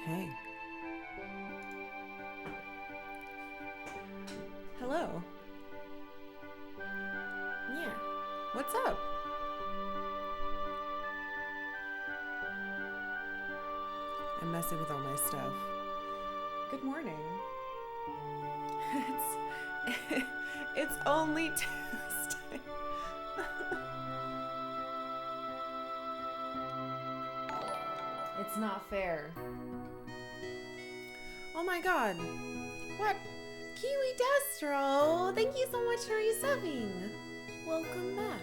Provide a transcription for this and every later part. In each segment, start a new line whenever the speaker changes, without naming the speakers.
Hey. Hello. Yeah. What's up? I'm messing with all my stuff. Good morning. It's only Tuesday. It's not fair. Oh my god. What? Kiwi Destro! Thank you so much for resubbing. Welcome back.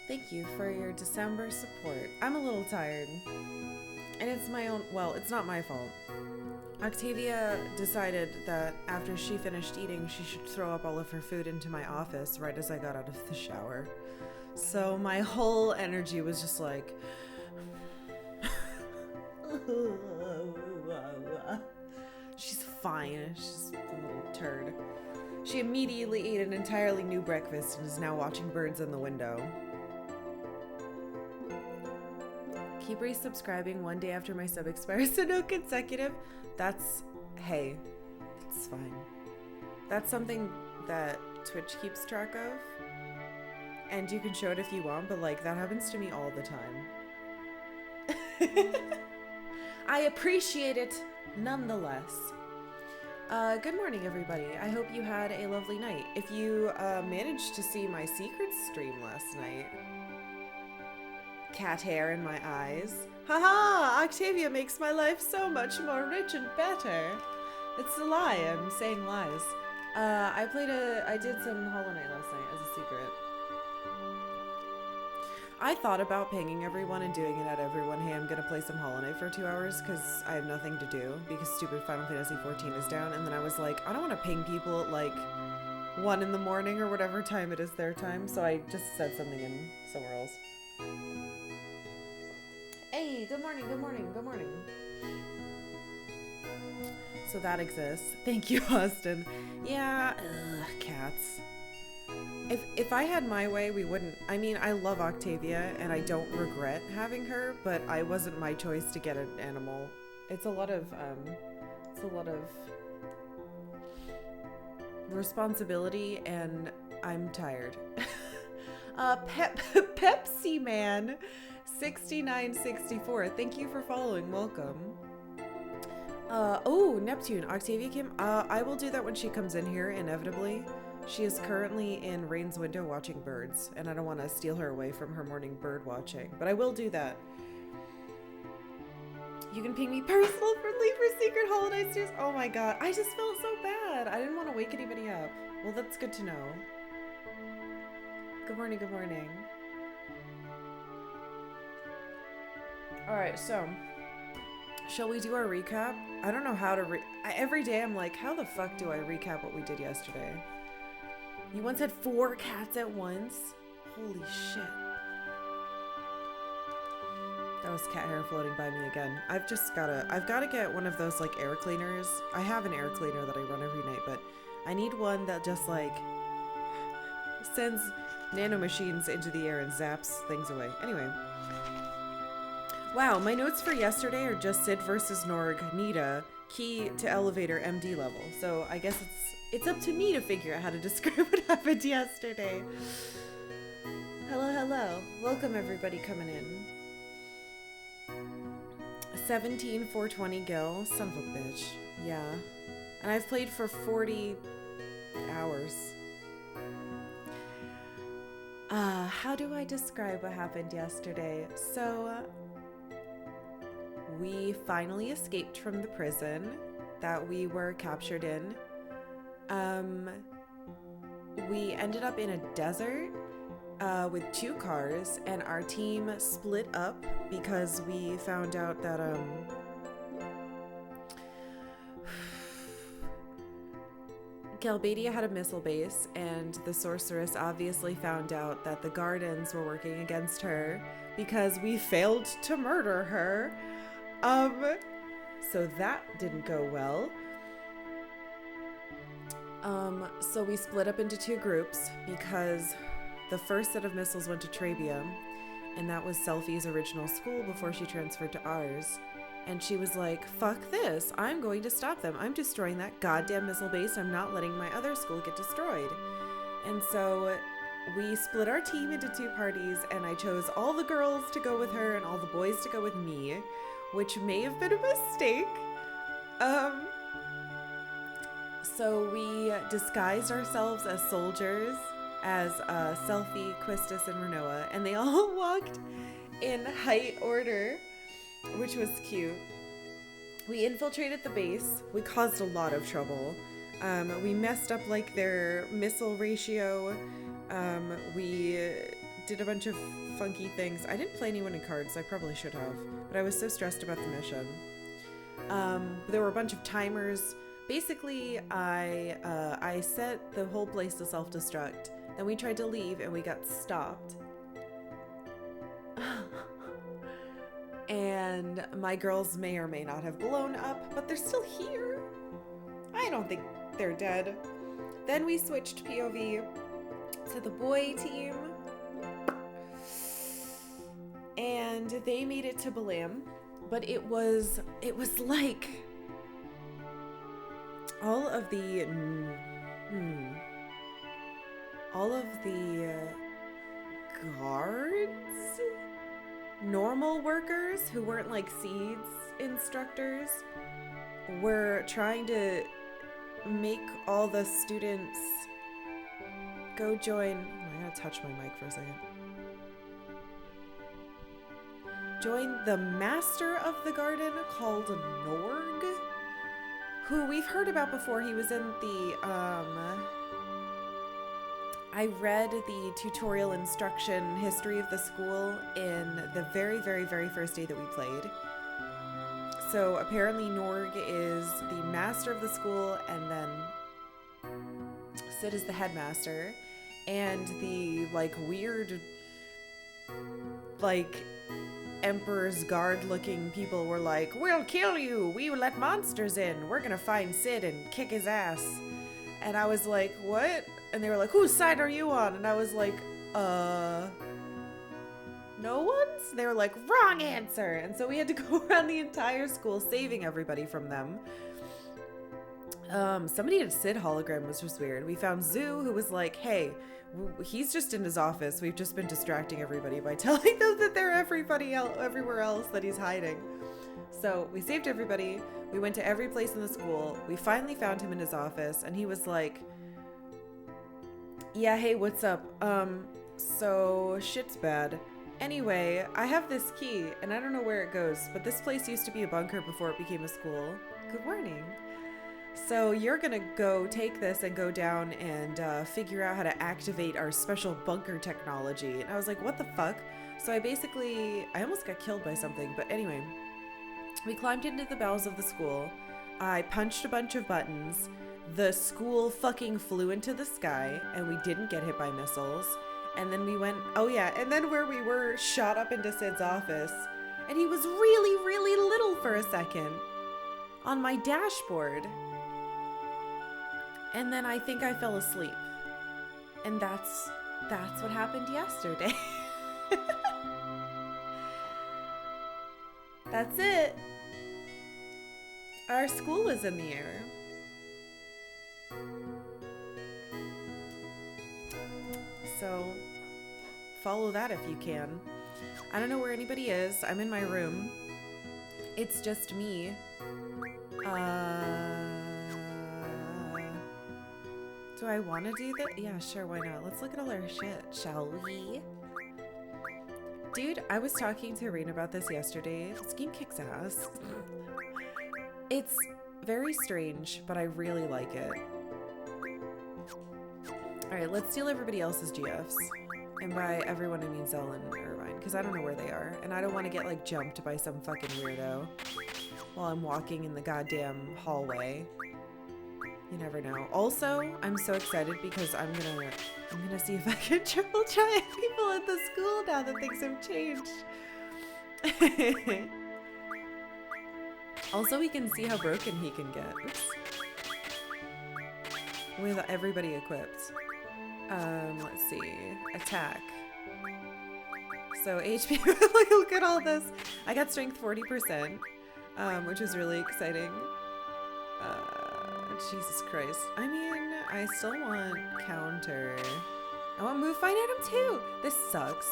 Thank you for your December support. I'm a little tired. And it's my own, well, it's not my fault. Octavia decided that after she finished eating, she should throw up all of her food into my office right as I got out of the shower. So my whole energy was just like... She's fine. She's a little turd. She immediately ate an entirely new breakfast and is now watching birds in the window. Keep resubscribing one day after my sub expires, so no consecutive. That's, hey, it's fine. That's something that Twitch keeps track of. And you can show it if you want, but like, that happens to me all the time. I appreciate it nonetheless. Good morning, everybody. I hope you had a lovely night. If you managed to see my secret stream last night, cat hair in my eyes. Haha! Octavia makes my life so much more rich and better. It's a lie. I'm saying lies. I did some Hollow Knight last night as a secret. I thought about pinging everyone and doing it at everyone. Hey, I'm gonna play some Hollow Knight for 2 hours because I have nothing to do because stupid Final Fantasy XIV is down. And then I was like, I don't want to ping people at like 1 in the morning or whatever time it is their time. So I just said something in somewhere else. Hey, good morning, good morning, good morning. So that exists. Thank you, Austin. Yeah, cats. If I had my way, we wouldn't. I mean, I love Octavia, and I don't regret having her, but I wasn't my choice to get an animal. It's a lot of responsibility, and I'm tired. Pepsi Man 6964. Thank you for following. Welcome. Oh, Neptune. Octavia came. I will do that when she comes in here, inevitably. She is currently in Rain's window watching birds, and I don't want to steal her away from her morning bird watching, but I will do that. You can ping me personally for secret Hollow Knight steals. Oh my god, I just felt so bad. I didn't want to wake anybody up. Well, that's good to know. Good morning, good morning. Alright, so, shall we do our recap? I don't know how to every day I'm like, how the fuck do I recap what we did yesterday? You once had 4 cats at once? Holy shit. That was cat hair floating by me again. I've gotta get one of those like air cleaners. I have an air cleaner that I run every night, but I need one that just like sends nanomachines into the air and zaps things away. Anyway. Wow, my notes for yesterday are just Sid versus Norg, Nita, key to elevator MD level. So I guess it's up to me to figure out how to describe what happened yesterday. Hello, hello. Welcome everybody coming in. 17420 gil. Son of a bitch. Yeah. And I've played for 40 hours. How do I describe what happened yesterday? So, we finally escaped from the prison that we were captured in. We ended up in a desert with 2 cars, and our team split up because we found out that Galbadia had a missile base, and the sorceress obviously found out that the Gardens were working against her because we failed to murder her. So that didn't go well. So we split up into 2 groups because the first set of missiles went to Trebia, and that was Selfie's original school before she transferred to ours. And she was like, fuck this. I'm going to stop them. I'm destroying that goddamn missile base. I'm not letting my other school get destroyed. And so we split our team into 2 parties, and I chose all the girls to go with her and all the boys to go with me, which may have been a mistake. So we disguised ourselves as soldiers, as Selfie, Quistis, and Renoa, and they all walked in height order, which was cute. We infiltrated the base. We caused a lot of trouble. We messed up like their missile ratio. We did a bunch of funky things. I didn't play anyone in cards. I probably should have, but I was so stressed about the mission. There were a bunch of timers. Basically, I set the whole place to self-destruct. Then we tried to leave and we got stopped. And my girls may or may not have blown up, but they're still here. I don't think they're dead. Then we switched POV to the boy team. And they made it to Bulletin, but it was like all of the guards, normal workers who weren't like seeds instructors, were trying to make all the students go join. I gotta touch my mic for a second. Join the master of the garden called Norg, who we've heard about before. He was in the I read the tutorial instruction history of the school in the very, very, very first day that we played. So apparently Norg is the master of the school, and then Sid is the headmaster, and the like weird like Emperor's Guard looking people were like, we'll kill you, we will let monsters in, we're gonna find Sid and kick his ass. And I was like, what? And they were like, whose side are you on? And I was like, no one's? They were like, wrong answer. And so we had to go around the entire school saving everybody from them. Somebody had a Sid hologram, which was weird. We found Zoo, who was like, hey, he's just in his office. We've just been distracting everybody by telling them that they're everywhere else that he's hiding. So we saved everybody. We went to every place in the school. We finally found him in his office, and he was like, yeah, hey, what's up? So shit's bad. Anyway, I have this key, and I don't know where it goes, but this place used to be a bunker before it became a school. Good morning. So you're gonna go take this and go down and figure out how to activate our special bunker technology. And I was like, what the fuck? So I almost got killed by something, but anyway. We climbed into the bowels of the school. I punched a bunch of buttons. The school fucking flew into the sky, and we didn't get hit by missiles. And then we went, oh yeah, and then where we were, shot up into Sid's office. And he was really, really little for a second on my dashboard. And then I think I fell asleep. And that's what happened yesterday. That's it. Our school is in the air. So follow that if you can. I don't know where anybody is. I'm in my room. It's just me. Do I want to do that? Yeah, sure, why not? Let's look at all our shit, shall we? Dude, I was talking to Rain about this yesterday. This game kicks ass. It's very strange, but I really like it. Alright, let's steal everybody else's GFs. And by everyone, I mean Zell and Irvine, because I don't know where they are. And I don't want to get, like, jumped by some fucking weirdo while I'm walking in the goddamn hallway. You never know. Also, I'm so excited because I'm gonna see if I can triple giant people at the school now that things have changed. Also, we can see how broken he can get. Oops. With everybody equipped. Let's see. Attack. So HP, look at all this. I got strength 40%. which is really exciting. Jesus Christ. I mean, I still want counter. I want move find item too. This sucks.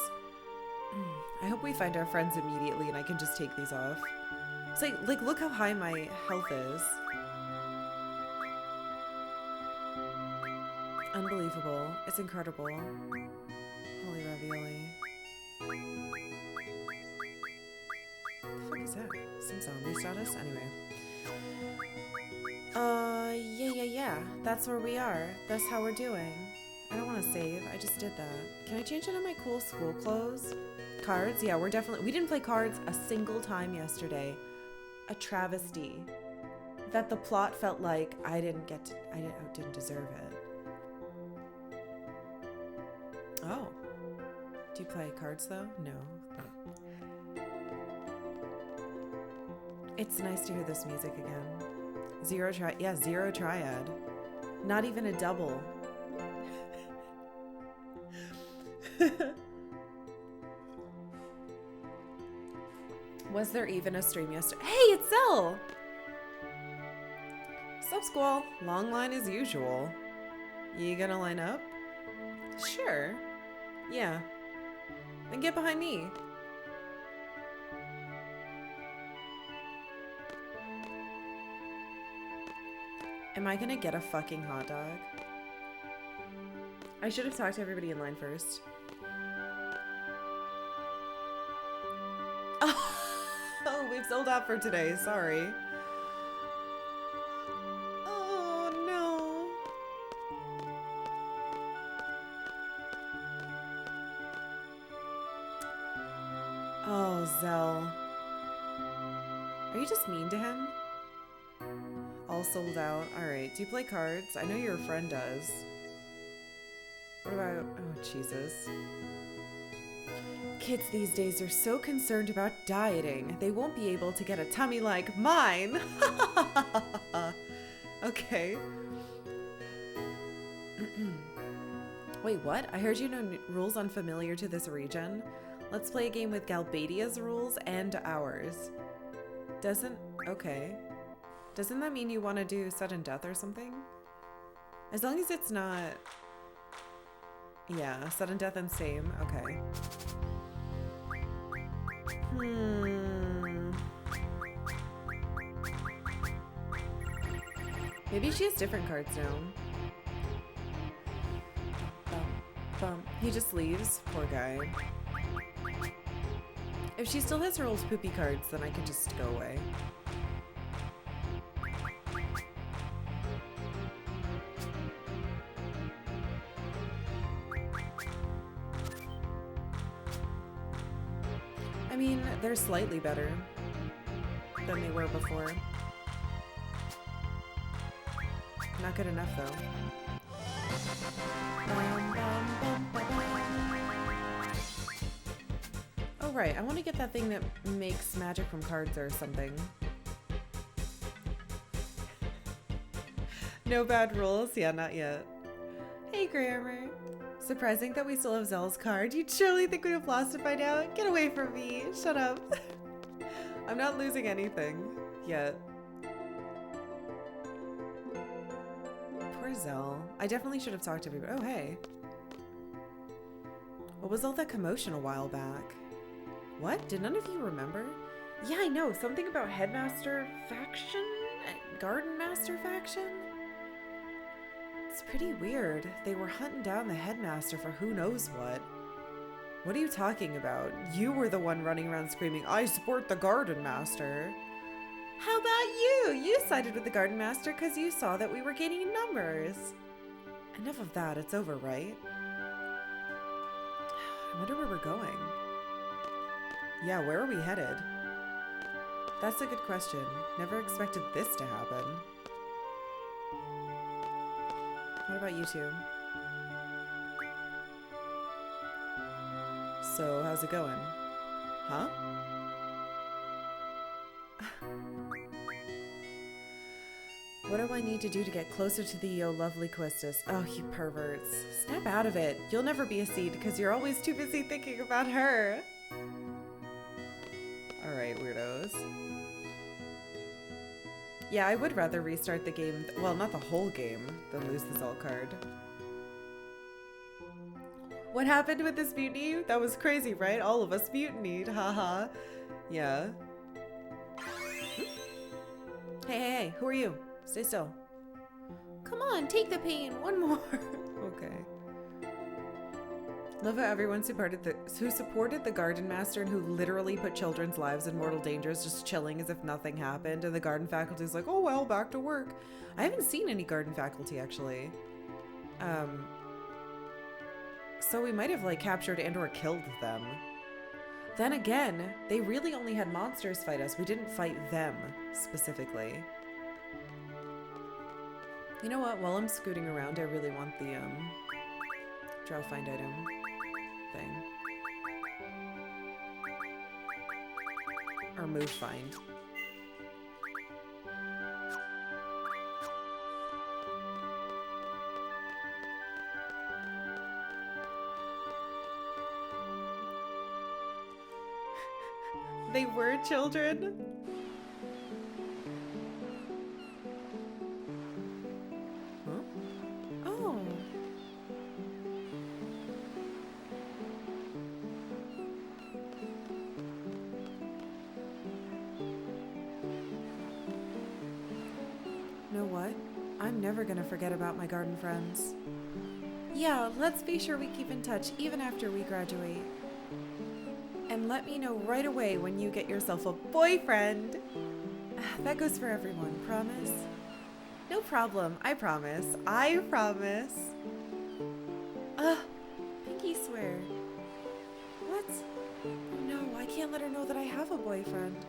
I hope we find our friends immediately and I can just take these off. It's like look how high my health is. Unbelievable. It's incredible. Holy ravioli. What the fuck is that? Some zombie status? Anyway. Yeah. That's where we are. That's how we're doing. I don't want to save. I just did that. Can I change into my cool school clothes? Cards? Yeah, we didn't play cards a single time yesterday. A travesty. That the plot felt like I didn't deserve it. Oh. Do you play cards though? No. It's nice to hear this music again. Zero triad. Not even a double. Was there even a stream yesterday? Hey, it's Zell! Sup, Squall? Long line as usual. You gonna line up? Sure. Yeah. Then get behind me. Am I gonna get a fucking hot dog? I should have talked to everybody in line first. Oh, we've sold out for today. Sorry. Oh, no. Oh, Zell. Are you just mean to him? All sold out. Alright, do you play cards? I know your friend does. What about... Oh, Jesus. Kids these days are so concerned about dieting, they won't be able to get a tummy like mine. Okay. Wait, what? I heard you know rules unfamiliar to this region. Let's play a game with Galbadia's rules and ours. Okay. Doesn't that mean you want to do sudden death or something? As long as it's not... Yeah, sudden death and same. Okay. Maybe she has different cards now. He just leaves. Poor guy. If she still has her old poopy cards, then I can just go away. I mean, they're slightly better than they were before. Not good enough, though. Oh, right. I want to get that thing that makes magic from cards or something. No bad rules? Yeah, not yet. Hey, Grammar. Surprising that we still have Zell's card. You truly think we'd have lost it by now? Get away from me. Shut up. I'm not losing anything yet. Poor Zell. I definitely should have talked to everybody. Oh, hey. What was all that commotion a while back? What? Did none of you remember? Yeah, I know. Something about Headmaster faction? Garden Master faction? It's pretty weird. They were hunting down the headmaster for who knows what. What are you talking about? You were the one running around screaming, I support the garden master. How about you? You sided with the garden master because you saw that we were gaining in numbers. Enough of that. It's over, right? I wonder where we're going. Yeah, where are we headed? That's a good question. Never expected this to happen. What about you two? So, how's it going? Huh? What do I need to do to get closer to the yo lovely Quistis? Oh, you perverts. Snap out of it. You'll never be a seed because you're always too busy thinking about her. Alright, weirdos. Yeah, I would rather restart the game, well, not the whole game, than lose the Zol card. What happened with this mutiny? That was crazy, right? All of us mutinied, haha. Yeah. Hey, who are you? Stay still. Come on, take the pain, one more. Okay. Love how everyone who supported the garden master and who literally put children's lives in mortal danger is just chilling as if nothing happened, and the garden faculty is like, oh well, back to work. I haven't seen any garden faculty actually. So we might have like captured and or killed them. Then again, they really only had monsters fight us. We didn't fight them specifically. You know what? While I'm scooting around, I really want the draw find item thing. Or move find. They were children? Huh? Oh. Know what? I'm never gonna forget about my garden friends. Yeah, let's be sure we keep in touch even after we graduate. And let me know right away when you get yourself a boyfriend. That goes for everyone, promise? No problem, I promise. I promise. Pinky swear. What? No, I can't let her know that I have a boyfriend.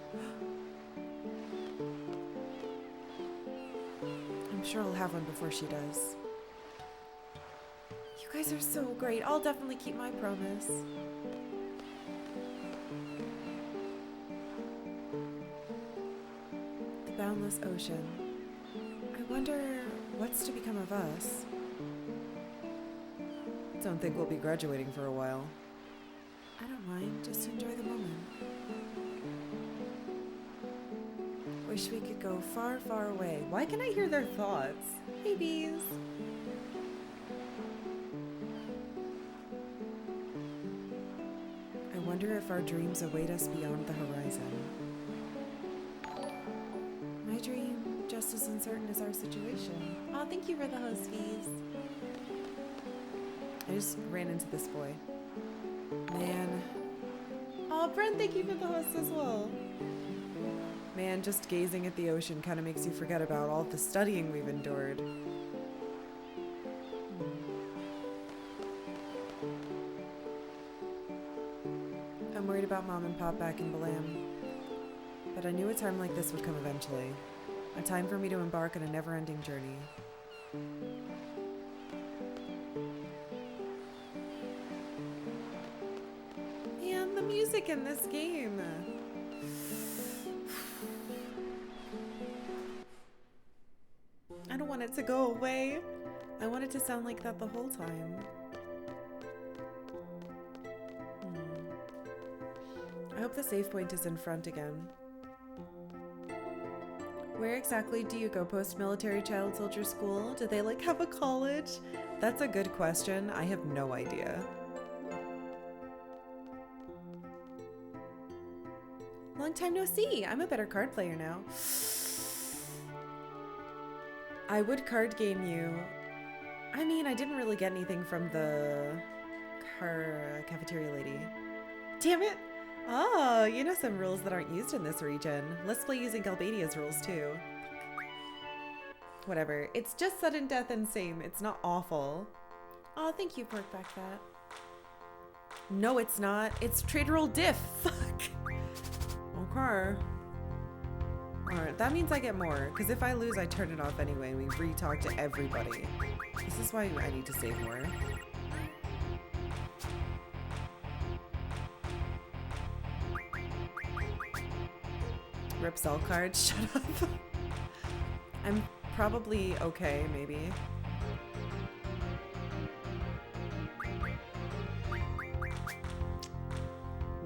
I'm sure I'll have one before she does. You guys are so great. I'll definitely keep my promise. Boundless ocean. I wonder what's to become of us. Don't think we'll be graduating for a while. I don't mind, just enjoy the moment. Wish we could go far, far away. Why can I hear their thoughts? Hey bees. I wonder if our dreams await us beyond the horizon. My dream, just as uncertain as our situation. Aw, thank you for the host fees. I just ran into this boy. Man. Aw, Brent, thank you for the host as well. Man, just gazing at the ocean kind of makes you forget about all the studying we've endured. I'm worried about Mom and Pop back in Balam. But I knew a time like this would come eventually. A time for me to embark on a never-ending journey. Man, the music in this game! I don't want it to go away. I want it to sound like that the whole time. I hope the save point is in front again. Where exactly do you go post-military child soldier school? Do they like have a college? That's a good question. I have no idea. Long time no see. I'm a better card player now. I would card game you. I mean, I didn't really get anything from the cafeteria lady. Damn it! Oh, you know some rules that aren't used in this region. Let's play using Galbadia's rules too. Whatever. It's just sudden death and same. It's not awful. Oh, thank you, Pork Back Fat. No, it's not. It's trade roll diff. Fuck. Okay. Alright, that means I get more. Because if I lose, I turn it off anyway and we re-talk to everybody. This is why I need to save more. Rip sell cards, shut up. I'm probably okay, maybe.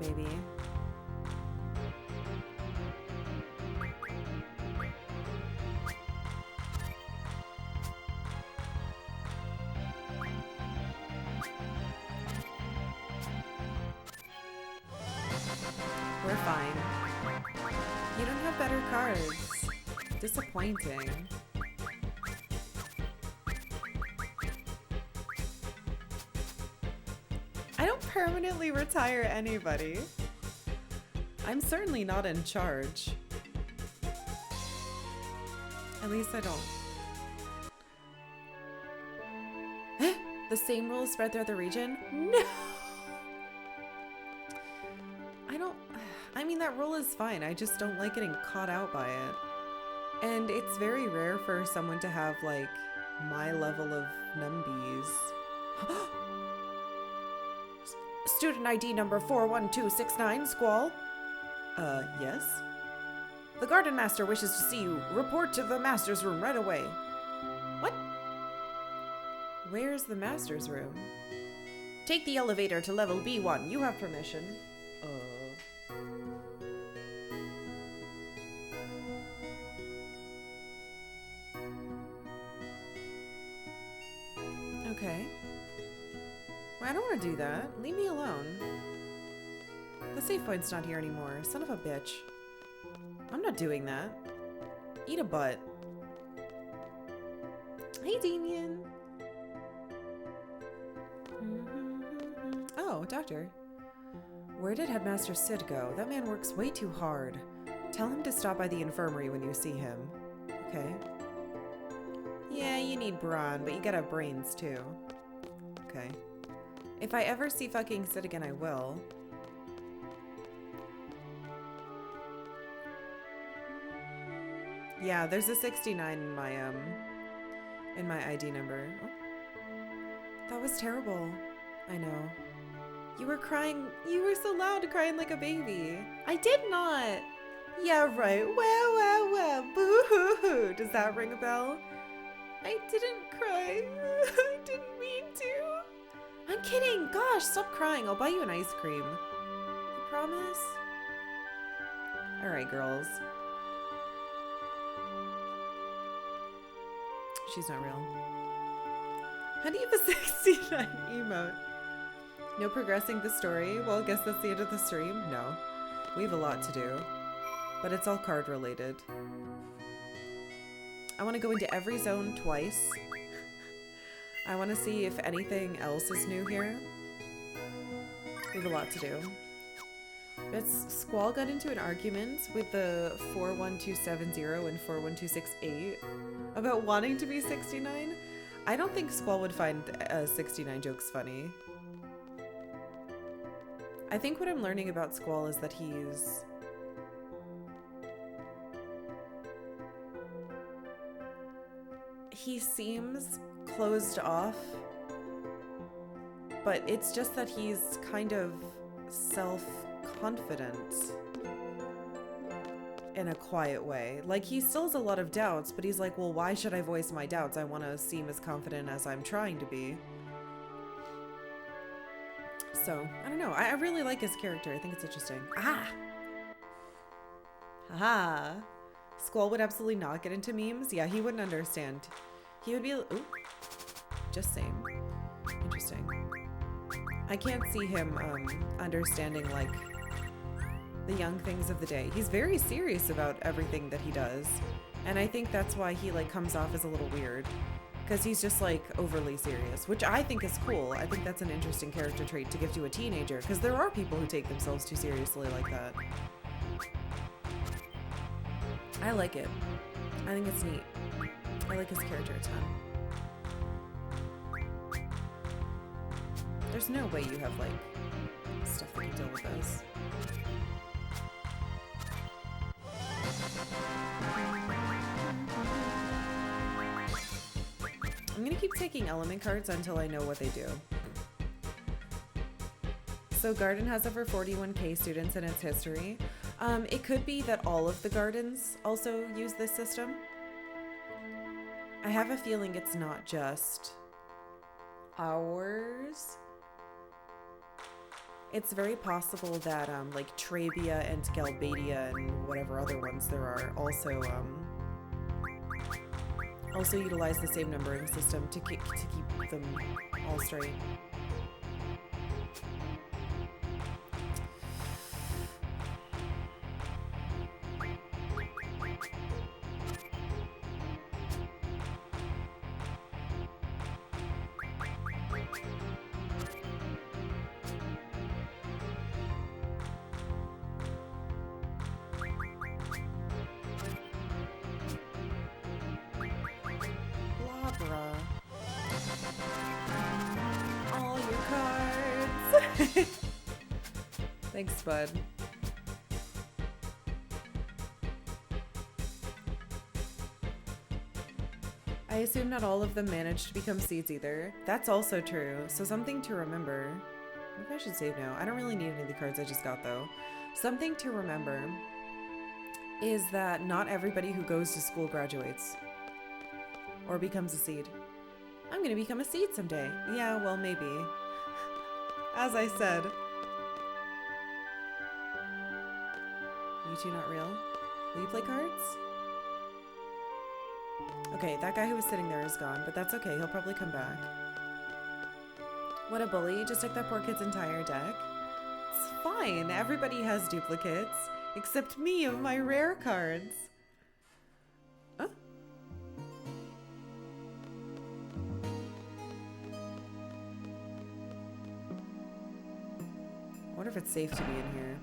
Maybe. We're fine. You don't have better cards. Disappointing. I don't permanently retire anybody. I'm certainly not in charge. At least I don't. The same rules spread throughout the region? No! I mean, that rule is fine. I just don't like getting caught out by it. And it's very rare for someone to have, like, my level of numbies. Student ID number 41269, Squall. Yes? The garden master wishes to see you. Report to the master's room right away. What? Where's the master's room? Take the elevator to level B1. You have permission. Okay. Well, I don't want to do that. Leave me alone. The save point's not here anymore. Son of a bitch. I'm not doing that. Eat a butt. Hey, Damien. Oh, doctor. Where did Headmaster Sid go? That man works way too hard. Tell him to stop by the infirmary when you see him. Okay. Yeah, you need brawn, but you gotta have brains too. Okay. If I ever see fucking Sid again, I will. Yeah, there's a 69 in my ID number. Oh. That was terrible. I know. You were crying. You were so loud, crying like a baby. I did not. Yeah, right. Wow. Boo-hoo-hoo. Does that ring a bell? I didn't cry. I didn't mean to. I'm kidding. Gosh, stop crying. I'll buy you an ice cream. You promise? All right, girls. She's not real. How do you have a 69 emote? No progressing the story? Well, I guess that's the end of the stream. No. We have a lot to do. But it's all card related. I want to go into every zone twice. I want to see if anything else is new here. We have a lot to do. But Squall got into an argument with the 41270 and 41268 about wanting to be 69. I don't think Squall would find 69 jokes funny. I think what I'm learning about Squall is that he seems closed off, but it's just that he's kind of self-confident in a quiet way. Like, he still has a lot of doubts, but he's like, well, why should I voice my doubts? I want to seem as confident as I'm trying to be. So, I don't know. I really like his character. I think it's interesting. Ah! Haha. Squall would absolutely not get into memes. Yeah, he wouldn't understand. He would be... Ooh. Just saying. Interesting. I can't see him understanding, like, the young things of the day. He's very serious about everything that he does. And I think that's why he, like, comes off as a little weird. Because he's just, like, overly serious. Which I think is cool. I think that's an interesting character trait to give to a teenager. Because there are people who take themselves too seriously like that. I like it. I think it's neat. I like his character a ton. There's no way you have, like, stuff that can deal with this. I'm gonna keep taking element cards until I know what they do. So Garden has over 41k students in its history. It could be that all of the gardens also use this system. I have a feeling it's not just ours. It's very possible that like Trabia and Galbadia and whatever other ones there are also utilize the same numbering system to keep them all straight. Thanks, bud. I assume not all of them managed to become seeds either. That's also true, so something to remember. Maybe I should save now. I don't really need any of the cards I just got, though. Something to remember is that not everybody who goes to school graduates or becomes a seed. I'm gonna become a seed someday. Yeah, well, maybe. As I said. You two not real? Will you play cards? Okay, that guy who was sitting there is gone, but that's okay. He'll probably come back. What a bully. Just took that poor kid's entire deck. It's fine. Everybody has duplicates. Except me of my rare cards. Huh? I wonder if it's safe to be in here.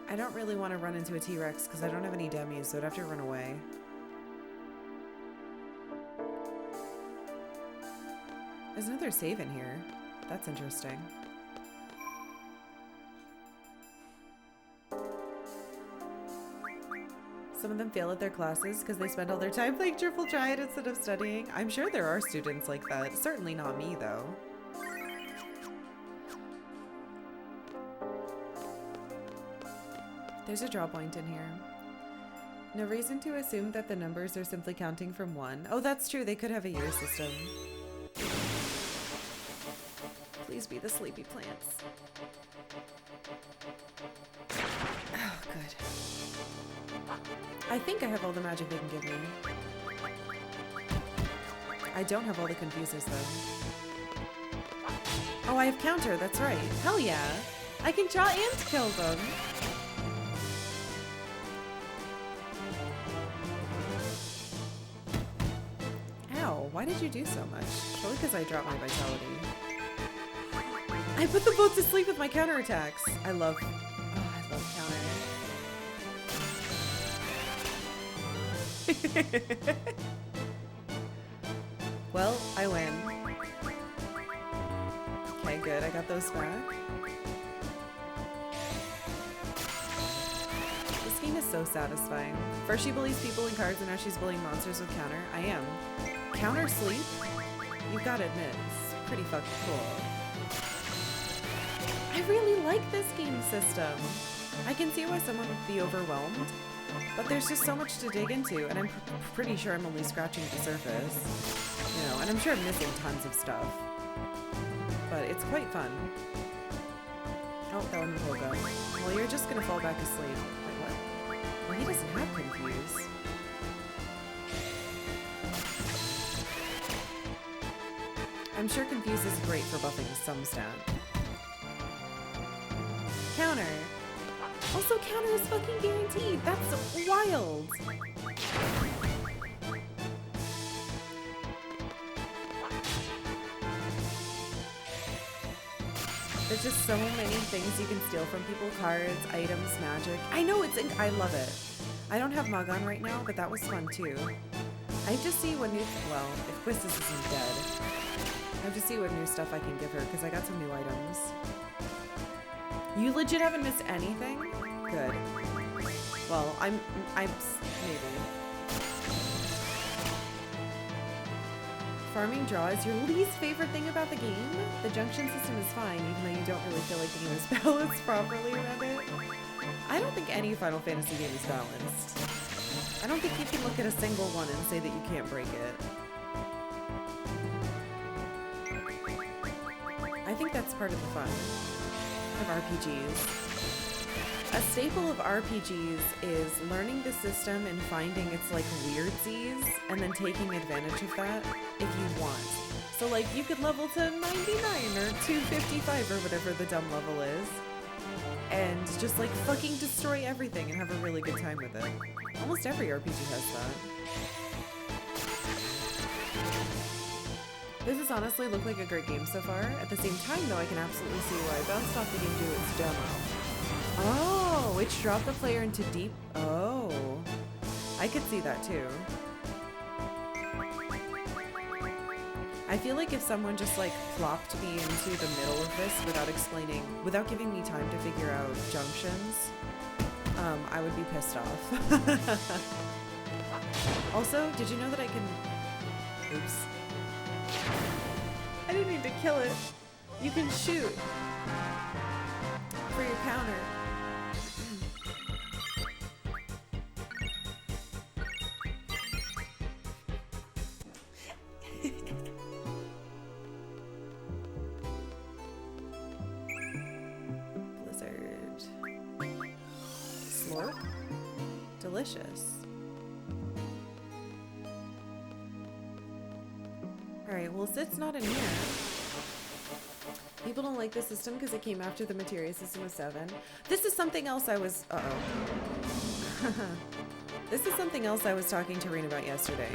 I don't really want to run into a T-Rex because I don't have any dummies, so I'd have to run away. There's another save in here. That's interesting. Some of them fail at their classes because they spend all their time playing Triple Triad instead of studying. I'm sure there are students like that. Certainly not me, though. There's a draw point in here. No reason to assume that the numbers are simply counting from 1. Oh, that's true. They could have a year system. Please be the sleepy plants. Oh, good. I think I have all the magic they can give me. I don't have all the confuses, though. Oh, I have counter. That's right. Hell yeah. I can draw and kill them. Why did you do so much? Probably because I dropped my vitality. I put them both to sleep with my counterattacks. I love counter. Well, I win. Okay, good. I got those back. This game is so satisfying. First she bullies people in cards and now she's bullying monsters with counter. I am. Counter sleep? You gotta admit, it's pretty fucking cool. I really like this game system. I can see why someone would be overwhelmed, but there's just so much to dig into, and I'm pretty sure I'm only scratching the surface. You know, and I'm sure I'm missing tons of stuff. But it's quite fun. Oh, that one will go. Well, you're just gonna fall back asleep. Wait, what? Well, he doesn't have confuse. I'm sure Confuse is great for buffing some stat. Counter! Also, counter is fucking guaranteed! That's wild! There's just so many things you can steal from people. Cards, items, magic. I know, I love it. I don't have Mug on right now, but that was fun too. I have to see what new, well, if Quistis isn't dead. I have to see what new stuff I can give her, because I got some new items. You legit haven't missed anything? Good. Well, I'm maybe. Farming draw is your least favorite thing about the game? The junction system is fine, even though you don't really feel like the game is balanced properly around it. I don't think any Final Fantasy game is balanced. I don't think you can look at a single one and say that you can't break it. I think that's part of the fun of RPGs. A staple of RPGs is learning the system and finding its like weirdsies and then taking advantage of that if you want. So like you could level to 99 or 255 or whatever the dumb level is and just like fucking destroy everything and have a really good time with it. Almost every RPG has that. This has honestly looked like a great game so far. At the same time, though, I can absolutely see why I bounced off the game due to its demo. Oh, which dropped the player into deep... Oh. I could see that too. I feel like if someone just like plopped me into the middle of this without giving me time to figure out junctions, I would be pissed off. Also, did you know that I can... Oops. I didn't mean to kill it. You can shoot for your counter. Blizzard. Slurp? Delicious. Alright, well, Zit's not in here. People don't like the system because it came after the materia system of 7. This is something else I was... Uh-oh. This is something else I was talking to Reen about yesterday.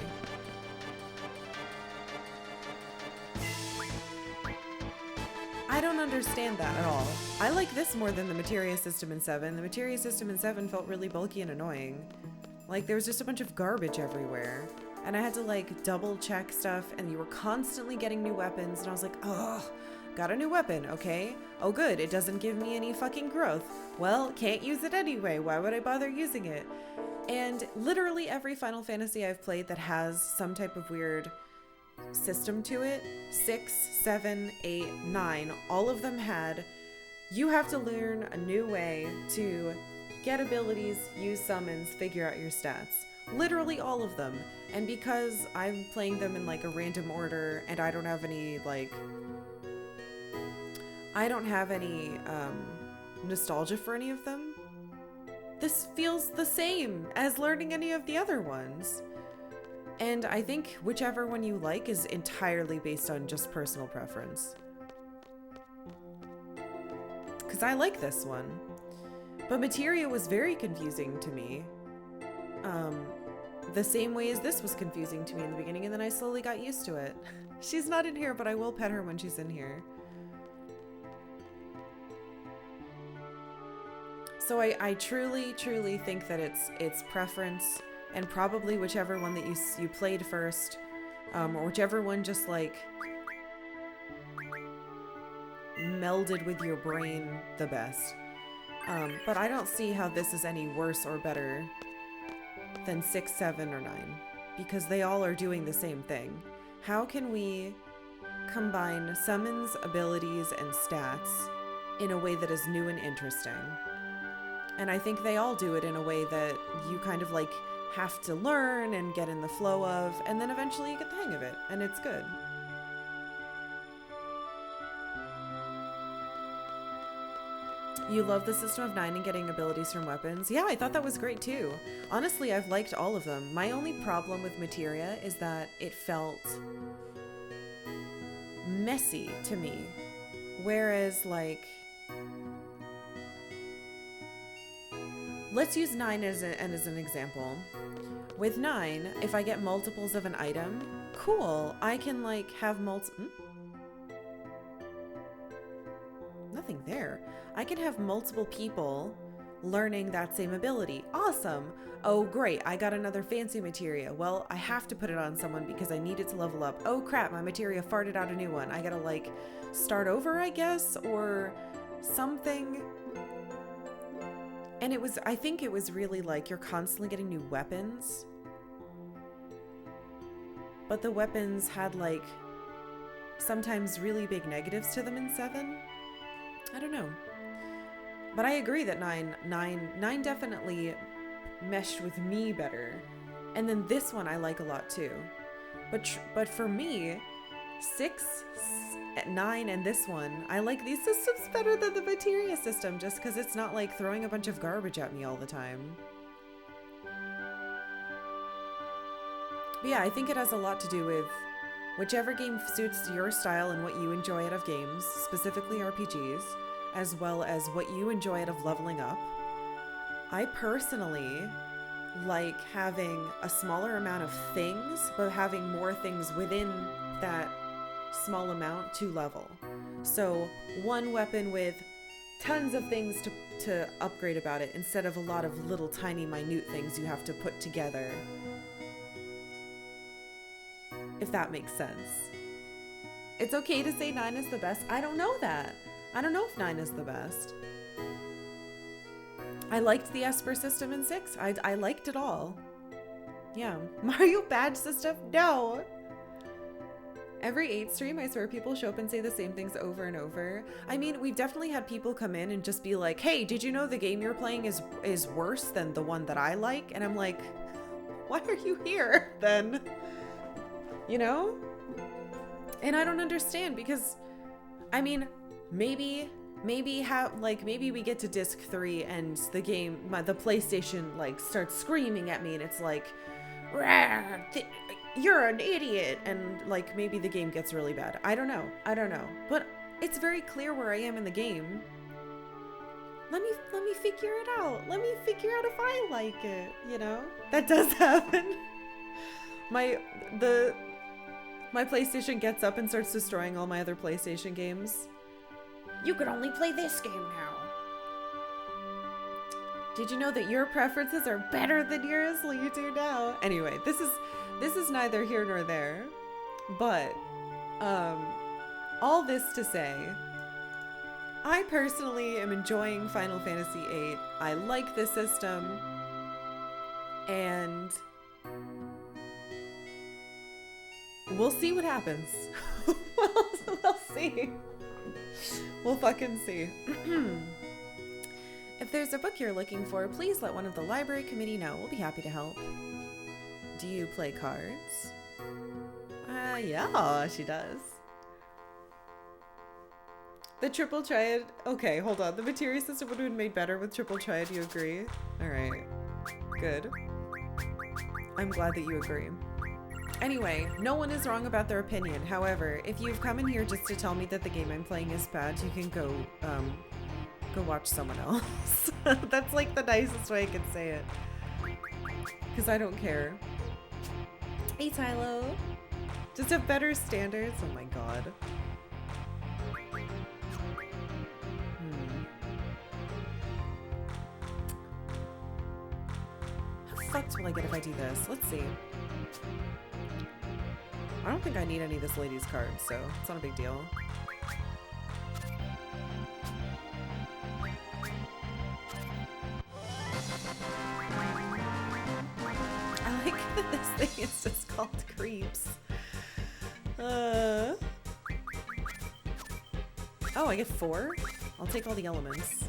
I don't understand that at all. I like this more than the materia system in 7. The materia system in 7 felt really bulky and annoying. Like, there was just a bunch of garbage everywhere. And I had to, like, double check stuff, and you were constantly getting new weapons, and I was like, ugh, got a new weapon, okay? Oh good, it doesn't give me any fucking growth. Well, can't use it anyway, why would I bother using it? And literally every Final Fantasy I've played that has some type of weird system to it, 6, 7, 8, 9, all of them had, you have to learn a new way to get abilities, use summons, figure out your stats. Literally all of them. And because I'm playing them in like a random order and I don't have any like... I don't have any nostalgia for any of them, this feels the same as learning any of the other ones. And I think whichever one you like is entirely based on just personal preference. Because I like this one. But materia was very confusing to me. The same way as this was confusing to me in the beginning, and then I slowly got used to it. She's not in here, but I will pet her when she's in here. So I truly, truly think that it's preference, and probably whichever one that you played first, or whichever one just like melded with your brain the best. But I don't see how this is any worse or better than 6, 7, or 9, because they all are doing the same thing. How can we combine summons, abilities, and stats in a way that is new and interesting? And I think they all do it in a way that you kind of like have to learn and get in the flow of, and then eventually you get the hang of it, and it's good. You love the system of 9 and getting abilities from weapons. Yeah, I thought that was great too. Honestly, I've liked all of them. My only problem with materia is that it felt messy to me. Whereas, like, let's use 9 as an example. With 9, if I get multiples of an item, cool. I can, like, have nothing there. I can have multiple people learning that same ability. Awesome. Oh, great. I got another fancy materia. Well, I have to put it on someone because I need it to level up. Oh, crap. My materia farted out a new one. I gotta, like, start over, I guess, or something. And I think it was really like you're constantly getting new weapons. But the weapons had, like, sometimes really big negatives to them in 7. I don't know. But I agree that 9 definitely meshed with me better. And then this one I like a lot too. But for me, 6, 9, and this one, I like these systems better than the materia system just because it's not like throwing a bunch of garbage at me all the time. But yeah, I think it has a lot to do with whichever game suits your style and what you enjoy out of games, specifically RPGs, as well as what you enjoy out of leveling up. I personally like having a smaller amount of things, but having more things within that small amount to level. So one weapon with tons of things to upgrade about it instead of a lot of little tiny minute things you have to put together. If that makes sense. It's okay to say 9 is the best. I don't know that. I don't know if 9 is the best. I liked the Esper system in 6. I liked it all. Yeah. Mario badge system? No. Every 8 stream, I swear people show up and say the same things over and over. I mean, we've definitely had people come in and just be like, hey, did you know the game you're playing is worse than the one that I like? And I'm like, why are you here then? You know? And I don't understand because, I mean, maybe we get to disc 3 and the game, the PlayStation like starts screaming at me and it's like, you're an idiot, and like maybe the game gets really bad. I don't know, but it's very clear where I am in the game. Let me figure it out. Let me figure out if I like it, you know? That does happen. My PlayStation gets up and starts destroying all my other PlayStation games. You can only play this game now. Did you know that your preferences are better than yours? Well, you do now. Anyway, this is neither here nor there, but all this to say, I personally am enjoying Final Fantasy VIII. I like the system, and we'll see what happens. We'll see. We'll fucking see. If there's a book you're looking for, please let one of the library committee know. We'll be happy to help. Do you play cards? Yeah, she does. The triple triad. Okay, hold on. The materia system would have been made better with triple triad. You agree? All right. Good. I'm glad that you agree. Anyway, no one is wrong about their opinion. However, if you've come in here just to tell me that the game I'm playing is bad, you can go watch someone else. That's like the nicest way I could say it. Because I don't care. Hey, Tylo. Just have better standards. Oh my god. How fucked will I get if I do this? Let's see. I don't think I need any of this lady's card, so it's not a big deal. I like that this thing is just called creeps. Oh, I get 4? I'll take all the elements.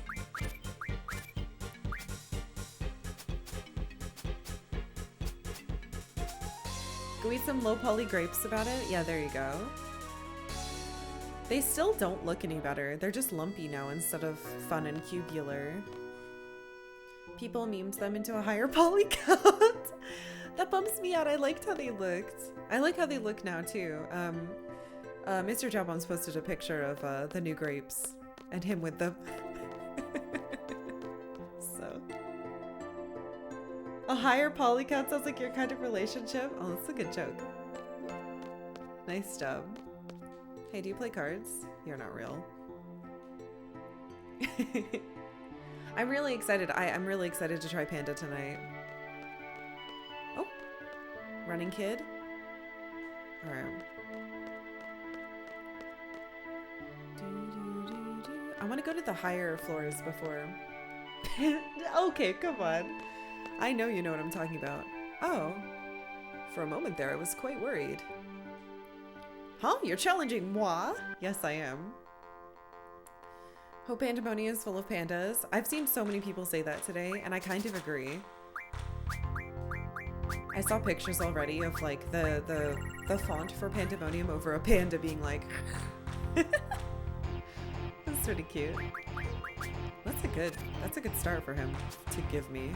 Go eat some low poly grapes about it? Yeah, there you go. They still don't look any better. They're just lumpy now instead of fun and cubular. People memed them into a higher poly count. That bums me out. I liked how they looked. I like how they look now too. Mr. Jawbones posted a picture of the new grapes and him with them. So. A higher poly count sounds like your kind of relationship? Oh, that's a good joke. Nice job. Hey, do you play cards? You're not real. I'm really excited. I'm really excited to try Panda tonight. Oh, running kid. All right. I want to go to the higher floors before. Okay, come on. I know you know what I'm talking about. Oh, for a moment there, I was quite worried. Huh? You're challenging moi? Yes, I am. Hope Pandemonia is full of pandas. I've seen so many people say that today, and I kind of agree. I saw pictures already of like the font for Pandemonium over a panda being like. That's pretty cute. That's a good start for him to give me.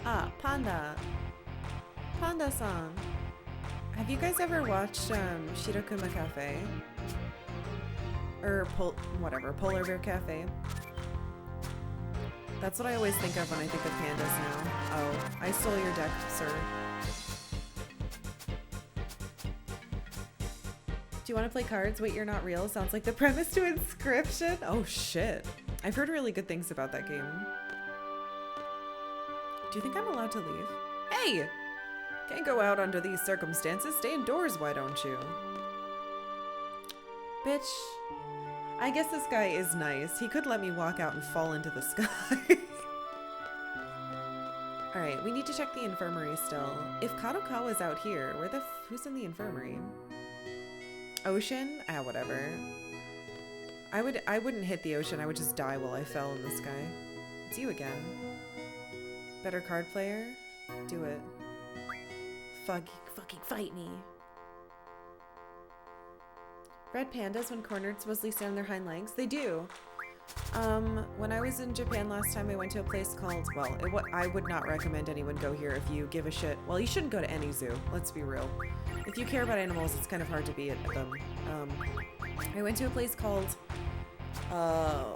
Ah, Panda. Panda-san. Have you guys ever watched Shirokuma Cafe? Or Polar Bear Cafe? That's what I always think of when I think of pandas now. Oh, I stole your deck, sir. Do you want to play cards? Wait, you're not real. Sounds like the premise to Inscription. Oh shit. I've heard really good things about that game. Do you think I'm allowed to leave? Hey! Can't go out under these circumstances. Stay indoors, why don't you? Bitch. I guess this guy is nice. He could let me walk out and fall into the sky. Alright, we need to check the infirmary still. If Kadokawa's out here, who's in the infirmary? Ocean? Ah, whatever. I wouldn't hit the ocean, I would just die while I fell in the sky. It's you again. Better card player? Do it. Fucking fight me. Red pandas, when cornered, supposedly stand on their hind legs. They do. When I was in Japan last time, I went to a place called, well, I would not recommend anyone go here if you give a shit. Well, you shouldn't go to any zoo, let's be real. If you care about animals, it's kind of hard to be at them. I went to a place called, I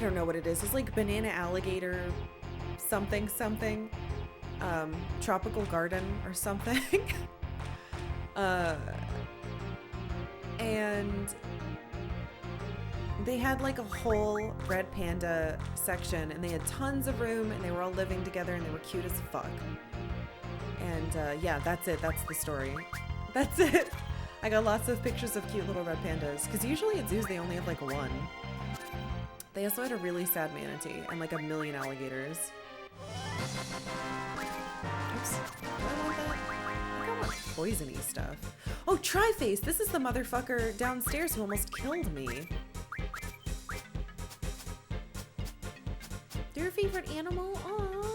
don't know what it is. It's like banana alligator something. Tropical garden or something. And they had like a whole red panda section, and they had tons of room, and they were all living together, and they were cute as fuck. And yeah, that's it. That's the story. That's it. I got lots of pictures of cute little red pandas, because usually at zoos they only have like one. They also had a really sad manatee and like a million alligators. Oops. Do I want that? I don't want poisony stuff. Oh, Tri-Face! This is the motherfucker downstairs who almost killed me. Your favorite animal? Aww.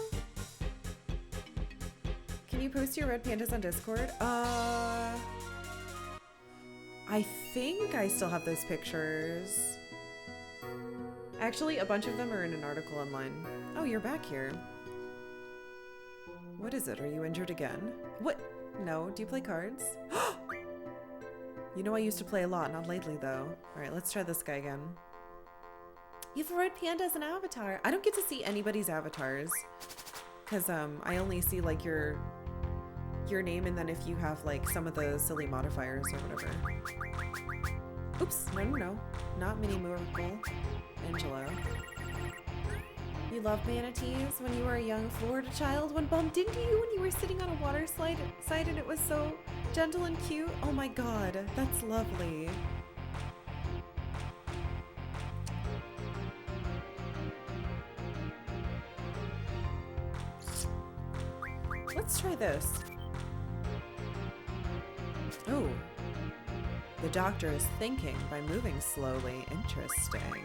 Can you post your red pandas on Discord? I think I still have those pictures. Actually, a bunch of them are in an article online. Oh, you're back here. What is it? Are you injured again? What? No. Do you play cards? You know I used to play a lot, not lately though. Alright, let's try this guy again. You have a red panda as an avatar. I don't get to see anybody's avatars. Because I only see like your name, and then if you have like some of the silly modifiers or whatever. Oops, no. Not Mini Miracle. Angelo. You loved manatees when you were a young Florida child. One bumped into you when you were sitting on a water slide and it was so gentle and cute. Oh my god, that's lovely. Let's try this. Oh. The doctor is thinking by moving slowly. Interesting.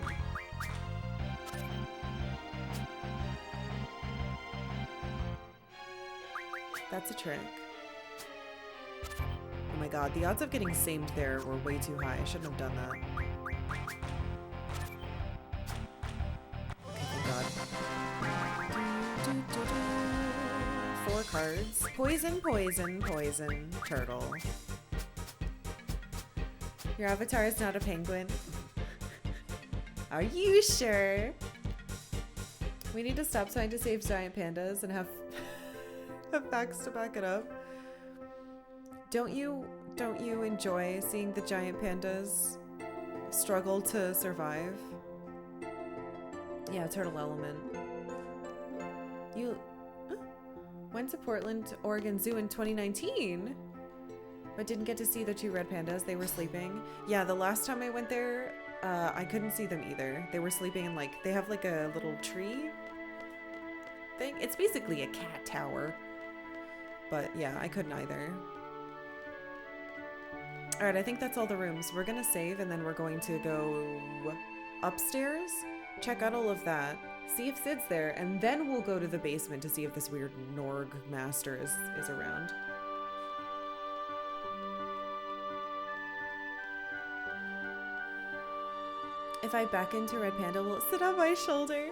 That's a trick. Oh my god, the odds of getting samed there were way too high. I shouldn't have done that. Okay, thank god. 4 cards. Poison, turtle. Your avatar is not a penguin. Are you sure? We need to stop trying to save giant pandas and have facts to back it up. Don't you enjoy seeing the giant pandas struggle to survive? Yeah, turtle element. You went to Portland, Oregon Zoo in 2019, but didn't get to see the 2 red pandas. They were sleeping. Yeah, the last time I went there, I couldn't see them either. They were sleeping in like, they have like a little tree thing. It's basically a cat tower. But yeah, I couldn't either. Alright, I think that's all the rooms. We're gonna save and then we're going to go upstairs, check out all of that, see if Sid's there, and then we'll go to the basement to see if this weird Norg master is around. If I back into Red Panda, will it sit on my shoulder?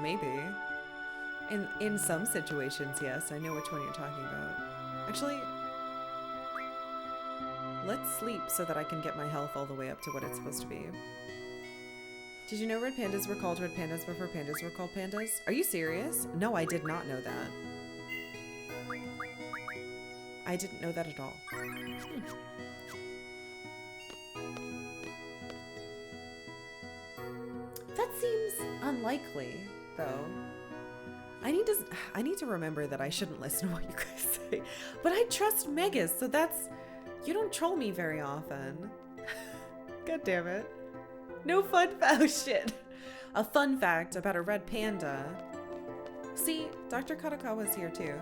Maybe. In some situations, yes. I know which one you're talking about. Actually, let's sleep so that I can get my health all the way up to what it's supposed to be. Did you know red pandas were called red pandas before pandas were called pandas? Are you serious? No, I did not know that. I didn't know that at all. unlikely, though. I need to remember that I shouldn't listen to what you guys say. But I trust Megas, so that's... You don't troll me very often. God damn it. No fun fact. Oh, shit. A fun fact about a red panda. See, Dr. Karakawa's here, too.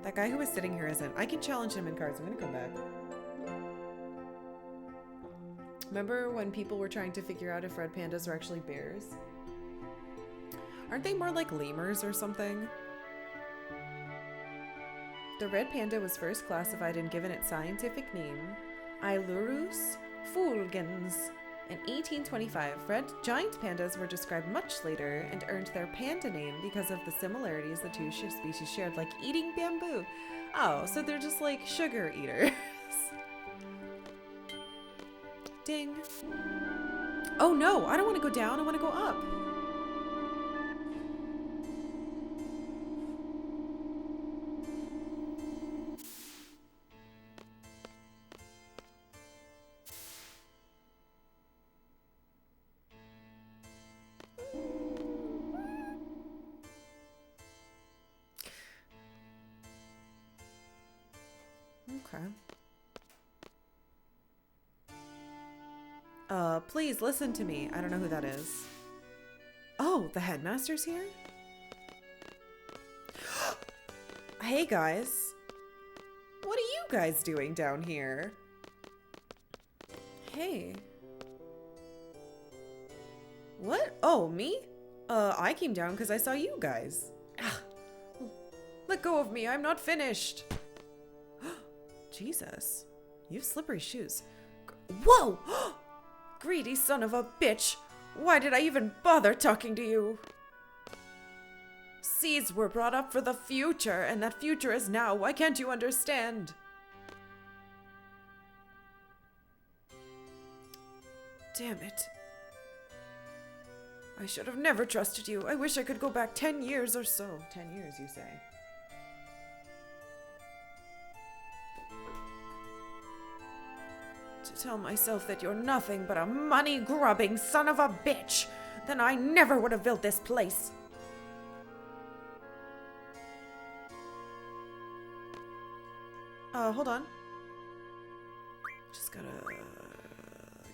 That guy who was sitting here isn't. I can challenge him in cards. I'm gonna come back. Remember when people were trying to figure out if red pandas are actually bears? Aren't they more like lemurs or something? The red panda was first classified and given its scientific name, Ailurus fulgens. In 1825, red giant pandas were described much later and earned their panda name because of the similarities the two species shared, like eating bamboo. Oh, so they're just like sugar eaters. Ding. Oh no, I don't want to go down, I want to go up. Okay. Please listen to me. I don't know who that is. Oh, the headmaster's here? Hey guys. What are you guys doing down here? Hey. What? Oh, me? I came down because I saw you guys. Let go of me. I'm not finished. Jesus. You have slippery shoes. Whoa! Greedy son of a bitch! Why did I even bother talking to you? Seeds were brought up for the future, and that future is now. Why can't you understand? Damn it. I should have never trusted you. I wish I could go back 10 years or so. 10 years, you say? To tell myself that you're nothing but a money-grubbing son of a bitch, then I never would have built this place. Hold on. Just gotta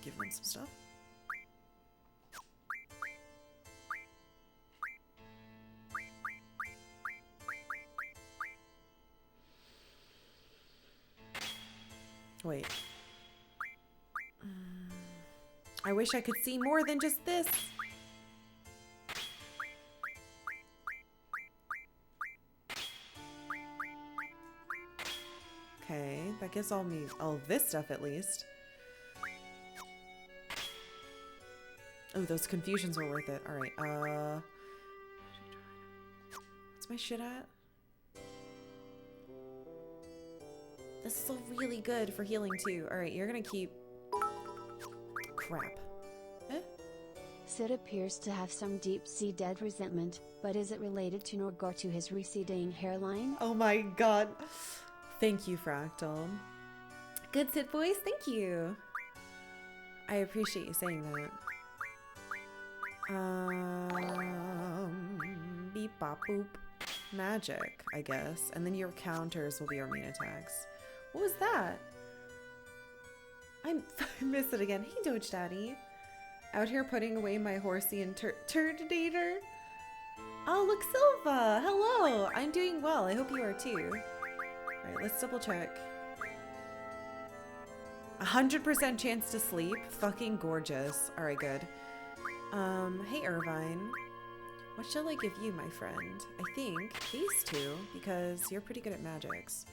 give them some stuff. Wait. I wish I could see more than just this. Okay, that gives all me all this stuff at least. Oh, those confusions were worth it. Alright, what's my shit at? This is all really good for healing too. Alright, you're gonna keep... Crap. Eh?
Sid appears to have some deep-sea dead resentment, but is it related to Norg or to his receding hairline?
Oh my god. Thank you, Fractal. Good Sid voice, thank you. I appreciate you saying that. Beep bop boop. Magic, I guess. And then your counters will be your main attacks. What was that? I missed it again. Hey, Doge Daddy. Out here putting away my horsey and turdidator. Oh, look, Silva. Hello. I'm doing well. I hope you are too. Alright, let's double check. 100% chance to sleep. Fucking gorgeous. Alright, good. Hey, Irvine. What shall I give you, my friend? I think these two, because you're pretty good at magics.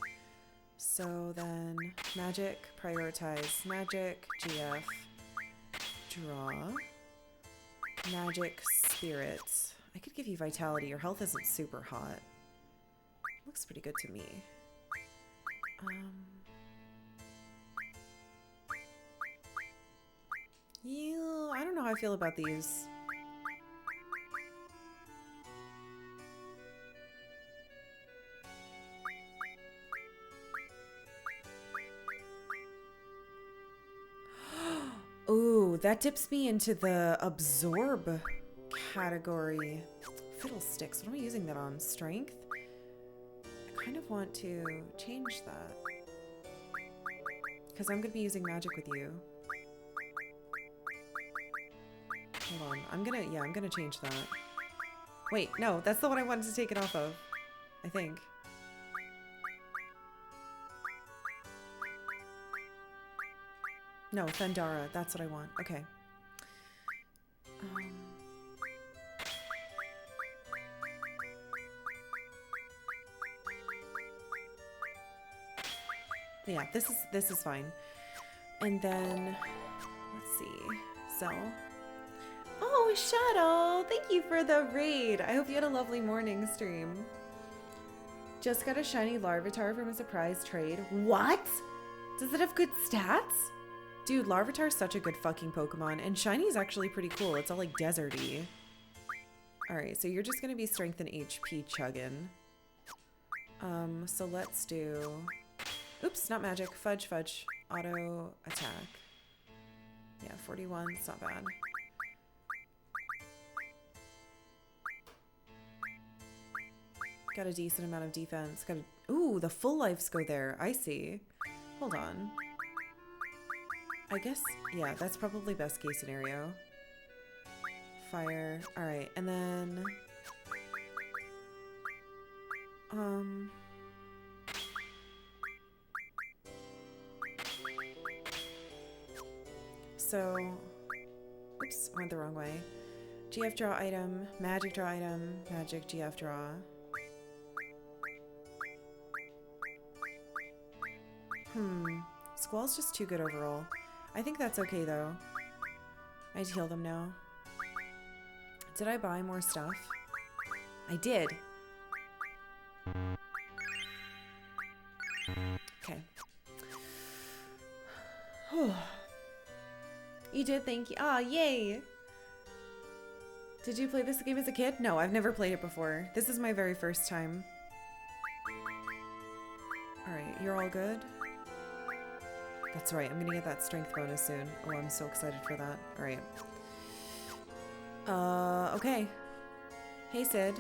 So then, magic, prioritize, magic, GF, draw, magic, spirit. I could give you vitality. Your health isn't super hot. Looks pretty good to me. Yeah, I don't know how I feel about these. Ooh, that dips me into the absorb category. Fiddlesticks. What am I using that on? Strength? I kind of want to change that. Because I'm going to be using magic with you. Hold on. I'm going to change that. Wait, no, that's the one I wanted to take it off of. I think. No, Thundara. That's what I want. Okay. Yeah, this is fine. And then let's see. Sell. Oh, Shadow! Thank you for the raid. I hope you had a lovely morning stream. Just got a shiny Larvitar from a surprise trade. What? Does it have good stats? Dude, Larvitar's such a good fucking Pokemon, and Shiny's actually pretty cool. It's all like deserty. Alright, so you're just gonna be strength and HP chugging. So let's do... Oops, not magic. Fudge, fudge. Auto attack. Yeah, 41. It's not bad. Got a decent amount of defense. Got a... Ooh, the full lives go there. I see. Hold on. I guess, yeah, that's probably best case scenario. Fire. Alright, and then... So... Oops, went the wrong way. GF draw item, magic draw item, magic GF draw. Squall's just too good overall. I think that's okay though. I'd heal them now. Did I buy more stuff? I did. Okay. You did, thank you. Ah, yay! Did you play this game as a kid? No, I've never played it before. This is my very first time. Alright, you're all good? That's right, I'm gonna get that strength bonus soon. Oh, I'm so excited for that. Alright. Okay. Hey, Sid.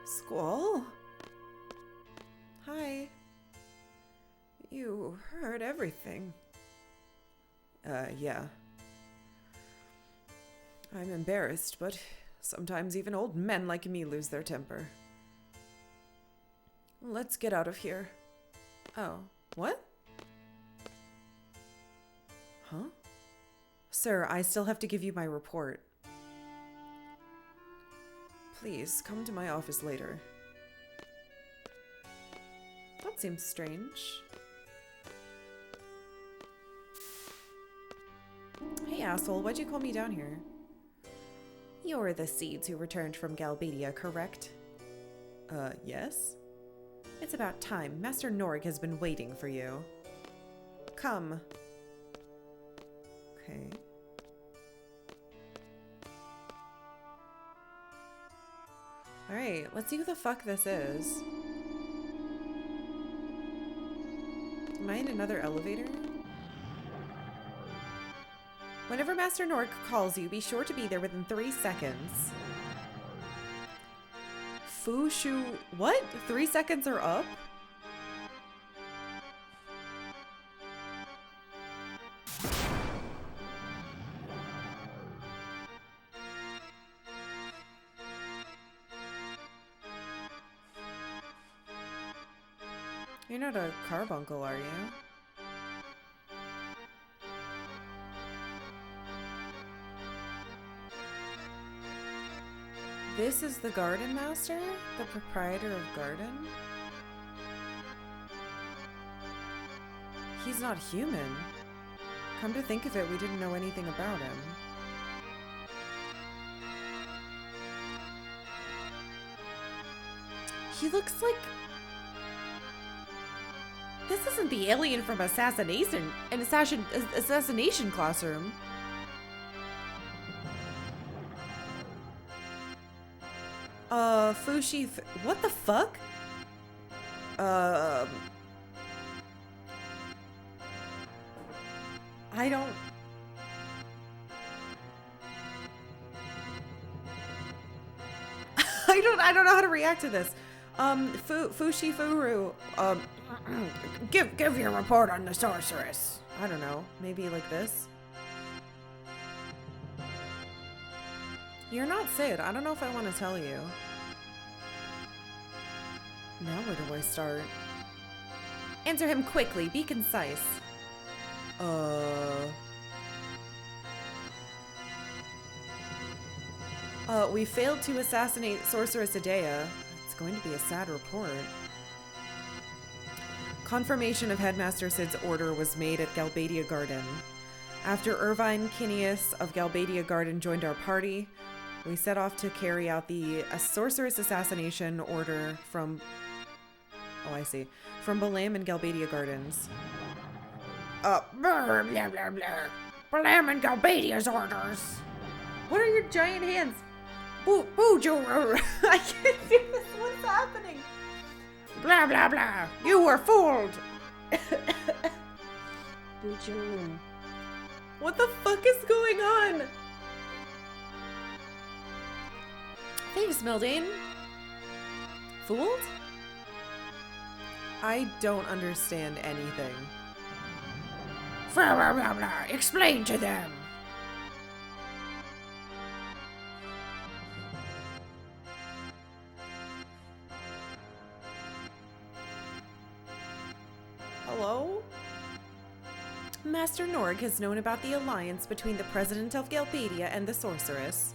Squall? Hi. You heard everything. Yeah. I'm embarrassed, but sometimes even old men like me lose their temper. Let's get out of here. Oh, what? Huh? Sir, I still have to give you my report. Please, come to my office later. That seems strange. Hey, asshole, why'd you call me down here? You're the seeds who returned from Galbadia, correct? Yes? It's about time. Master Norg has been waiting for you. Come. Okay. Alright, let's see who the fuck this is. Am I in another elevator? Whenever Master Norg calls you, be sure to be there within 3 seconds. Fushu... What? 3 seconds are up? You're not a carbuncle, are you? This is the Garden Master? The proprietor of Garden? He's not human. Come to think of it, we didn't know anything about him. He looks like... This isn't the alien from Assassination Classroom. Fushi... What the fuck? I don't... I don't know how to react to this. Fushifuru, give your report on the sorceress. I don't know, maybe like this? You're not Sid. I don't know if I want to tell you. Now where do I start? Answer him quickly. Be concise. We failed to assassinate Sorceress Idea. It's going to be a sad report. Confirmation of Headmaster Sid's order was made at Galbadia Garden. After Irvine Kinneas of Galbadia Garden joined our party, we set off to carry out the sorceress assassination order from... Oh, I see. From Bulletin and Galbadia Gardens. Blah, blah, blah, blah. Bulletin and Galbadia's orders. What are your giant hands? Boo, I can't do this. What's happening? Blah, blah, blah. You were fooled.
Boo-juru.
What the fuck is going on? Thanks, Mildane. Fooled? I don't understand anything. Blah, blah, blah, blah. Explain to them. Hello? Master Norg has known about the alliance between the President of Galbadia and the Sorceress.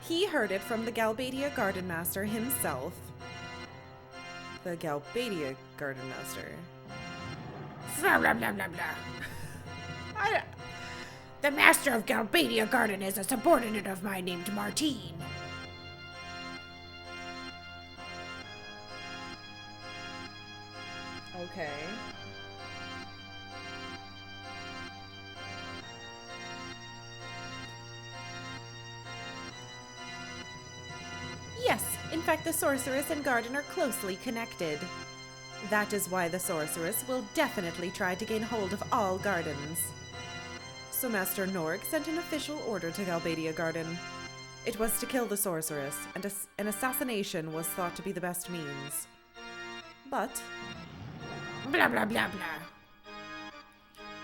He heard it from the Galbadia Garden Master himself. The Galbadia Garden Master. Blah, blah, blah, blah, blah. The Master of Galbadia Garden is a subordinate of mine named Martine. Okay. Yes, in fact the Sorceress and Garden are closely connected. That is why the Sorceress will definitely try to gain hold of all gardens. So Master Norg sent an official order to Galbadia Garden. It was to kill the Sorceress, and an assassination was thought to be the best means. But... Blah blah blah blah.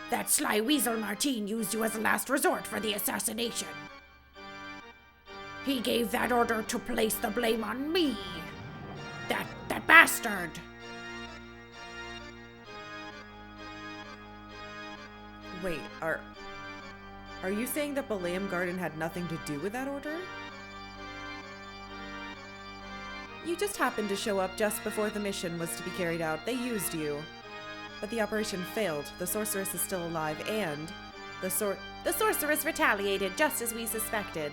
That sly weasel Martine used you as a last resort for the assassination. He gave that order to place the blame on me. That bastard. Wait, are you saying that Bulletin Garden had nothing to do with that order? You just happened to show up just before the mission was to be carried out. They used you. But the operation failed. The Sorceress is still alive, and the Sorceress retaliated just as we suspected.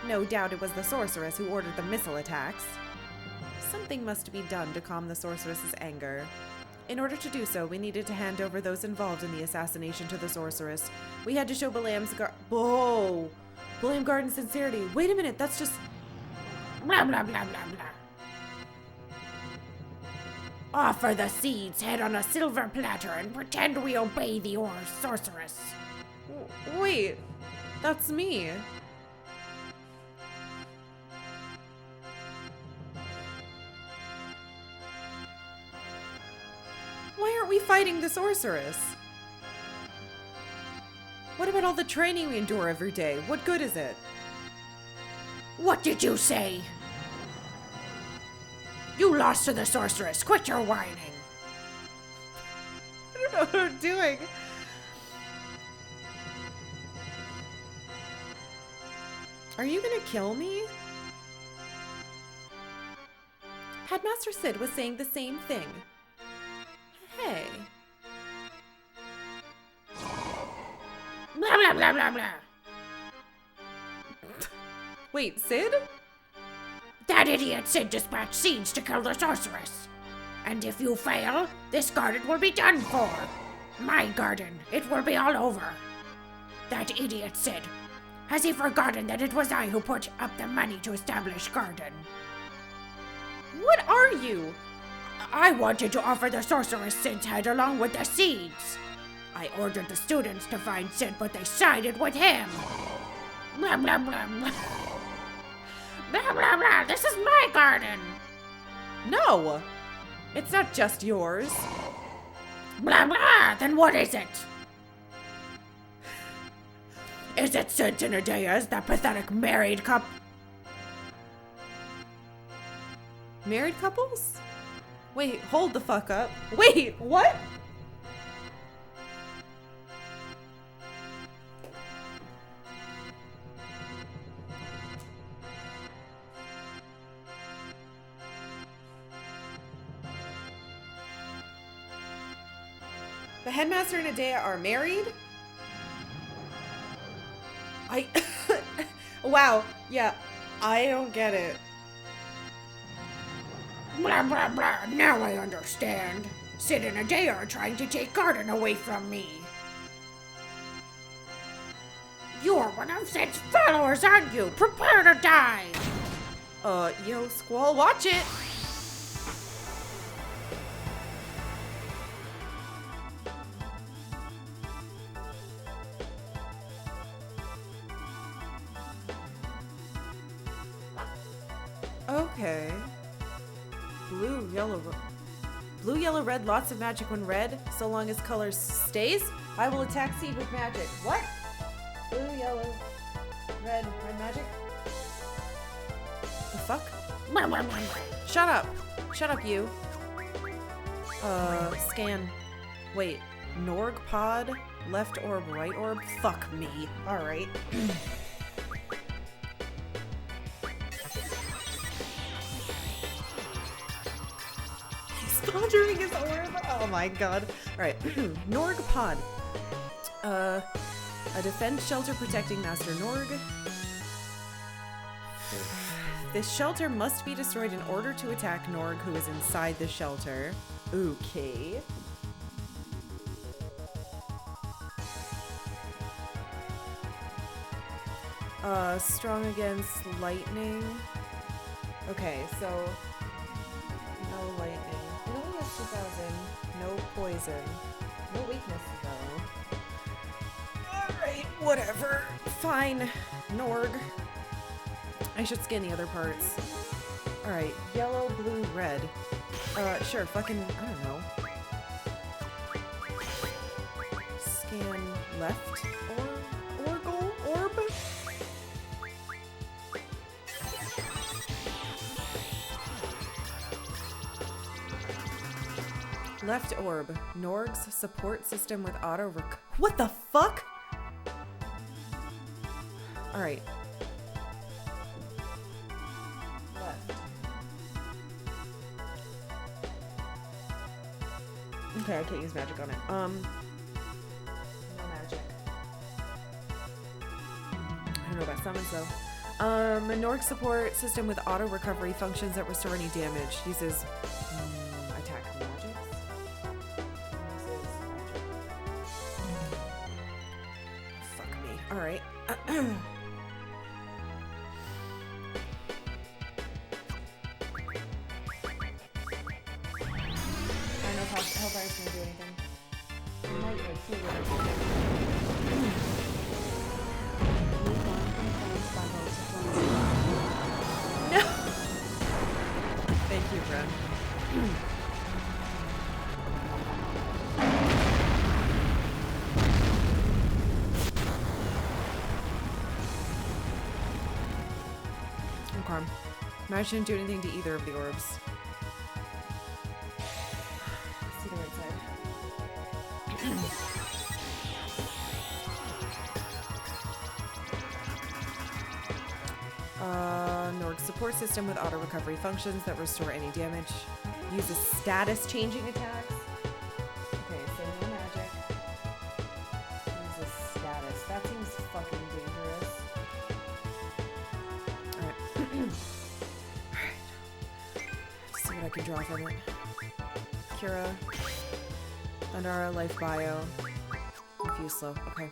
No doubt it was the Sorceress who ordered the missile attacks. Something must be done to calm the Sorceress's anger. In order to do so, we needed to hand over those involved in the assassination to the Sorceress. We had to show Bulletin Garden sincerity. Wait a minute, that's just... Blah, blah, blah, blah, blah. Offer the seeds, head on a silver platter, and pretend we obey the Sorceress. Wait, that's me. Why aren't we fighting the Sorceress? What about all the training we endure every day? What good is it? What did you say? You lost to the Sorceress. Quit your whining. I don't know what I'm doing. Are you gonna kill me? Headmaster Sid was saying the same thing. Hey. Blah, blah, blah, blah, blah. Wait, Sid? That idiot Sid dispatched seeds to kill the Sorceress. And if you fail, this garden will be done for. My garden. It will be all over. That idiot Sid. Has he forgotten that it was I who put up the money to establish garden? What are you? I wanted to offer the Sorceress Sid's head along with the seeds.
I ordered the students to find Sid, but they sided with him. Blah, blah, blah, blah. Blah, blah, blah. This is my garden.
No! It's not just yours.
Blah, blah. Then what is it? Is it Sid's and Adea's, that pathetic married couple?
Married couples? Wait, hold the fuck up. Wait, what? The headmaster and Adea are married? Wow, yeah, I don't get it.
Blah, blah, blah. Now I understand. Sid and Adea are trying to take Garden away from me. You're one of Sid's followers, aren't you? Prepare to die!
Yo, Squall, watch it! Okay. Blue, yellow, red, lots of magic when red, so long as color stays. I will attack Seed with magic. What? Blue, yellow, red magic? The fuck? Shut up. Shut up, you. Scan. Wait. Norg pod? Left orb, right orb? Fuck me. Alright. Conjuring his orb. Oh my god. Alright. Norg pod. A defense shelter protecting Master Norg. This shelter must be destroyed in order to attack Norg, who is inside the shelter. Okay. Strong against lightning. Okay, so no lightning. He only has 2,000. No poison. No weakness, though. Alright, whatever. Fine. Norg. I should scan the other parts. Alright, yellow, blue, red. Sure, fucking, I don't know. Scan left orb? Left orb. Norg's support system with auto What the fuck? Alright. Left. Okay, I can't use magic on it. No magic. I don't know about summons though. Norg support system with auto recovery functions that restore any damage. Uses attack magic. Fuck me. Alright. I don't know if Hellfire's gonna do anything. It might like heal No! Thank you, Brad. Okay. Match didn't do anything to either of the orbs. See the right side. Norg support system with auto recovery functions that restore any damage. Uses status changing attacks. Okay, so no magic. Uses status. That seems fucking dangerous. Alright. Alright. See what I can draw from it. Cura. Thundara, life bio. Infuse slow. Okay.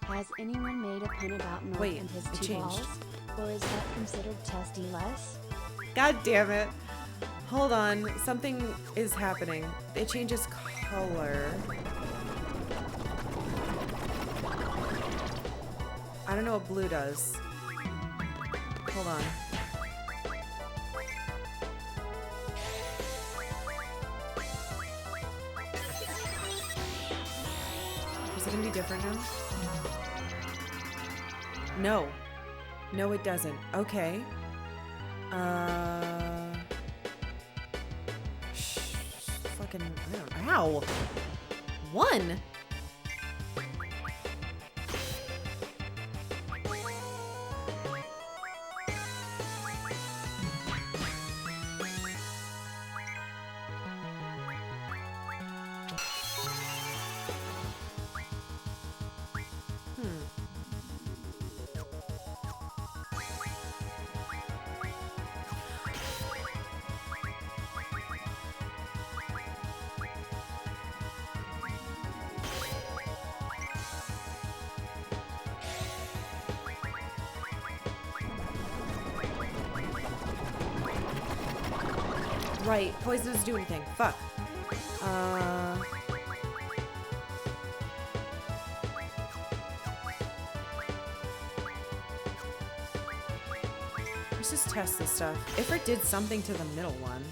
Has anyone made a pun about Norg
Wait,
and his
it
two
changed.
balls? Or is that considered testy less?
God damn it. Hold on. Something is happening. It changes color. I don't know what blue does. Hold on. Is it gonna be different now? No. No, it doesn't. Okay. Fucking, I don't know. Ow! 1? Right, poison doesn't do anything. Fuck. Let's just test this stuff. If it did something to the middle one.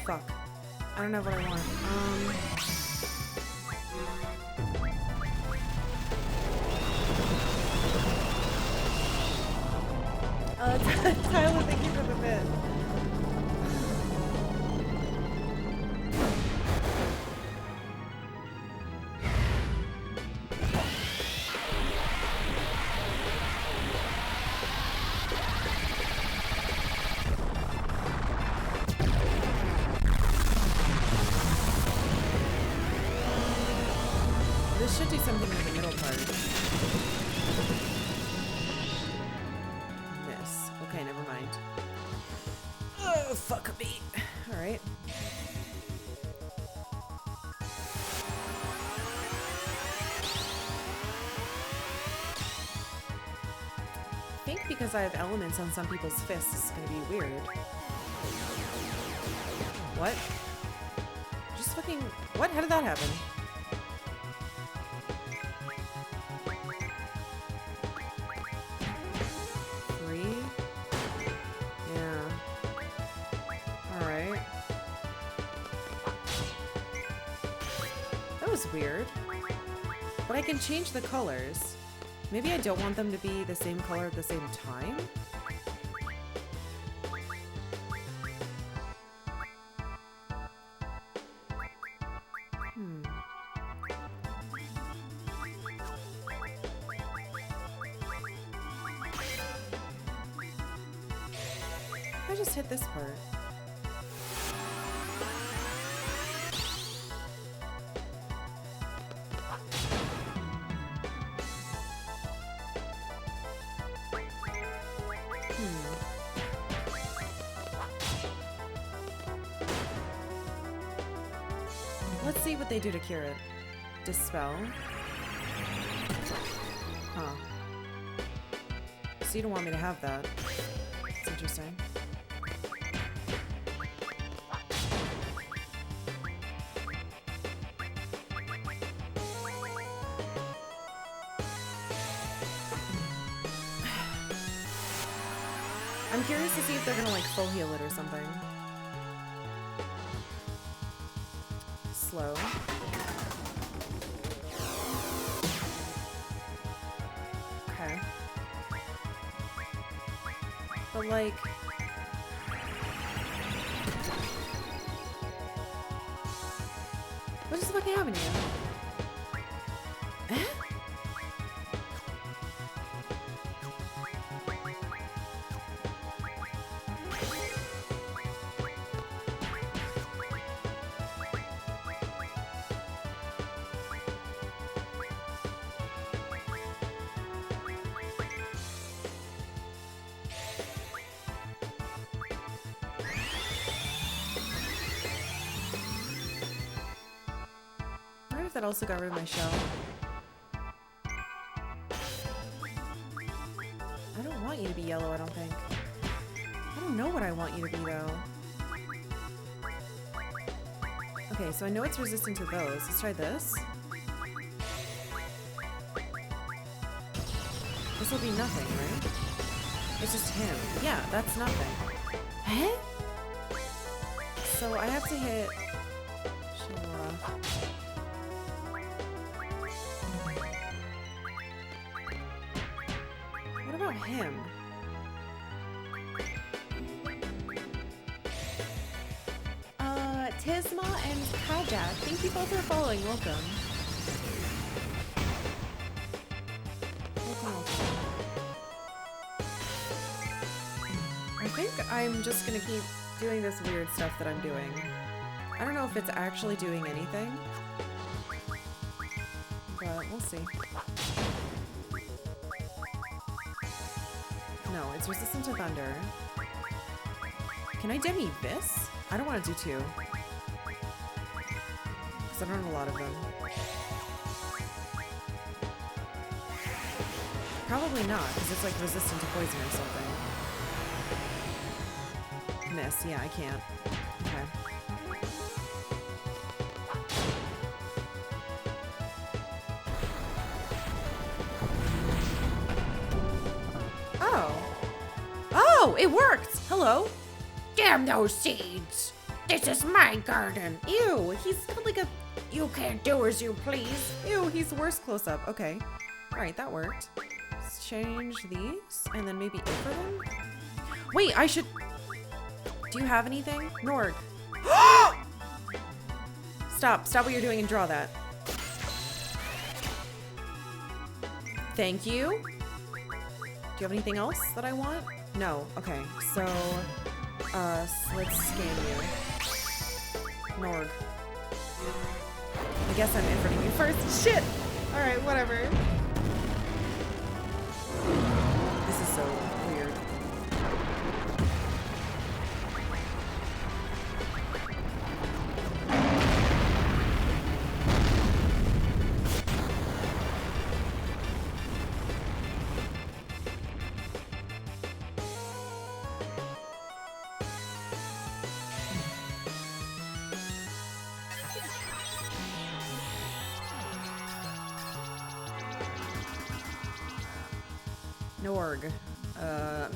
Fuck. I don't know what I want. Tyler, thank you for the bit. This should do something with the middle part. This. Okay, never mind. Oh, fuck me. Alright. I think because I have elements on some people's fists, it's gonna be weird. What? Just fucking... What? How did that happen? Weird, but I can change the colors. Maybe I don't want them to be the same color at the same time. I just hit this part. Let's see what they do to cure it. Dispel. Huh. So you don't want me to have that. That's interesting. I'm curious to see if they're gonna like full heal it or something. Slow. Okay. But like... What is fucking happening here? that also got rid of my shell. I don't want you to be yellow, I don't think. I don't know what I want you to be, though. Okay, so I know it's resistant to those. Let's try this. This will be nothing, right? It's just him. Yeah, that's nothing. Huh? So I have to hit... What about him? Tisma and Kajak, thank you both for following. Welcome. I think I'm just gonna keep doing this weird stuff that I'm doing. I don't know if it's actually doing anything, but we'll see. No, it's resistant to thunder. Can I demi this? I don't want to do two. Because I don't have a lot of them. Probably not, because it's like resistant to poison or something. Miss, yeah, I can't. Okay. Oh. Oh, it worked! Hello?
Damn those seeds! This is my garden.
Ew, he's got like a...
You can't do as you please.
Ew, he's worse close up. Okay. Alright, that worked. Let's change these, and then maybe for them? Wait, I should... Do you have anything? Norg. Stop what you're doing and draw that. Thank you. Do you have anything else that I want? No. Okay, so... let's scan you. Norg. I guess I'm inverting you first. Shit! Alright, whatever. This is so weird. Norg.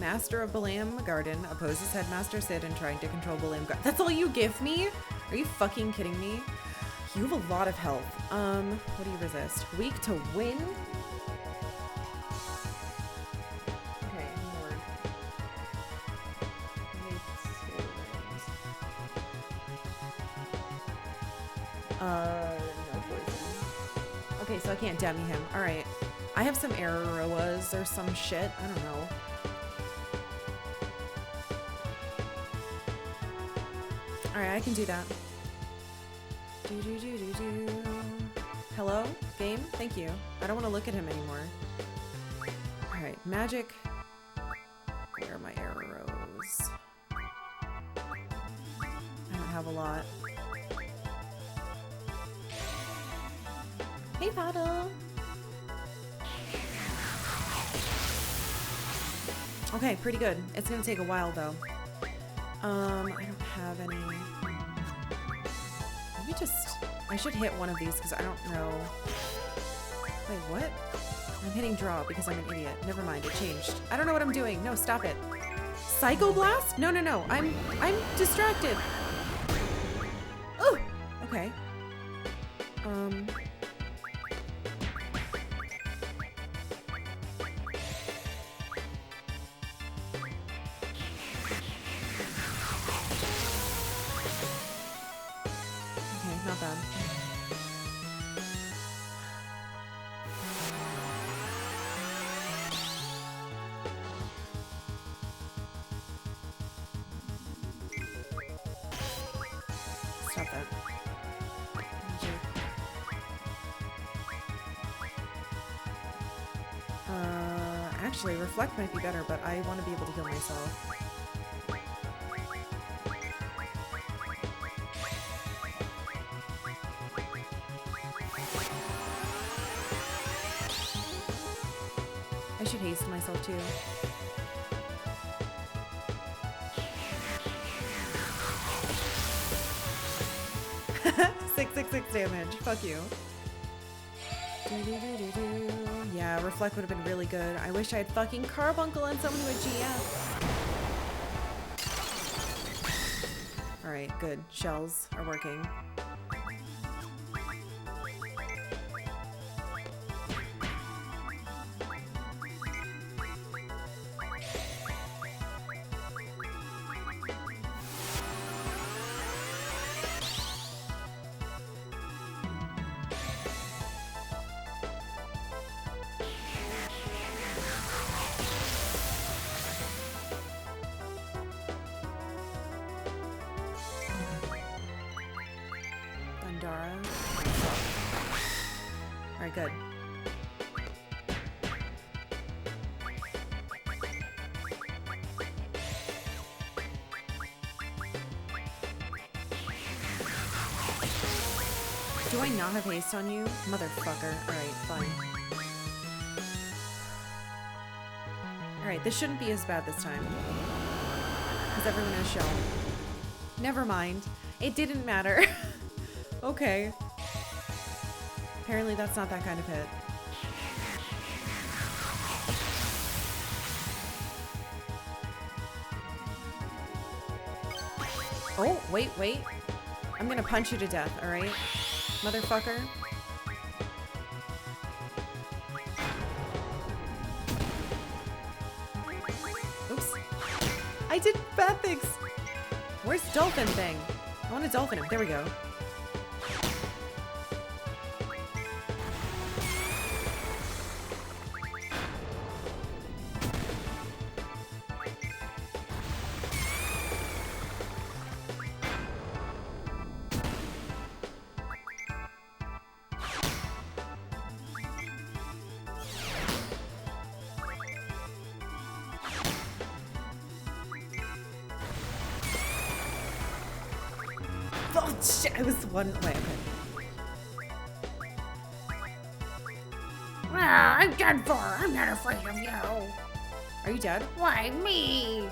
Master of Balam Garden opposes Headmaster Sid in trying to control Balam Garden. That's all you give me? Are you fucking kidding me? You have a lot of health. What do you resist? Weak to wind? Okay, Norg. Weak to wind. No poison. Okay, so I can't demi him. Alright. I have some Araroas or some shit. I don't know. Alright, I can do that. Hello? Game? Thank you. I don't want to look at him anymore. Alright, magic. Where are my arrows? I don't have a lot. Hey, Paddle! Okay, pretty good. It's gonna take a while though. I don't have any. Maybe just... I should hit one of these because I don't know. Wait, what? I'm hitting draw because I'm an idiot. Never mind, it changed. I don't know what I'm doing. No, stop it. Psycho Blast? No, no, no. I'm distracted. Oh! Okay. Not bad. Stop that. Actually, Reflect might be better, but I want to be able to heal myself. I should haste myself too. 666 damage. Fuck you. Yeah, Reflect would have been really good. I wish I had fucking Carbuncle and someone who had GF. Alright, good. Shells are working. Alright, good. Do I not have haste on you? Motherfucker. Alright, fine. Alright, this shouldn't be as bad this time. Because everyone has shell. Never mind. It didn't matter. Okay. Apparently that's not that kind of hit. Oh, wait. I'm gonna punch you to death, alright? Motherfucker. Oops. I did bad things. Where's Dolphin thing? I want to dolphin him. There we go. Oh shit, I was one way. Okay.
Ah, I'm done for. I'm not afraid of you.
Are you dead?
Why me?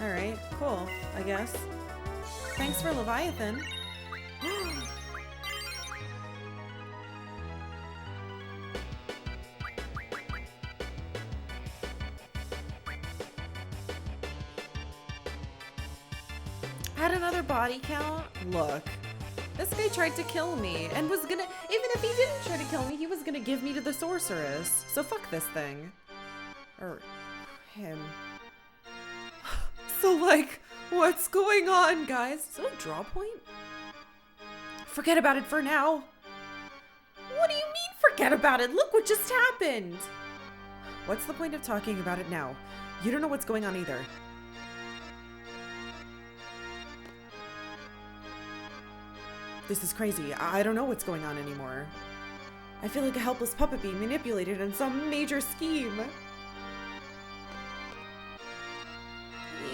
Alright, cool, I guess. Thanks for Leviathan. Had another body count? Look. This guy tried to kill me and was gonna, even if he didn't try to kill me, he was gonna give me to the sorceress. So fuck this thing. Or him. So like, what's going on, guys? Is it a draw point? Forget about it for now. What do you mean forget about it? Look what just happened. What's the point of talking about it now? You don't know what's going on either. This is crazy. I don't know what's going on anymore. I feel like a helpless puppet being manipulated in some major scheme.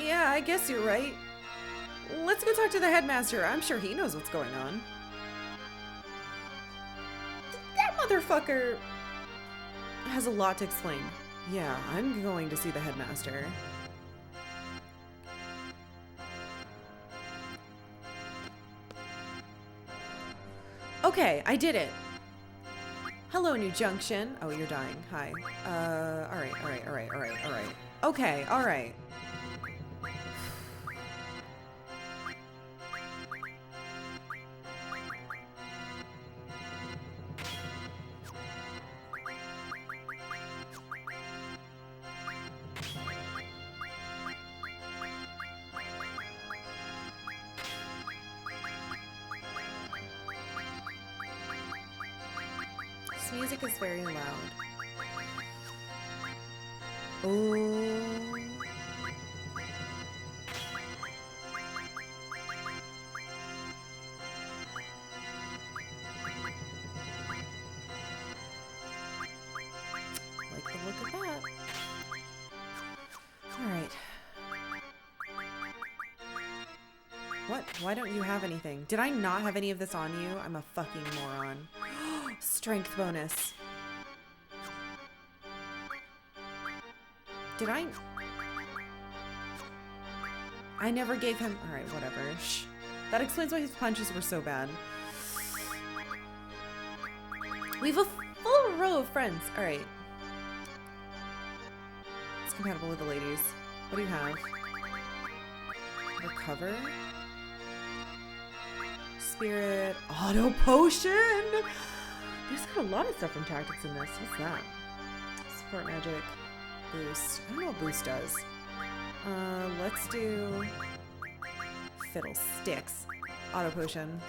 Yeah, I guess you're right. Let's go talk to the headmaster. I'm sure he knows what's going on. That motherfucker has a lot to explain. Yeah, I'm going to see the headmaster. Okay, I did it. Hello, New Junction. Oh, you're dying. Hi. Alright. Okay, alright. This music is very loud. Oh. Like the look of that. Alright. What? Why don't you have anything? Did I not have any of this on you? I'm a fucking moron. strength bonus. Did I? I never gave him... Alright, whatever. Shh. That explains why his punches were so bad. We have a full row of friends. Alright. It's compatible with the ladies. What do you have? Recover? Spirit. Auto potion! There's got a lot of stuff from tactics in this. What's that? Support magic. Boost. I don't know what boost does. Let's do Fiddlesticks. Auto potion.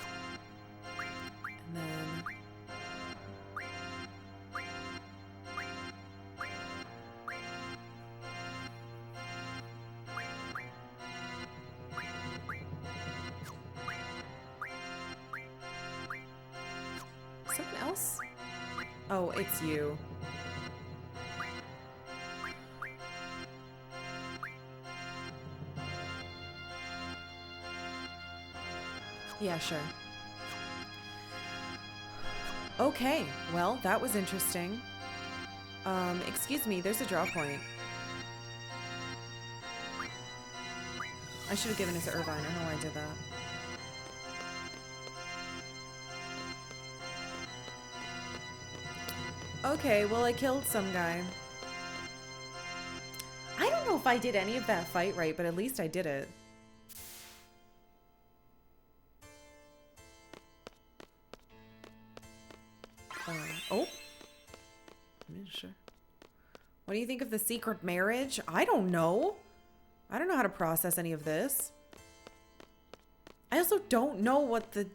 And then something else? Oh, it's you. Yeah, sure. Okay, well, that was interesting. Excuse me, there's a draw point. I should have given it to Irvine. I don't know why I did that. Okay, well, I killed some guy. I don't know if I did any of that fight right, but at least I did it. Oh. Sure. What do you think of the secret marriage? I don't know. I don't know how to process any of this. I also don't know what the...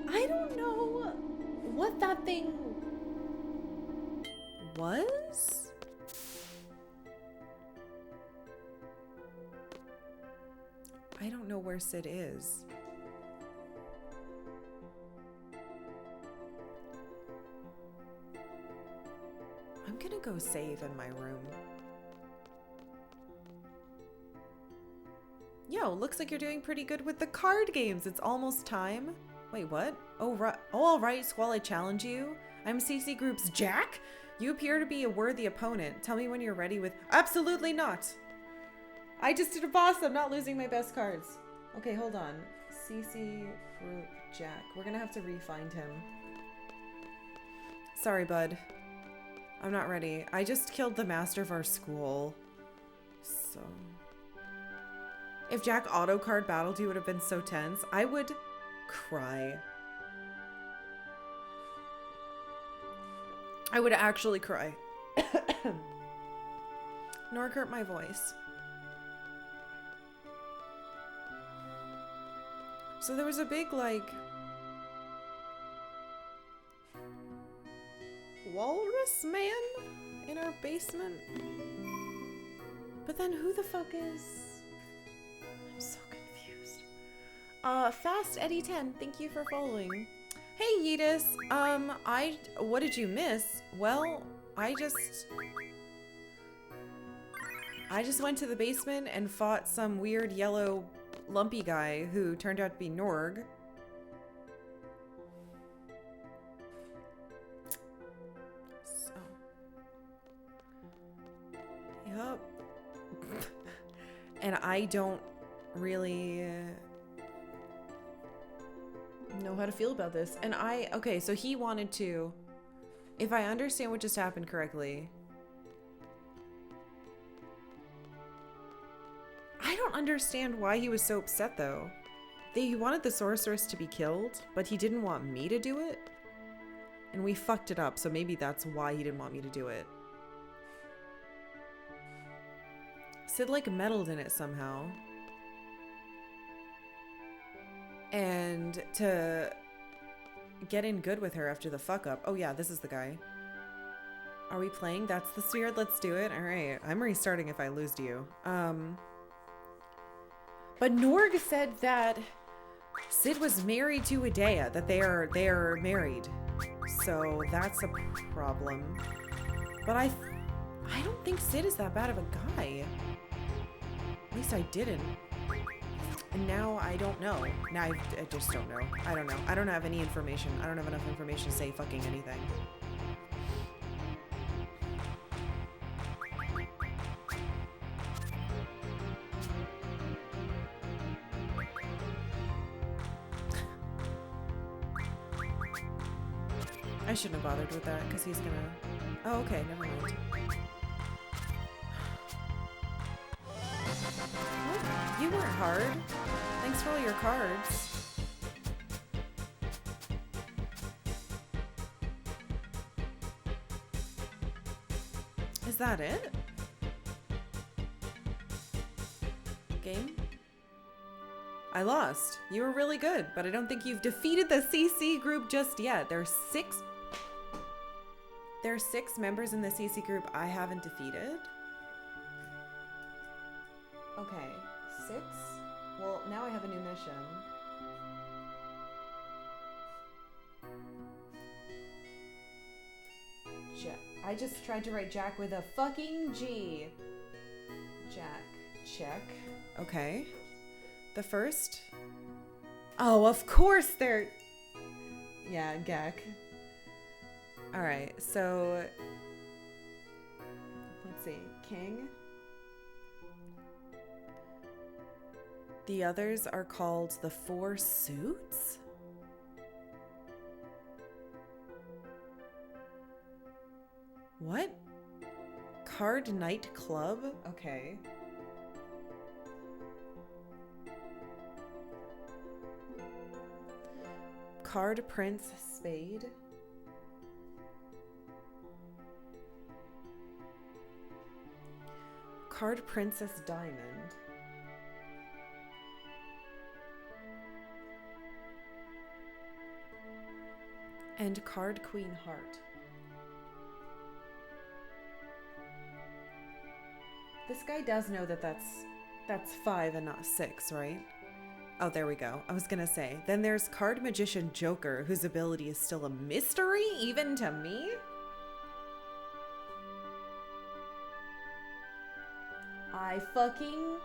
I don't know what that thing was. I don't know where Sid is. I'm gonna go save in my room. Yo, looks like you're doing pretty good with the card games. It's almost time. Wait, what? Oh, right. Oh, all right, Squall, I challenge you. I'm CC Group's Jack. You appear to be a worthy opponent. Tell me when you're ready with... Absolutely not. I just did a boss. I'm not losing my best cards. Okay, hold on. CC Group Jack. We're gonna have to re-find him. Sorry, bud. I'm not ready. I just killed the master of our school. So... If Jack auto card battled you, would have been so tense. I would cry. I would actually cry. Norg hurt my voice. So there was a big, like, walrus man in our basement. But then who the fuck is... I'm so confused. Fast Eddie 10, thank you for following. Hey Yeetus, what did you miss? Well, I just went to the basement and fought some weird yellow lumpy guy who turned out to be Norg. So. Yup. And I don't really know how to feel about this. And okay, so he wanted to, if I understand what just happened correctly, I don't understand why he was so upset though. He wanted the sorceress to be killed, but he didn't want me to do it. And we fucked it up, so maybe that's why he didn't want me to do it. Sid like meddled in it somehow. And to get in good with her after the fuck up. Oh yeah, this is the guy. Are we playing? That's the spirit. Let's do it. All right. I'm restarting if I lose to you. But Norg said that Sid was married to Idea, that they are married. So that's a problem. But I don't think Sid is that bad of a guy. least I didn't. And now I don't know. Now I just don't know. I don't know. I don't have any information. I don't have enough information to say fucking anything. I shouldn't have bothered with that because he's gonna... Oh, okay, never mind. What? You weren't hard. Thanks for all your cards. Is that it? Game? I lost. You were really good, but I don't think you've defeated the CC group just yet. There are six members in the CC group I haven't defeated. Okay, 6? Well, now I have a new mission. I just tried to write Jack with a fucking G. Jack. Check. Okay. The first? Oh, of course they're... Yeah, Gek. Alright, so... Let's see. King. The others are called the Four Suits? What? Card Night Club? Okay. Card Prince Spade. Card Princess Diamond. And Card Queen Heart. This guy does know that that's 5 and not 6, right? Oh, there we go. I was gonna say. Then there's Card Magician Joker, whose ability is still a mystery, even to me? I fucking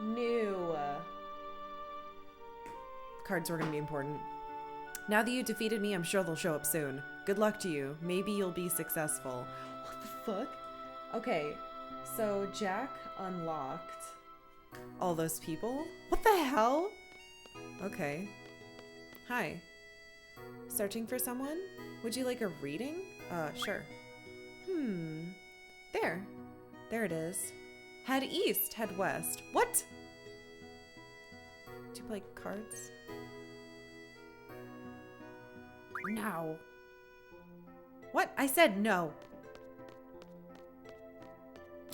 knew. Cards were gonna be important. Now that you defeated me, I'm sure they'll show up soon. Good luck to you. Maybe you'll be successful. What the fuck? Okay, so Jack unlocked all those people? What the hell? Okay. Hi. Searching for someone? Would you like a reading? Sure. There. There it is. Head east, head west. What? Do you play cards? No. What? I said no.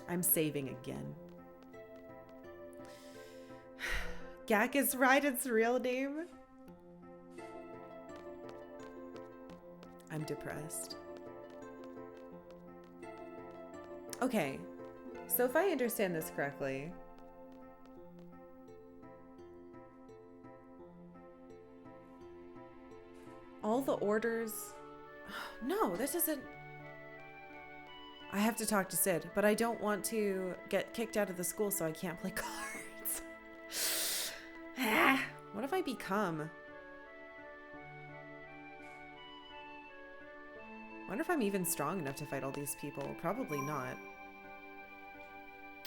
I'm saving again. Gak is right, it's real name. I'm depressed. Okay, so if I understand this correctly, all the orders... No, this isn't... I have to talk to Sid, but I don't want to get kicked out of the school so I can't play cards. What have I become? Wonder if I'm even strong enough to fight all these people. Probably not.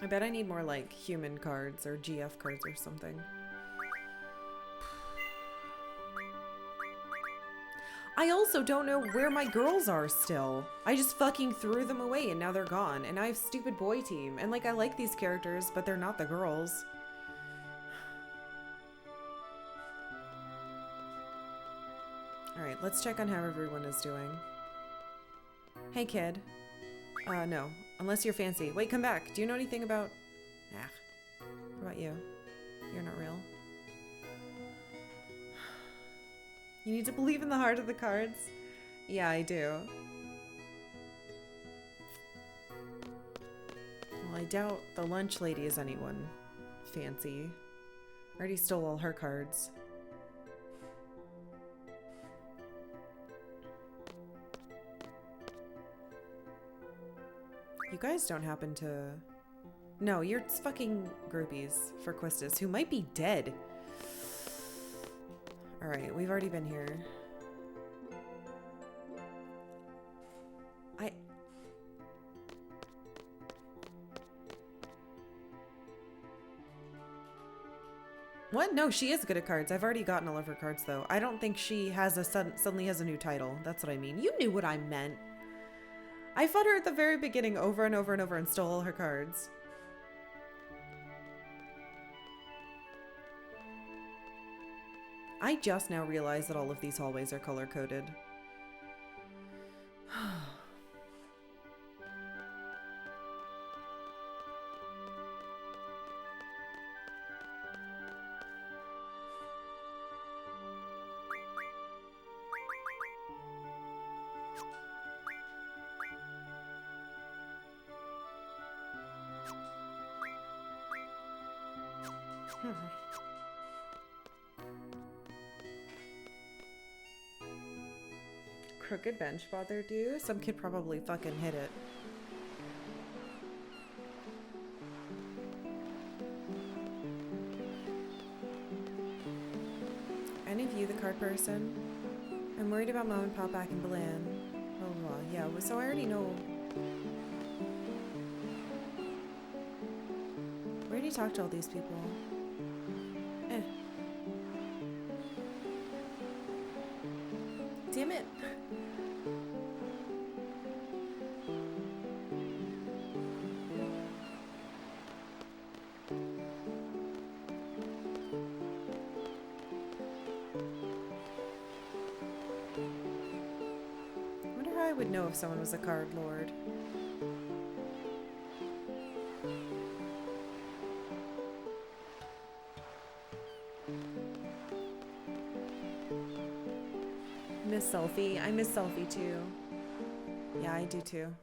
I bet I need more like human cards or GF cards or something. I also don't know where my girls are still. I just fucking threw them away and now they're gone. And I have stupid boy team. And like I like these characters, but they're not the girls. Alright, let's check on how everyone is doing. Hey kid. No. Unless you're fancy. Wait, come back. Do you know anything about... What about you? You're not real. You need to believe in the heart of the cards. Yeah, I do. Well, I doubt the lunch lady is anyone fancy. I already stole all her cards. You guys don't happen to... No, you're fucking groupies for Quistis, who might be dead. Alright, we've already been here. What? No, she is good at cards. I've already gotten all of her cards, though. I don't think she has suddenly has a new title. That's what I mean. You knew what I meant. I fought her at the very beginning over and over and over and stole all her cards. I just now realized that all of these hallways are color-coded. Crooked bench bother do? Some kid probably fucking hit it. Any of you the card person? I'm worried about mom and pop back in Bulletin. Blah, blah, blah. Yeah, so I already know. We already talked to all these people. Damn it. I wonder how I would know if someone was a card lord. Miss Selfie. I miss Selfie too. Yeah, I do too.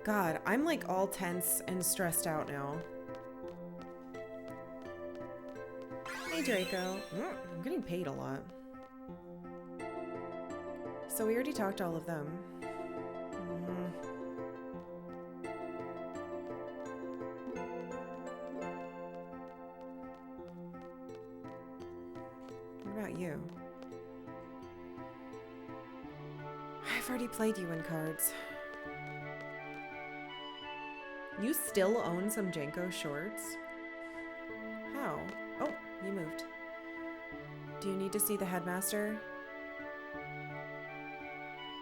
God, I'm like all tense and stressed out now. Hey Draco. I'm getting paid a lot. So we already talked to all of them. You. I've already played you in cards. You still own some Jenko shorts? How? Oh, you moved. Do you need to see the headmaster?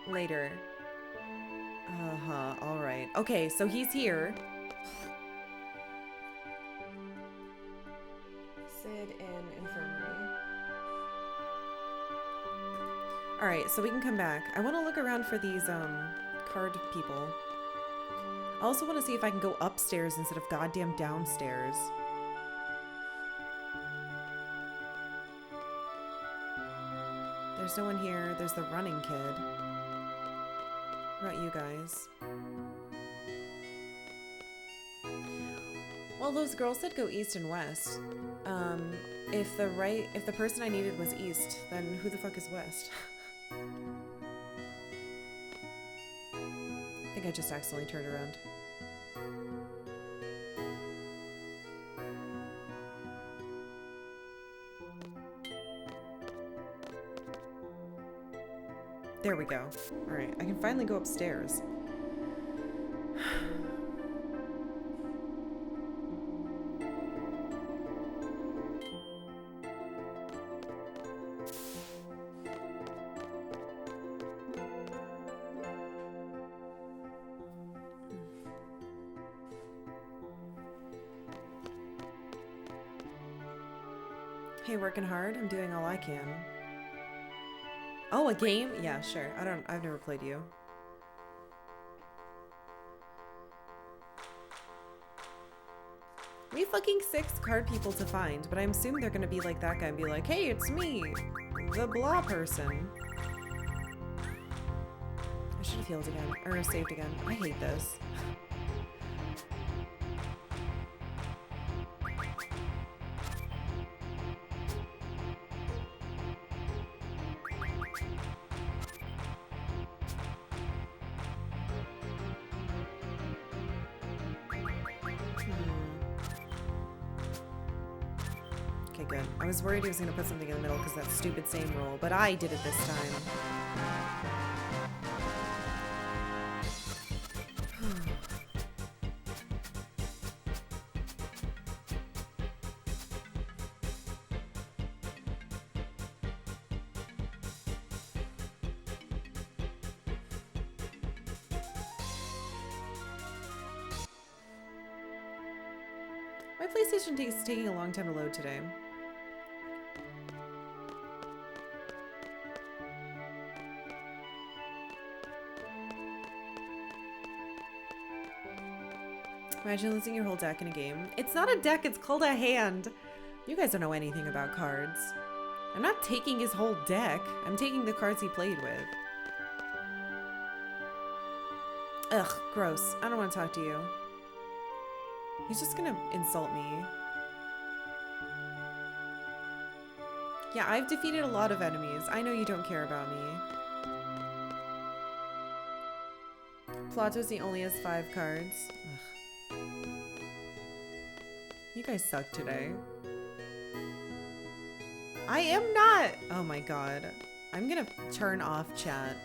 Later. Alright. Okay, so he's here. Sid in infirmary. Alright, so we can come back. I want to look around for these, card people. I also want to see if I can go upstairs instead of goddamn downstairs. There's no one here. There's the running kid. What about you guys? Well, those girls said go east and west. If the person I needed was east, then who the fuck is west? I think I just accidentally turned around. There we go. Alright, I can finally go upstairs. Hey, working hard? I'm doing all I can. Oh, a game? Yeah, sure. I've never played you. We have fucking 6 card people to find, but I assume they're gonna be like that guy and be like, hey, it's me, the blah person. I should have healed again, or saved again. I hate this. good. I was worried he was gonna put something in the middle because that stupid same roll, but I did it this time. My PlayStation is taking a long time to load today. Imagine losing your whole deck in a game. It's not a deck, it's called a hand. You guys don't know anything about cards. I'm not taking his whole deck. I'm taking the cards he played with. Ugh, gross. I don't want to talk to you. He's just gonna insult me. Yeah, I've defeated a lot of enemies. I know you don't care about me. Plato's only has 5 cards. Ugh. You guys suck today. I am not! Oh my god. I'm gonna turn off chat.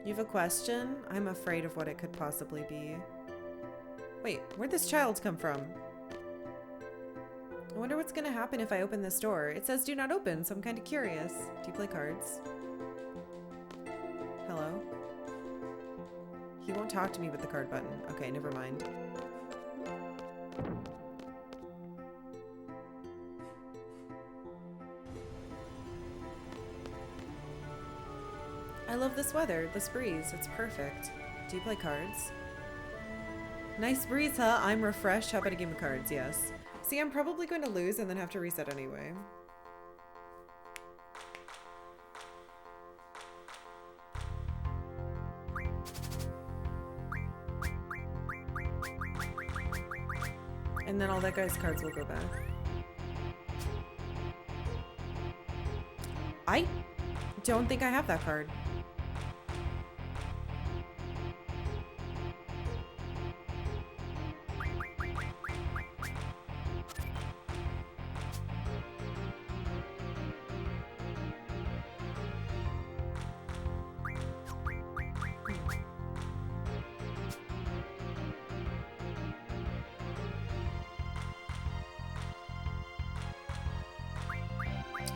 You have a question? I'm afraid of what it could possibly be. Wait, where'd this child come from? I wonder what's gonna happen if I open this door. It says do not open, so I'm kind of curious. Do you play cards? Hello? He won't talk to me with the card button. Okay, never mind. I love this weather, this breeze. It's perfect. Do you play cards? Nice breeze, huh? I'm refreshed. How about a game of cards? Yes. See, I'm probably going to lose and then have to reset anyway. And then all that guy's cards will go back. I don't think I have that card.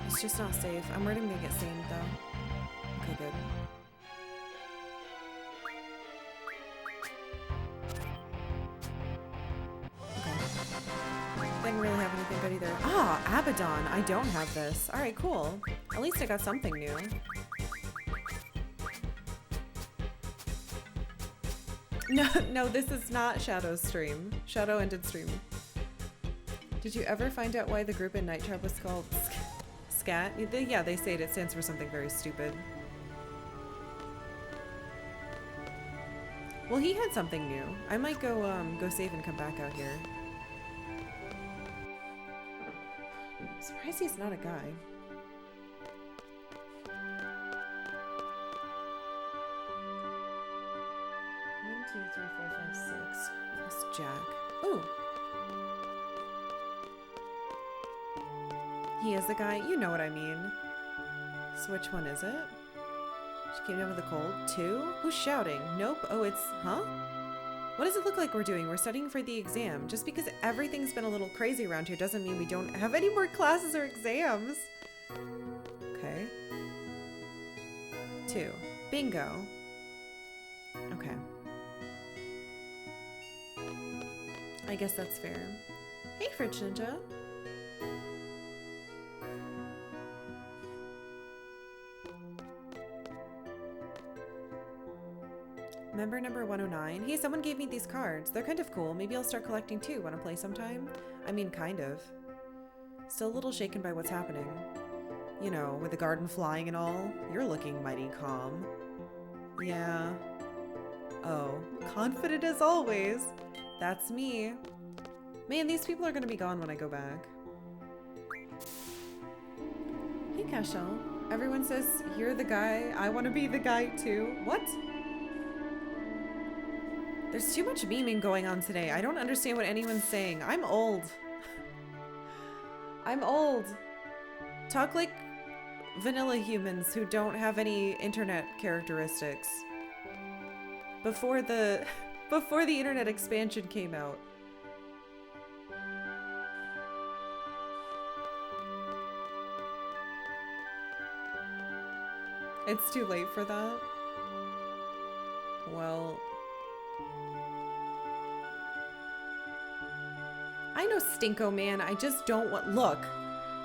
It's just not safe. I'm worried I'm gonna get stained though. Okay, good. Okay. Didn't really have anything good either. Ah, Abaddon. I don't have this. Alright, cool. At least I got something new. No, this is not Shadow's stream. Shadow ended stream. Did you ever find out why the group in Night Trap was called Scat? Yeah, they say it stands for something very stupid. Well, he had something new. I might go save and come back out here. I'm surprised he's not a guy. One, two, three, four, five, six. Plus Jack. Ooh. He is a guy? You know what I mean. So which one is it? She came down with a cold. 2? Who's shouting? Nope. Oh, it's... Huh? What does it look like we're doing? We're studying for the exam. Just because everything's been a little crazy around here doesn't mean we don't have any more classes or exams. Okay. 2. Bingo. Okay. I guess that's fair. Hey, Fridge Ninja. Member number 109. Hey, someone gave me these cards. They're kind of cool. Maybe I'll start collecting too. Want to play sometime? I mean, kind of. Still a little shaken by what's happening. You know, with the garden flying and all. You're looking mighty calm. Yeah. Oh, confident as always. That's me. Man, these people are gonna be gone when I go back. Hey, Cashel. Everyone says, you're the guy. I want to be the guy too. What? There's too much memeing going on today. I don't understand what anyone's saying. I'm old. I'm old. Talk like vanilla humans who don't have any internet characteristics. Before the internet expansion came out. It's too late for that? Well... I know, Stinko Man, I just don't want- Look!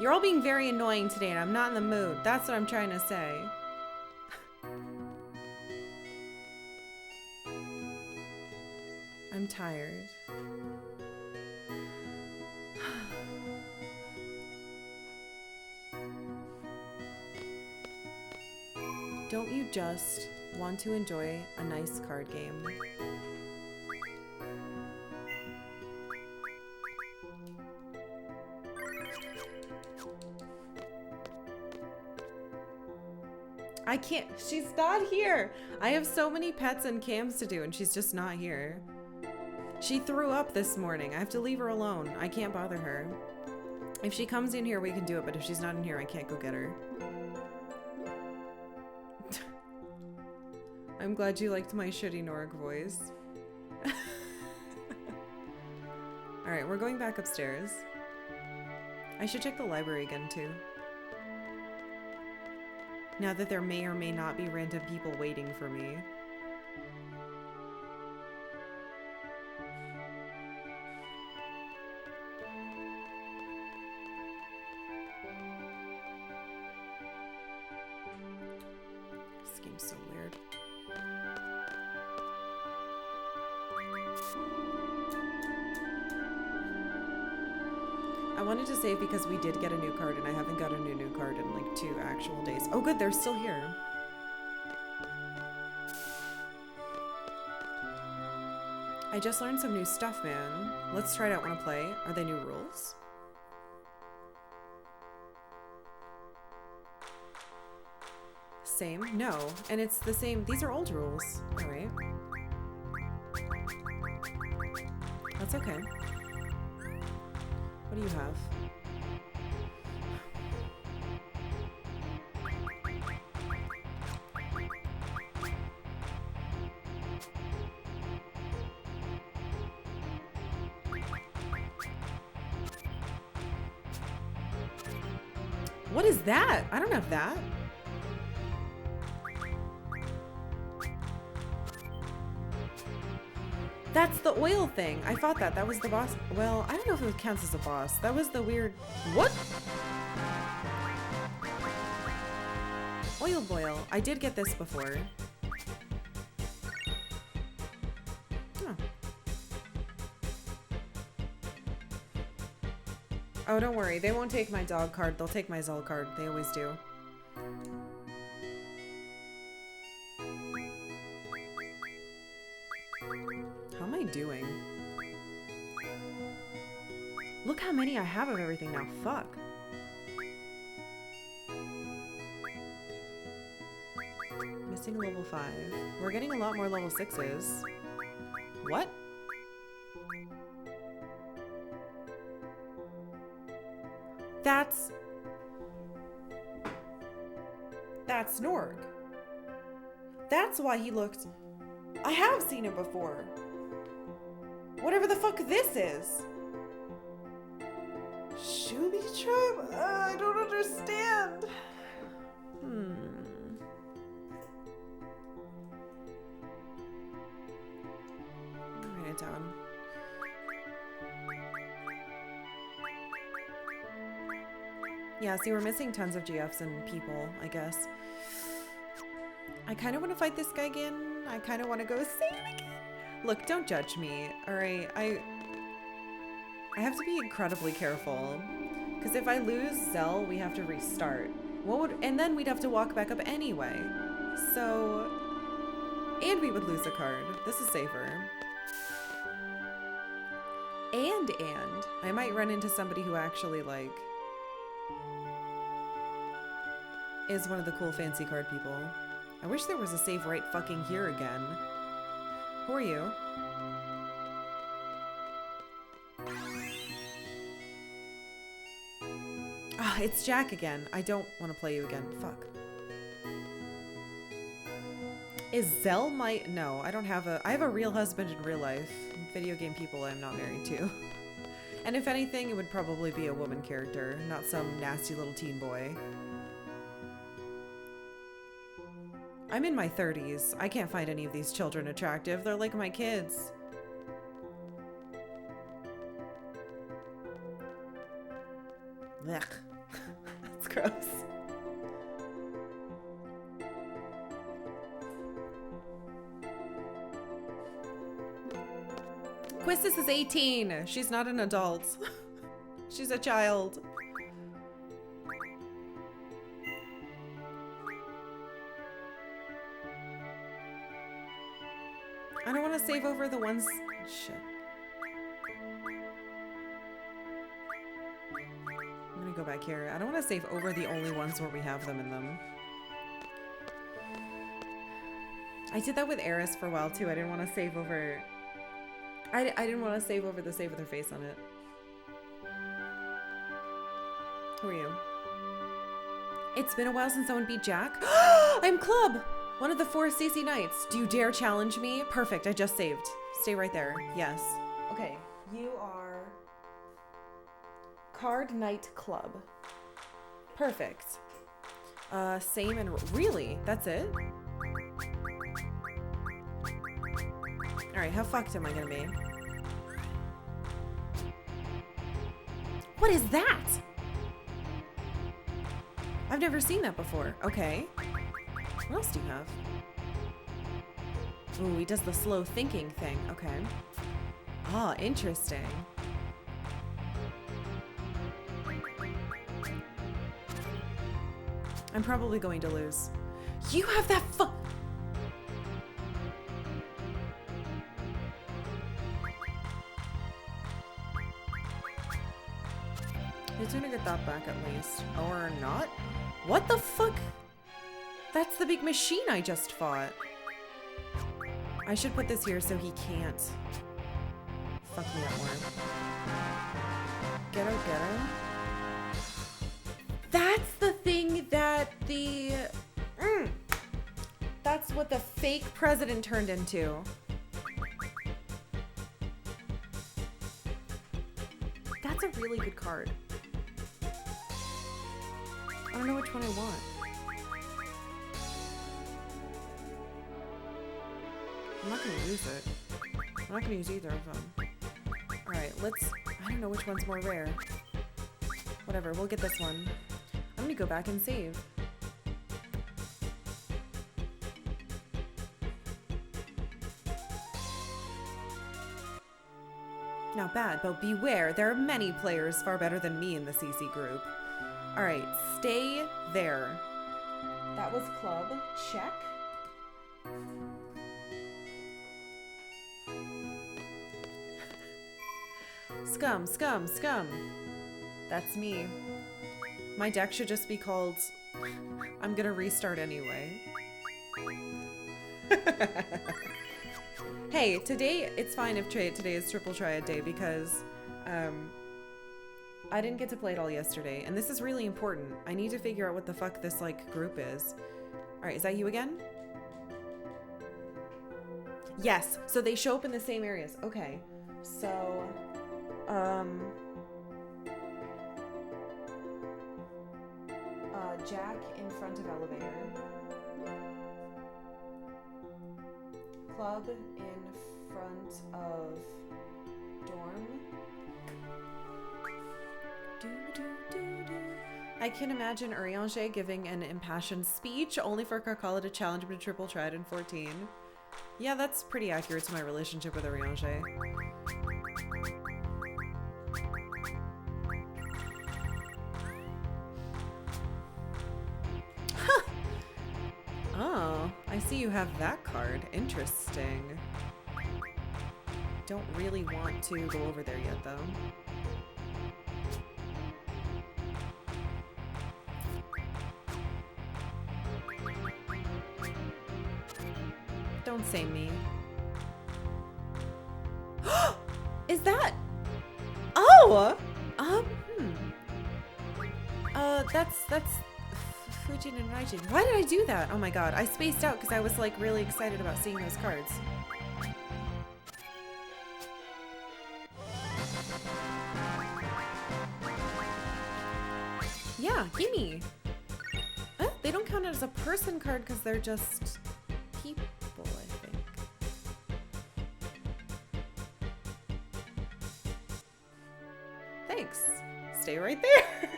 You're all being very annoying today and I'm not in the mood. That's what I'm trying to say. I'm tired. Don't you just want to enjoy a nice card game? I can't, she's not here. I have so many pets and cams to do and she's just not here. She threw up this morning. I have to leave her alone. I can't bother her. If she comes in here, we can do it, but if she's not in here, I can't go get her. I'm glad you liked my shitty Norg voice. Alright, we're going back upstairs. I should check the library again, too. Now that there may or may not be random people waiting for me. This game's so weird. I wanted to save because we did get a new card and I haven't got a new card in like 2 actual days. Oh good, they're still here. I just learned some new stuff, man. Let's try it out. Wanna play? Are they new rules? Same? No. And it's the same. These are old rules. Alright. That's okay. What do you have? What is that? I don't have that. That's the oil thing. I thought that. That was the boss. Well, I don't know if it counts as a boss. That was the weird... What? Oil boil. I did get this before. Huh. Oh, don't worry. They won't take my dog card. They'll take my Zol card. They always do. How am I doing? Look how many I have of everything now. Fuck. Missing a level 5. We're getting a lot more level 6s. What? That's Norg. That's why he looked... I have seen it before. Whatever the fuck this is. Shubi tribe? I don't understand. Write it down. Yeah, see, we're missing tons of GFs and people, I guess. I kind of want to fight this guy again. I kind of want to go save again. Look, don't judge me, alright? I have to be incredibly careful. Because if I lose Zell, we have to restart. And then we'd have to walk back up anyway. So... And we would lose a card. This is safer. And I might run into somebody who actually, like... is one of the cool fancy card people. I wish there was a save right fucking here again. Who are you? Ah, it's Jack again. I don't want to play you again. Fuck. Is Zell my... No, I don't have a... I have a real husband in real life. Video game people I'm not married to. And if anything, it would probably be a woman character, not some nasty little teen boy. I'm in my 30s. I can't find any of these children attractive. They're like my kids. Ugh. That's gross. Quistis is 18. She's not an adult. She's a child. I don't want to save over the ones... Shit. I'm gonna go back here. I don't want to save over the only ones where we have them in them. I did that with Eris for a while too. I didn't want to save over... I didn't want to save over the save with her face on it. Who are you? It's been a while since someone beat Jack. I'm Club! One of the 4 CC Knights. Do you dare challenge me? Perfect, I just saved. Stay right there. Yes. Okay, you are... Card Knight Club. Perfect. Same and... Really? That's it? Alright, how fucked am I gonna be? What is that? I've never seen that before. Okay. What else do you have? Ooh, he does the slow thinking thing. Okay. Ah, interesting. I'm probably going to lose. You have that He's gonna get that back at least. Or not? What the fuck? That's the big machine I just fought. I should put this here so he can't fuck me up more. Get him. That's the thing that the... That's what the fake president turned into. That's a really good card. I don't know which one I want. I'm not gonna use it. I'm not gonna use either of them. Alright, I don't know which one's more rare. Whatever, we'll get this one. I'm gonna go back and save. Not bad, but beware, there are many players far better than me in the CC group. Alright, stay there. That was Club. Check. Scum. That's me. My deck should just be called... I'm gonna restart anyway. Hey, today, it's fine if today is Triple Triad Day because, I didn't get to play it all yesterday, and this is really important. I need to figure out what the fuck this, like, group is. Alright, is that you again? Yes, so they show up in the same areas. Okay, so, Jack in front of elevator. Club in front of dorm. I can imagine Urianger giving an impassioned speech only for Karkalla to challenge him to Triple Triad in 14. Yeah, that's pretty accurate to my relationship with Urianger. Huh! Oh, I see you have that card. Interesting. Don't really want to go over there yet, though. Don't say me. Is that? Oh! That's Fujin and Raijin. Why did I do that? Oh my god. I spaced out because I was like really excited about seeing those cards. Yeah, gimme. They don't count as a person card because they're just people, I think. Thanks. Stay right there.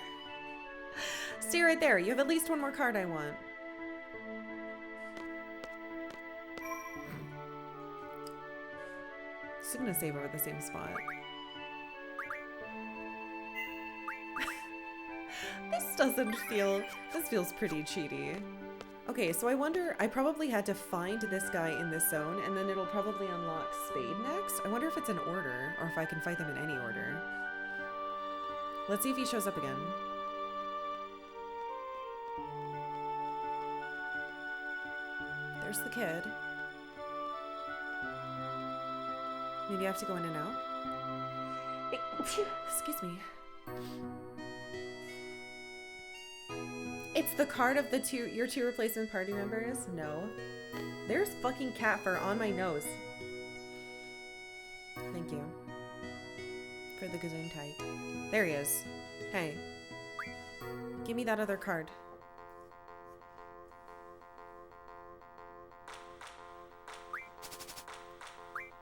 Stay right there. You have at least one more card I want. Still gonna save over the same spot. This feels pretty cheaty. Okay, so I wonder, I probably had to find this guy in this zone, and then it'll probably unlock Spade next. I wonder if it's in order, or if I can fight them in any order. Let's see if he shows up again. There's the kid. Maybe I have to go in and out? Excuse me. It's the card of the your two replacement party members? No. There's fucking cat fur on my nose. Thank you. For the Gesundheit. There he is. Hey. Give me that other card.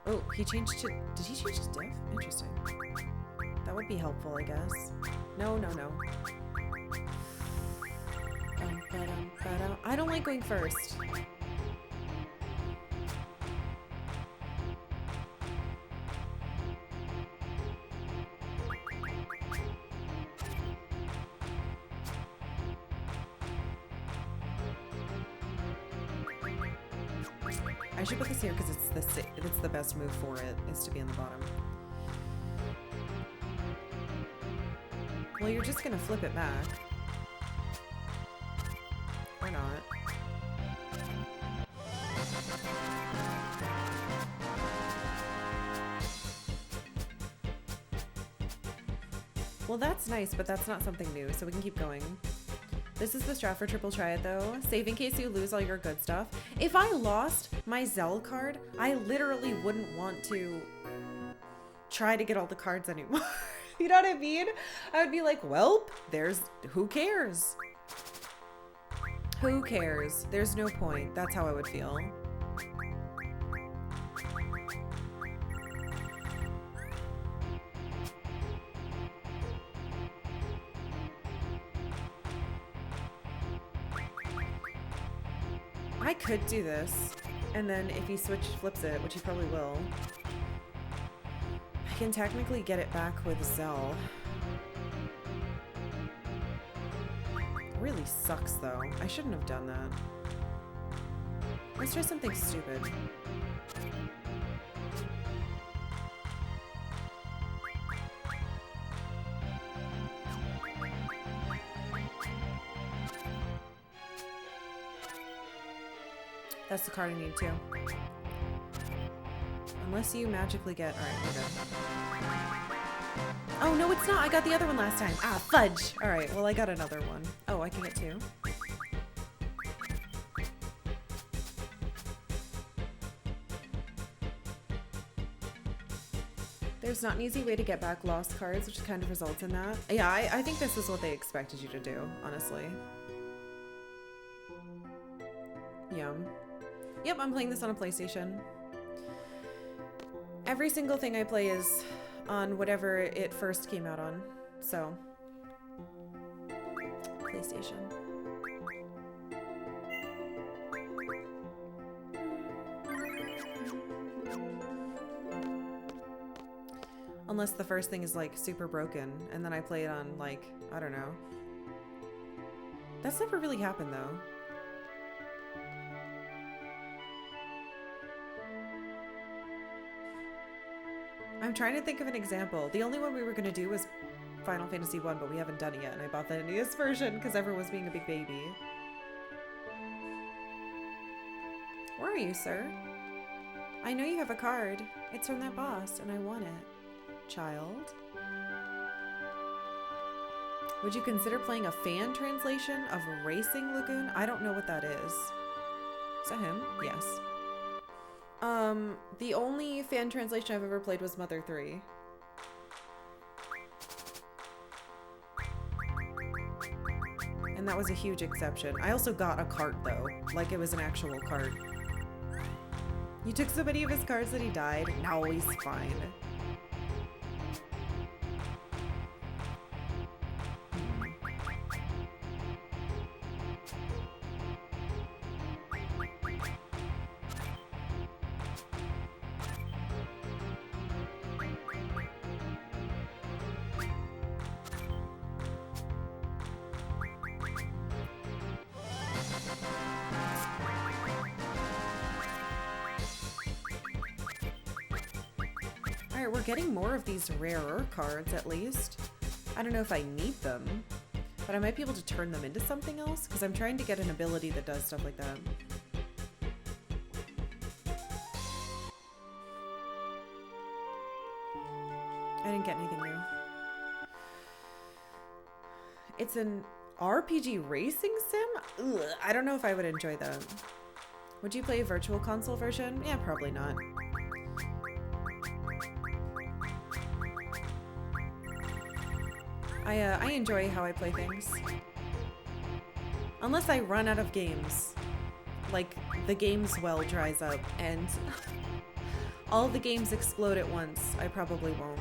Oh, he changed to... Did he change his diff? Interesting. That would be helpful, I guess. No. I don't like going first. I should put this here because it's the best move for it, is to be on the bottom. Well, you're just gonna flip it back. Or not. Well, that's nice, but that's not something new, so we can keep going. This is the strat for triple triad, though. Save in case you lose all your good stuff. If I lost my Zell card, I literally wouldn't want to try to get all the cards anymore. You know what I mean? I would be like, well, who cares? Who cares? There's no point. That's how I would feel. I could do this, and then if he flips it, which he probably will, I can technically get it back with Zell. It really sucks, though. I shouldn't have done that. Let's try something stupid. That's the card I need too. Unless you magically get... Alright, we're good. Oh, no, it's not. I got the other one last time. Ah, fudge. Alright, well, I got another one. Oh, I can get two. There's not an easy way to get back lost cards, which kind of results in that. Yeah, I think this is what they expected you to do, honestly. Yum. Yep, I'm playing this on a PlayStation. Every single thing I play is on whatever it first came out on, so. PlayStation. Unless the first thing is like super broken, and then I play it on like, I don't know. That's never really happened though. I'm trying to think of an example. The only one we were going to do was Final Fantasy VIII, but we haven't done it yet, and I bought the NES version because everyone was being a big baby. Where are you, sir? I know you have a card. It's from that boss, and I want it. Child. Would you consider playing a fan translation of Racing Lagoon? I don't know what that is. Is that him? Yes. The only fan translation I've ever played was Mother 3. And that was a huge exception. I also got a cart though, like it was an actual cart. You took so many of his cards that he died. No, he's fine. Alright, we're getting more of these rarer cards, at least. I don't know if I need them, but I might be able to turn them into something else, because I'm trying to get an ability that does stuff like that. I didn't get anything new. It's an RPG racing sim? Ugh, I don't know if I would enjoy that. Would you play a virtual console version? Yeah, probably not. I enjoy how I play things. Unless I run out of games. Like, the game's well dries up and all the games explode at once. I probably won't.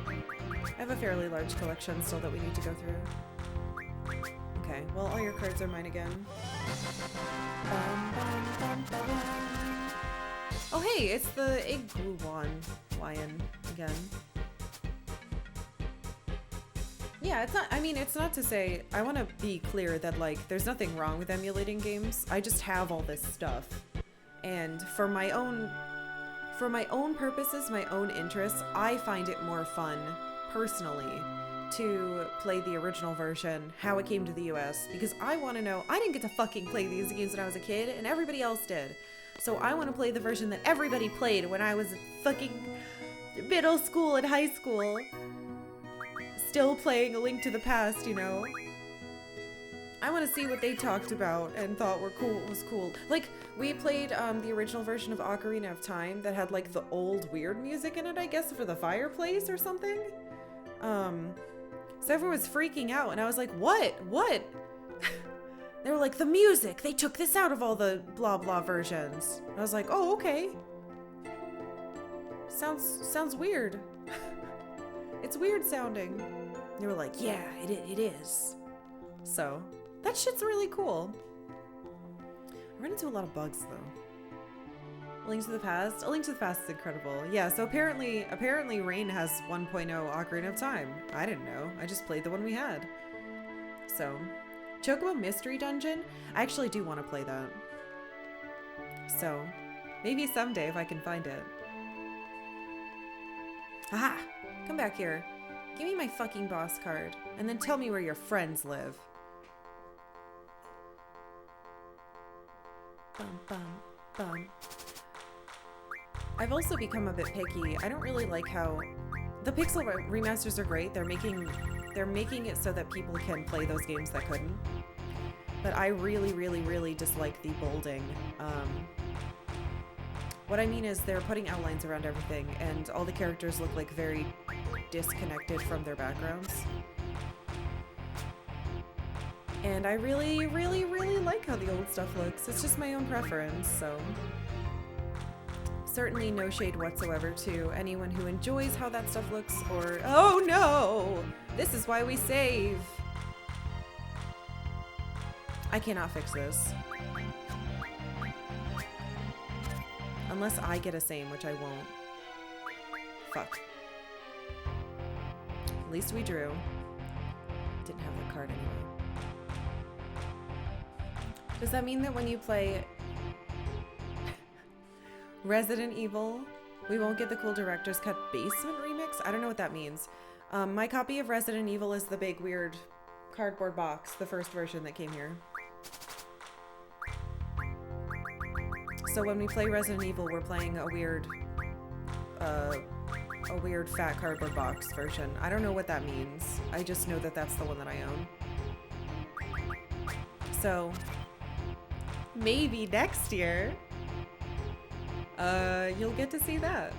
I have a fairly large collection still that we need to go through. Okay, well, all your cards are mine again. Oh hey, it's the Igluon lion again. Yeah, it's not, I mean, it's not to say, I want to be clear that, like, there's nothing wrong with emulating games. I just have all this stuff. And for my own purposes, my own interests, I find it more fun, personally, to play the original version, how it came to the US, because I want to know, I didn't get to fucking play these games when I was a kid, and everybody else did. So I want to play the version that everybody played when I was fucking middle school and high school. Still playing A Link to the Past, you know? I want to see what they talked about and thought was cool. Like, we played the original version of Ocarina of Time that had like the old weird music in it, I guess, for the fireplace or something. So everyone was freaking out and I was like, what? They were like, the music! They took this out of all the blah blah versions. I was like, oh, okay. Sounds weird. It's weird sounding. They were like, yeah, it is. So, that shit's really cool. I ran into a lot of bugs though. A Link to the Past? A Link to the Past is incredible. Yeah, so apparently Rain has 1.0 Ocarina of Time. I didn't know. I just played the one we had. So, Chocobo Mystery Dungeon? I actually do want to play that. So, maybe someday if I can find it. Aha! Come back here. Give me my fucking boss card, and then tell me where your friends live. Bum, bum, bum. I've also become a bit picky. I don't really like how... The pixel remasters are great. They're making it so that people can play those games that couldn't. But I really dislike the bolding. What I mean is they're putting outlines around everything, and all the characters look like very disconnected from their backgrounds. And I really like how the old stuff looks. It's just my own preference, so... Certainly no shade whatsoever to anyone who enjoys how that stuff looks, or... Oh no! This is why we save! I cannot fix this. Unless I get a same, which I won't. Fuck. At least we drew. Didn't have the card anyway. Does that mean that when you play Resident Evil, we won't get the cool Director's Cut Basement remix? I don't know what that means. My copy of Resident Evil is the big weird cardboard box, the first version that came here. so when we play Resident Evil, we're playing a weird fat cardboard box version. I don't know what that means. I just know that that's the one that I own. So maybe next year, you'll get to see that.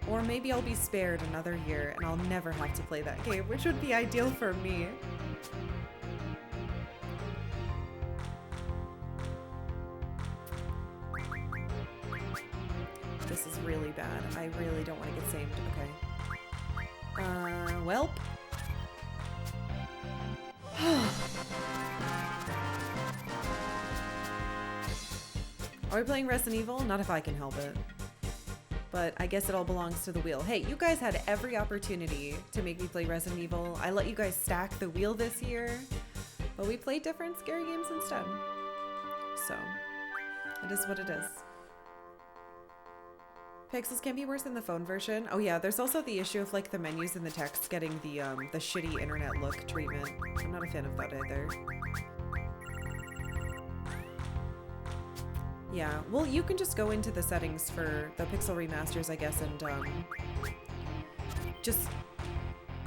Or maybe I'll be spared another year and I'll never have to play that game, which would be ideal for me. This is really bad. I really don't want to get saved. Okay. Welp. Are we playing Resident Evil? Not if I can help it. But I guess it all belongs to the wheel. Hey, you guys had every opportunity to make me play Resident Evil. I let you guys stack the wheel this year, but we played different scary games instead. So, it is what it is. Pixels can be worse than the phone version. Oh yeah, there's also the issue of like the menus and the text getting the shitty internet look treatment. I'm not a fan of that either. Yeah, well, you can just go into the settings for the Pixel remasters, I guess, and just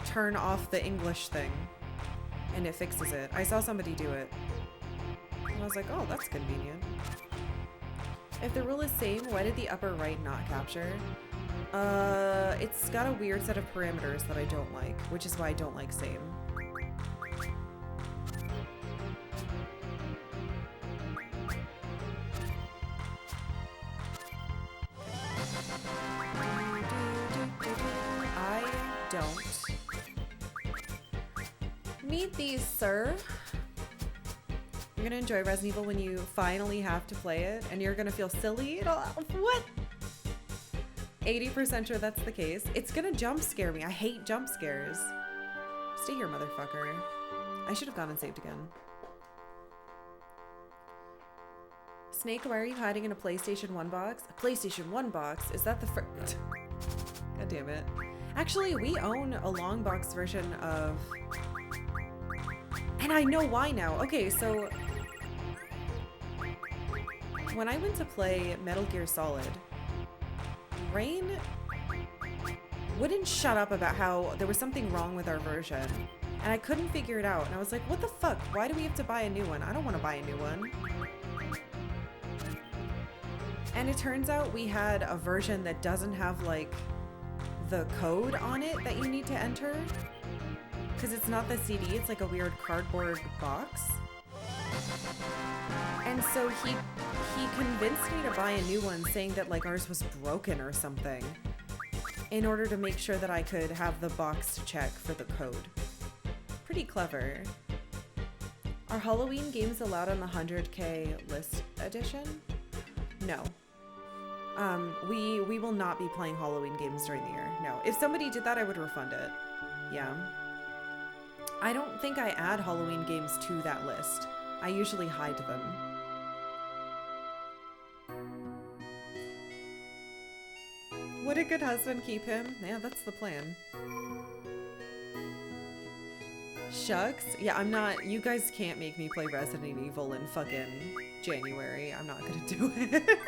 turn off the English thing, and it fixes it. I saw somebody do it, and I was like, oh, that's convenient. If the rule is same, why did the upper right not capture? It's got a weird set of parameters that I don't like, which is why I don't like same. Meet these, sir. You're gonna enjoy Resident Evil when you finally have to play it, and you're gonna feel silly. What? 80% sure that's the case. It's gonna jump scare me. I hate jump scares. Stay here, motherfucker. I should have gone and saved again. Snake, why are you hiding in a PlayStation 1 box? A PlayStation 1 box? Is that the first? God damn it. Actually, we own a long box version of... And I know why now. Okay, so... when I went to play Metal Gear Solid, Rain wouldn't shut up about how there was something wrong with our version. And I couldn't figure it out. And I was like, what the fuck? Why do we have to buy a new one? I don't want to buy a new one. And it turns out we had a version that doesn't have, like, the code on it that you need to enter. Because it's not the CD, it's like a weird cardboard box. And so he convinced me to buy a new one, saying that like ours was broken or something, in order to make sure that I could have the box to check for the code. Pretty clever. Are Halloween games allowed on the 100K list edition? No. We will not be playing Halloween games during the year. No. If somebody did that, I would refund it. Yeah. I don't think I add Halloween games to that list. I usually hide them. Would a good husband keep him? Yeah, that's the plan. Shucks. Yeah, I'm not... You guys can't make me play Resident Evil in fucking January. I'm not gonna do it.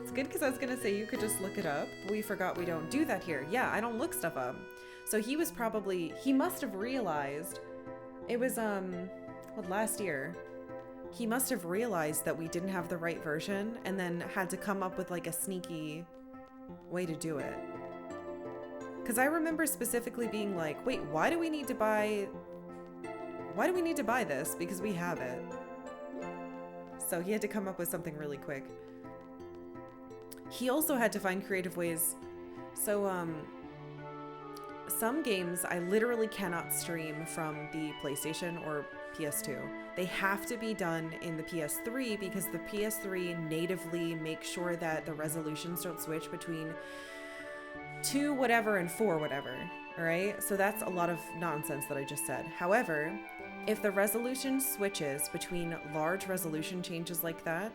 It's good because I was gonna say you could just look it up. We forgot we don't do that here. Yeah, I don't look stuff up. So he was probably... He must have realized... It was, well, last year. He must have realized that we didn't have the right version and then had to come up with like a sneaky way to do it. Because I remember specifically being like, wait, why do we need to buy this? Because we have it. So he had to come up with something really quick. He also had to find creative ways. So, some games I literally cannot stream from the PlayStation or PS2. They have to be done in the PS3 because the PS3 natively makes sure that the resolutions don't switch between 2 whatever and 4 whatever, all right? So that's a lot of nonsense that I just said. However, if the resolution switches between large resolution changes like that,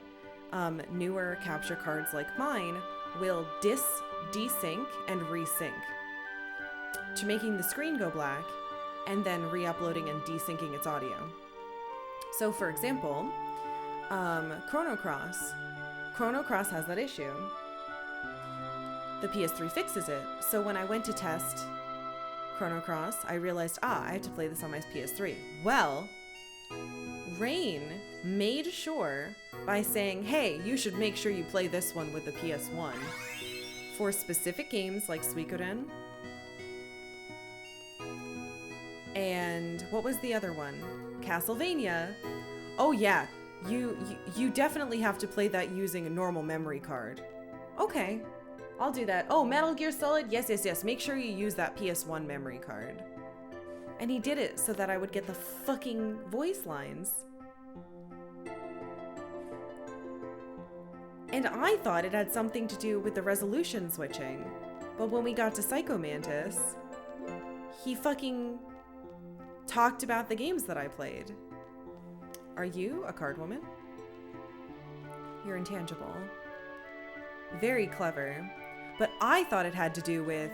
newer capture cards like mine will desync and resync to making the screen go black and then re-uploading and desyncing its audio. So for example, Chrono Cross. Chrono Cross has that issue. The PS3 fixes it. So when I went to test Chrono Cross, I realized, I have to play this on my PS3. Well, Rain made sure by saying, hey, you should make sure you play this one with the PS1 for specific games like Suikoden. And what was the other one? Castlevania. Oh yeah, you definitely have to play that using a normal memory card. Okay, I'll do that. Oh, Metal Gear Solid? Yes. Make sure you use that PS1 memory card. And he did it so that I would get the fucking voice lines. And I thought it had something to do with the resolution switching. But when we got to Psycho Mantis, he fucking talked about the games that I played. Are you a card woman? You're intangible. Very clever. But I thought it had to do with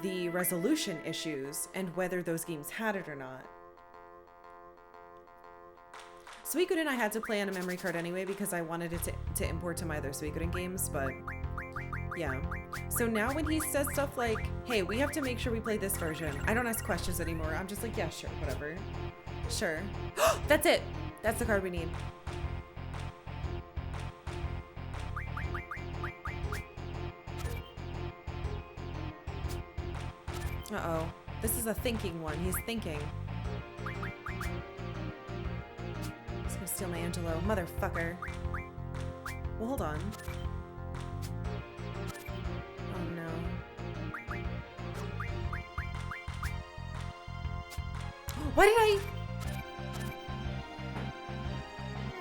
the resolution issues and whether those games had it or not. Suikoden I had to play on a memory card anyway because I wanted it to import to my other Suikoden games, but yeah. So now when he says stuff like, hey, we have to make sure we play this version, I don't ask questions anymore. I'm just like, yeah, sure, whatever. Sure. That's it! That's the card we need. Uh-oh. This is a thinking one. He's thinking. He's gonna steal my Angelo. Motherfucker. Well, hold on. Oh, no. Why did I...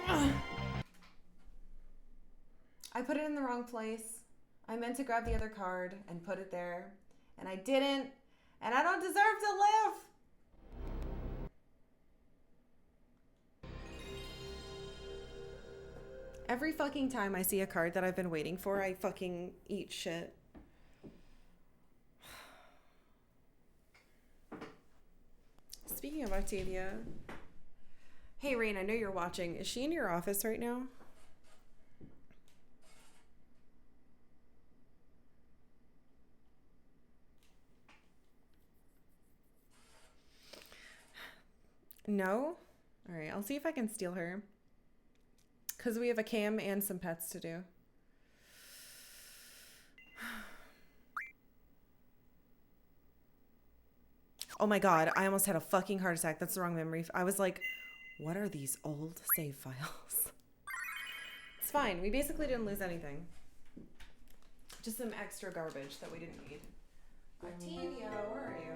Ugh. I put it in the wrong place. I meant to grab the other card and put it there. And I didn't. And I don't deserve to live! Every fucking time I see a card that I've been waiting for, I fucking eat shit. Speaking of Octavia... Hey, Rain, I know you're watching. Is she in your office right now? No? Alright, I'll see if I can steal her. Because we have a cam and some pets to do. Oh my god, I almost had a fucking heart attack. That's the wrong memory. I was like, what are these old save files? It's fine. We basically didn't lose anything. Just some extra garbage that we didn't need. Octavia, where are you?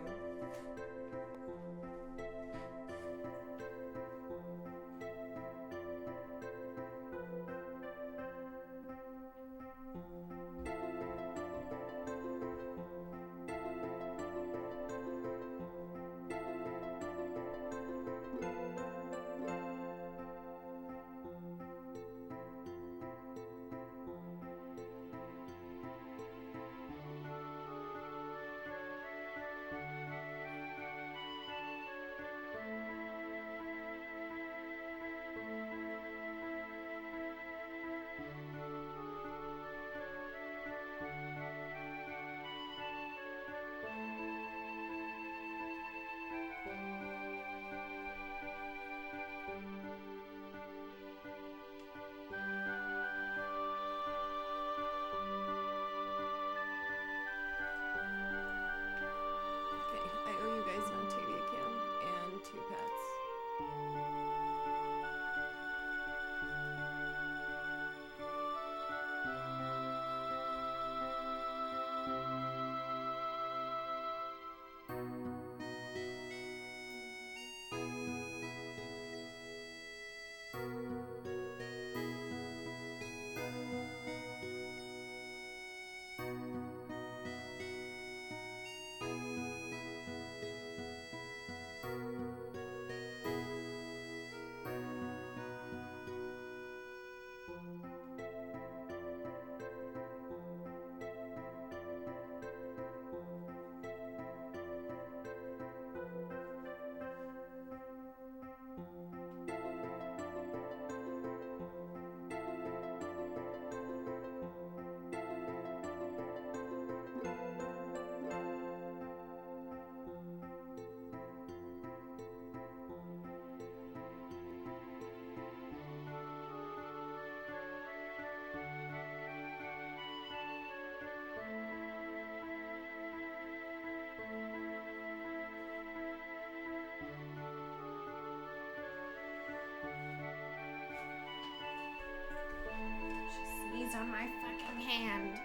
sneeze on my fucking hand.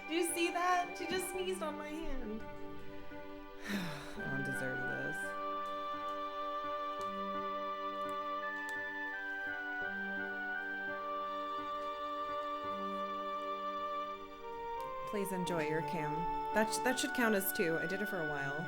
Do you see that? She just sneezed on my hand. I don't deserve this. Please enjoy your cam. That should count as 2. I did it for a while.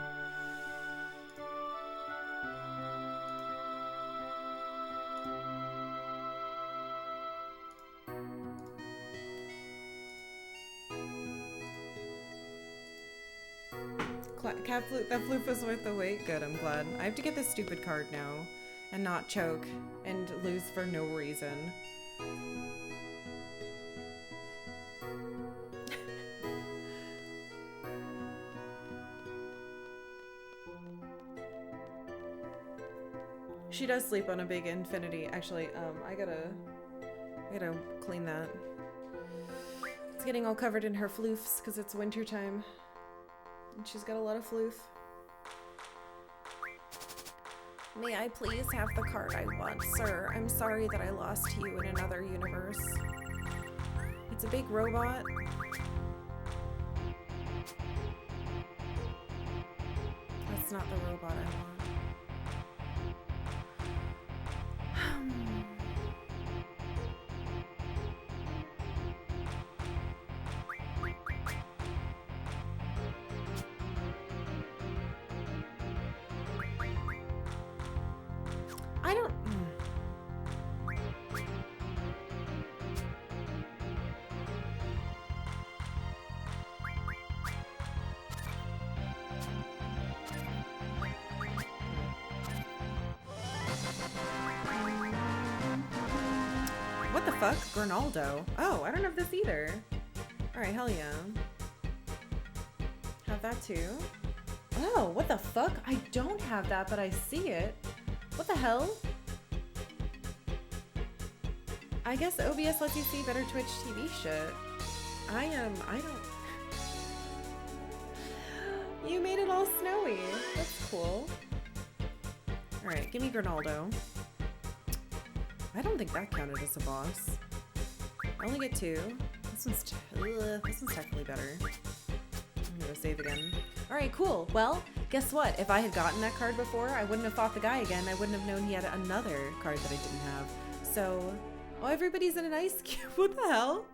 Cat flute, that floof was worth the wait. Good, I'm glad. I have to get this stupid card now and not choke and lose for no reason. She does sleep on a big infinity. Actually, I gotta clean that. It's getting all covered in her floofs because it's winter time. And she's got a lot of floof. May I please have the card I want, sir? I'm sorry that I lost to you in another universe. It's a big robot. That's not the robot I want. I don't... What the fuck? Grinaldo. Oh, I don't have this either. Alright, hell yeah. Have that too. Oh, what the fuck? I don't have that, but I see it. What the hell? I guess OBS lets you see better Twitch TV shit. I don't... You made it all snowy. That's cool. Alright, give me Grinaldo. I don't think that counted as a boss. I only get 2. This one's technically better. I'm gonna go save again. Alright, cool. Well, guess what? If I had gotten that card before, I wouldn't have fought the guy again. I wouldn't have known he had another card that I didn't have. So, oh, everybody's in an ice cube. What the hell?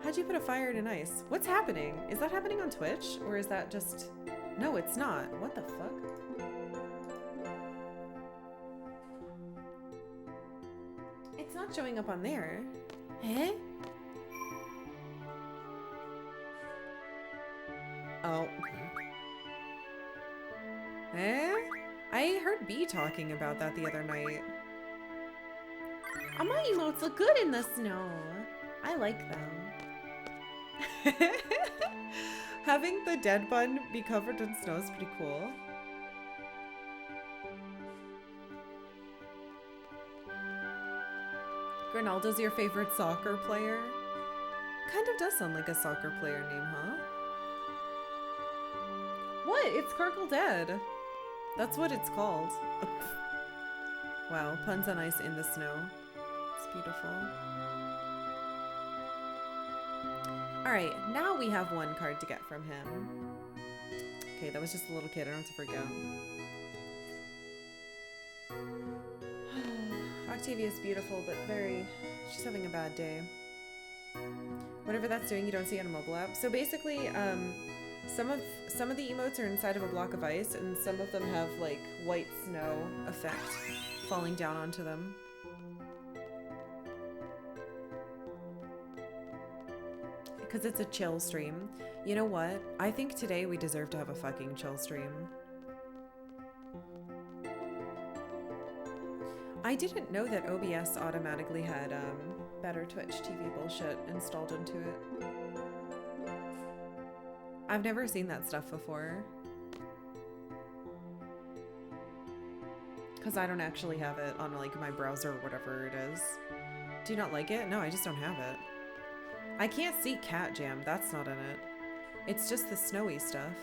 How'd you put a fire in an ice? What's happening? Is that happening on Twitch? Or is that just... No, it's not. What the fuck? It's not showing up on there. Eh? Oh. Eh? I heard B talking about that the other night. Oh, my emotes look good in the snow. I like them. Having the dead bun be covered in snow is pretty cool. Grinaldo's your favorite soccer player? Kind of does sound like a soccer player name, huh? What? It's Karkalla Dead. That's what it's called. Wow, puns on ice in the snow. It's beautiful. Alright, now we have one card to get from him. Okay, that was just a little kid. I don't have to freak out. Octavia's beautiful, but she's having a bad day. Whatever that's doing, you don't see on a mobile app. So basically, some of the emotes are inside of a block of ice, and some of them have like white snow effect falling down onto them. Because it's a chill stream. You know what? I think today we deserve to have a fucking chill stream. I didn't know that OBS automatically had better Twitch TV bullshit installed into it. I've never seen that stuff before. Because I don't actually have it on like my browser or whatever it is. Do you not like it? No, I just don't have it. I can't see Cat Jam. That's not in it. It's just the snowy stuff.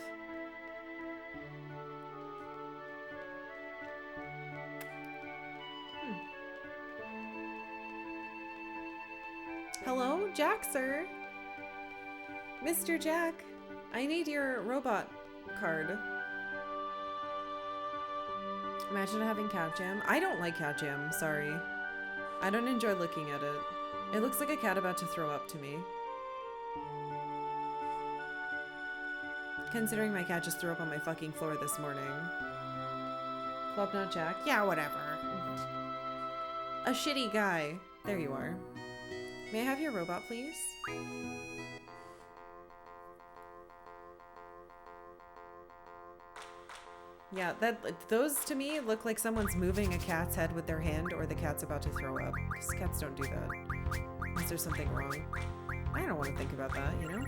Hello, Jack, sir. Mr. Jack, I need your robot card. Imagine having cat jam. I don't like cat jam, sorry. I don't enjoy looking at it. It looks like a cat about to throw up to me. Considering my cat just threw up on my fucking floor this morning. Club Not Jack? Yeah, whatever. A shitty guy. There you are. May I have your robot, please? Yeah, those to me look like someone's moving a cat's head with their hand or the cat's about to throw up. Because cats don't do that. Unless there's something wrong. I don't want to think about that, you know?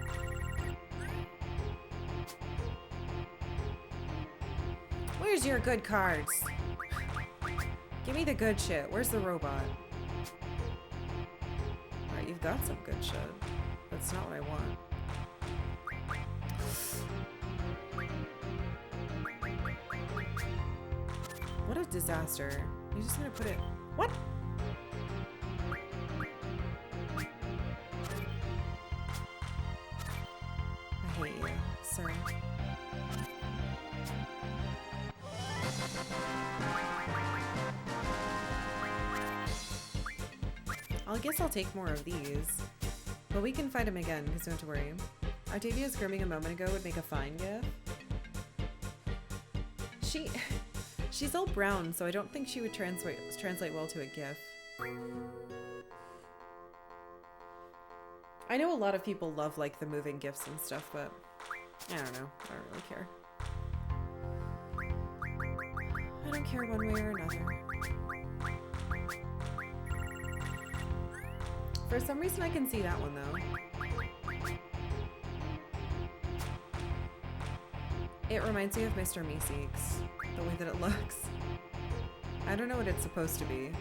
Where's your good cards? Give me the good shit. Where's the robot? Alright, you've got some good shit. That's not what I want. What a disaster. You're just gonna put it... What? I hate you, sir. I guess I'll take more of these. But we can fight him again, because don't worry. Octavia's grooming a moment ago would make a fine gif. She's all brown, so I don't think she would translate well to a gif. I know a lot of people love like the moving gifs and stuff, but I don't know. I don't really care. I don't care one way or another. For some reason I can see that one though. It reminds me of Mr. Meeseeks, the way that it looks. I don't know what it's supposed to be.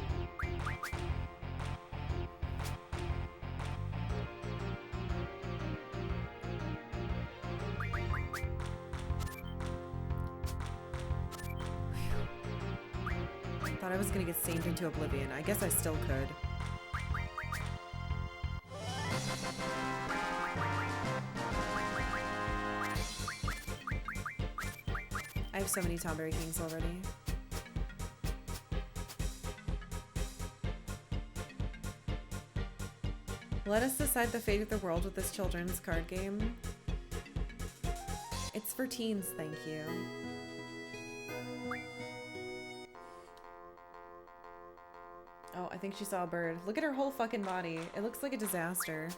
Thought I was gonna get saved into oblivion. I guess I still could. I have so many Tomberry Kings already. Let us decide the fate of the world with this children's card game. It's for teens, thank you. Oh, I think she saw a bird. Look at her whole fucking body. It looks like a disaster.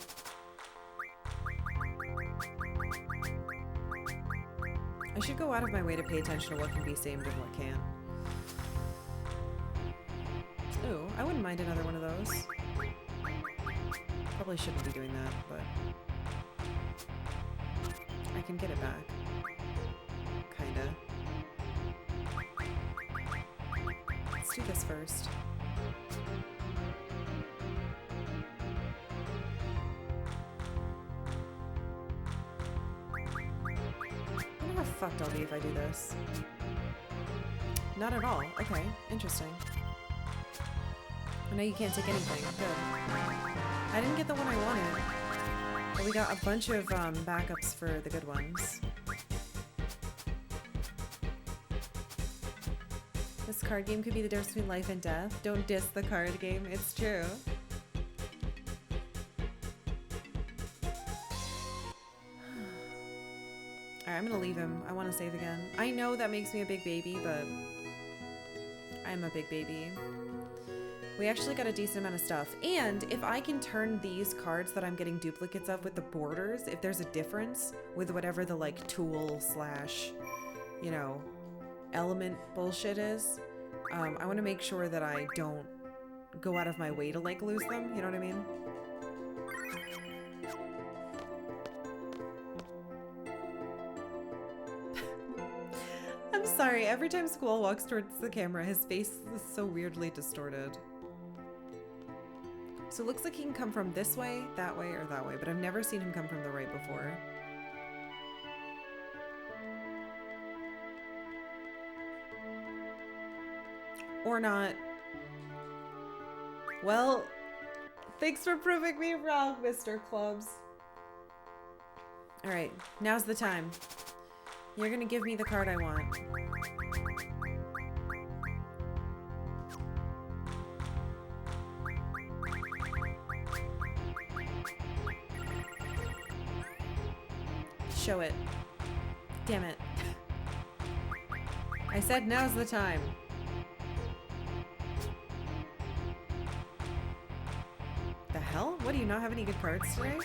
I should go out of my way to pay attention to what can be saved and what can't. Ooh, I wouldn't mind another one of those. Probably shouldn't be doing that, but I can get it back. Kinda. Let's do this first. I wonder how fucked I'll be if I do this. Not at all. Okay, interesting. I know you can't take anything. Good. I didn't get the one I wanted, but we got a bunch of backups for the good ones. This card game could be the difference between life and death. Don't diss the card game, it's true. Alright, I'm gonna leave him. I want to save again. I know that makes me a big baby, but I'm a big baby. We actually got a decent amount of stuff. And if I can turn these cards that I'm getting duplicates of with the borders, if there's a difference with whatever the like tool slash, you know, element bullshit is, I want to make sure that I don't go out of my way to like lose them. You know what I mean? I'm sorry. Every time Squall walks towards the camera, his face is so weirdly distorted. So it looks like he can come from this way, or that way, but I've never seen him come from the right before. Or not. Well, Thanks for proving me wrong, Mr. Clubs. Alright, now's the time. You're gonna give me the card I want. Show it. Damn it. I said now's the time. The hell? What, do you not have any good cards today?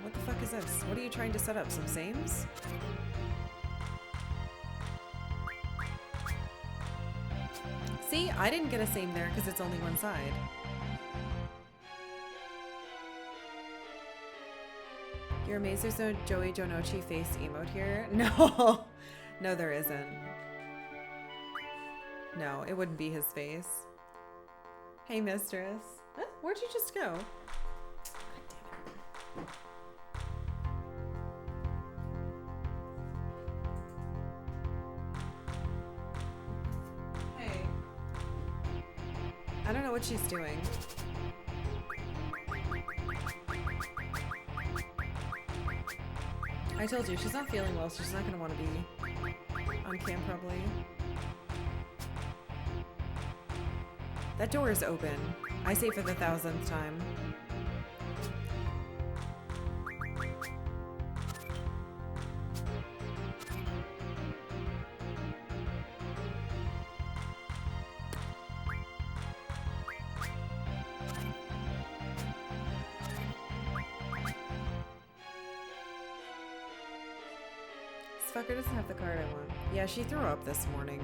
What the fuck is this? What are you trying to set up? Some sames? See, I didn't get a same there because it's only one side. You're amazed there's no Joey Jonochi face emote here? No. No, there isn't. No, it wouldn't be his face. Hey, mistress. Huh? Where'd you just go? Hey. I don't know what she's doing. I told you, she's not feeling well, so she's not gonna want to be on cam probably. That door is open. I say for the 1000th time. This fucker doesn't have the card I want. Yeah, she threw up this morning.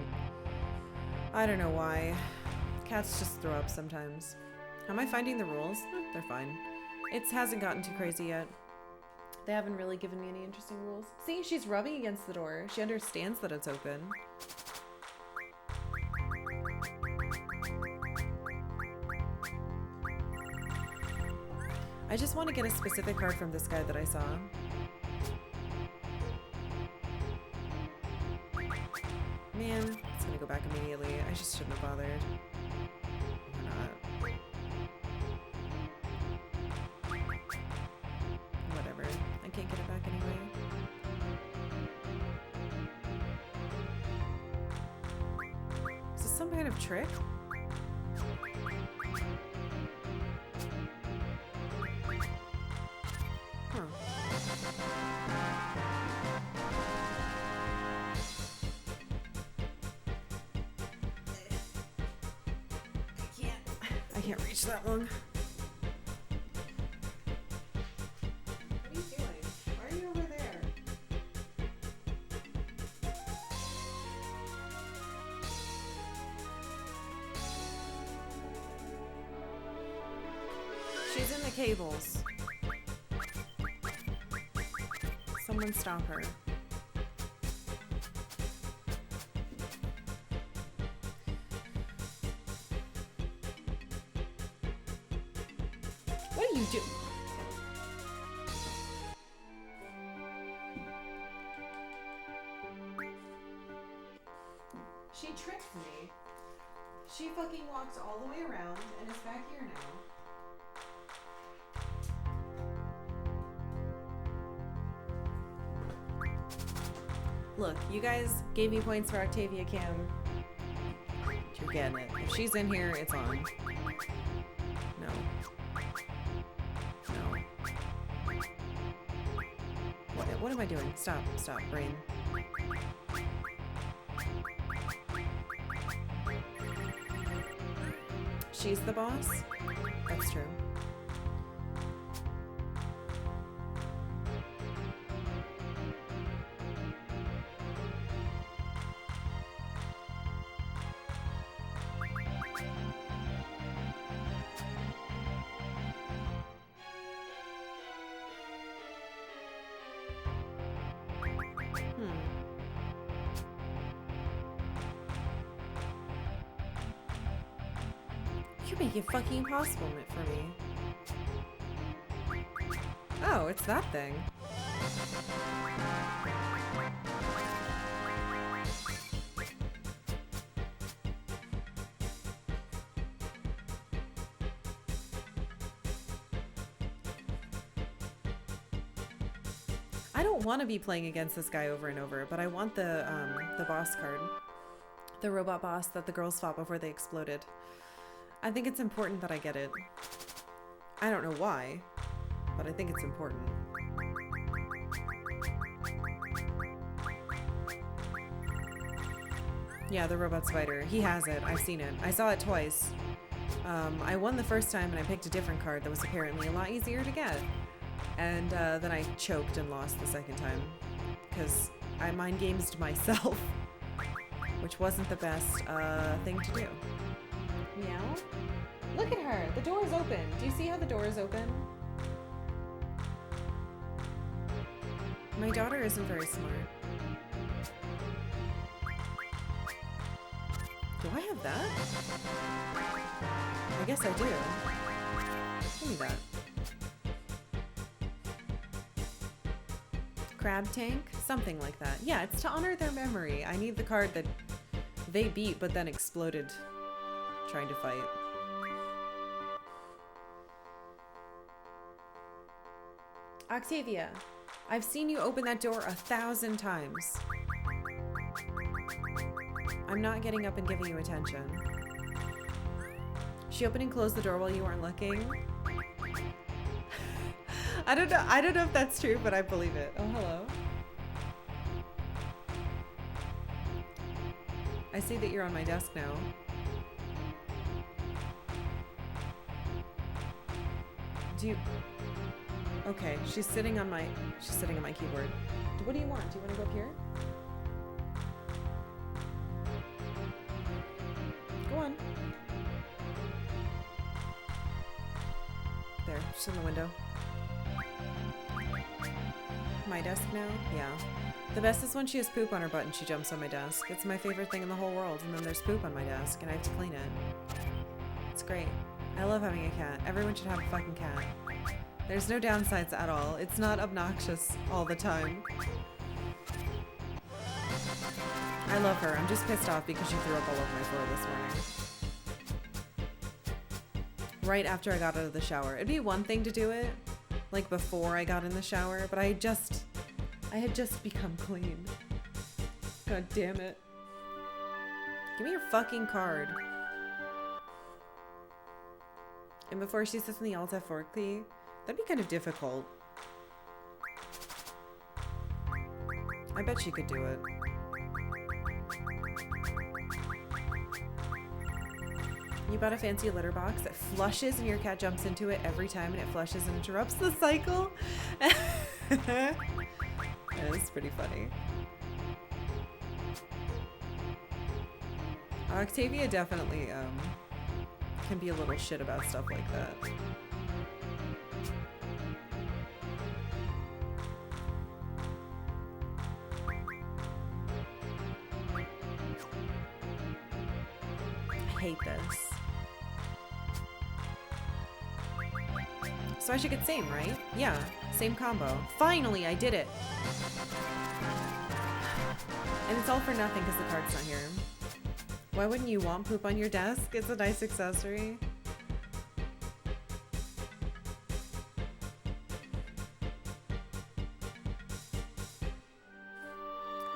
I don't know why. Cats just throw up sometimes. Am I finding the rules? They're fine. It hasn't gotten too crazy yet. They haven't really given me any interesting rules. See, she's rubbing against the door. She understands that it's open. I just want to get a specific card from this guy that I saw. Man, it's gonna go back immediately. I just shouldn't have bothered. Or not. Whatever. I can't get it back anyway. Is this some kind of trick? Huh. I can't reach that long. What are you doing? Why are you over there? She's in the cables. Someone stop her. What do you do? She tricked me. She fucking walked all the way around and is back here now. Look, you guys gave me points for Octavia Cam. You're getting it. If she's in here, it's on. No. No. What am I doing? Stop, brain. She's the boss? That's true. You make it fucking impossible for me. Oh, it's that thing. I don't want to be playing against this guy over and over, but I want the boss card. The robot boss that the girls fought before they exploded. I think it's important that I get it. I don't know why, but I think it's important. Yeah, the robot spider. He has it. I've seen it. I saw it twice. I won the first time and I picked a different card that was apparently a lot easier to get. And then I choked and lost the second time. Because I mind gamesed myself. Which wasn't the best thing to do. Meow? Look at her! The door is open! Do you see how the door is open? My daughter isn't very smart. Do I have that? I guess I do. Give me that. Crab tank? Something like that. Yeah, it's to honor their memory. I need the card that they beat but then exploded trying to fight. Octavia, I've seen you open that door 1,000 times. I'm not getting up and giving you attention. She opened and closed the door while you weren't looking. I don't know if that's true, but I believe it. Oh, hello. I see that you're on my desk now. Do you... Okay, she's sitting on my keyboard. What do you want? Do you want to go up here? Go on. There, she's in the window. My desk now? Yeah. The best is when she has poop on her butt and she jumps on my desk. It's my favorite thing in the whole world, and then there's poop on my desk and I have to clean it. It's great. I love having a cat. Everyone should have a fucking cat. There's no downsides at all. It's not obnoxious all the time. I love her. I'm just pissed off because she threw up all over my floor this morning. Right after I got out of the shower. It'd be one thing to do it, like before I got in the shower, but I had just become clean. God damn it. Give me your fucking card. And before she sits in the Alt F4 key, that'd be kind of difficult. I bet she could do it. You bought a fancy litter box that flushes and your cat jumps into it every time and it flushes and interrupts the cycle? That is pretty funny. Octavia definitely can be a little shit about stuff like that. I hate this. So I should get same, right? Yeah, same combo. Finally, I did it! And it's all for nothing because the card's not here. Why wouldn't you want poop on your desk? It's a nice accessory.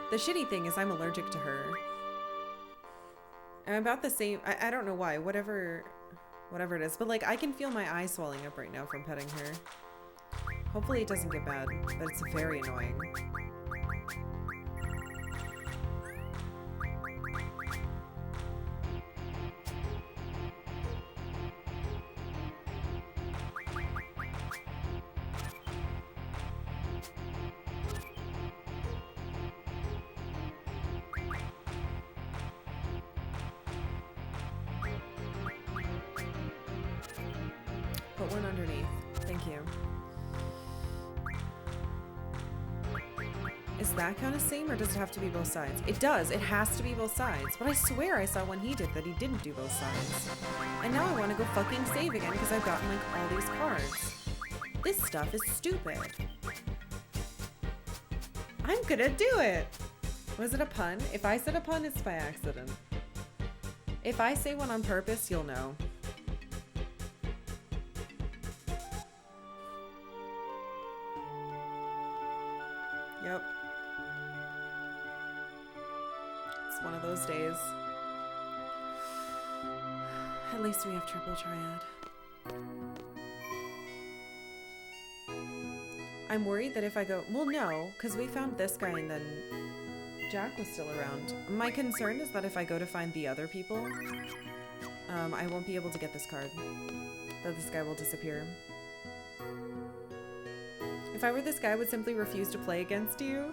The shitty thing is I'm allergic to her. I'm about the same. I don't know why. Whatever it is. But like I can feel my eye swelling up right now from petting her. Hopefully it doesn't get bad, but it's very annoying. Put one underneath. Thank you. Is that kind of same, or does it have to be both sides? It does. It has to be both sides. But I swear I saw when he did that he didn't do both sides. And now I want to go fucking save again because I've gotten like all these cards. This stuff is stupid. I'm gonna do it! Was it a pun? If I said a pun, it's by accident. If I say one on purpose, you'll know. Yep. It's one of those days. At least we have triple triad. I'm worried that if I go... Well, no, because we found this guy and then Jack was still around. My concern is that if I go to find the other people, I won't be able to get this card. That this guy will disappear. If I were this guy, I would simply refuse to play against you.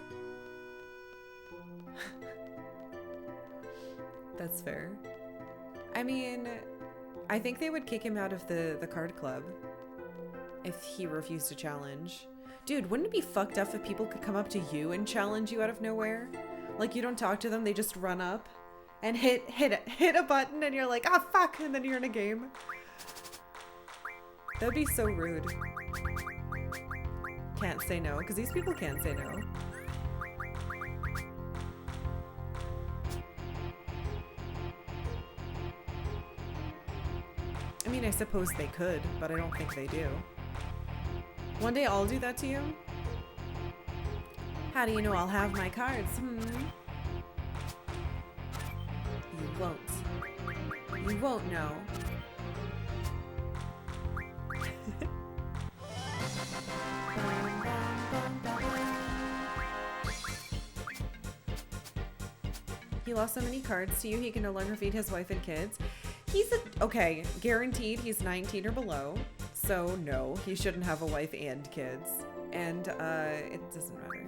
That's fair. I mean, I think they would kick him out of the card club if he refused to challenge. Dude, wouldn't it be fucked up if people could come up to you and challenge you out of nowhere? Like, you don't talk to them, they just run up and hit a button and you're like, ah, fuck, and then you're in a game. That'd be so rude. Can't say no, because these people can't say no. I mean, I suppose they could, but I don't think they do. One day I'll do that to you. How do you know I'll have my cards? You won't. You won't know. He lost so many cards to you, he can no longer feed his wife and kids. He's okay, guaranteed he's 19 or below. So no, he shouldn't have a wife and kids. And it doesn't matter.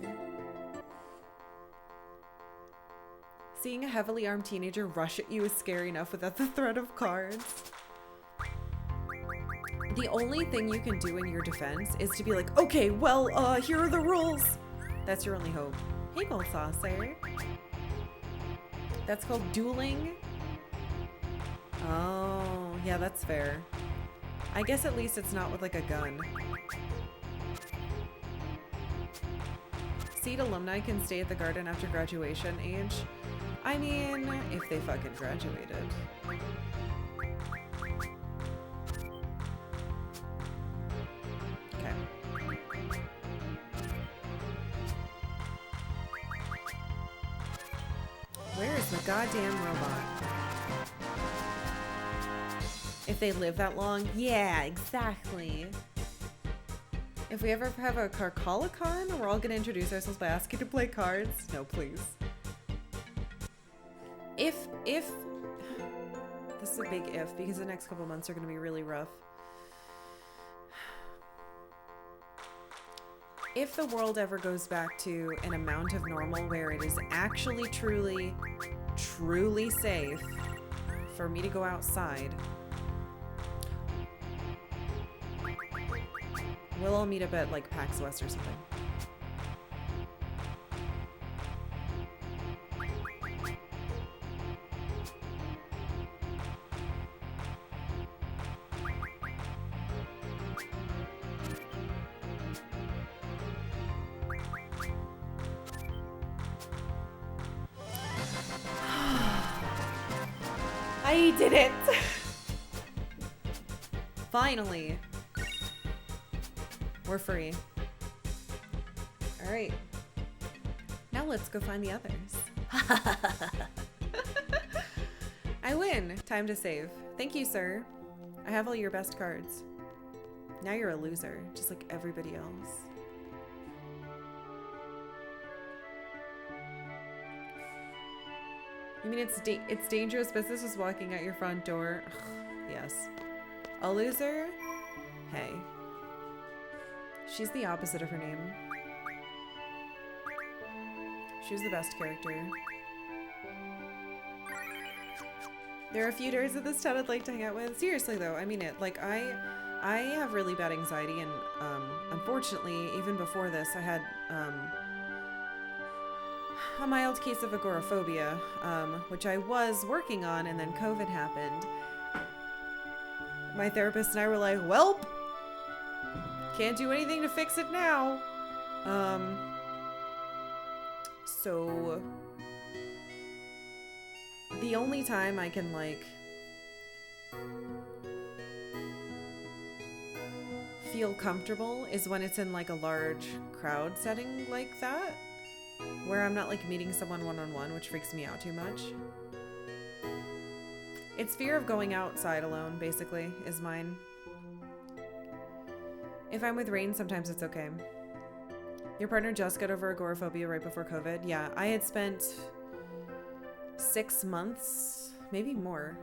Seeing a heavily armed teenager rush at you is scary enough without the threat of cards. The only thing you can do in your defense is to be like, okay, well, here are the rules. That's your only hope. Hey, Gold Saucer. That's called dueling. Oh, yeah, that's fair. I guess at least it's not with like a gun. Seed alumni can stay at the garden after graduation age. I mean, if they fucking graduated. Okay. Where is the goddamn robot? If they live that long? Yeah, exactly. If we ever have a Karkalla con, we're all gonna introduce ourselves by asking to play cards. No, please. If this is a big if, because the next couple months are gonna be really rough. If the world ever goes back to an amount of normal where it is actually truly safe for me to go outside, we'll all meet up at like PAX West or something. I did it! Finally. We're free. Alright. Now let's go find the others. I win! Time to save. Thank you, sir. I have all your best cards. Now you're a loser, just like everybody else. You mean it's dangerous business just walking out your front door? Ugh, yes. A loser? Hey. She's the opposite of her name. She's the best character. There are a few nerds at this town I'd like to hang out with. Seriously though, I mean it. Like I have really bad anxiety and unfortunately even before this I had a mild case of agoraphobia, which I was working on, and then COVID happened. My therapist and I were like, welp, can't do anything to fix it now. So the only time I can like feel comfortable is when it's in like a large crowd setting like that. where I'm not like meeting someone one-on-one, which freaks me out too much. It's fear of going outside alone, basically, is mine. If I'm with Rain, sometimes it's okay. Your partner just got over agoraphobia right before COVID. Yeah, I had spent 6 months, maybe more.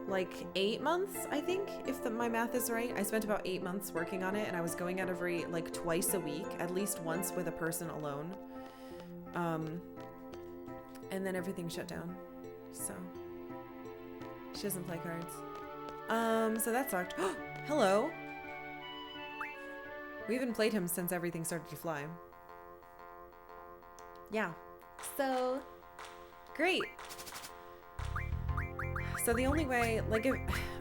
Like 8 months, I think, if my math is right. I spent about 8 months working on it, and I was going out every, like, twice a week, at least once with a person alone. And then everything shut down. So she doesn't play cards. So that sucked. Hello. We haven't played him since everything started to fly. Yeah. So great. So the only way, like,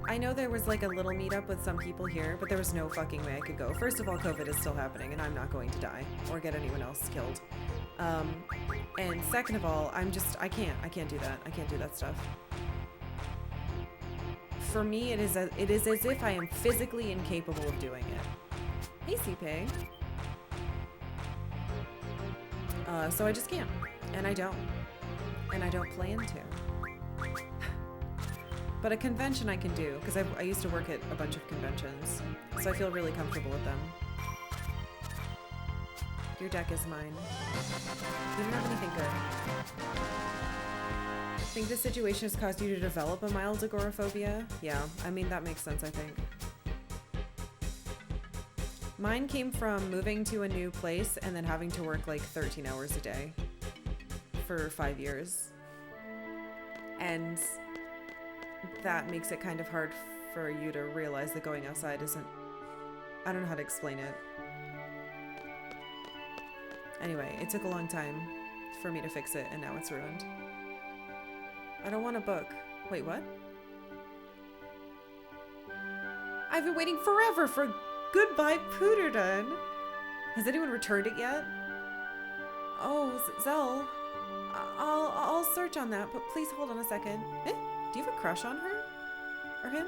I know there was like a little meetup with some people here, but there was no fucking way I could go. First of all, COVID is still happening, and I'm not going to die or get anyone else killed. And second of all, I can't do that. I can't do that stuff. For me, it is as if I am physically incapable of doing it. Hey, C-Pig. So I just can't, and I don't plan to. But a convention I can do, because I used to work at a bunch of conventions, so I feel really comfortable with them. Your deck is mine. You don't have anything good. Think the situation has caused you to develop a mild agoraphobia? Yeah, I mean, that makes sense, I think. Mine came from moving to a new place and then having to work like 13 hours a day for 5 years. And that makes it kind of hard for you to realize that going outside isn't... I don't know how to explain it. Anyway, it took a long time for me to fix it, and now it's ruined. I don't want a book. Wait, what? I've been waiting forever for Goodbye Pooterdon. Has anyone returned it yet? Oh, Zell. I'll search on that, but please hold on a second. Eh? Do you have a crush on her? Or him?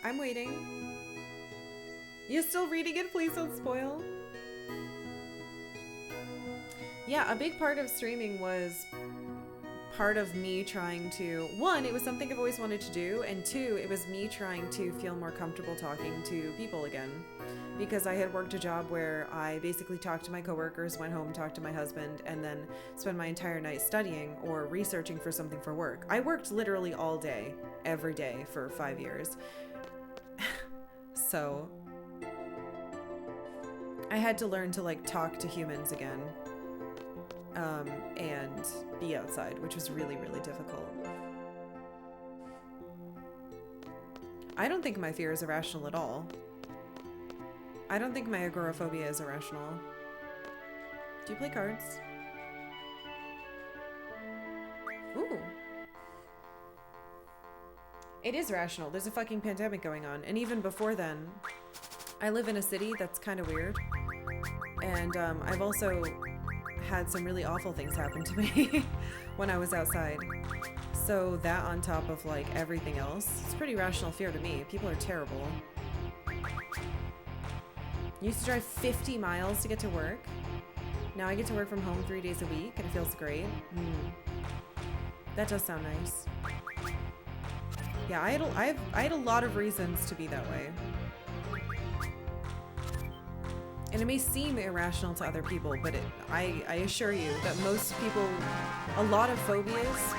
I'm waiting. You still reading it? Please don't spoil. Yeah, a big part of streaming was part of me trying to, one, it was something I've always wanted to do, and two, it was me trying to feel more comfortable talking to people again. Because I had worked a job where I basically talked to my coworkers, went home, talked to my husband, and then spent my entire night studying or researching for something for work. I worked literally all day, every day for 5 years. So I had to learn to like talk to humans again. And be outside, which was really, really difficult. I don't think my fear is irrational at all. I don't think my agoraphobia is irrational. Do you play cards? Ooh. It is rational. There's a fucking pandemic going on. And even before then, I live in a city that's kind of weird. And I've also had some really awful things happen to me when I was outside. So that on top of like everything else, it's pretty rational fear to me. People are terrible. Used to drive 50 miles to get to work. Now I get to work from home 3 days a week and it feels great. That does sound nice. Yeah, I had a lot of reasons to be that way. And it may seem irrational to other people, but I assure you that most people, a lot of phobias,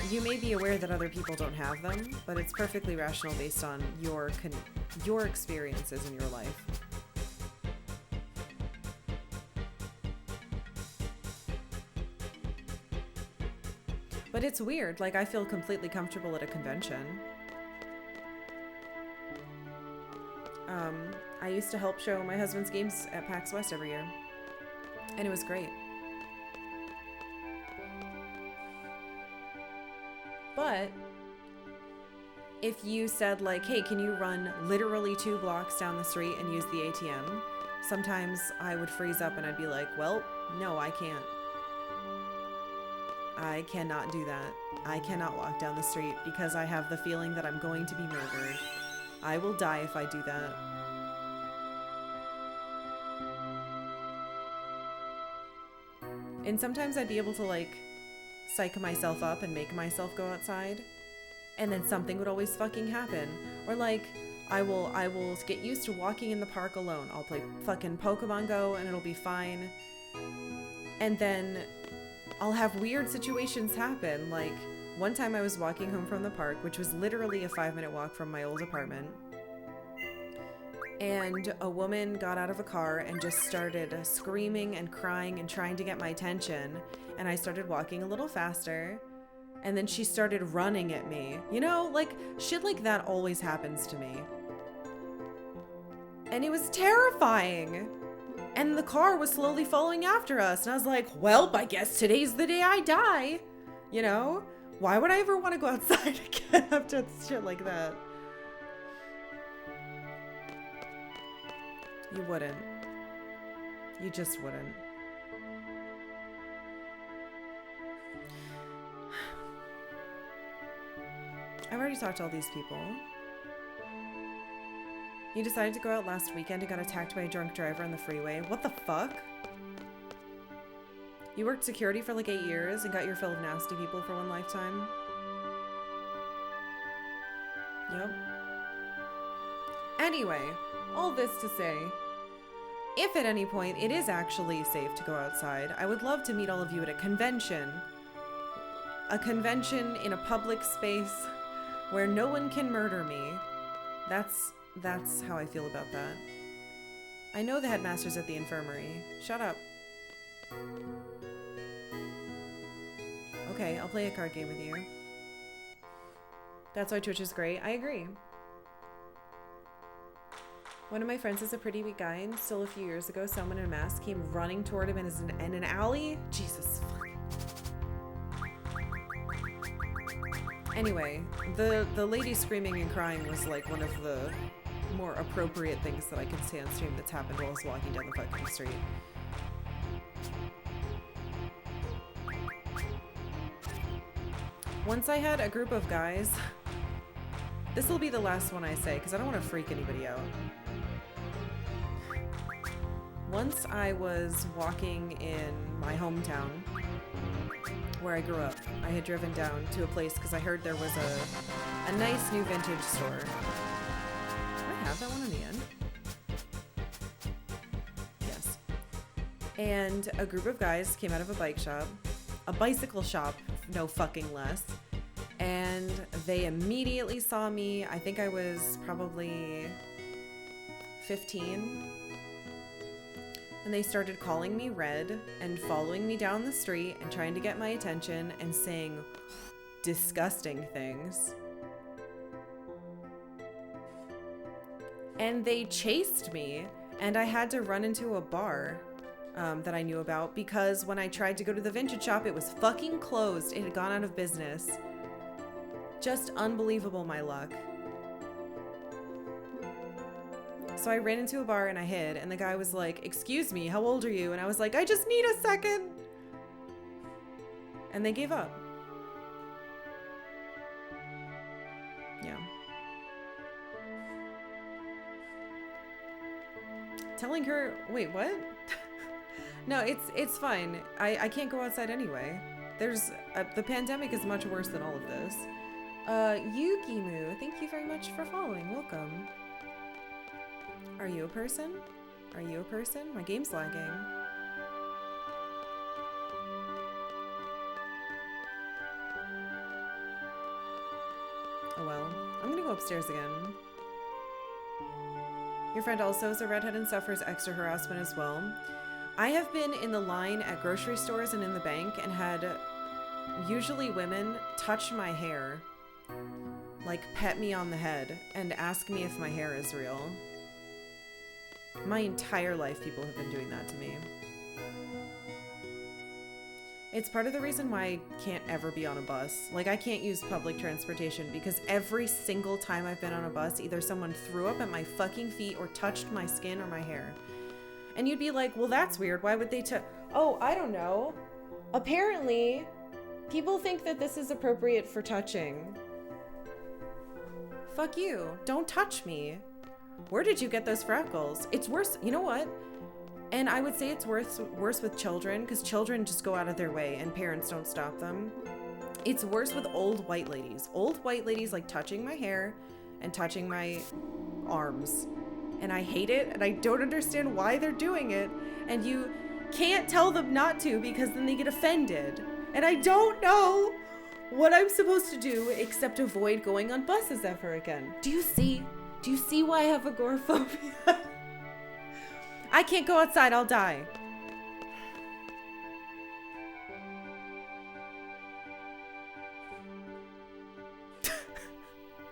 you may be aware that other people don't have them, but it's perfectly rational based on your experiences in your life. But it's weird, like I feel completely comfortable at a convention. I used to help show my husband's games at PAX West every year, and it was great. But if you said like, hey, can you run literally 2 blocks down the street and use the ATM? Sometimes I would freeze up and I'd be like, well, no, I can't. I cannot do that. I cannot walk down the street because I have the feeling that I'm going to be murdered. I will die if I do that. And sometimes I'd be able to like psych myself up and make myself go outside, and then something would always fucking happen. Or like I will get used to walking in the park alone. I'll play fucking Pokemon Go and it'll be fine. And then I'll have weird situations happen. Like one time I was walking home from the park, which was literally a 5-minute walk from my old apartment. And a woman got out of a car and just started screaming and crying and trying to get my attention. And I started walking a little faster. And then she started running at me. You know, like shit like that always happens to me. And it was terrifying. And the car was slowly following after us. And I was like, well, I guess today's the day I die. You know? Why would I ever want to go outside again after shit like that? You wouldn't. You just wouldn't. I've already talked to all these people. You decided to go out last weekend and got attacked by a drunk driver on the freeway. What the fuck? You worked security for like 8 years and got your fill of nasty people for one lifetime. Yep. Anyway, all this to say, if at any point it is actually safe to go outside, I would love to meet all of you at a convention. A convention in a public space where no one can murder me. That's how I feel about that. I know the headmaster's at the infirmary. Shut up. Okay, I'll play a card game with you. That's why Twitch is great. I agree. One of my friends is a pretty weak guy, and still a few years ago, someone in a mask came running toward him in an alley. Jesus. Anyway, the lady screaming and crying was like one of the more appropriate things that I can say on stream that's happened while I was walking down the fucking street. Once I had a group of guys, this will be the last one I say because I don't want to freak anybody out. Once I was walking in my hometown where I grew up. I had driven down to a place because I heard there was a nice new vintage store. Do I have that one in the end? Yes. And a group of guys came out of a bicycle shop, no fucking less. And they immediately saw me. I think I was probably 15. And they started calling me Red and following me down the street and trying to get my attention and saying disgusting things. And they chased me, and I had to run into a bar that I knew about because when I tried to go to the vintage shop, it was fucking closed. It had gone out of business. Just unbelievable, my luck. So I ran into a bar and I hid, and the guy was like, "Excuse me, how old are you?" And I was like, "I just need a second." And they gave up. Yeah. Telling her, wait, what? No, it's fine. I can't go outside anyway. There's the pandemic is much worse than all of this. Yukimu, thank you very much for following. Welcome. Are you a person? Are you a person? My game's lagging. Oh well. I'm gonna go upstairs again. Your friend also is a redhead and suffers extra harassment as well. I have been in the line at grocery stores and in the bank and had usually women touch my hair, like pet me on the head and ask me if my hair is real. My entire life people have been doing that to me. It's part of the reason why I can't ever be on a bus. Like, I can't use public transportation because every single time I've been on a bus, either someone threw up at my fucking feet or touched my skin or my hair. And you'd be like, well, that's weird. Why would they Oh, I don't know. Apparently, People think that this is appropriate for touching. Fuck you. Don't touch me. Where did you get those freckles? It's worse. You know what? And I would say it's worse with children, because children just go out of their way and parents don't stop them. It's worse with old white ladies. Old white ladies like touching my hair and touching my arms. And I hate it, and I don't understand why they're doing it. And you can't tell them not to, because then they get offended. And I don't know what I'm supposed to do except avoid going on buses ever again. Do you see? Do you see why I have agoraphobia? I can't go outside, I'll die.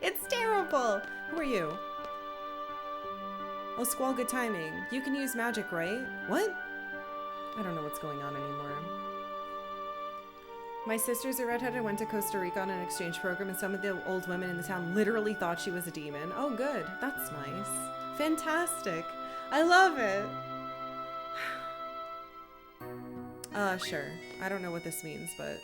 It's terrible. Who are you? Oh, Squall, good timing. You can use magic, right? What? I don't know what's going on anymore. My sister's a redhead and went to Costa Rica on an exchange program, and some of the old women in the town literally thought she was a demon. Oh, good. That's nice. Fantastic. I love it. Sure. I don't know what this means, but...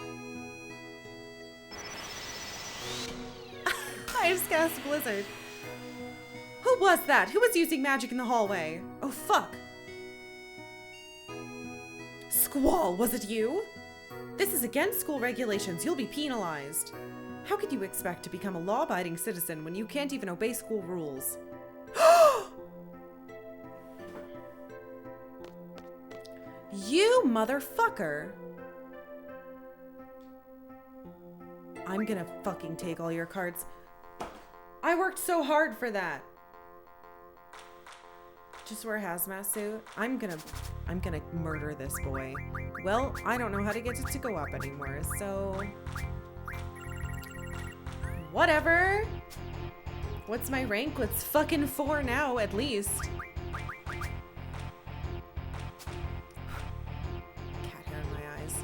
I just cast Blizzard. Who was that? Who was using magic in the hallway? Oh, fuck. Squall, was it you? This is against school regulations. You'll be penalized. How could you expect to become a law-abiding citizen when you can't even obey school rules? You motherfucker. I'm gonna fucking take all your cards. I worked so hard for that. Just wear a hazmat suit. I'm gonna murder this boy. Well, I don't know how to get it to go up anymore, so... Whatever. What's my rank? It's fucking 4 now, at least. Cat hair in my eyes.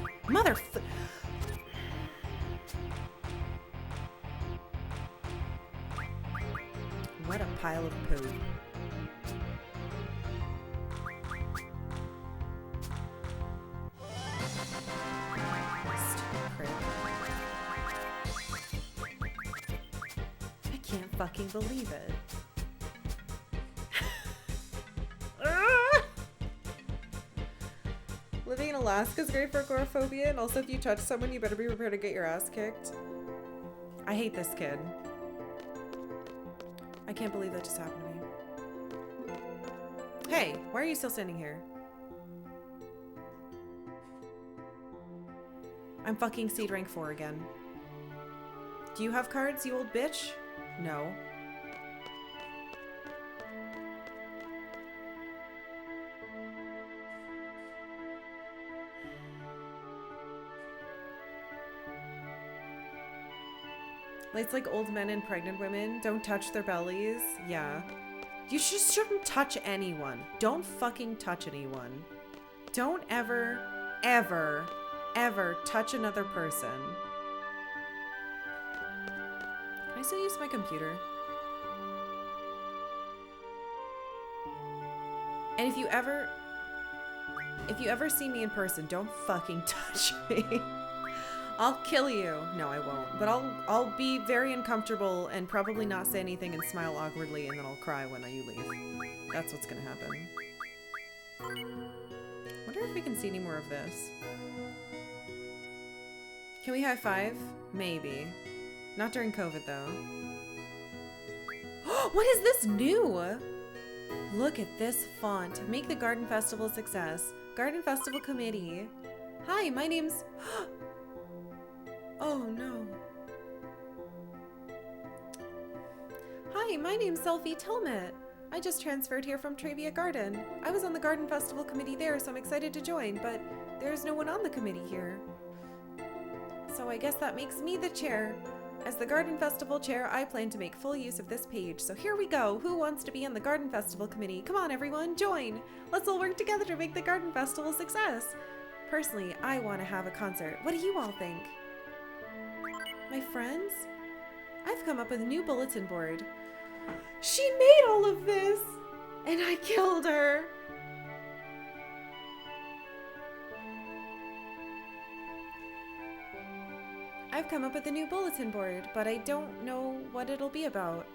What a pile of poo. I can't fucking believe it. Living in Alaska is great for agoraphobia, and also if you touch someone, you better be prepared to get your ass kicked. I hate this kid. I can't believe that just happened to me. Hey, why are you still standing here? I'm fucking seed rank 4 again. Do you have cards, you old bitch? No. It's like old men and pregnant women. Don't touch their bellies. Yeah. You just shouldn't touch anyone. Don't fucking touch anyone. Don't ever, ever, ever touch another person. Can I still use my computer? And if you ever see me in person, don't fucking touch me. I'll kill you. No, I won't. But I'll be very uncomfortable and probably not say anything and smile awkwardly, and then I'll cry when you leave. That's what's gonna happen. Wonder if we can see any more of this. Can we high five? Maybe. Not during COVID, though. What is this new? Look at this font. Make the Garden Festival a success. Garden Festival Committee. Hi, my name's... Oh no. Hi, my name's Selfie Tilmet. I just transferred here from Travia Garden. I was on the Garden Festival Committee there, so I'm excited to join, but there's no one on the committee here. So I guess that makes me the chair. As the Garden Festival chair, I plan to make full use of this page. So here we go. Who wants to be on the Garden Festival Committee? Come on, everyone, join. Let's all work together to make the Garden Festival a success. Personally, I want to have a concert. What do you all think? My friends? I've come up with a new bulletin board. She made all of this, and I killed her. I've come up with a new bulletin board, but I don't know what it'll be about.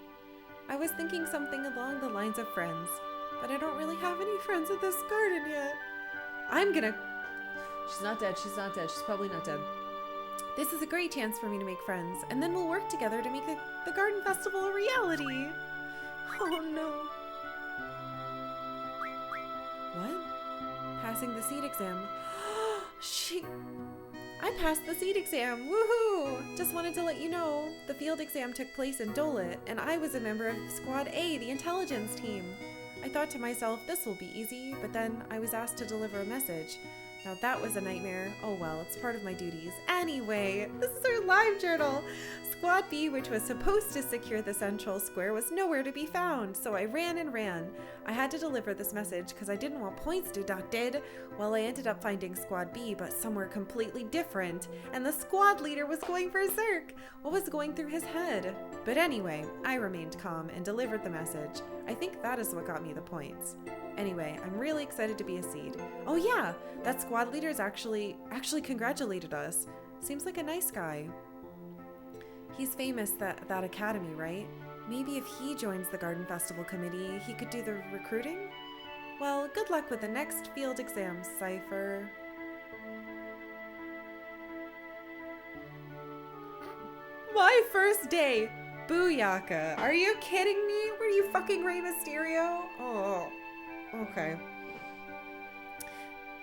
I was thinking something along the lines of friends, but I don't really have any friends in this garden yet. She's not dead, she's not dead, she's probably not dead. This is a great chance for me to make friends, and then we'll work together to make the garden festival a reality. Oh no. What? Passing the seed exam. I passed the seed exam! Woohoo! Just wanted to let you know, the field exam took place in Dolet, and I was a member of Squad A, the intelligence team. I thought to myself, this will be easy, but then I was asked to deliver a message. Now that was a nightmare. Oh well, it's part of my duties. Anyway, this is our live journal! Squad B, which was supposed to secure the central square, was nowhere to be found, so I ran and ran. I had to deliver this message because I didn't want points deducted. Well, I ended up finding Squad B, but somewhere completely different, and the squad leader was going berserk. What was going through his head? But anyway, I remained calm and delivered the message. I think that is what got me the points. Anyway, I'm really excited to be a seed. Oh yeah, that squad leader's actually congratulated us. Seems like a nice guy. He's famous, that academy, right? Maybe if he joins the Garden Festival committee, he could do the recruiting? Well, good luck with the next field exam, Cypher. My first day! Booyaka! Are you kidding me? Were you fucking Rey Mysterio? Oh, okay.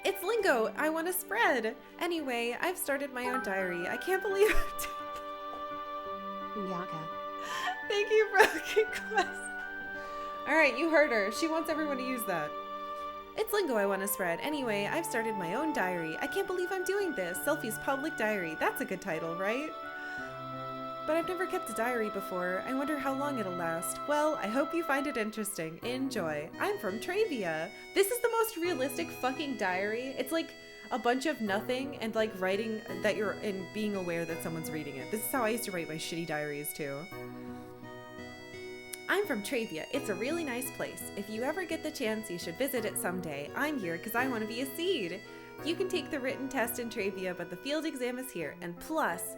It's lingo! I want to spread! Anyway, I've started my own diary. I can't believe it.
Booyaka.
Thank you, Broken Quest. Alright, you heard her. She wants everyone to use that. It's lingo I want to spread. Anyway, I've started my own diary. I can't believe I'm doing this. Selfie's public diary. That's a good title, right? But I've never kept a diary before. I wonder how long it'll last. Well, I hope you find it interesting. Enjoy. I'm from Travia. This is the most realistic fucking diary. It's like a bunch of nothing and like writing that you're in, being aware that someone's reading it. This is how I used to write my shitty diaries too. I'm from Travia. It's a really nice place. If you ever get the chance, you should visit it someday. I'm here because I want to be a seed. You can take the written test in Travia, but the field exam is here. And plus,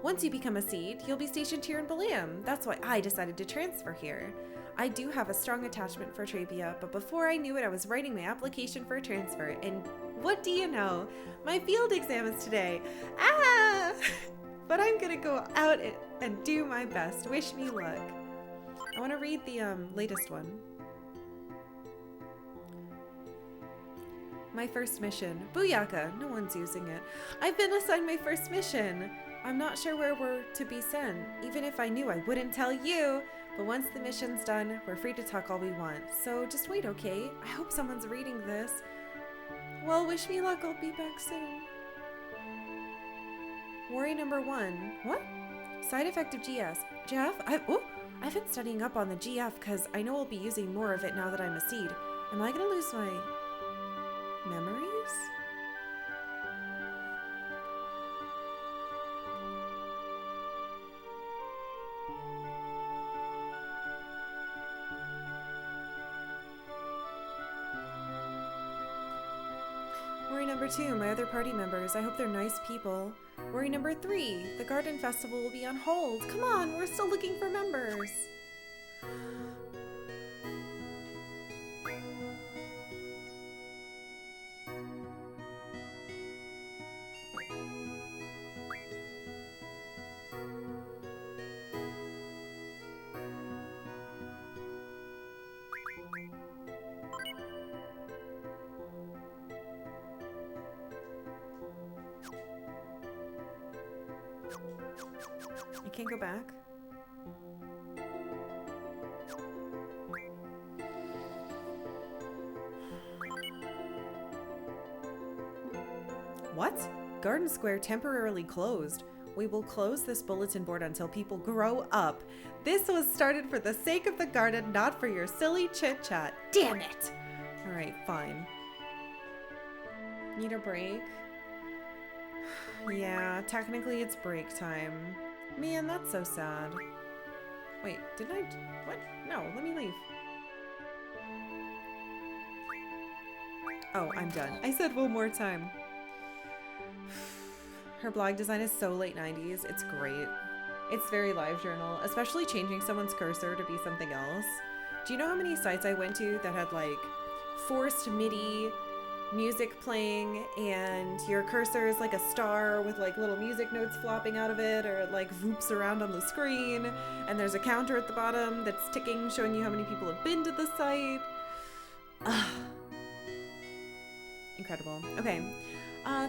once you become a seed, you'll be stationed here in Bulletin. That's why I decided to transfer here. I do have a strong attachment for Travia, but before I knew it, I was writing my application for a transfer. And what do you know? My field exam is today. Ah! But I'm gonna go out and do my best. Wish me luck. I want to read the latest one. My first mission. Booyaka! No one's using it. I've been assigned my first mission. I'm not sure where we're to be sent. Even if I knew, I wouldn't tell you. But once the mission's done, we're free to talk all we want. So just wait, okay? I hope someone's reading this. Well, wish me luck. I'll be back soon. Worry number 1. What? Side effect of GS. Jeff? I've been studying up on the GF because I know I'll be using more of it now that I'm a seed. Am I gonna lose my memories? Worry number 2, my other party members. I hope they're nice people. Worry number 3, the garden festival will be on hold. Come on, we're still looking for members. I can't go back. What? Garden Square temporarily closed. We will close this bulletin board until people grow up. This was started for the sake of the garden, not for your silly chit-chat. Damn it! Alright, fine. Need a break? Yeah, technically it's break time. Man, that's so sad. Wait, didn't I? What? No, let me leave. Oh, I'm done. I said one more time. Her blog design is so late 90s. It's great. It's very live journal, especially changing someone's cursor to be something else. Do you know how many sites I went to that had like forced MIDI music playing and your cursor is like a star with like little music notes flopping out of it, or it like voops around on the screen, and there's a counter at the bottom that's ticking showing you how many people have been to the site. Incredible. Okay.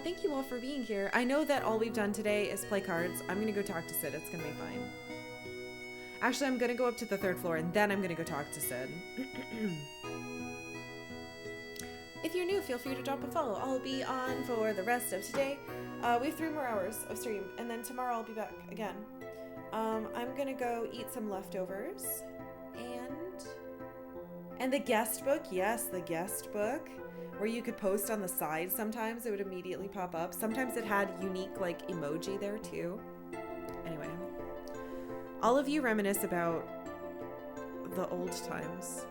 Thank you all for being here. I know that all we've done today is play cards. I'm gonna go talk to Sid. It's gonna be fine. Actually, I'm gonna go up to the 3rd floor and then I'm gonna go talk to Sid. If you're new, feel free to drop a follow. I'll be on for the rest of today. We have 3 more hours of stream, and then tomorrow I'll be back again. I'm gonna go eat some leftovers, and the guest book. Yes, the guest book, where you could post on the side. Sometimes it would immediately pop up. Sometimes it had unique like emoji there too. Anyway, all of you reminisce about the old times.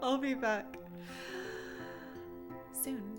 I'll be back soon.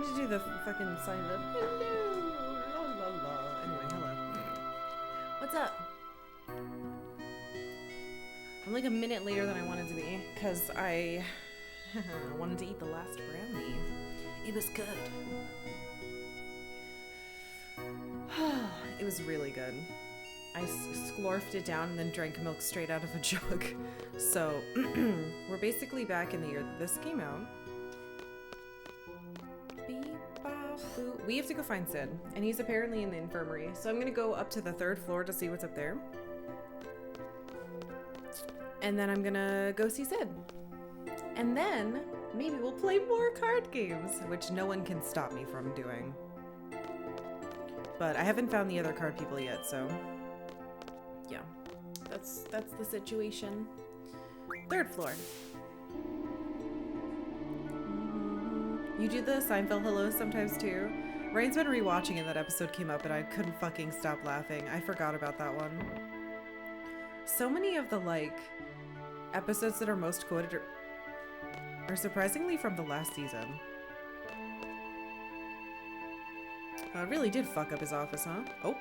to do the fucking sign of hello, la la la. Anyway, hello. What's up? I'm like a minute later than I wanted to be, because I wanted to eat the last brownie. It was good. It was really good. I sklorfed it down and then drank milk straight out of a jug. So, we're basically back in the year that this came out. We have to go find Sid, and he's apparently in the infirmary. So I'm gonna go up to the 3rd floor to see what's up there. And then I'm gonna go see Sid. And then maybe we'll play more card games, which no one can stop me from doing. But I haven't found the other card people yet, so yeah, that's the situation. 3rd floor. You do the Seinfeld hello sometimes too? Rain's been rewatching and that episode came up and I couldn't fucking stop laughing. I forgot about that one. So many of the like episodes that are most quoted are surprisingly from the last season. Really did fuck up his office, huh? Oh.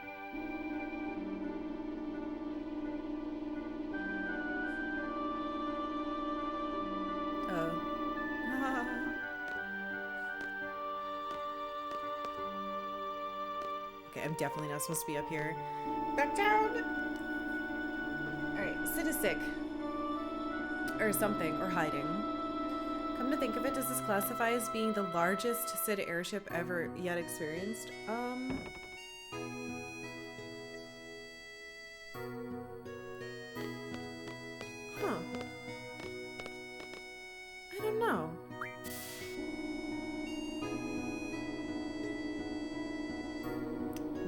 Okay, I'm definitely not supposed to be up here. Back down! Alright, Sid is sick. Or something, or hiding. Come to think of it, does this classify as being the largest Sid airship ever yet experienced? Huh. I don't know.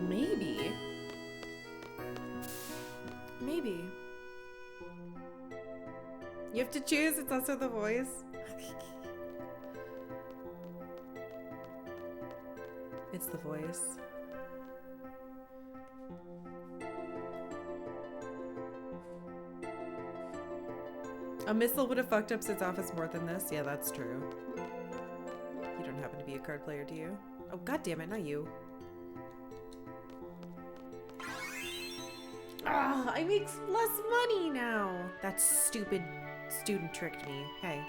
Maybe. Maybe. You have to choose, it's also the voice. It's the voice. A missile would have fucked up Sid's office more than this. Yeah, that's true. You don't happen to be a card player, do you? Oh, god damn it, not you. Ah, I make less money now. That stupid student tricked me. Hey.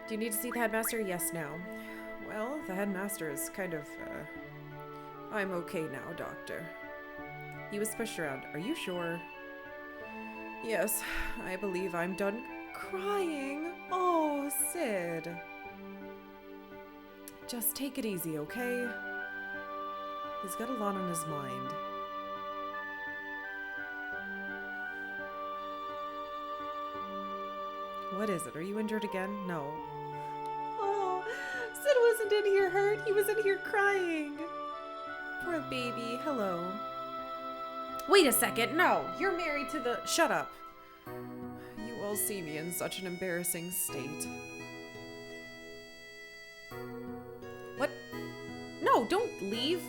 Do you need to see the headmaster? Yes, no. Well, the headmaster is kind of, I'm okay now, doctor. He was pushed around. Are you sure? Yes, I believe I'm done crying. Oh, Sid. Just take it easy, okay? He's got a lot on his mind. What is it? Are you injured again? No. Oh, Sid wasn't in here hurt. He was in here crying. Poor baby. Hello. Wait a second. No, you're married to the... Shut up. You all see me in such an embarrassing state. What? No, don't leave.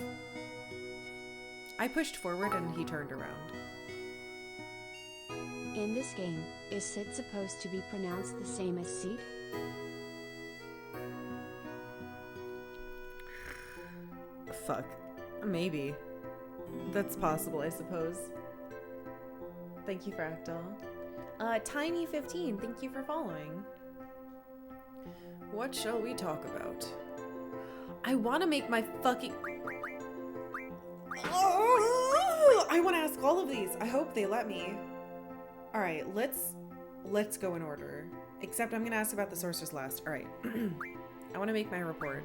I pushed forward and he turned around.
In this game, is Sid supposed to be pronounced the same as Seed?
Fuck. Maybe. That's possible, I suppose. Thank you, Fractal. Tiny15, thank you for following. What shall we talk about? I want to make my fucking... Oh, I want to ask all of these. I hope they let me. Alright, let's go in order. Except I'm going to ask about the sources last. Alright. I want to make my report.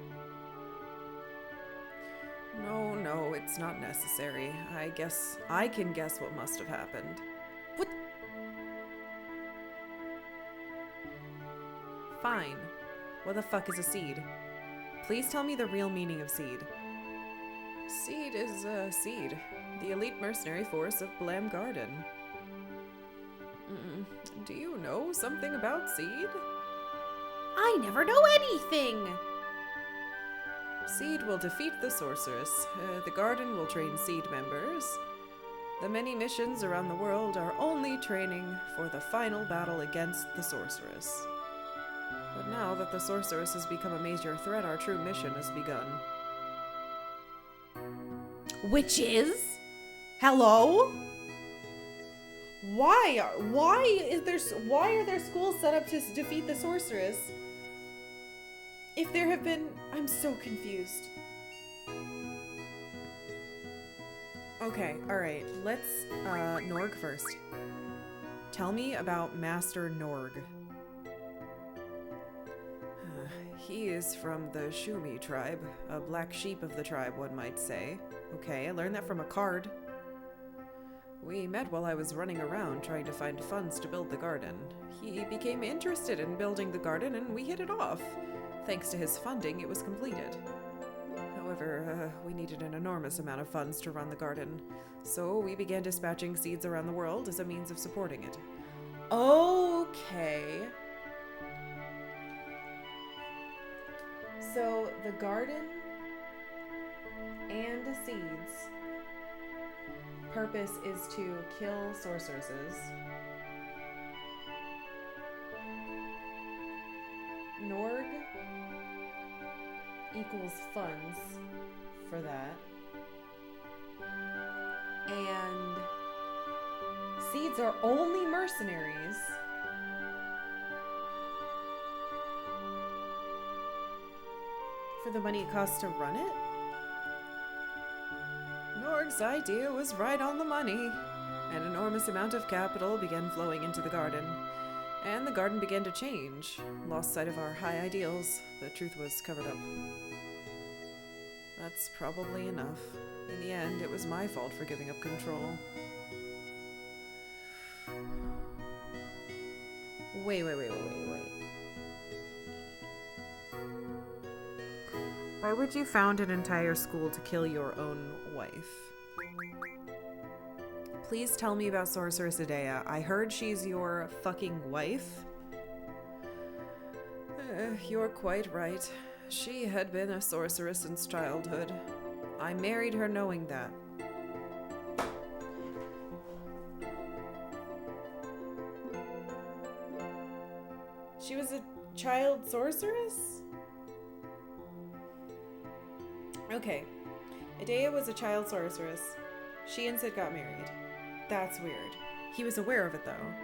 No, it's not necessary. I guess I can guess what must have happened. What? Fine. What the fuck is a seed? Please tell me the real meaning of seed. Seed is, Seed. The elite mercenary force of Blam Garden. Do you know something about Seed? I never know anything! Seed will defeat the sorceress. The garden will train Seed members. The many missions around the world are only training for the final battle against the sorceress. But now that the sorceress has become a major threat, our true mission has begun. Which is? Hello? Why are there schools set up to defeat the sorceress? If there have been... I'm so confused. Okay, alright. Let's, Norg first. Tell me about Master Norg. He is from the Shumi tribe. A black sheep of the tribe, one might say. Okay, I learned that from a card. We met while I was running around trying to find funds to build the garden. He became interested in building the garden and we hit it off. Thanks to his funding, it was completed. However, we needed an enormous amount of funds to run the garden, so we began dispatching seeds around the world as a means of supporting it. Okay. So, the garden and the seeds... purpose is to kill sorceresses. Norg equals funds for that. And seeds are only mercenaries. For the money it costs to run it? Norg's idea was right on the money. An enormous amount of capital began flowing into the garden, and the garden began to change. Lost sight of our high ideals. The truth was covered up. That's probably enough. In the end, it was my fault for giving up control. Wait. Why would you found an entire school to kill your own wife? Please tell me about Sorceress Idea. I heard she's your fucking wife. You're quite right. She had been a sorceress since childhood. I married her knowing that. She was a child sorceress? Okay. Idea was a child sorceress. She and Sid got married. That's weird. He was aware of it, though.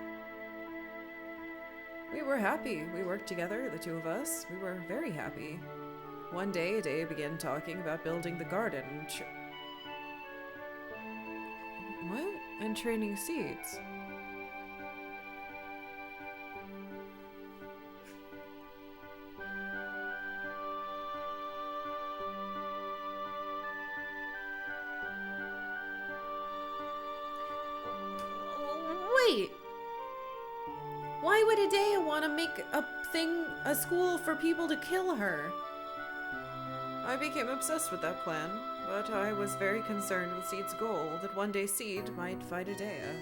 We were happy. We worked together, the two of us. We were very happy. One day, Idea began talking about building the garden. What? And training seeds. Wait! Why would Idea want to make a school for people to kill her? I became obsessed with that plan, but I was very concerned with Seed's goal, that one day Seed might fight Idea.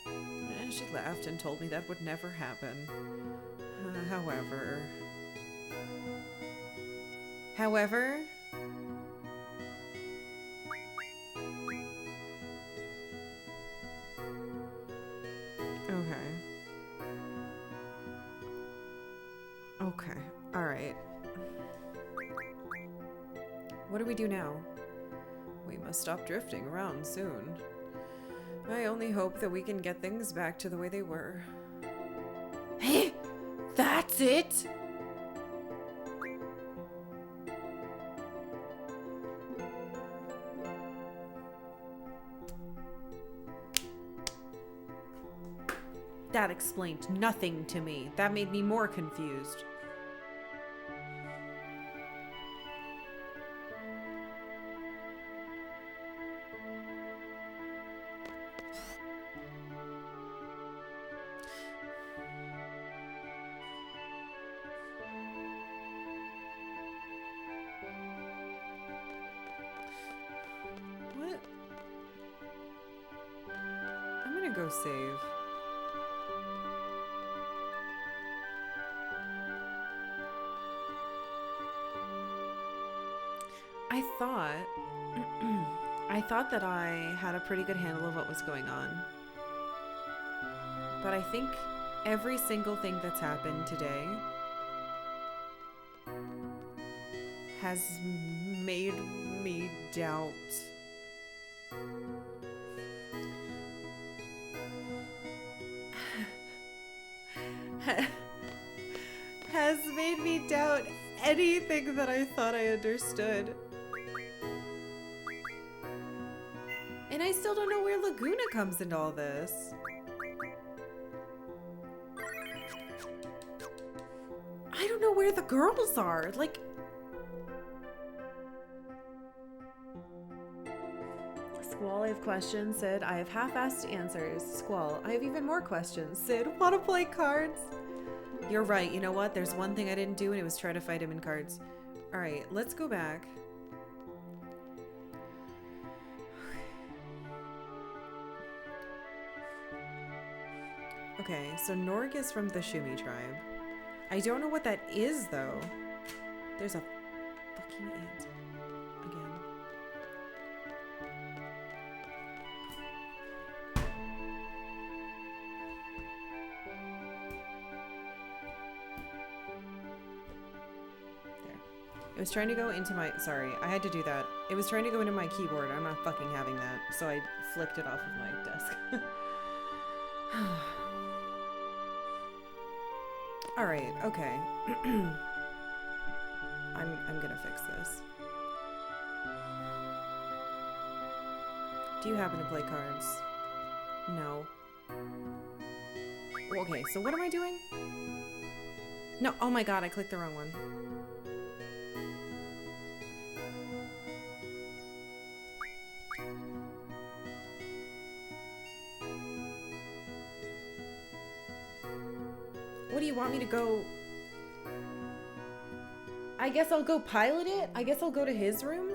And she laughed and told me that would never happen. However... Okay, alright. What do we do now? We must stop drifting around soon. I only hope that we can get things back to the way they were. Hey! That's it?! That explained nothing to me. That made me more confused. What? I'm gonna go save. I thought that I had a pretty good handle of what was going on. But I think every single thing that's happened today has made me doubt has made me doubt anything that I thought I understood. And I still don't know where Laguna comes into all this. I don't know where the girls are. Like, Squall, I have questions. Sid, I have half-assed answers. Squall, I have even more questions. Sid, wanna play cards? You're right. You know what? There's one thing I didn't do, and it was try to fight him in cards. All right, let's go back. Okay, so Norg is from the Shumi tribe. I don't know what that is, though. There's a fucking ant. Again. There. It was trying to go into my... Sorry, I had to do that. It was trying to go into my keyboard. I'm not fucking having that. So I flicked it off of my desk. All right, okay. I'm gonna fix this. Do you happen to play cards? No. Okay, so what am I doing? No, oh my god, I clicked the wrong one. What do you want me to go? I guess I'll go pilot it? I guess I'll go to his room?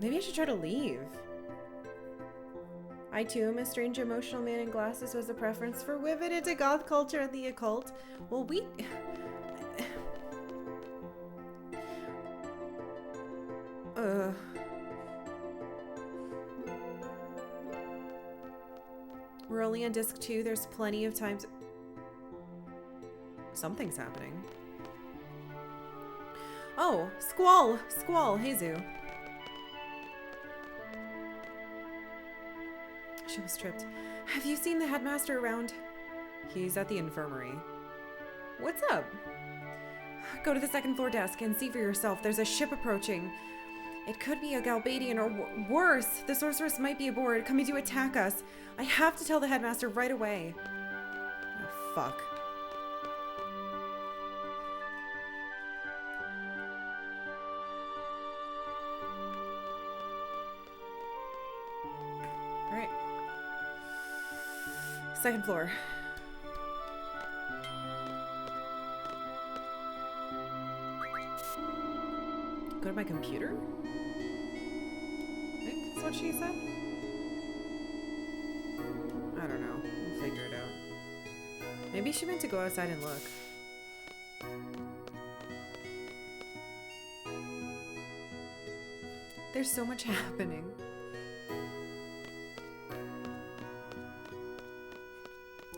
Maybe I should try to leave. I too am a strange emotional man in glasses who has a preference for women into goth culture and the occult. Well, we... We're only on disc 2. There's plenty of times... Something's happening. Oh, Squall! Squall, Jesus. She was tripped. Have you seen the headmaster around? He's at the infirmary. What's up? Go to the second floor desk and see for yourself. There's a ship approaching. It could be a Galbadian or worse. The sorceress might be aboard, coming to attack us. I have to tell the headmaster right away. Oh, fuck. Alright. Second floor. Go to my computer? I think that's what she said. I don't know. We'll figure it out. Maybe she meant to go outside and look. There's so much happening.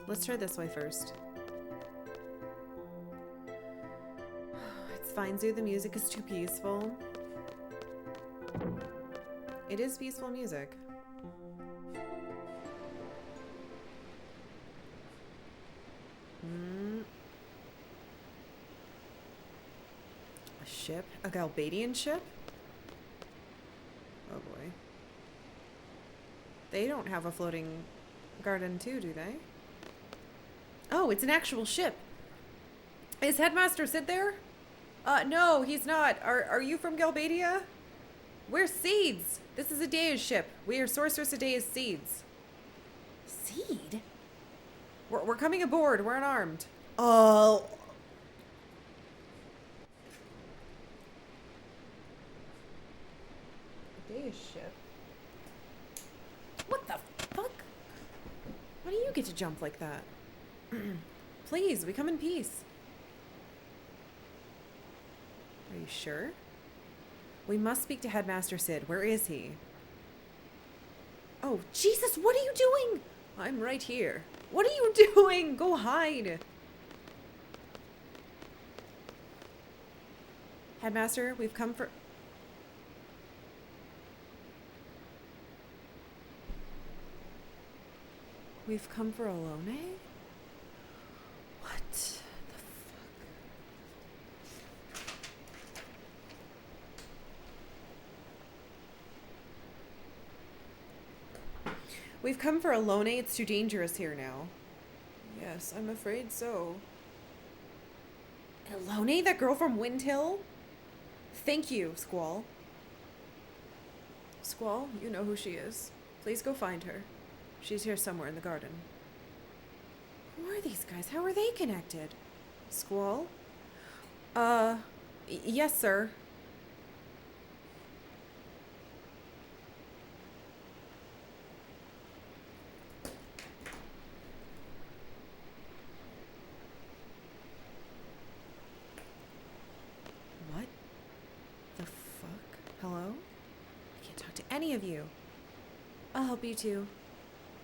Let's try this way first. It's fine, Zoo. The music is too peaceful. It is peaceful music. A ship? A Galbadian ship? Oh boy. They don't have a floating garden too, do they? Oh, it's an actual ship. Is Headmaster Sid there? No, he's not. Are you from Galbadia? We're Seeds. This is Adea's ship. We are Sorceress Adea's Seeds. Seed? We're coming aboard. We're unarmed. Oh. Adea's ship? What the fuck? Why do you get to jump like that? Please, we come in peace. Are you sure? We must speak to Headmaster Sid. Where is he? Oh, Jesus, what are you doing? I'm right here. What are you doing? Go hide. Headmaster, we've come for... We've come for Alone? What the fuck? We've come for Alone. It's too dangerous here now. Yes, I'm afraid so. Alone? That girl from Windhill? Thank you, Squall. Squall, you know who she is. Please go find her. She's here somewhere in the garden. Who are these guys? How are they connected? Squall? Yes, sir. What the fuck? Hello? I can't talk to any of you. I'll help you too.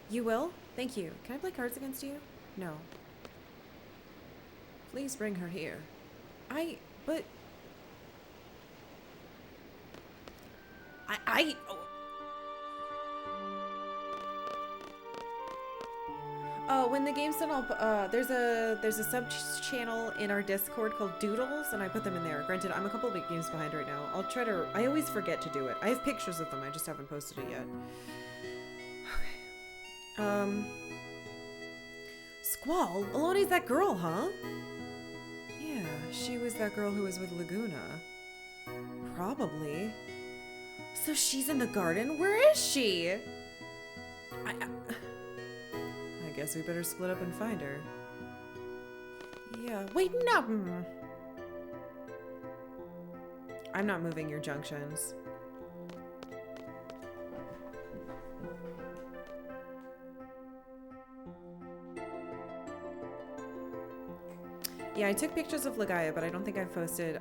You will? Thank you. Can I play cards against you? No. Please bring her here. But... when the game's done, there's a sub-channel in our Discord called Doodles, and I put them in there. Granted, I'm a couple of big games behind right now. I always forget to do it. I have pictures of them, I just haven't posted it yet. Squall? Alone's that girl, huh? Yeah, she was that girl who was with Laguna. Probably. So she's in the garden? Where is she? I guess we better split up and find her. Yeah, wait, no! I'm not moving your junctions. Yeah, I took pictures of Legaia, but I don't think I posted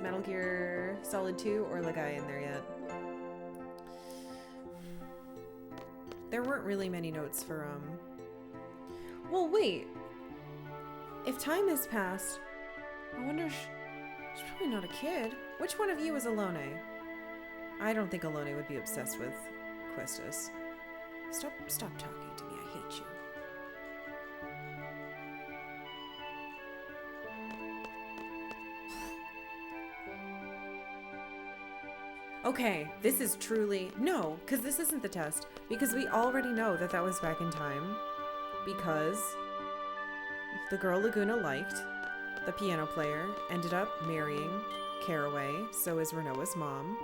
Metal Gear Solid 2 or Legaia in there yet. There weren't really many notes for, Well, wait. If time has passed, I wonder she's probably not a kid. Which one of you is Alone? I don't think Alone would be obsessed with Questus. Stop talking to me. I hate you. Okay, this is truly... No, because this isn't the test. Because we already know that that was back in time. Because the girl Laguna liked, the piano player, ended up marrying Caraway, so is Renoa's mom.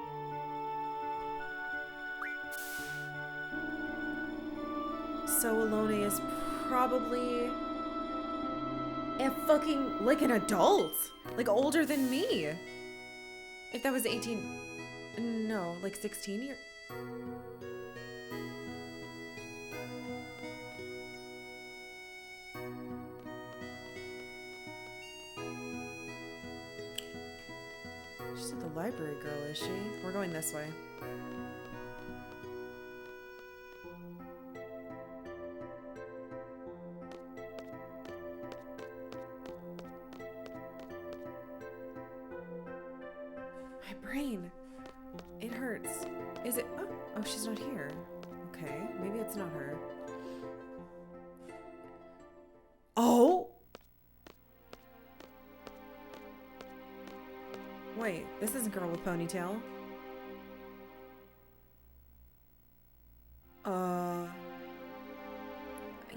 So Alone is probably... like an adult! Like older than me! If that was 18... No, like 16 years. She's at the library, girl, is she? We're going this way. My brain. It hurts. Is it? Oh, she's not here. Okay, maybe it's not her. Oh! Wait, this isn't girl with ponytail.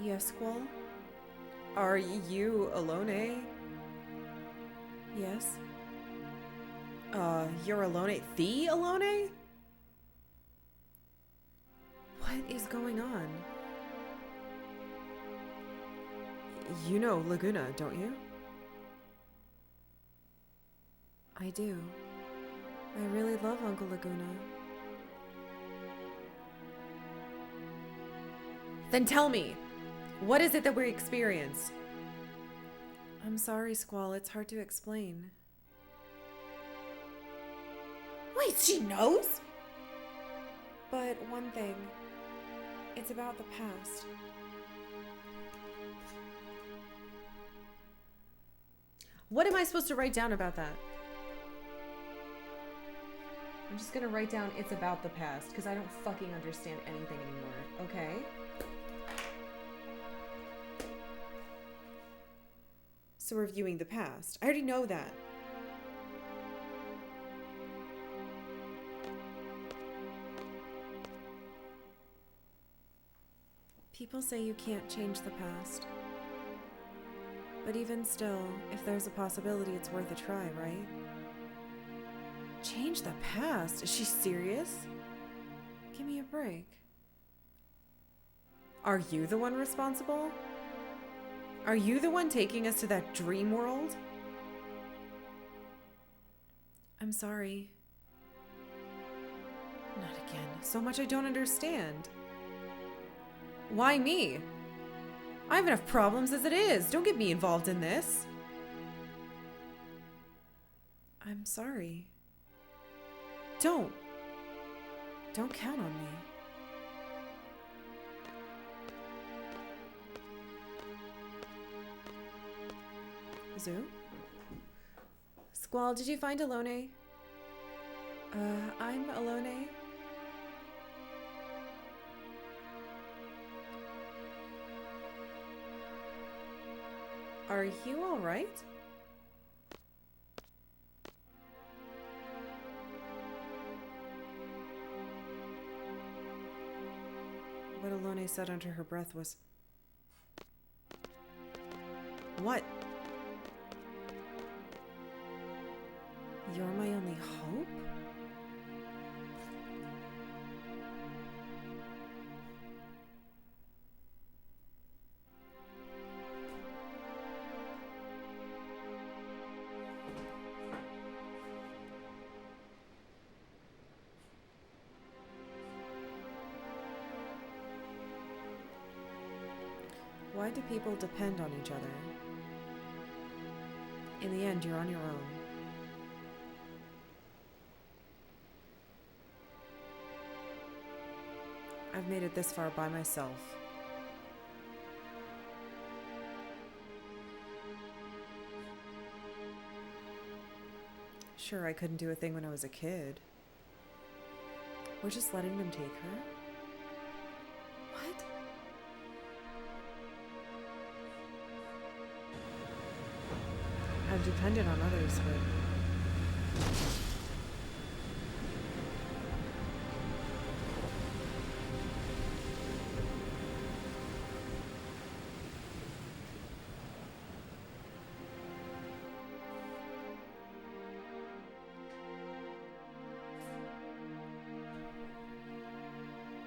Yes, Squall? Are you Alone? Yes. You're Alone? The Alone? What is going on? You know Laguna, don't you? I do. I really love Uncle Laguna. Then tell me, what is it that we experience? I'm sorry, Squall, it's hard to explain. Wait, she knows? But one thing, it's about the past. What am I supposed to write down about that? I'm just gonna write down it's about the past, because I don't fucking understand anything anymore, okay? So we're viewing the past. I already know that. People say you can't change the past. But even still, if there's a possibility, it's worth a try, right? Change the past? Is she serious? Give me a break. Are you the one responsible? Are you the one taking us to that dream world? I'm sorry. Not again. So much I don't understand. Why me? I have enough problems as it is. Don't get me involved in this. I'm sorry. Don't count on me. Zoo? Squall, did you find Alone? I'm Alone. Are you alright? What Alone said under her breath was... What? You're my only hope? Why do people depend on each other? In the end, you're on your own. I've made it this far by myself. Sure, I couldn't do a thing when I was a kid. We're just letting them take her? What? I've depended on others, but...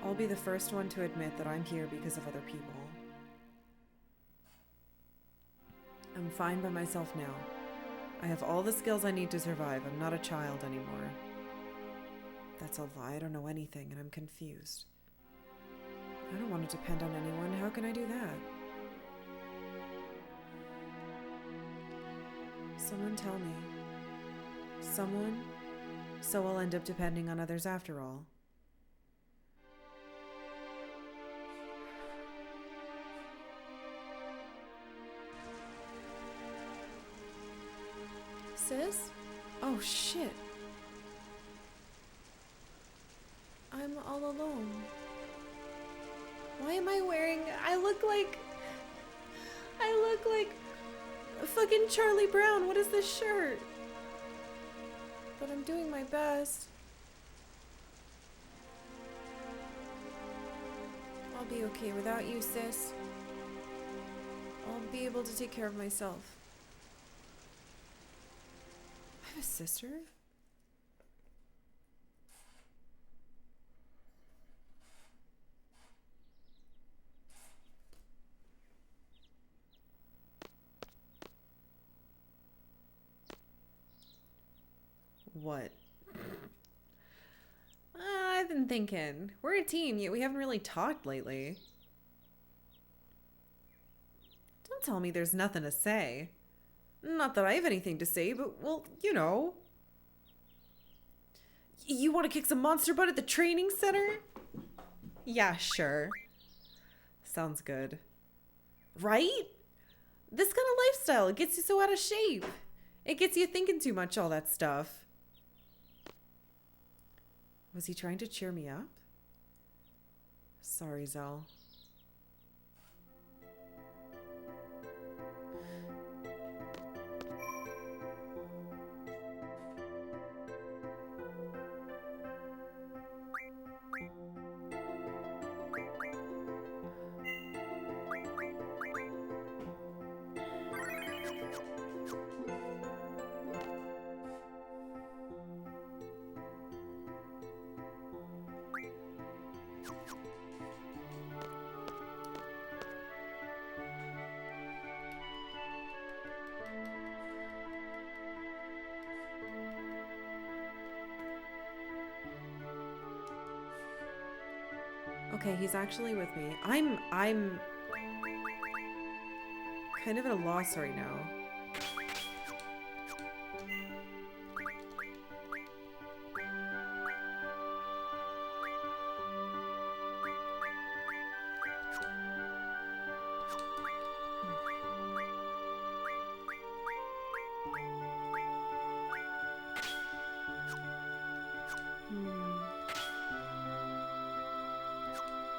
I'll be the first one to admit that I'm here because of other people. I'm fine by myself now. I have all the skills I need to survive. I'm not a child anymore. That's a lie. I don't know anything, and I'm confused. I don't want to depend on anyone. How can I do that? Someone tell me. Someone? So I'll end up depending on others after all. Sis? Oh shit. I'm all alone. Why am I wearing... I look like fucking Charlie Brown. What is this shirt? But I'm doing my best. I'll be okay without you, sis. I'll be able to take care of myself. I have a sister? What? I've been thinking. We're a team, yet we haven't really talked lately. Don't tell me there's nothing to say. Not that I have anything to say, but, well, you know. You want to kick some monster butt at the training center? Yeah, sure. Sounds good. Right? This kind of lifestyle, it gets you so out of shape. It gets you thinking too much, all that stuff. Was he trying to cheer me up? Sorry, Zell. Okay, he's actually with me. I'm kind of at a loss right now.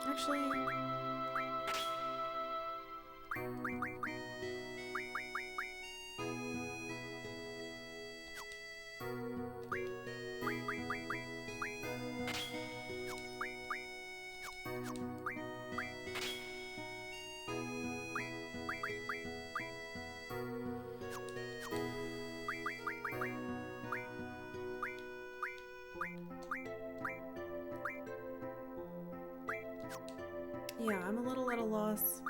Actually, yeah, I'm a little at a loss.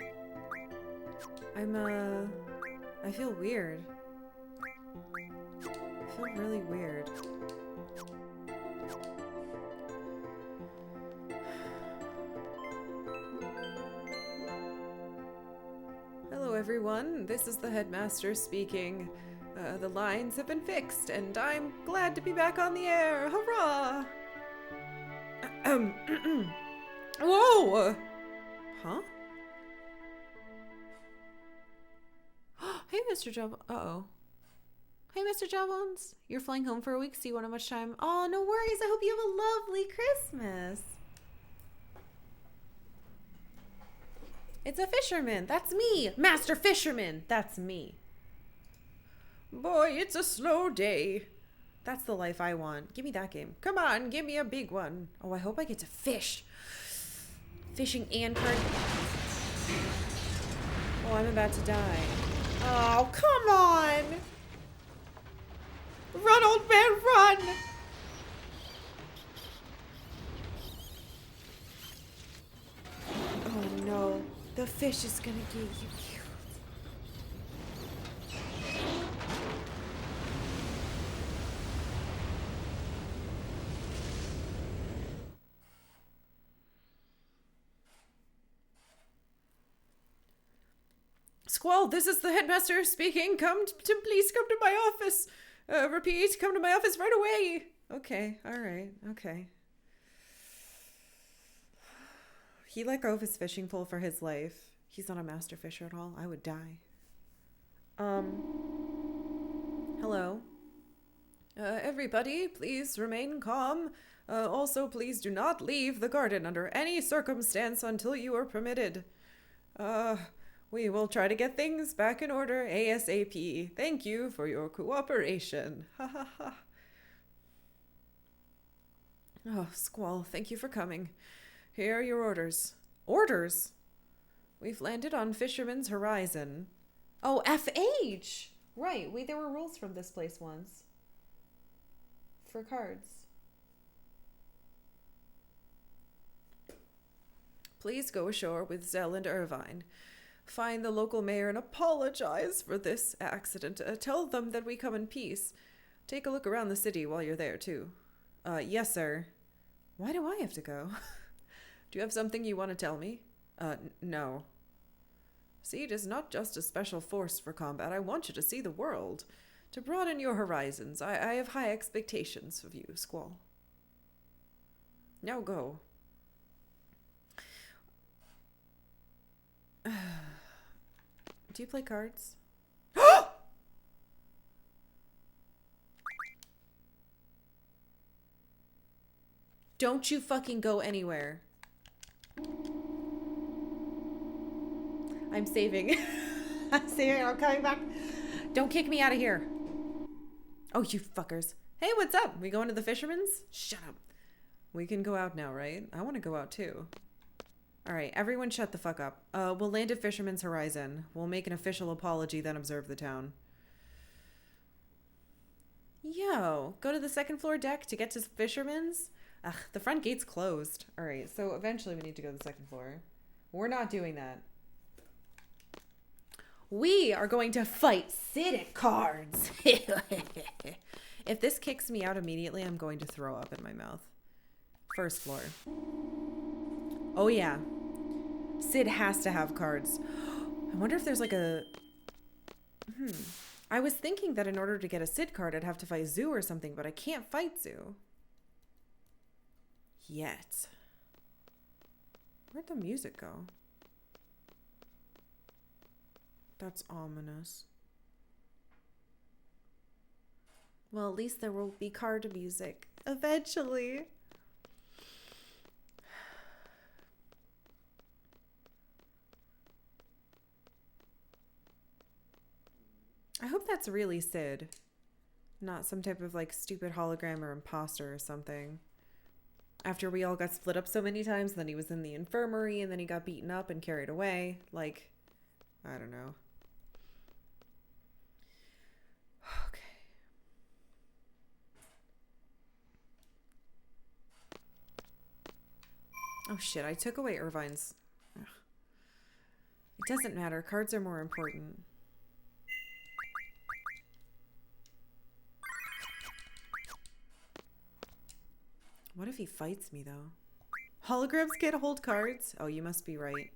I feel weird. I feel really weird. Hello, everyone. This is the headmaster speaking. The lines have been fixed, and I'm glad to be back on the air. Hurrah! Whoa! Huh? Hey, Mr. Job. Uh-oh. Hey, Mr. Jawbones. You're flying home for a week, so you won't have much time. Oh, no worries. I hope you have a lovely Christmas. It's a fisherman. That's me. Master Fisherman. That's me. Boy, it's a slow day. That's the life I want. Give me that game. Come on, give me a big one. Oh, I hope I get to fish. Fishing and card. Oh, I'm about to die. Oh, come on! Run, old man, run! Oh no, the fish is gonna get you killed. Squall, this is the headmaster speaking. Please come to my office. Repeat, come to my office right away. Okay, alright, okay. He let go of his fishing pole for his life. He's not a master fisher at all. I would die. Hello. Everybody, please remain calm. Also, please do not leave the garden under any circumstance until you are permitted. We will try to get things back in order ASAP. Thank you for your cooperation. Ha ha ha. Oh, Squall, thank you for coming. Here are your orders. Orders? We've landed on Fisherman's Horizon. Oh, FH! Right, there were rules from this place once. For cards. Please go ashore with Zell and Irvine. Find the local mayor and apologize for this accident. Tell them that we come in peace. Take a look around the city while you're there, too. Yes, sir. Why do I have to go? Do you have something you want to tell me? No. Seed is not just a special force for combat. I want you to see the world. To broaden your horizons. I have high expectations of you, Squall. Now go. Do you play cards? Don't you fucking go anywhere. I'm saving. I'm saving. I'm coming back. Don't kick me out of here. Oh, you fuckers. Hey, what's up? We going to the Fisherman's? Shut up. We can go out now, right? I want to go out too. All right, everyone shut the fuck up. We'll land at Fisherman's Horizon. We'll make an official apology, then observe the town. Yo, go to the second floor deck to get to Fisherman's? Ugh, the front gate's closed. All right, so eventually we need to go to the second floor. We're not doing that. We are going to fight Cidic cards. If this kicks me out immediately, I'm going to throw up in my mouth. First floor. Oh yeah. Cid has to have cards. I wonder if there's like a... I was thinking that in order to get a Cid card, I'd have to fight Zoo or something, but I can't fight Zoo. Yet. Where'd the music go? That's ominous. Well, at least there will be card music eventually. I hope that's really Cid. Not some type of like stupid hologram or imposter or something. After we all got split up so many times, then he was in the infirmary and then he got beaten up and carried away. Like, I don't know. Okay. Oh shit, I took away Irvine's. Ugh. It doesn't matter. Cards are more important. What if he fights me, though? Holograms can't hold cards? Oh, you must be right.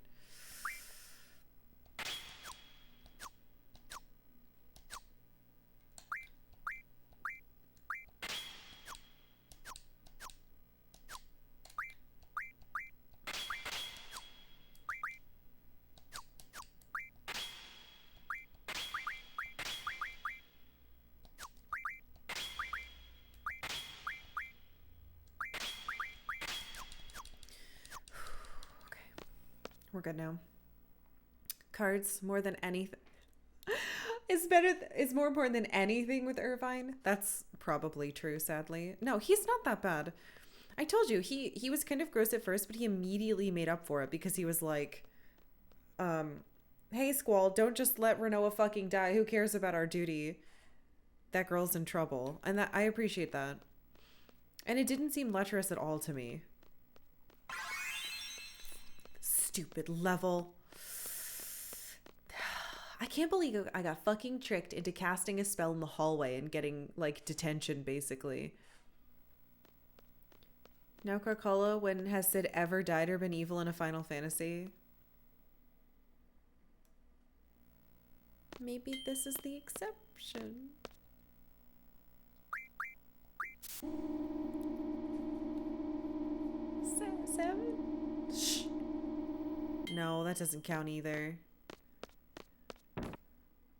We're good now. Cards more than anything. It's more important than anything with Irvine. That's probably true, sadly. No, he's not that bad. I told you, he was kind of gross at first, but he immediately made up for it because he was like, hey, Squall, don't just let Renoa fucking die. Who cares about our duty? That girl's in trouble. And that I appreciate that. And it didn't seem lecherous at all to me. Stupid level. I can't believe I got fucking tricked into casting a spell in the hallway and getting, like, detention, basically. Now Karkalla, when has Cid ever died or been evil in a Final Fantasy? Maybe this is the exception. Seven? Shh. No, that doesn't count either.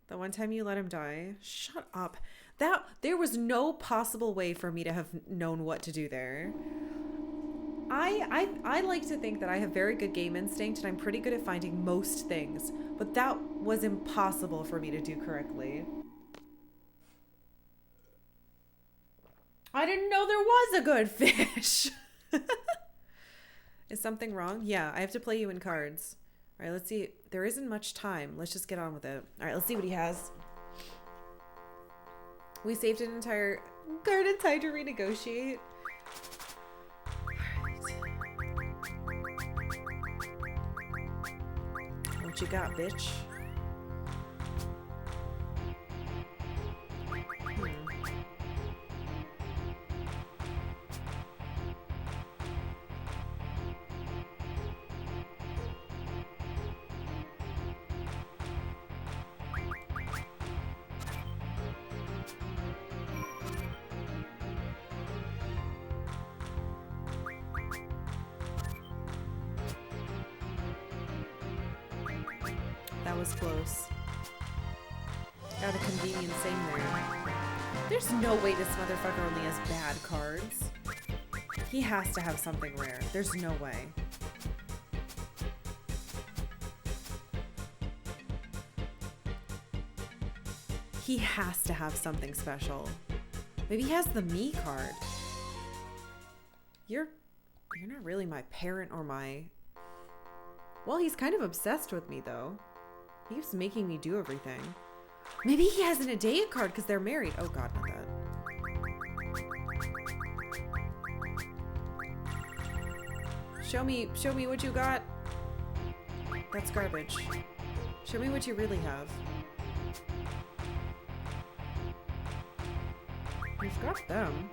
The one time you let him die. Shut up. There was no possible way for me to have known what to do there. I like to think that I have very good game instinct and I'm pretty good at finding most things, but that was impossible for me to do correctly. I didn't know there was a good fish. Is something wrong? Yeah, I have to play you in cards. All right, let's see. There isn't much time. Let's just get on with it. All right, let's see what he has. We saved an entire card in time to renegotiate. All right. What you got, bitch? That was close. Got a convenient same there. There's no way this motherfucker only has bad cards. He has to have something rare. There's no way. He has to have something special. Maybe he has the me card. You're not really my parent or my... Well, he's kind of obsessed with me, though. He keeps making me do everything. Maybe he has an Adea card because they're married. Oh god, not that. Show me what you got. That's garbage. Show me what you really have. You've got them.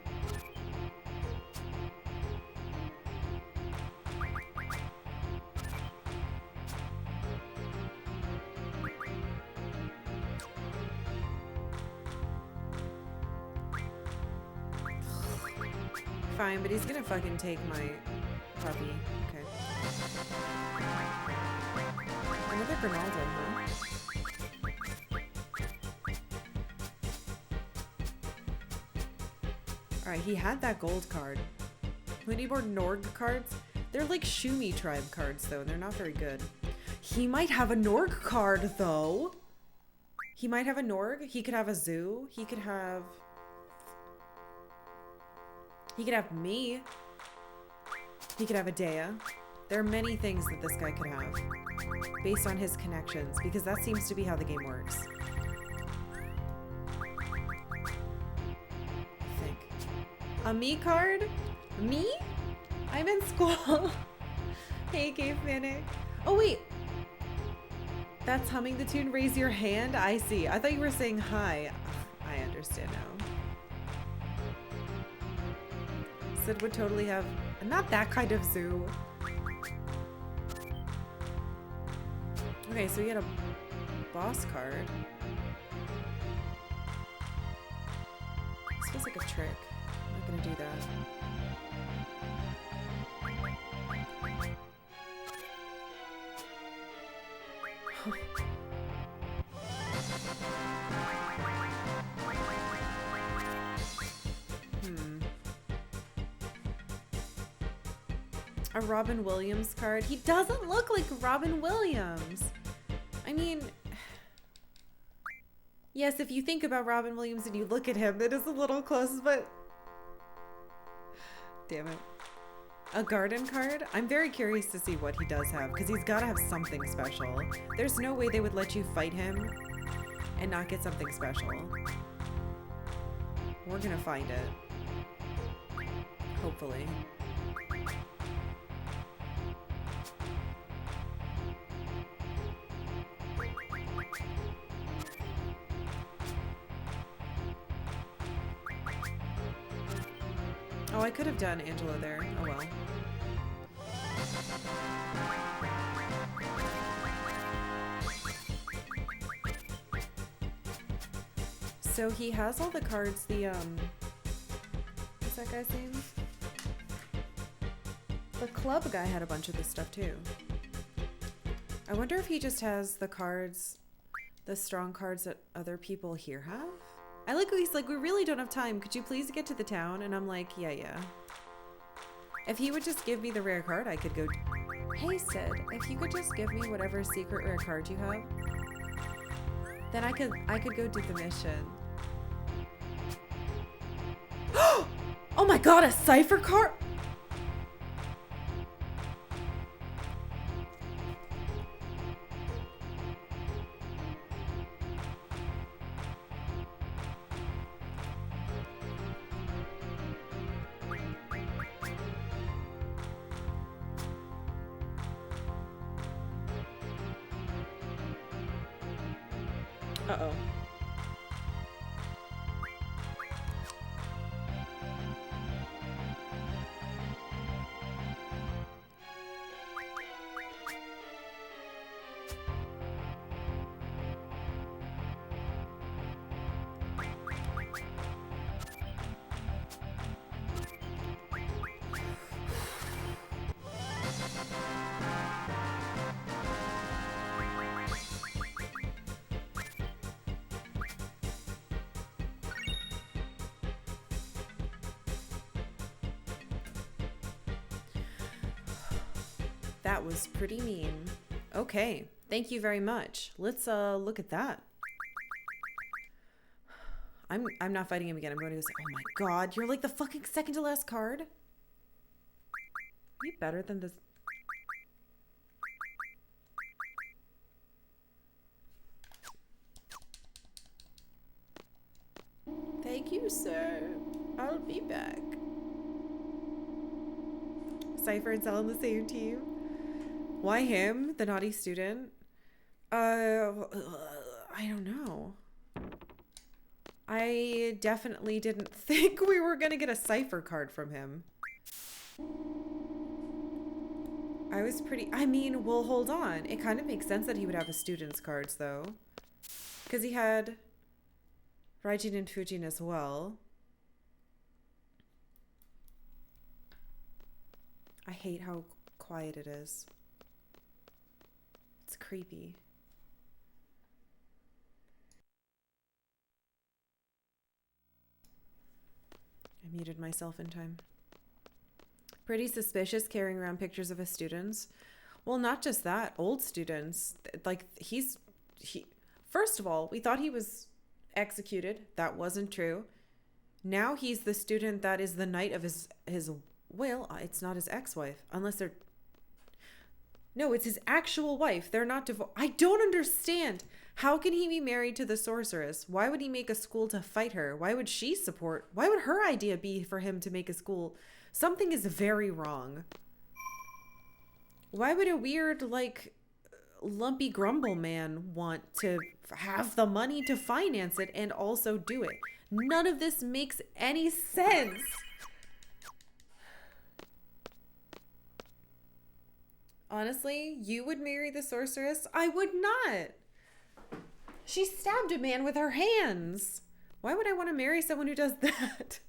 Fine, but he's gonna fucking take my puppy. Okay. Another Grinaldo, huh? Alright, he had that gold card. We need more Norg cards. They're like Shumi tribe cards, though, and they're not very good. He might have a Norg card, though. He might have a Norg. He could have a zoo. He could have me. He could have a Dea. There are many things that this guy could have based on his connections, because that seems to be how the game works. I think. A me card? Me? I'm in school. Hey, Cave Manic. Oh, wait. That's humming the tune Raise Your Hand? I see. I thought you were saying hi. I understand now. Sid would totally have not that kind of zoo. Okay, so he had a boss card. This feels like a trick. I'm not gonna do that. A Robin Williams card. He doesn't look like Robin Williams. I mean, yes, if you think about Robin Williams and you look at him, it is a little close, but damn it. A garden card? I'm very curious to see what he does have, because he's got to have something special. There's no way they would let you fight him and not get something special. We're gonna find it. Hopefully. Oh, I could have done Angela there. Oh well. So he has all the cards, what's that guy's name? The club guy had a bunch of this stuff too. I wonder if he just has the cards, the strong cards that other people here have? I like he's like, we really don't have time. Could you please get to the town? And I'm like, yeah. If he would just give me the rare card, I could go. Hey Sid, if you could just give me whatever secret rare card you have, then I could go do the mission. Oh my god, a cipher card? Uh-oh. That was pretty mean. Okay, thank you very much. Let's look at that. I'm not fighting him again. I'm going to go say, oh my god, you're like the fucking second to last card? Are you better than this? Thank you, sir. I'll be back. Cypher and Cell on the same team. Why him? The naughty student? I don't know. I definitely didn't think we were gonna get a Cypher card from him. I was pretty... I mean, well, hold on. It kind of makes sense that he would have a student's cards, though. Because he had Raijin and Fujin as well. I hate how quiet it is. It's creepy. I muted myself in time. Pretty suspicious carrying around pictures of his students. Well, not just that, old students. Like, first of all, we thought he was executed. That wasn't true. Now he's the student that is the knight of his well, it's not his ex-wife, unless they're... No, it's his actual wife. They're not divorced. I don't understand. How can he be married to the sorceress? Why would he make a school to fight her? Why would she support? Why would her idea be for him to make a school? Something is very wrong. Why would a weird, like, lumpy grumble man want to have the money to finance it and also do it? None of this makes any sense. Honestly, you would marry the sorceress? I would not. She stabbed a man with her hands. Why would I want to marry someone who does that?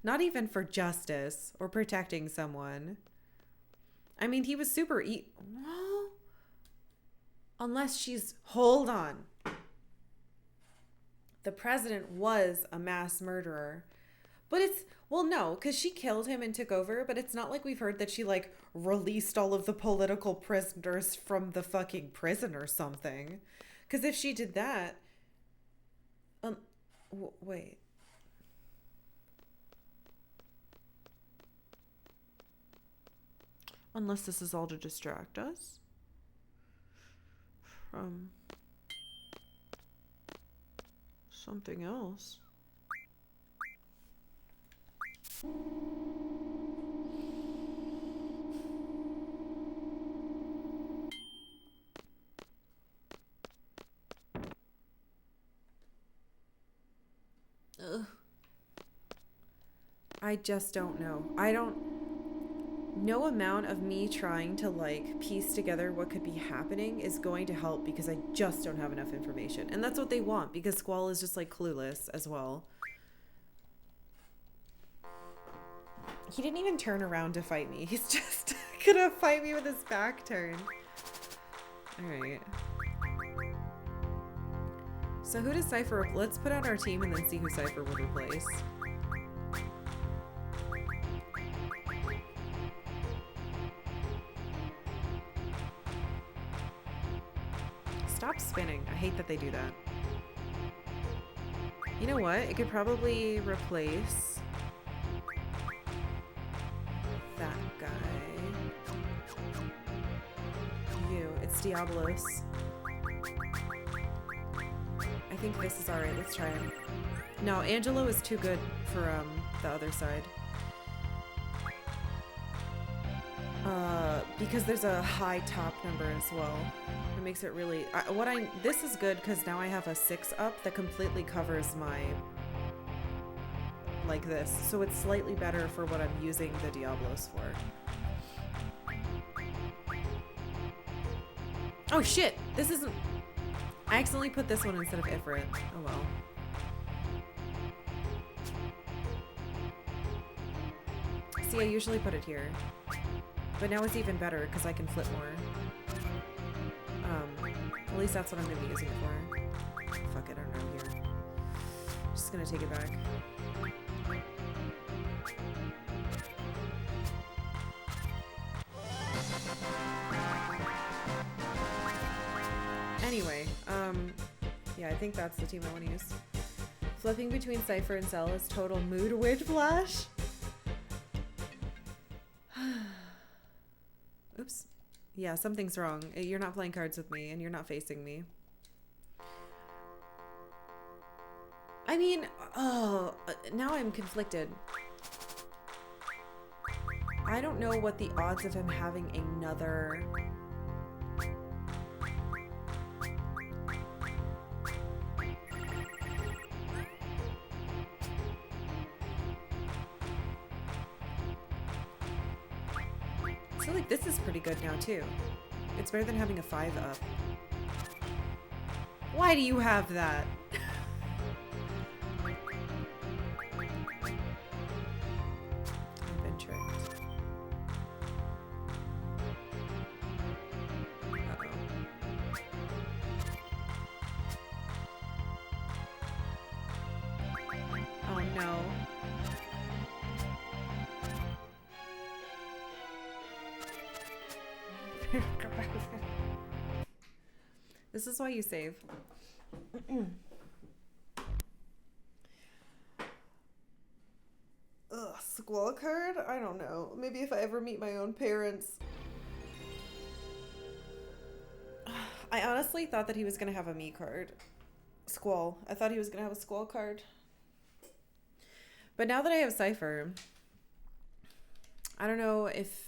Not even for justice or protecting someone. I mean, he was super well, unless she's... Hold on. The president was a mass murderer. But it's... Well, no, because she killed him and took over, but it's not like we've heard that she, like, released all of the political prisoners from the fucking prison or something. Because if she did that... wait. Unless this is all to distract us from something else. Ugh. I just don't know. No amount of me trying to, like, piece together what could be happening is going to help because I just don't have enough information. And that's what they want because Squall is just, like, clueless as well. He didn't even turn around to fight me. He's just gonna fight me with his back turned. Alright. So who does Cypher... Let's put out our team and then see who Cypher would replace. Stop spinning. I hate that they do that. You know what? It could probably replace... that guy. You. It's Diablos. I think this is alright. Let's try him. No, Angelo is too good for the other side. Because there's a high top number as well. It makes it really... this is good because now I have a 6 up that completely covers my... like this. So it's slightly better for what I'm using the Diablos for. Oh shit! This isn't... I accidentally put this one instead of Ifrit. Oh well. See, I usually put it here. But now it's even better because I can flip more. At least that's what I'm going to be using it for. Fuck it, I don't know here. Just going to take it back. think that's the team I want to use. Flipping between Cypher and Cell is total mood whiplash. Oops. Yeah, something's wrong. You're not playing cards with me, and you're not facing me. I mean, oh, now I'm conflicted. I don't know what the odds of him having another... I feel like this is pretty good now, too. It's better than having a 5 up. Why do you have that? I've been tricked. Uh-oh. Oh, no. This is why you save. Ugh, squall card? I don't know. Maybe if I ever meet my own parents. I honestly thought that he was going to have a me card. Squall. I thought he was going to have a squall card. But now that I have Cypher, I don't know if...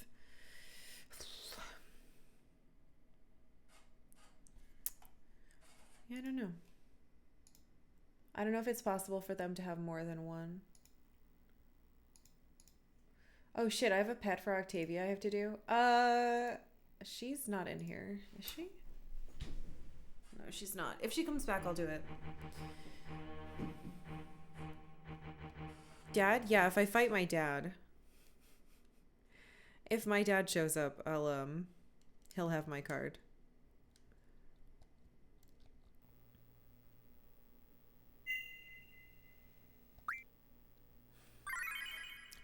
Yeah, I don't know. I don't know if it's possible for them to have more than one. Oh shit, I have a pet for Octavia I have to do. She's not in here. Is she? No, she's not. If she comes back, I'll do it. Dad? Yeah, if I fight my dad. If my dad shows up, he'll have my card.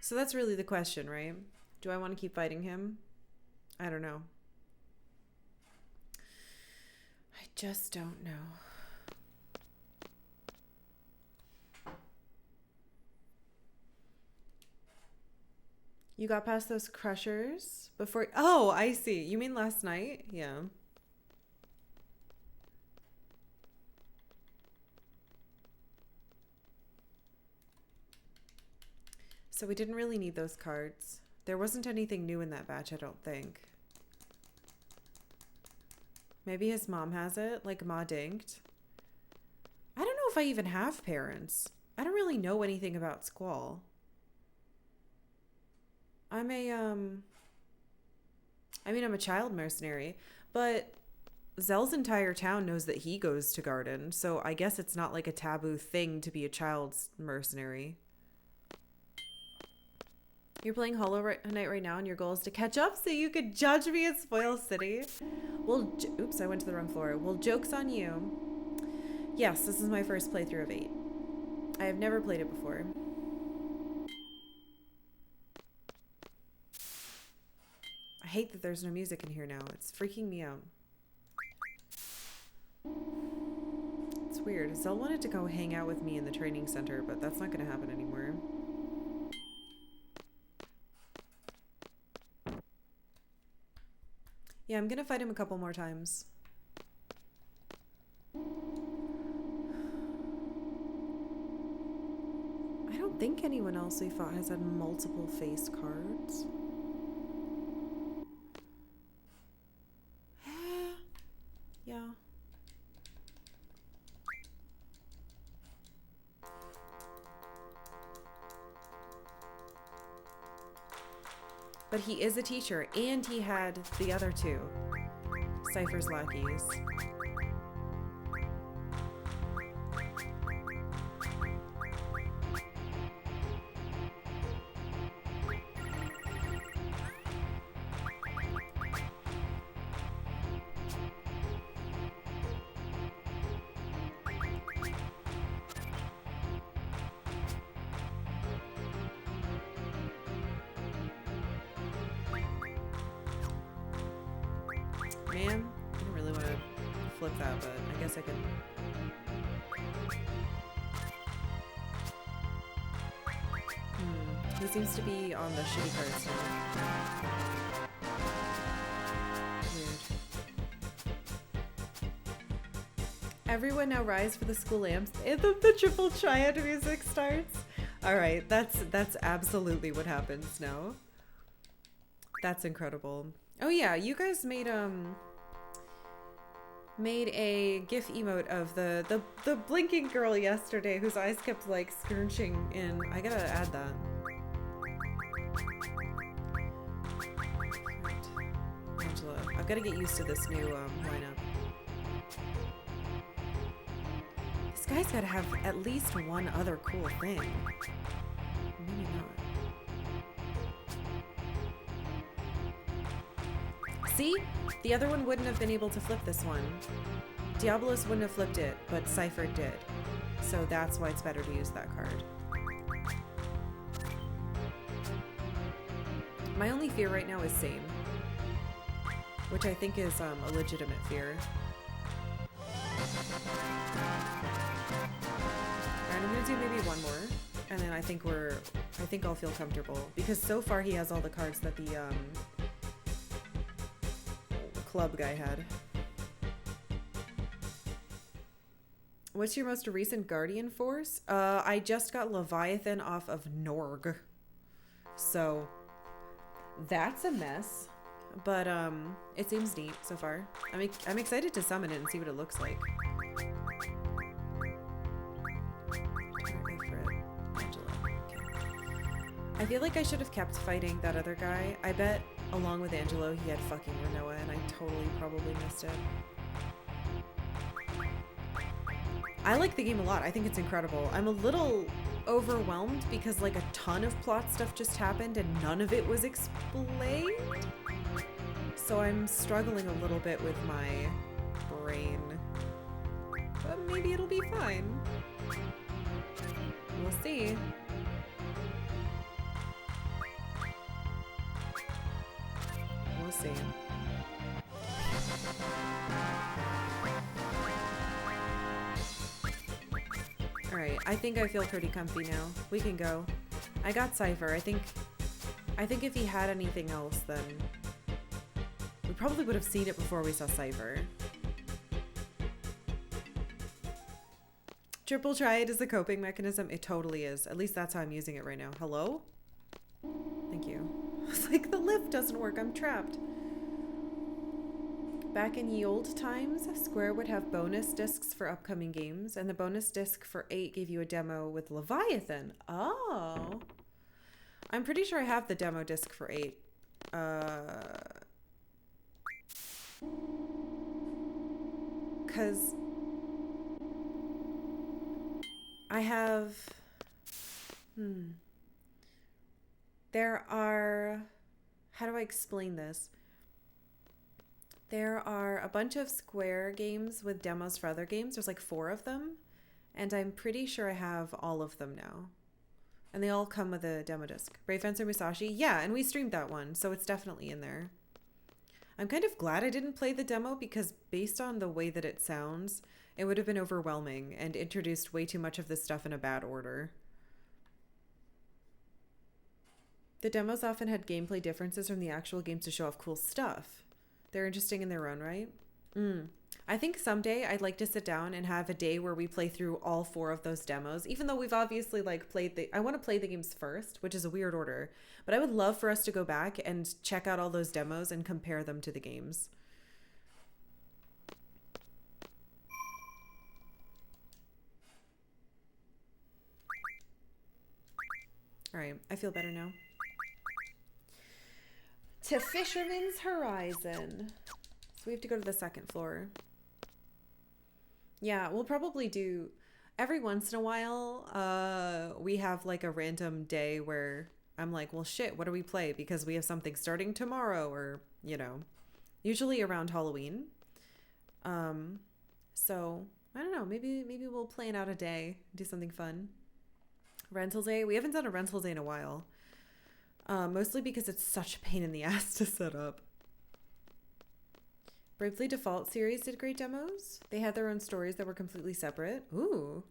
So that's really the question, right? Do I want to keep fighting him? I don't know. I just don't know. You got past those crushers before... Oh, I see. You mean last night? Yeah. So we didn't really need those cards. There wasn't anything new in that batch, I don't think. Maybe his mom has it, like Ma Dinked. I don't know if I even have parents. I don't really know anything about Squall. I'm a child mercenary, but Zell's entire town knows that he goes to Garden, so I guess it's not like a taboo thing to be a child's mercenary. You're playing Hollow Knight right now, and your goal is to catch up so you could judge me at Spoil City. Well, oops, I went to the wrong floor. Well, joke's on you. Yes, this is my first playthrough of 8. I have never played it before. I hate that there's no music in here now. It's freaking me out. It's weird. Zell wanted to go hang out with me in the training center, but that's not going to happen anymore. Yeah, I'm gonna fight him a couple more times. I don't think anyone else we fought has had multiple face cards. Yeah. But he is a teacher, and he had the other two, Cypher's lackeys. Man, I don't really want to flip that, but I guess I can He seems to be on the shitty cards now. Weird. Everyone now rise for the school lamps. And the triple triad music starts. Alright, that's absolutely what happens now. That's incredible. Oh yeah, you guys made a GIF emote of the blinking girl yesterday whose eyes kept like skirching in. I gotta add that. Angela, I've gotta get used to this new lineup. This guy's gotta have at least one other cool thing. Maybe not. See? The other one wouldn't have been able to flip this one. Diablos wouldn't have flipped it, but Cypher did. So that's why it's better to use that card. My only fear right now is Same, which I think is a legitimate fear. Alright, I'm gonna do maybe one more, and then I think I'll feel comfortable, because so far he has all the cards that the club guy had. What's your most recent Guardian Force? I just got Leviathan off of Norg. So that's a mess. But it seems neat so far. I'm excited to summon it and see what it looks like. I feel like I should have kept fighting that other guy. I bet along with Angelo he had fucking Renoa, and I totally probably missed it. I like the game a lot. I think it's incredible. I'm a little overwhelmed because like a ton of plot stuff just happened and none of it was explained. So I'm struggling a little bit with my brain. But maybe it'll be fine. We'll see. We'll see. Alright, I think I feel pretty comfy now. We can go. I got Cypher. I think if he had anything else, then we probably would have seen it before we saw Cypher. Triple Triad is a coping mechanism. It totally is. At least that's how I'm using it right now. Hello? Thank you. It's like the lift doesn't work. I'm trapped. Back in ye old times, Square would have bonus discs for upcoming games, and the bonus disc for 8 gave you a demo with Leviathan. Oh. I'm pretty sure I have the demo disc for 8. Because I have... There are... How do I explain this? There are a bunch of Square games with demos for other games. There's like 4 of them. And I'm pretty sure I have all of them now. And they all come with a demo disc. Brave Fencer Musashi? Yeah, and we streamed that one, so it's definitely in there. I'm kind of glad I didn't play the demo because based on the way that it sounds, it would have been overwhelming and introduced way too much of this stuff in a bad order. The demos often had gameplay differences from the actual games to show off cool stuff. They're interesting in their own right. I think someday I'd like to sit down and have a day where we play through all 4 of those demos, even though we've obviously like I want to play the games first, which is a weird order, but I would love for us to go back and check out all those demos and compare them to the games. All right, I feel better now. To Fisherman's Horizon. So we have to go to the 2nd floor. Yeah, we'll probably do... Every once in a while, we have like a random day where I'm like, well, shit, what do we play? Because we have something starting tomorrow or, you know, usually around Halloween. So, I don't know, maybe we'll plan out a day, do something fun. Rental day? We haven't done a rental day in a while. Mostly because it's such a pain in the ass to set up. Bravely Default series did great demos. They had their own stories that were completely separate. Ooh,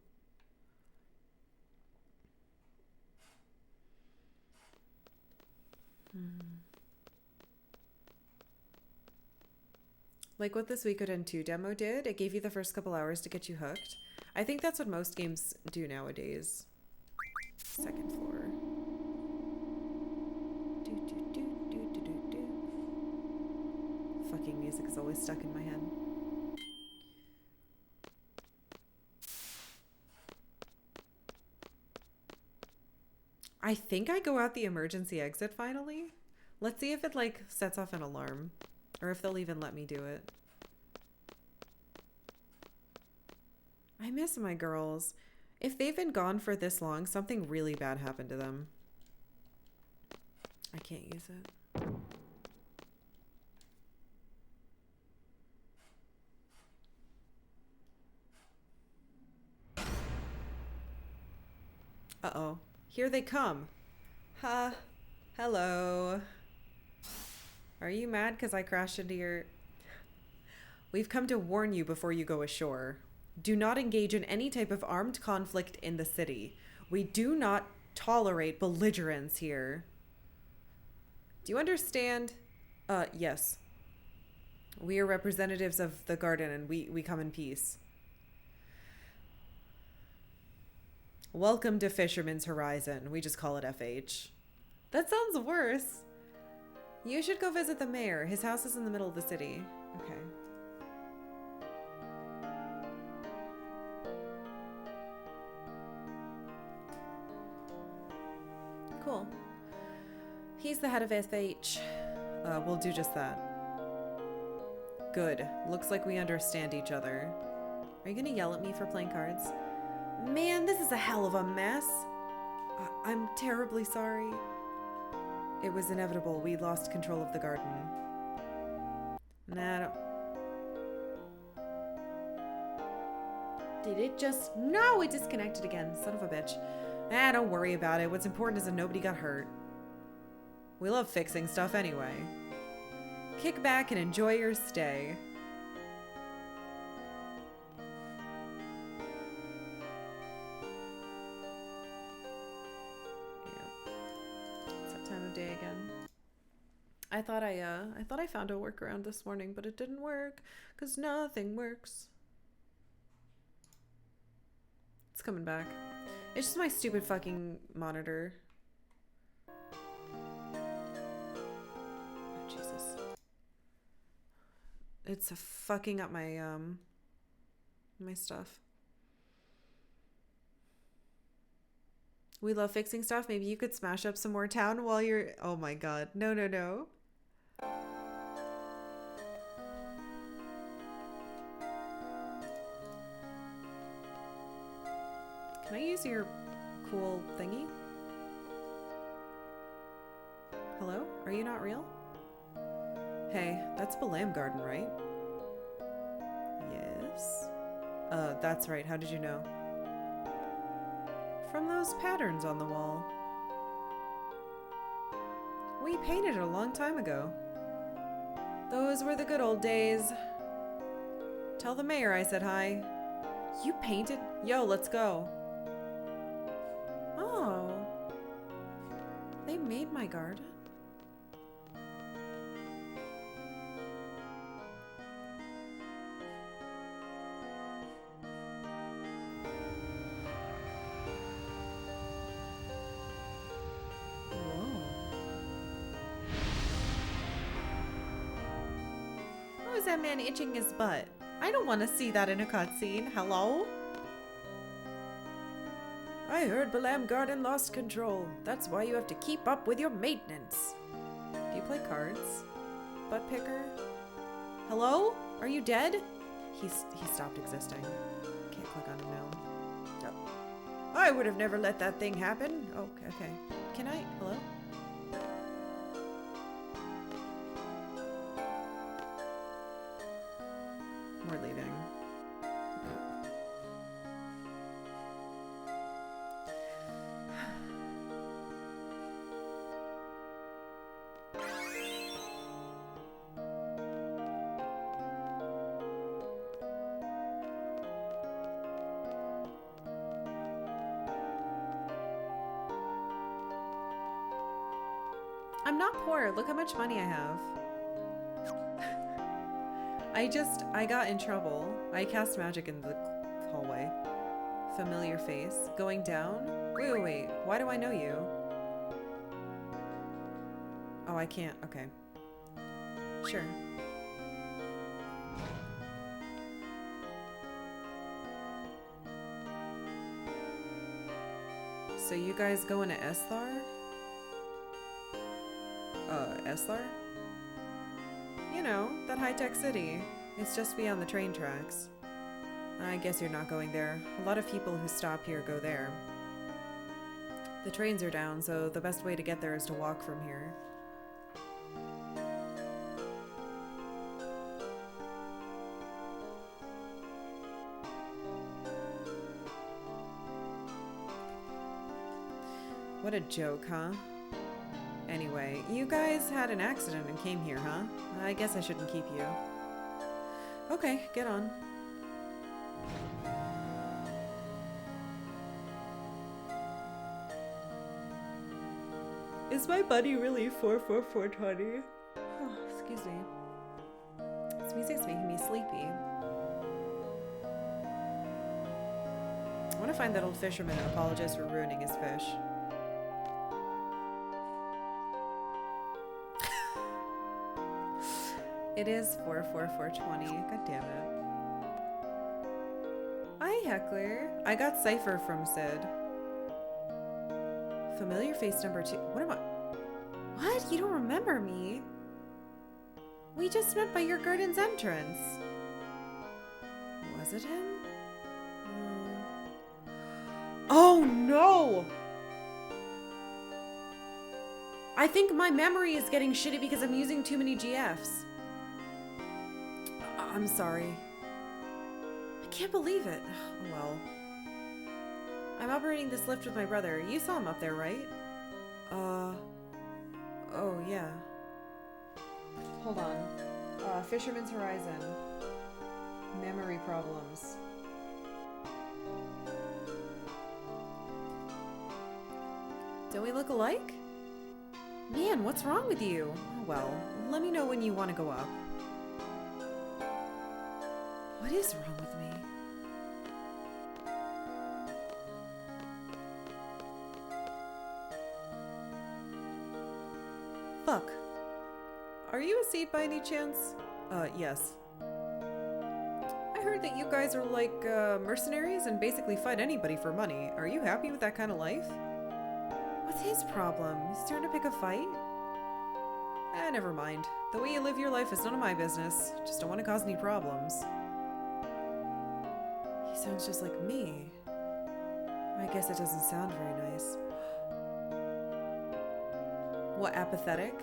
Like what the Suikoden 2 demo did, it gave you the first couple hours to get you hooked. I think that's what most games do nowadays. Second floor. Fucking music is always stuck in my head. I think I go out the emergency exit finally. Let's see if it like sets off an alarm or if they'll even let me do it. I miss my girls. If they've been gone for this long, something really bad happened to them. I can't use it. Uh-oh. Here they come. Hello. Are you mad because I crashed into your... We've come to warn you before you go ashore. Do not engage in any type of armed conflict in the city. We do not tolerate belligerence here. Do you understand? Yes. We are representatives of the garden and we come in peace. Welcome to Fisherman's Horizon. We just call it FH. That sounds worse. You should go visit the mayor. His house is in the middle of the city. Okay. Cool. He's the head of FH. We'll do just that. Good. Looks like we understand each other. Are you gonna yell at me for playing cards? Man, this is a hell of a mess. I'm terribly sorry. It was inevitable. We lost control of the garden. Nah, I don't... Did it just... No, it disconnected again. Son of a bitch. Don't worry about it. What's important is that nobody got hurt. We love fixing stuff anyway. Kick back and enjoy your stay. Day again. I thought I found a workaround this morning, but it didn't work because nothing works. It's coming back. It's just my stupid fucking monitor. Oh, Jesus. It's fucking up my my stuff. We love fixing stuff. Maybe you could smash up some more town while you're... Oh my god. No, no, no. Can I use your cool thingy? Hello? Are you not real? Hey, that's Bulletin Garden, right? Yes. That's right. How did you know? From those patterns on the wall. We painted it a long time ago. Those were the good old days. Tell the mayor I said hi. You painted? Yo, let's go. Oh. They made my garden? That man itching his butt. I don't want to see that in a cutscene. Hello? I heard Bulletin Garden lost control. That's why you have to keep up with your maintenance. Do you play cards? Butt picker? Hello? Are you dead? He stopped existing. Can't click on him now. Oh. I would have never let that thing happen. Oh, okay. Can I? Hello? We're leaving. I'm not poor. Look how much money I have. I got in trouble. I cast magic in the hallway. Familiar face. Going down? Wait. Why do I know you? Oh, I can't. Okay. Sure. So you guys going to Esthar? Esthar? You know, that high-tech city. It's just beyond the train tracks. I guess you're not going there. A lot of people who stop here go there. The trains are down, so the best way to get there is to walk from here. What a joke, huh? Anyway, you guys had an accident and came here, huh? I guess I shouldn't keep you. Okay, get on. Is my buddy really 44420? Oh, excuse me. This music's making me sleepy. I want to find that old fisherman and apologize for ruining his fish. It is 44420. God damn it. Hi, Heckler. I got Cypher from Sid. Familiar face number 2. What am I? What? You don't remember me? We just met by your garden's entrance. Was it him? Oh no! I think my memory is getting shitty because I'm using too many GFs. I'm sorry. I can't believe it. Oh, well. I'm operating this lift with my brother. You saw him up there, right? Oh, yeah. Hold on. Fisherman's Horizon. Memory problems. Don't we look alike? Man, what's wrong with you? Oh, well, let me know when you want to go up. What is wrong with me? Fuck. Are you a seed by any chance? Yes. I heard that you guys are like, mercenaries and basically fight anybody for money. Are you happy with that kind of life? What's his problem? He's starting to pick a fight? Never mind. The way you live your life is none of my business. Just don't want to cause any problems. He sounds just like me. I guess it doesn't sound very nice. What, apathetic?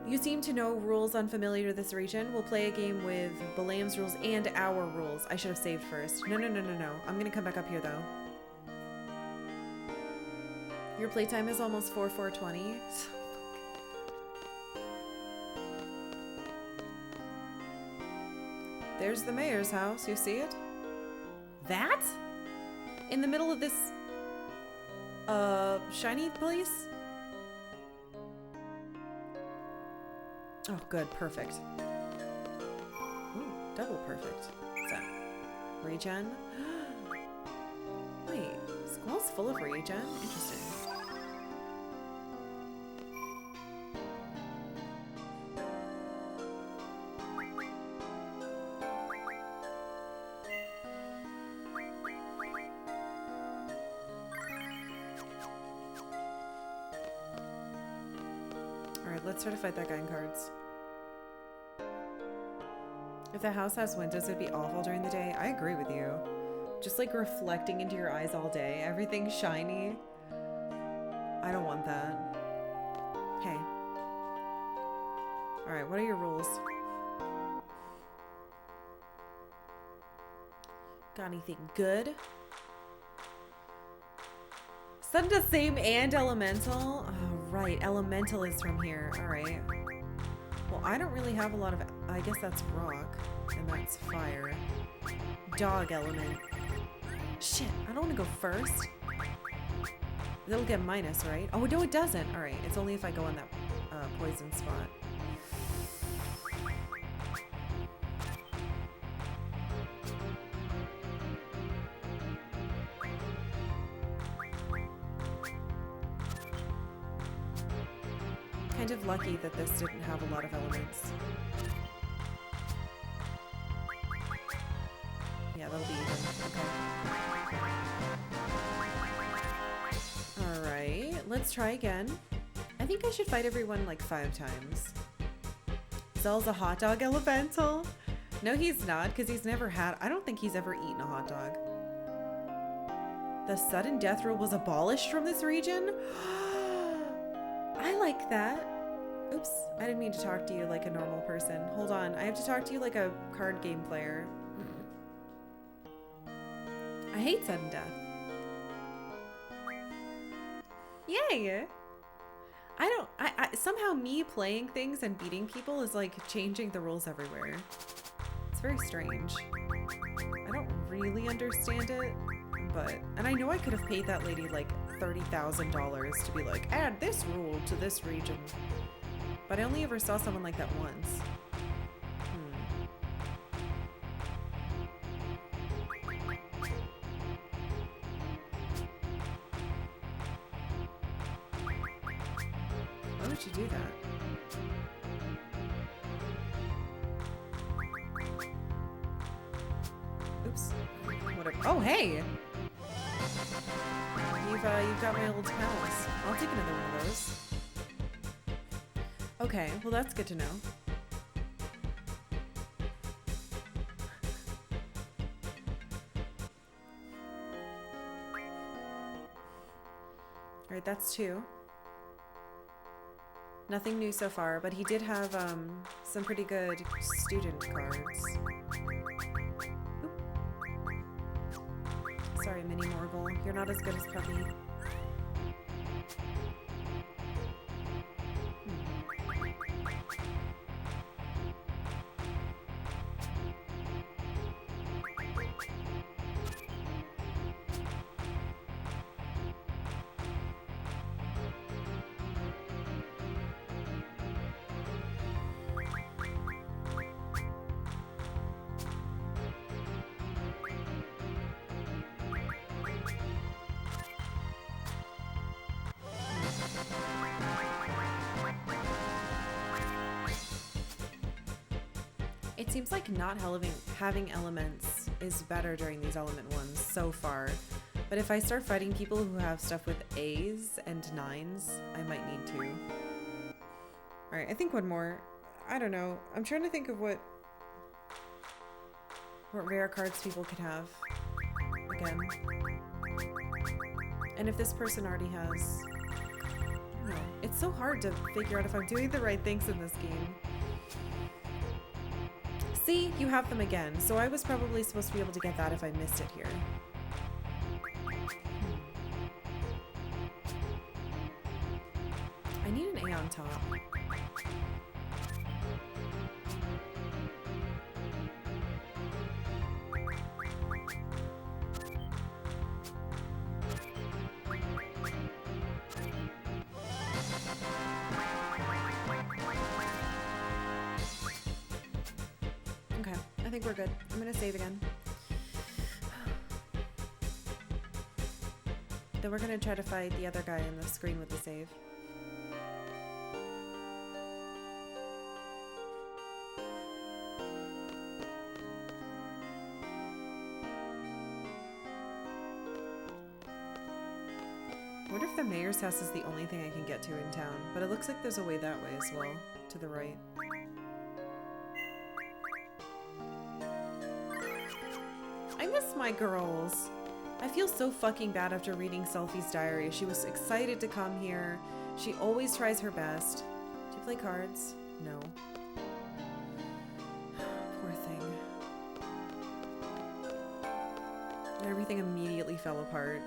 You seem to know rules unfamiliar to this region. We'll play a game with Balaam's rules and our rules. I should have saved first. No. I'm gonna come back up here, though. Your playtime is almost 4:20. There's the mayor's house. You see it? That? In the middle of this, shiny place? Oh, good. Perfect. Ooh, double perfect. What's that? Regen? Wait, Squall's full of regen? Interesting. Let's try to fight that guy in cards. If the house has windows, it'd be awful during the day. I agree with you. Just like reflecting into your eyes all day. Everything shiny. I don't want that. Hey. Alright, what are your rules? Got anything good? Isn't the same and elemental? Oh, right. Elemental is from here. Alright. Well, I don't really have a lot of... I guess that's rock. And that's fire. Dog element. Shit, I don't want to go first. It'll get minus, right? Oh, no, it doesn't. All right, it's only if I go on that poison spot. Kind of lucky that this didn't have a lot of elements. Yeah, that'll be even. Okay. Alright, let's try again. I think I should fight everyone like 5 times. Zell's a hot dog elemental? No, he's not, because he's never had... I don't think he's ever eaten a hot dog. The sudden death rule was abolished from this region? I like that. Oops, I didn't mean to talk to you like a normal person. Hold on, I have to talk to you like a card game player. I hate sudden death. Yay! I somehow me playing things and beating people is like changing the rules everywhere. It's very strange. I don't really understand it, but, and I know I could have paid that lady like $30,000 to be like, add this rule to this region. But I only ever saw someone like that once. Why would you do that? Oops. Whatever. Oh, hey! You've got my old pals. I'll take another one of those. Okay, well that's good to know. Alright, that's 2. Nothing new so far, but he did have some pretty good student cards. Oop. Sorry, Mini Morgul. You're not as good as Puppy. It seems like not having elements is better during these element ones so far. But if I start fighting people who have stuff with A's and 9s, I might need to. Alright, I think one more. I don't know. I'm trying to think of what rare cards people could have. Again. And if this person already has... I don't know. It's so hard to figure out if I'm doing the right things in this game. See, you have them again, so I was probably supposed to be able to get that if I missed it here. I need an A on top. Okay, I think we're good. I'm gonna save again. Then we're gonna try to fight the other guy on the screen with the save. I wonder if the mayor's house is the only thing I can get to in town, but it looks like there's a way that way as well, to the right. I miss my girls. I feel so fucking bad after reading Selfie's diary. She was excited to come here. She always tries her best. Do you play cards? No. Poor thing. And everything immediately fell apart.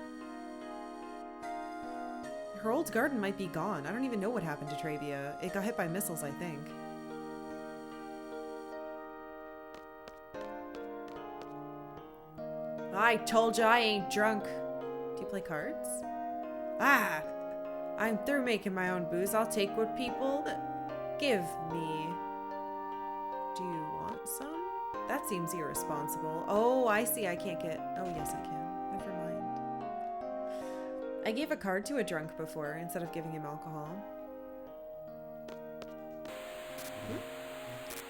Her old garden might be gone. I don't even know what happened to Travia. It got hit by missiles, I think. I told you I ain't drunk. Do you play cards? Ah! I'm through making my own booze. I'll take what people give me. Do you want some? That seems irresponsible. Oh, I see. I can't get... Oh, yes, I can. Never mind. I gave a card to a drunk before instead of giving him alcohol.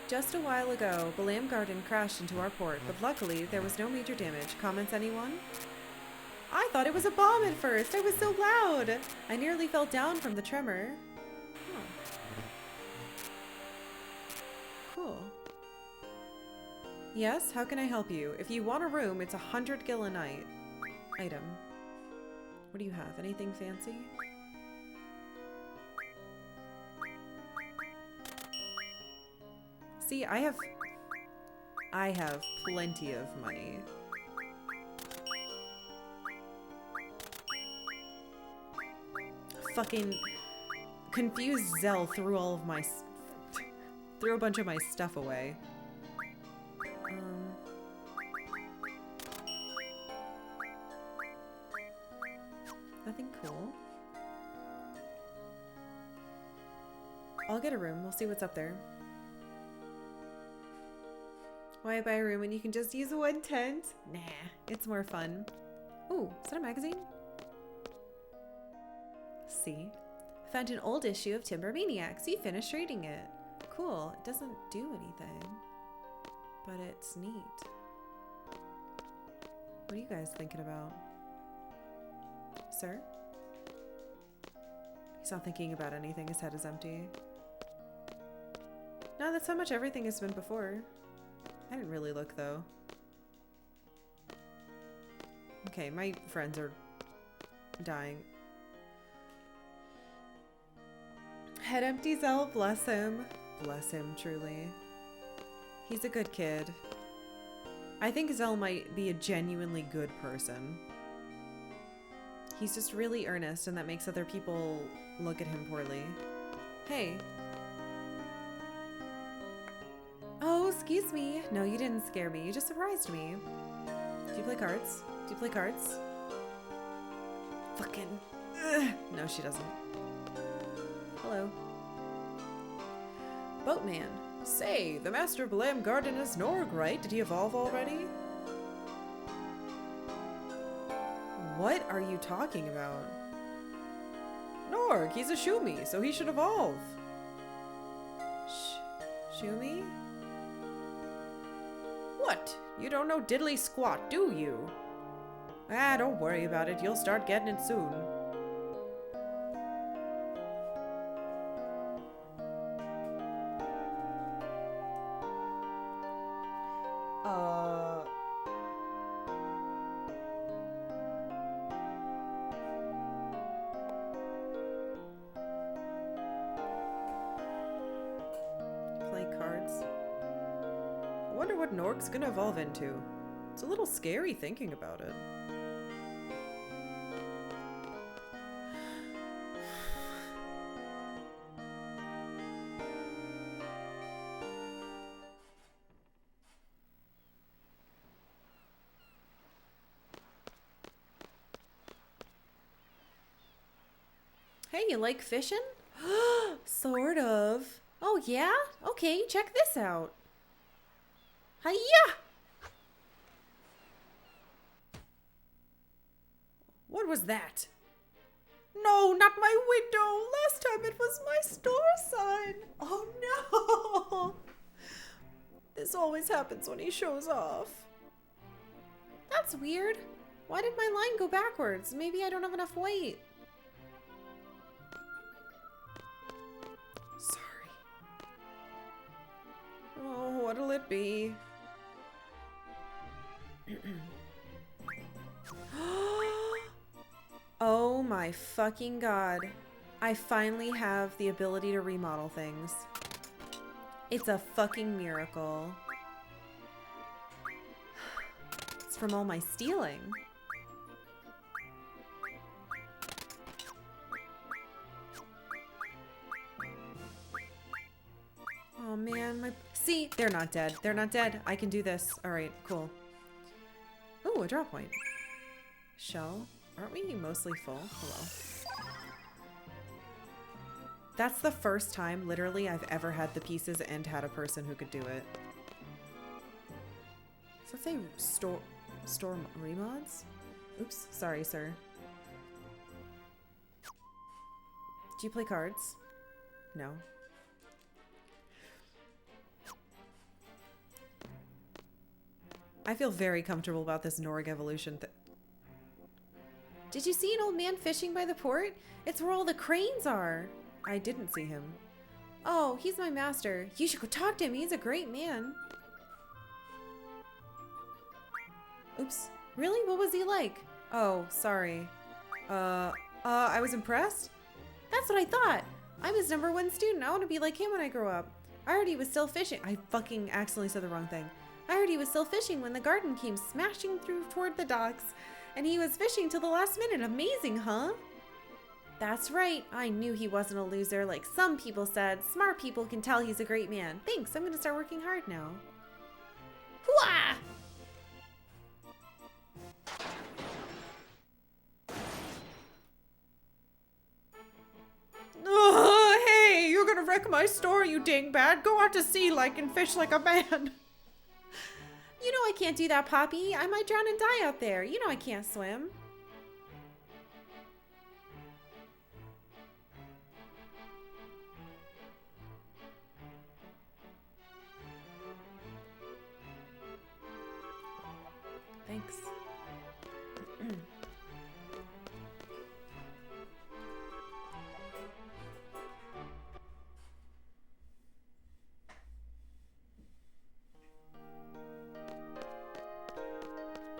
Just a while ago, Balam Garden crashed into our port, but luckily there was no major damage. Comments, anyone? I thought it was a bomb at first. I was so loud. I nearly fell down from the tremor. Huh. Cool. Yes, how can I help you? If you want a room, it's 100 gil a night. Item. What do you have? Anything fancy? See, I have plenty of money. Fucking confused Zell threw all of my threw a bunch of my stuff away. Nothing cool. I'll get a room. We'll see what's up there. Why buy a room when you can just use one tent? Nah, it's more fun. Ooh, is that a magazine? See? Found an old issue of Timber Maniacs. You finished reading it. Cool. It doesn't do anything, but it's neat. What are you guys thinking about? Sir? He's not thinking about anything. His head is empty. No, that's how much everything has been before. I didn't really look, though. Okay, my friends are dying. Head empty Zell, bless him. Bless him, truly. He's a good kid. I think Zell might be a genuinely good person. He's just really earnest, and that makes other people look at him poorly. Hey. Oh, excuse me. No, you didn't scare me. You just surprised me. Do you play cards? Do you play cards? Fucking... Ugh. No, she doesn't. Hello. Boatman. Say, the master of Balam Garden is Norg, right? Did he evolve already? What are you talking about? Norg, he's a Shumi, so he should evolve. Shumi? What? You don't know diddly squat, do you? Ah, don't worry about it. You'll start getting it soon. Play cards. I wonder what Norg's gonna evolve into. It's a little scary thinking about it. Hey, you like fishing? Sort of. Oh, yeah? Okay, check this out. Hiya! What was that? No, not my window. Last time it was my store sign. Oh, no. This always happens when he shows off. That's weird. Why did my line go backwards? Maybe I don't have enough weight. Sorry. Oh, what'll it be? Oh my fucking god. I finally have the ability to remodel things. It's a fucking miracle. It's from all my stealing. Oh man, my... See, they're not dead. They're not dead. I can do this. Alright, cool. Ooh, a drop point. Shell. Aren't we mostly full? Hello. That's the first time, literally, I've ever had the pieces and had a person who could do it. Does that say store remods? Oops, sorry, sir. Do you play cards? No. I feel very comfortable about this Norg evolution. Did you see an old man fishing by the port? It's where all the cranes are. I didn't see him. Oh, he's my master. You should go talk to him. He's a great man. Oops. Really? What was he like? Oh, sorry. I was impressed? That's what I thought. I'm his #1 student. I want to be like him when I grow up. I heard he was still fishing. I fucking accidentally said the wrong thing. I heard he was still fishing when the garden came smashing through toward the docks. And he was fishing till the last minute. Amazing, huh? That's right. I knew he wasn't a loser like some people said. Smart people can tell he's a great man. Thanks. I'm going to start working hard now. Hooah! Oh, hey, you're gonna wreck my store, you dingbat. Go out to sea and fish like a man. You know I can't do that, Poppy. I might drown and die out there. You know I can't swim. Thanks.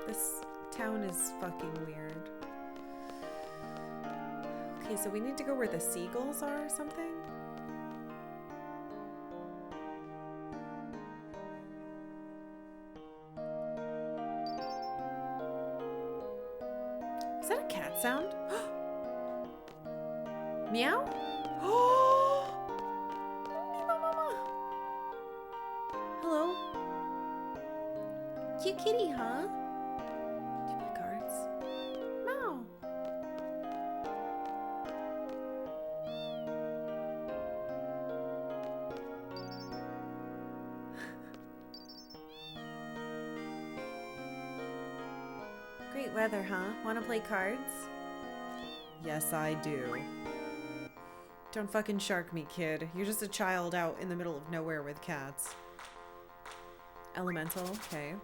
This town is fucking weird. Okay, so we need to go where the seagulls are or something? Is that a cat sound? Meow? Oh! Meow, mama. Hello? Cute kitty, huh? Do you play cards? No. Great weather, huh? Want to play cards? Yes, I do. Don't fucking shark me, kid. You're just a child out in the middle of nowhere with cats. Elemental, okay.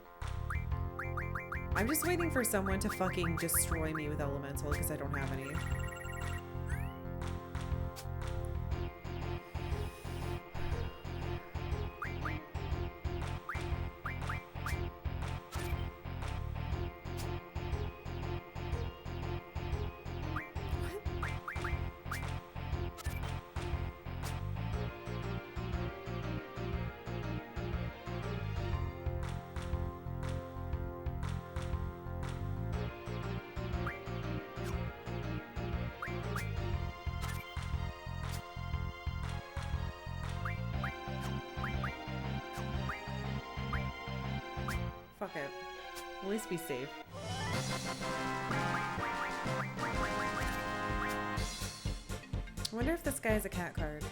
I'm just waiting for someone to fucking destroy me with elemental because I don't have any. Fuck it. At least be safe. I wonder if this guy has a cat card.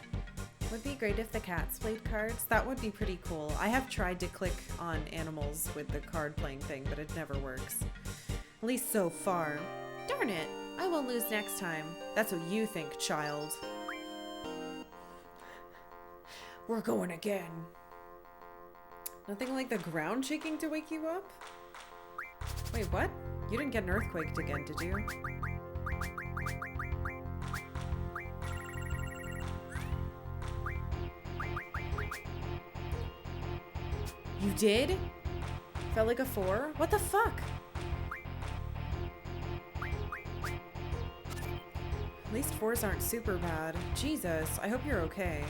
Would be great if the cats played cards. That would be pretty cool. I have tried to click on animals with the card playing thing, but it never works. At least so far. Darn it. I won't lose next time. That's what you think, child. We're going again. Nothing like the ground shaking to wake you up? Wait, what? You didn't get an earthquake again, did you? You did? Felt like a 4? What the fuck? At least 4s aren't super bad. Jesus, I hope you're okay.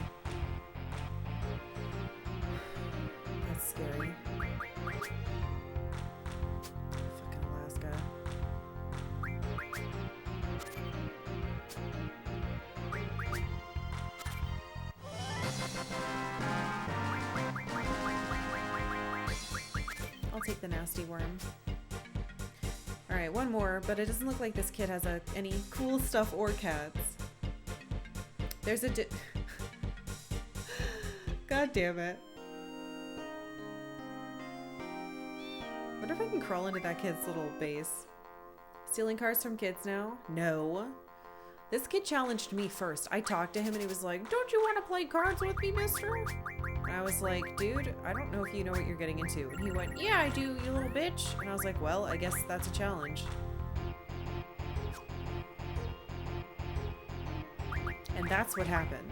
That's scary. Fucking Alaska. I'll take the nasty worm. Alright, one more, but it doesn't look like this kid has any cool stuff or cats. There's a God damn it. Wonder if I can crawl into that kid's little base. Stealing cars from kids now? No. This kid challenged me first. I talked to him and he was like, "Don't you want to play cards with me, mister?" And I was like, "Dude, I don't know if you know what you're getting into." And he went, "Yeah, I do, you little bitch." And I was like, "Well, I guess that's a challenge." And that's what happened.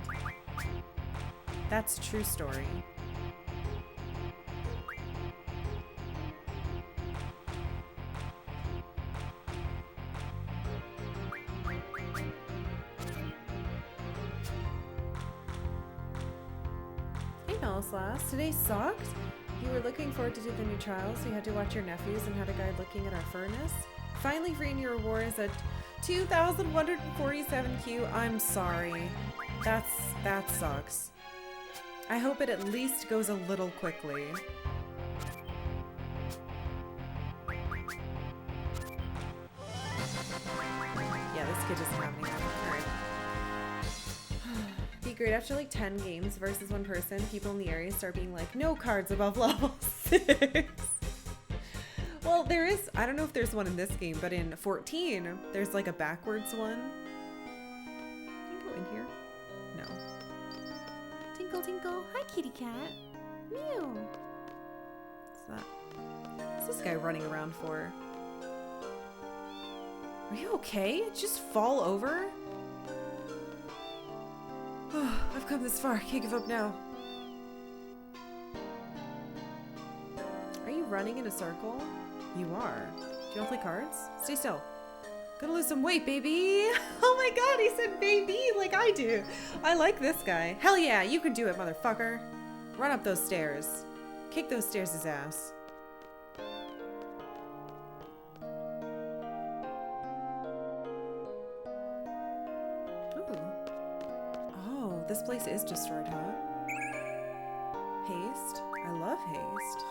That's a true story. Class. Today sucked. You were looking forward to do the new trials, so you had to watch your nephews and had a guide looking at our furnace. Finally freeing your rewards at 2,147 Q. I'm sorry. That sucks. I hope it at least goes a little quickly. Yeah, this kid doesn't have anything. Alright. Be great after like 10 games versus one person. People in the area start being like, no cards above level 6. Well, there is, I don't know if there's one in this game, but in 14, there's like a backwards one. Can you go in here? No. Tinkle, tinkle. Hi, kitty cat. Meow. What's that? What's this guy running around for? Are you okay? Just fall over? Oh, I've come this far. Can't give up now. Are you running in a circle? You are. Do you want to play cards? Stay still. Gonna lose some weight, baby. Oh my god, he said baby like I do. I like this guy. Hell yeah, you can do it, motherfucker. Run up those stairs. Kick those stairs' ass. This place is destroyed, huh? Haste? I love haste.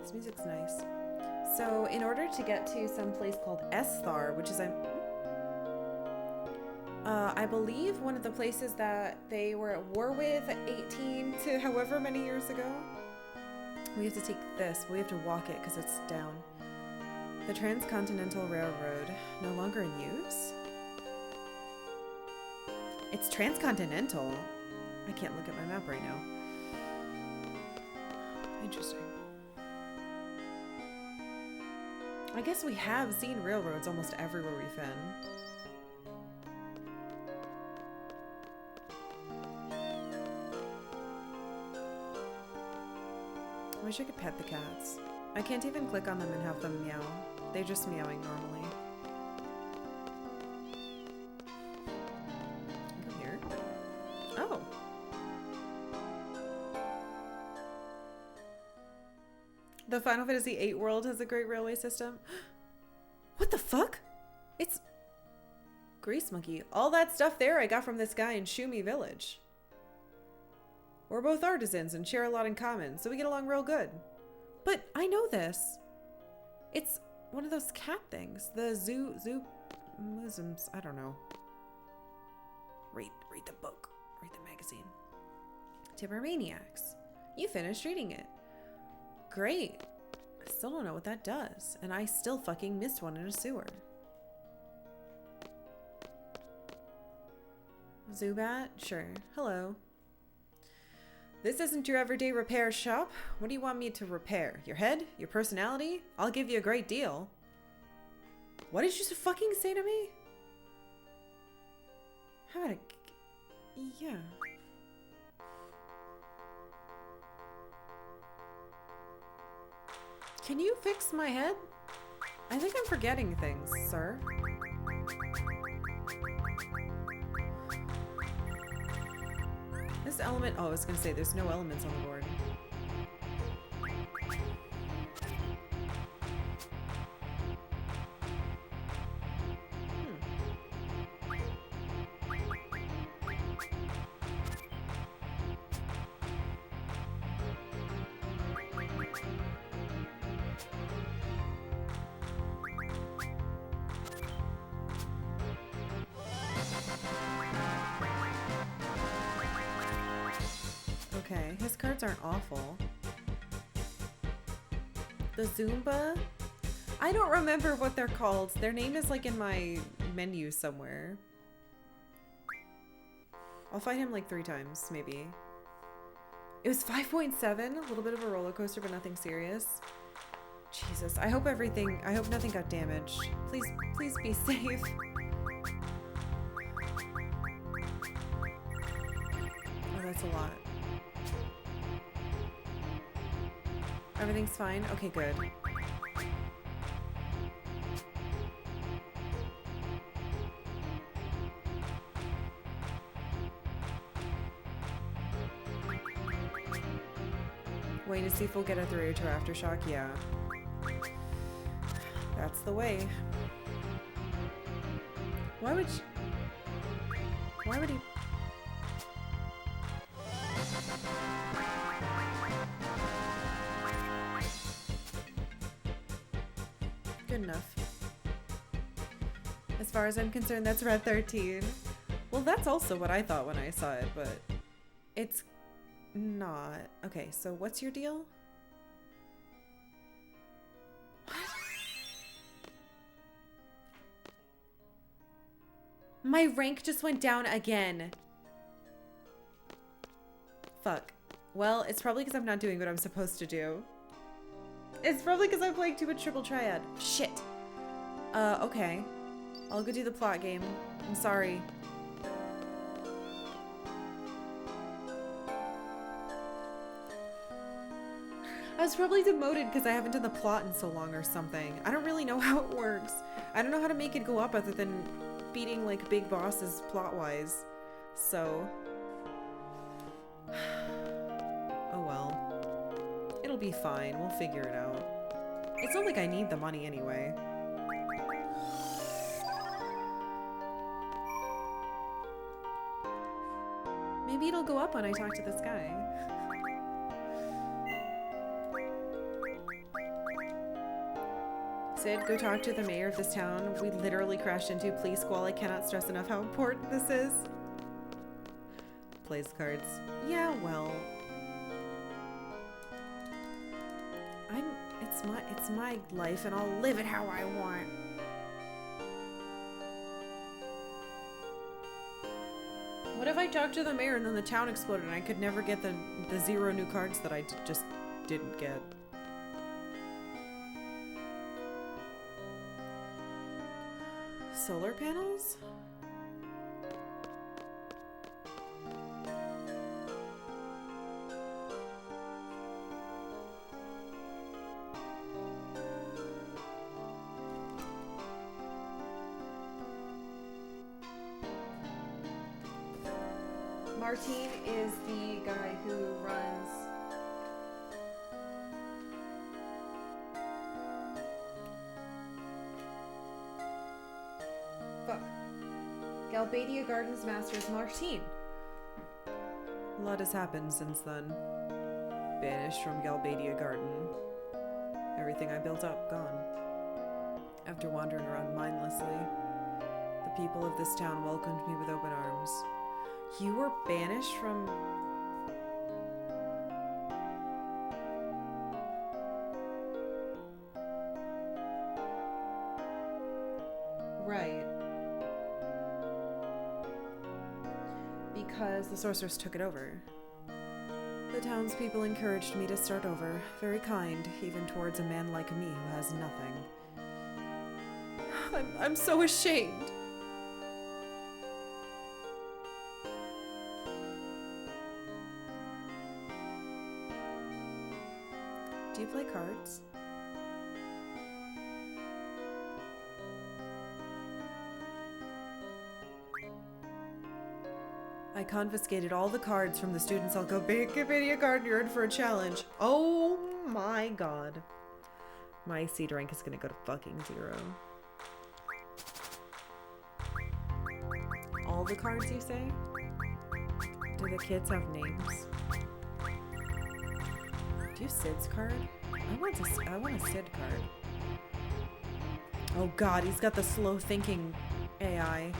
This music's nice. So, in order to get to some place called Esthar, which is I believe one of the places that they were at war with 18 to however many years ago, we have to take this, but we have to walk it because it's down. The Transcontinental Railroad, no longer in use? It's transcontinental. I can't look at my map right now. Interesting. I guess we have seen railroads almost everywhere we've been. I wish I could pet the cats. I can't even click on them and have them meow. They're just meowing normally. Come here. Oh. The Final Fantasy VIII world has a great railway system. What the fuck? It's Grease Monkey. All that stuff there I got from this guy in Shumi Village. We're both artisans and share a lot in common, so we get along real good. But I know this. It's one of those cat things. The musums. I don't know. Read the book. Read the magazine. Timbermaniacs. You finished reading it. Great. I still don't know what that does. And I still fucking missed one in a sewer. Zubat? Sure. Hello. This isn't your everyday repair shop. What do you want me to repair? Your head? Your personality? I'll give you a great deal. What did you fucking say to me? How about yeah. Can you fix my head? I think I'm forgetting things, sir. This element, oh, I was gonna say there's no elements on the board. cards aren't awful. The Zumba? I don't remember what they're called. Their name is like in my menu somewhere. I'll fight him like 3 times, maybe. It was 5.7, a little bit of a roller coaster, but nothing serious. Jesus, I hope nothing got damaged. Please be safe. Oh, that's a lot. Everything's fine? Okay, good. Waiting to see if we'll get a 3 or 2 aftershock, yeah. That's the way. Why would he? Good enough. As far as I'm concerned, that's Red 13. Well, that's also what I thought when I saw it, but it's not. Okay, so what's your deal? My rank just went down again. Fuck. Well, it's probably because I'm not doing what I'm supposed to do. It's probably because I'm playing too much Triple Triad. Shit. Okay. I'll go do the plot game. I'm sorry. I was probably demoted because I haven't done the plot in so long or something. I don't really know how it works. I don't know how to make it go up other than beating like big bosses plot-wise. So... oh well. It'll be fine. We'll figure it out. It's not like I need the money anyway. Maybe it'll go up when I talk to this guy. Sid, go talk to the mayor of this town. We literally crashed into. Please, Squall. I cannot stress enough how important this is. Plays cards. Yeah, well. It's my life and I'll live it how I want. What if I talked to the mayor and then the town exploded and I could never get the 0 new cards that I just didn't get? Solar panels? Martin is the guy who runs... Fuck. Galbadia Gardens Master is Martin. A lot has happened since then. Banished from Galbadia Garden. Everything I built up, gone. After wandering around mindlessly, the people of this town welcomed me with open arms. You were banished from... Right. Because the sorceress took it over. The townspeople encouraged me to start over. Very kind, even towards a man like me who has nothing. I'm so ashamed. Do you play cards? I confiscated all the cards from the students. I'll go Galbadia Garden. You're in for a challenge. Oh my god. My seed rank is gonna go to fucking 0. All the cards, you say? Do the kids have names? Do you have Sid's card? I want a Sid card. Oh god, he's got the slow thinking AI.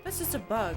That's just a bug.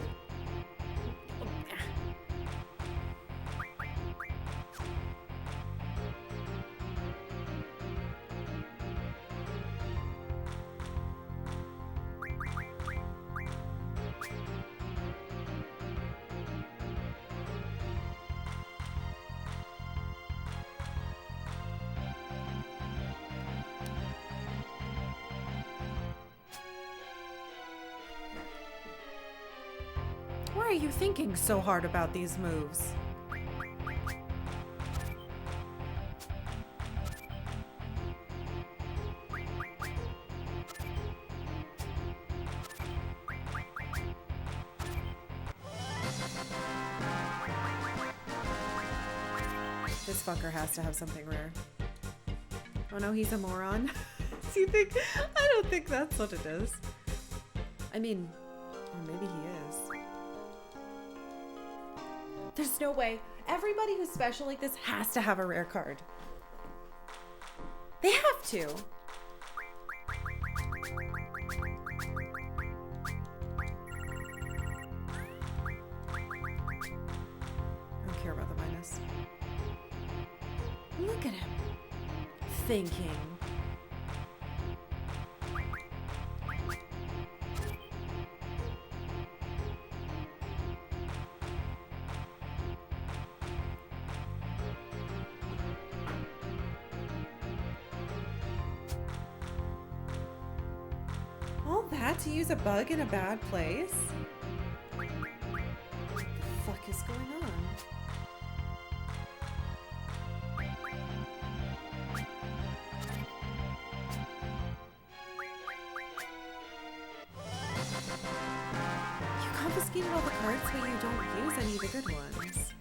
are you thinking so hard about these moves? This fucker has to have something rare. Oh no, he's a moron. Do you think? I don't think that's what it is. I mean, or maybe he is. There's no way. Everybody who's special like this has to have a rare card. They have to. I don't care about the minus. Look at him. Thinking. All that to use a bug in a bad place? What the fuck is going on? You confiscated all the cards, but you don't use any of the good ones.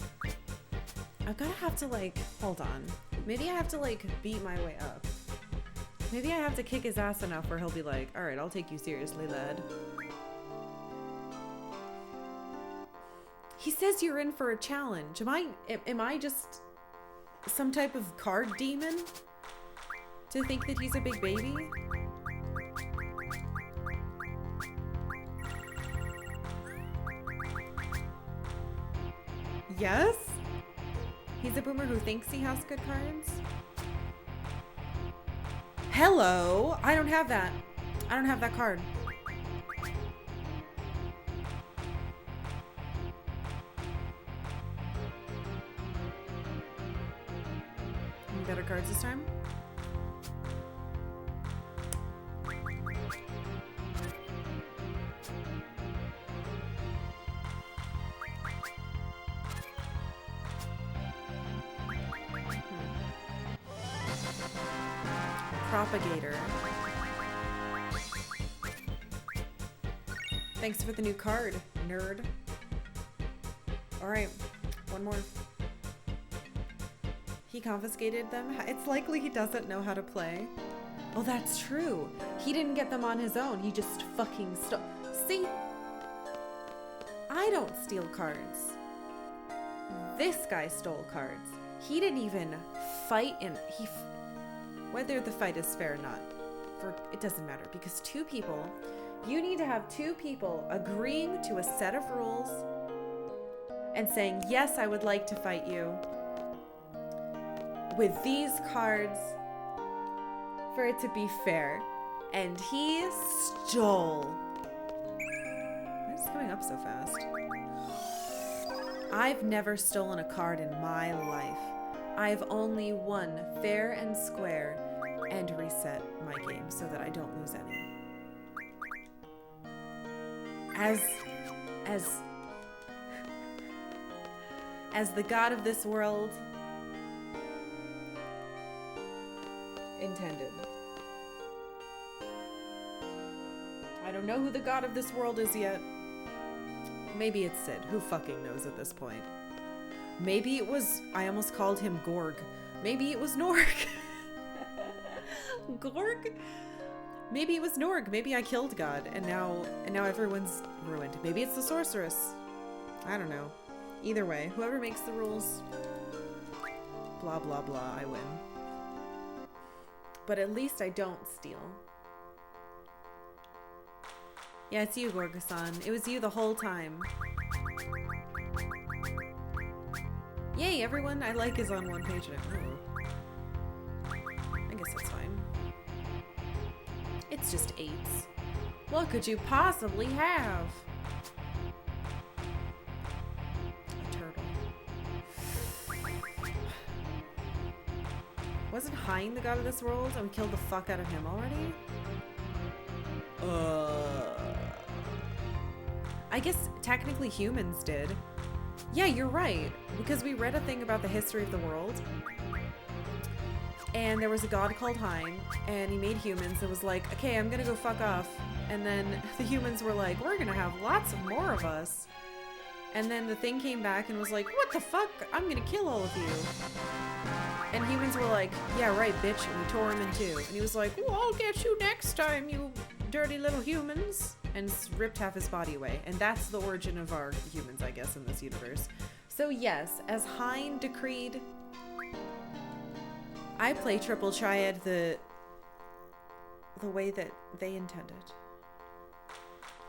I'm gonna have to, like, hold on. Maybe I have to, like, beat my way up. Maybe I have to kick his ass enough where he'll be like, alright, I'll take you seriously, lad. He says you're in for a challenge. Am I just some type of card demon? To think that he's a big baby? Yes? He's a boomer who thinks he has good cards? Hello! I don't have that. I don't have that card. Any better cards this time? Propagator. Thanks for the new card, nerd. Alright, one more. He confiscated them? It's likely he doesn't know how to play. Oh, that's true. He didn't get them on his own. He just fucking stole. See? I don't steal cards. This guy stole cards. He didn't even fight in... Whether the fight is fair or not, it doesn't matter, because two people, you need to have two people agreeing to a set of rules and saying, yes, I would like to fight you with these cards for it to be fair. And he stole. Why is this going up so fast? I've never stolen a card in my life. I've only won fair and square and reset my game so that I don't lose any. As the god of this world intended. I don't know who the god of this world is yet. Maybe it's Sid. Who fucking knows at this point? Maybe it was, I almost called him Gorg. Maybe it was Norg. Gorg? Maybe it was Norg. Maybe I killed God and now everyone's ruined. Maybe it's the sorceress. I don't know. Either way, whoever makes the rules, blah blah blah, I win. But at least I don't steal. Yeah, it's you, Gorgasan. It was you the whole time. Yay, everyone I like is on one page now. I guess that's fine. It's just 8s. What could you possibly have? A turtle. Wasn't Hein the god of this world and we killed the fuck out of him already? I guess technically humans did. Yeah, you're right. Because we read a thing about the history of the world. And there was a god called Hein, and he made humans and was like, okay, I'm gonna go fuck off. And then the humans were like, we're gonna have lots of more of us. And then the thing came back and was like, what the fuck? I'm gonna kill all of you. And humans were like, yeah, right, bitch. And we tore him in two. And he was like, well, I'll get you next time, you dirty little humans. And ripped half his body away. And that's the origin of our humans, I guess, in this universe. So yes, as Hein decreed, I play Triple Triad the way that they intended.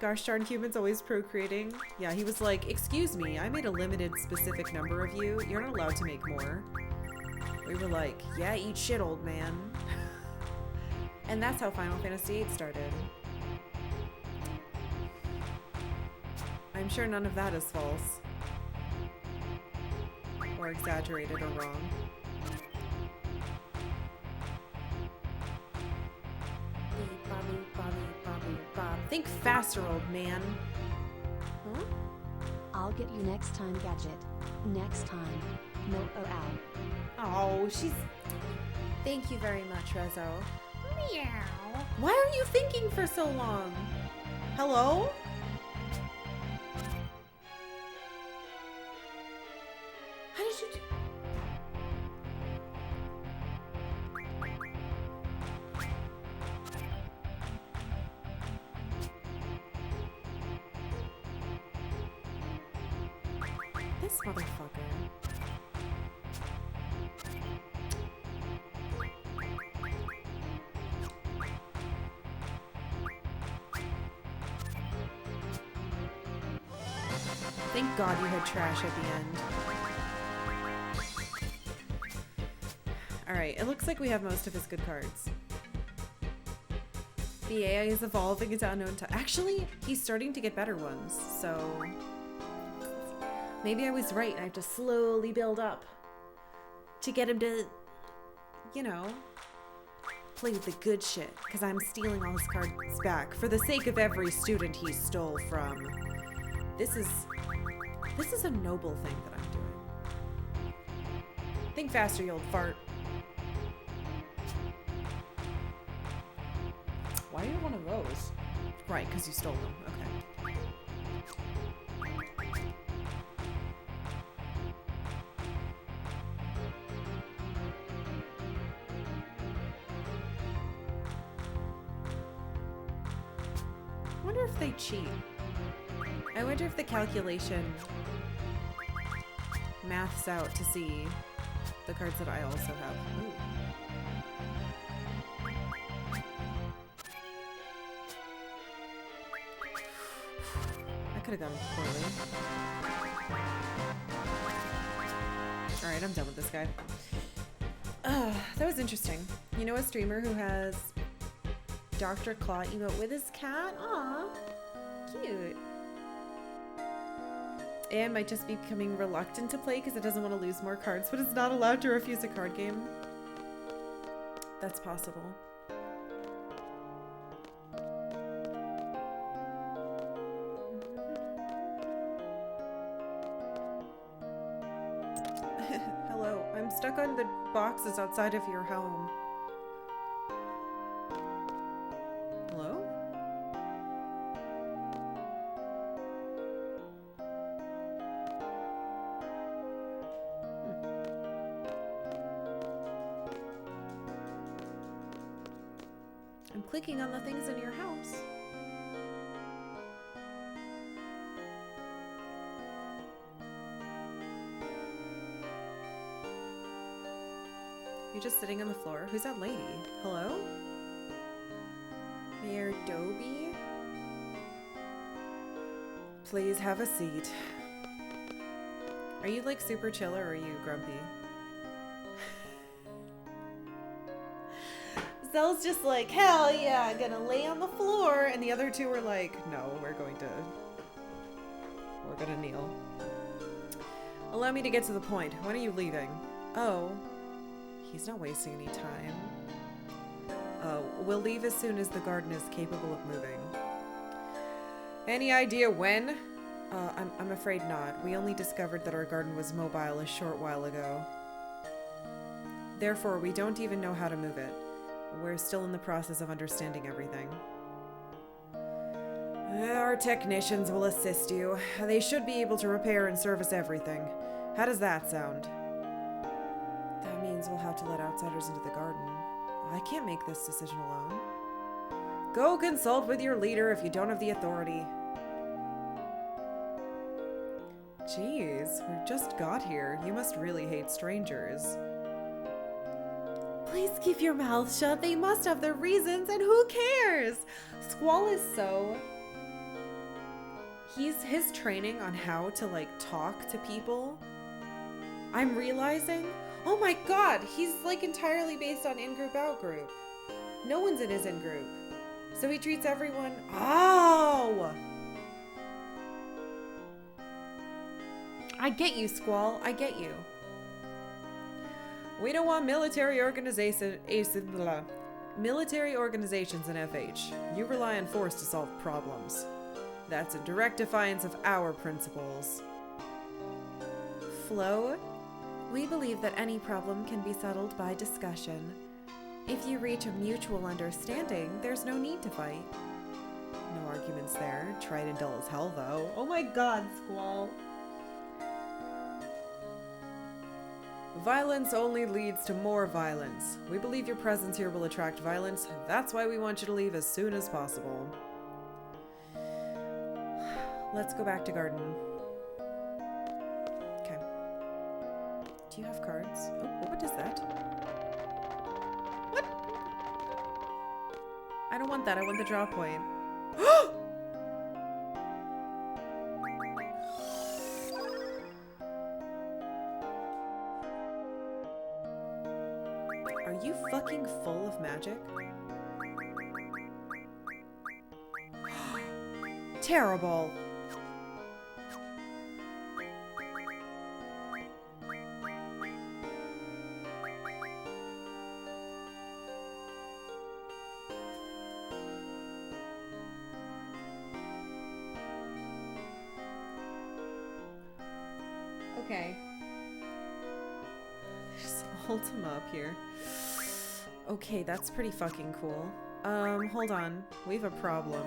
Gosh darn, humans always procreating. Yeah, he was like, excuse me, I made a limited specific number of you. You're not allowed to make more. We were like, yeah, eat shit, old man. And that's how Final Fantasy VIII started. I'm sure none of that is false. Or exaggerated or wrong. Think faster, old man. Huh?
I'll get you next time, Gadget. Next time. No
Oh, she's... Thank you very much, Rezo.
Meow.
Why are you thinking for so long? Hello? How did you do... This motherfucker. Thank God you had trash at the end. Alright, it looks like we have most of his good cards. The AI is evolving into unknown time. Actually, he's starting to get better ones, so... Maybe I was right and I have to slowly build up to get him to, you know, play with the good shit. Because I'm stealing all his cards back for the sake of every student he stole from. This is a noble thing that I'm doing. Think faster, you old fart.
Why do you have one of those?
Right, because you stole them. Okay. I wonder if they cheat. I wonder if the calculation maths out to see the cards that I also have. Ooh. I could have gone poorly. Alright, I'm done with this guy. That was interesting. You know a streamer who has Dr. Claw emote with his cat? Aw, cute. And might just be becoming reluctant to play because it doesn't want to lose more cards, but it's not allowed to refuse a card game. That's possible. Hello, I'm stuck on the boxes outside of your home. Hello? I'm clicking on the things in your house. You're just sitting on the floor? Who's that lady? Hello? Mayor Dobie? Please have a seat. Are you like super chill or are you grumpy? Zell's just like, hell yeah, I'm gonna lay on the floor. And the other two were like, no, we're gonna kneel. Allow me to get to the point. When are you leaving? Oh, he's not wasting any time. We'll leave as soon as the garden is capable of moving. Any idea when? I'm afraid not. We only discovered that our garden was mobile a short while ago. Therefore, we don't even know how to move it. We're still in the process of understanding everything. Our technicians will assist you. They should be able to repair and service everything. How does that sound? That means we'll have to let outsiders into the garden. I can't make this decision alone. Go consult with your leader if you don't have the authority. Jeez, we just got here. You must really hate strangers. Please keep your mouth shut. They must have their reasons, and who cares? Squall is so... His training on how to, like, talk to people. I'm realizing... Oh my god, he's, like, entirely based on in-group, out-group. No one's in his in-group. So he treats everyone... Oh! I get you, Squall. I get you. We don't want military organizations in FH. You rely on force to solve problems. That's a direct defiance of our principles. Flo, we believe that any problem can be settled by discussion. If you reach a mutual understanding, there's no need to fight. No arguments there. Tried and dull as hell, though. Oh my god, Squall. Violence only leads to more violence. We believe your presence here will attract violence. That's why we want you to leave as soon as possible. Let's go back to garden. Okay. Do you have cards? Oh, what is that? What? I don't want that. I want the draw point. Are you fucking full of magic? Terrible. Okay. There's Ultima up here. Okay, that's pretty fucking cool. Hold on. We have a problem.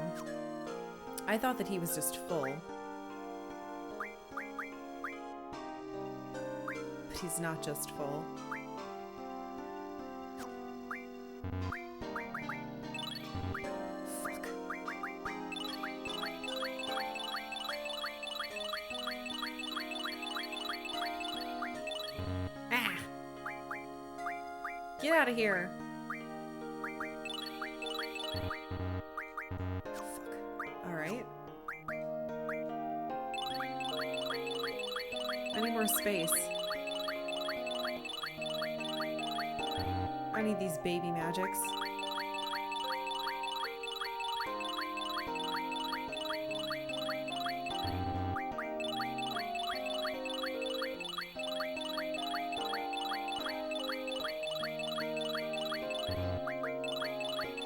I thought that he was just full. But he's not just full. Fuck. Ah! Get out of here! I need more space. I need these baby magics.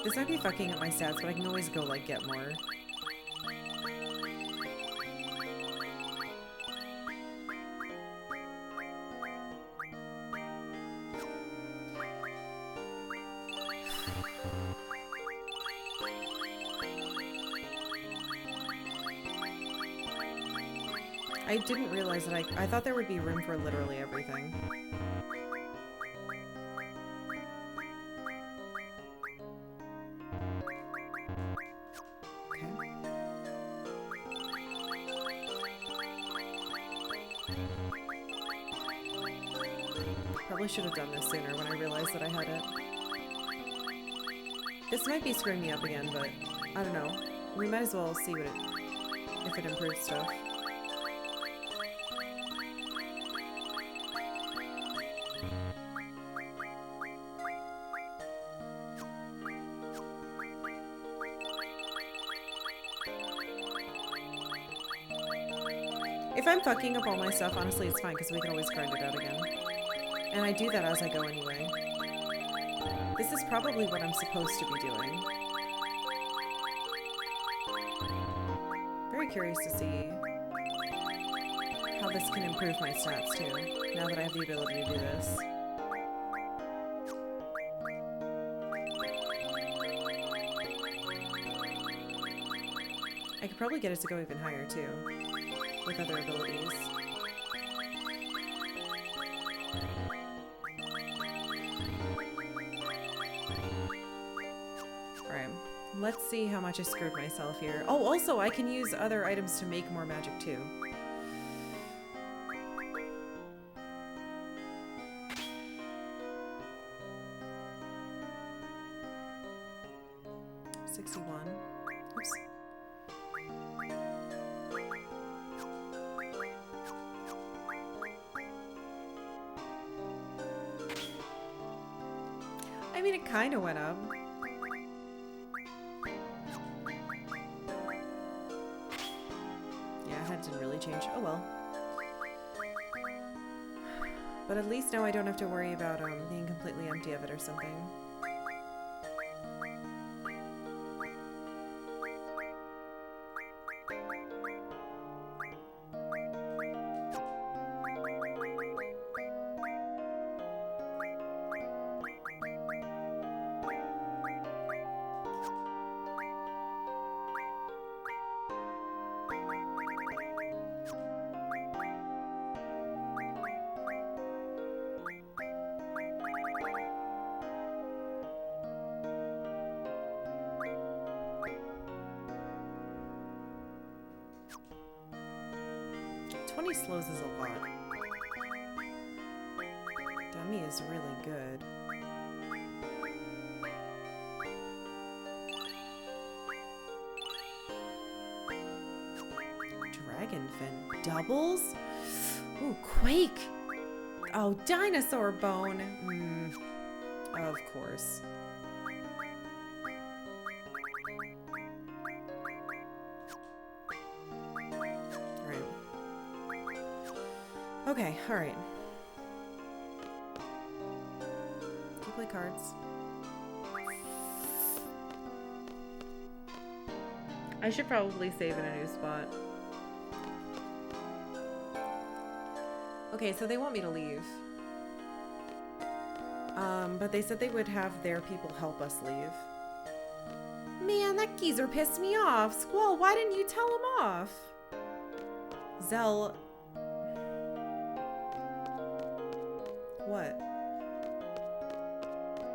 This might be fucking up my stats, but I can always go, like, get more. I didn't realize that I thought there would be room for literally everything. Okay. Probably should have done this sooner when I realized that I had it. This might be screwing me up again, but I don't know. We might as well see what if it improves stuff. If I'm fucking up all my stuff, honestly, it's fine, because we can always grind it out again. And I do that as I go anyway. This is probably what I'm supposed to be doing. Very curious to see how this can improve my stats too, now that I have the ability to do this. I could probably get it to go even higher too, with other abilities. Alright, let's see how much I screwed myself here. Oh, also, I can use other items to make more magic too. Oops. I mean, it kind of went up. Yeah, it didn't really change. Oh well. But at least now I don't have to worry about being completely empty of it or something. Slows is a lot. Dummy is really good. Dragonfin doubles? Ooh, Quake! Oh, dinosaur bone! Of course. Okay, alright. Can play cards. I should probably save in a new spot. Okay, so they want me to leave. But they said they would have their people help us leave. Man, that geezer pissed me off. Squall, why didn't you tell him off? Zell... What?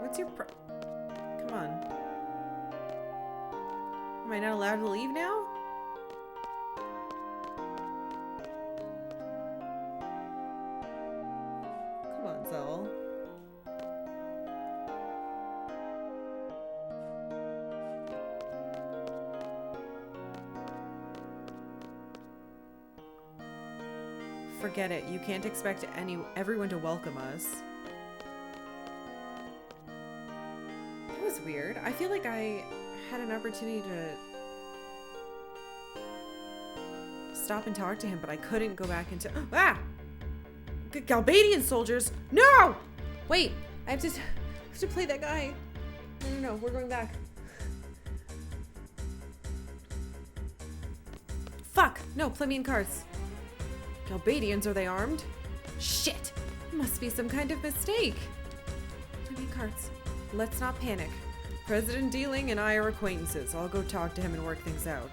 What's your Come on. Am I not allowed to leave now? Come on, Zell. Forget it. You can't expect everyone to welcome us. That was weird. I feel like I had an opportunity to stop and talk to him, but I couldn't go back into... Ah! Galbadian soldiers! No! Wait, I have to play that guy. No, we're going back. Fuck! No, play me in cards. Galbadians, are they armed? Shit! Must be some kind of mistake. Play me in cards. Let's not panic. President Dealing and I are acquaintances. I'll go talk to him and work things out.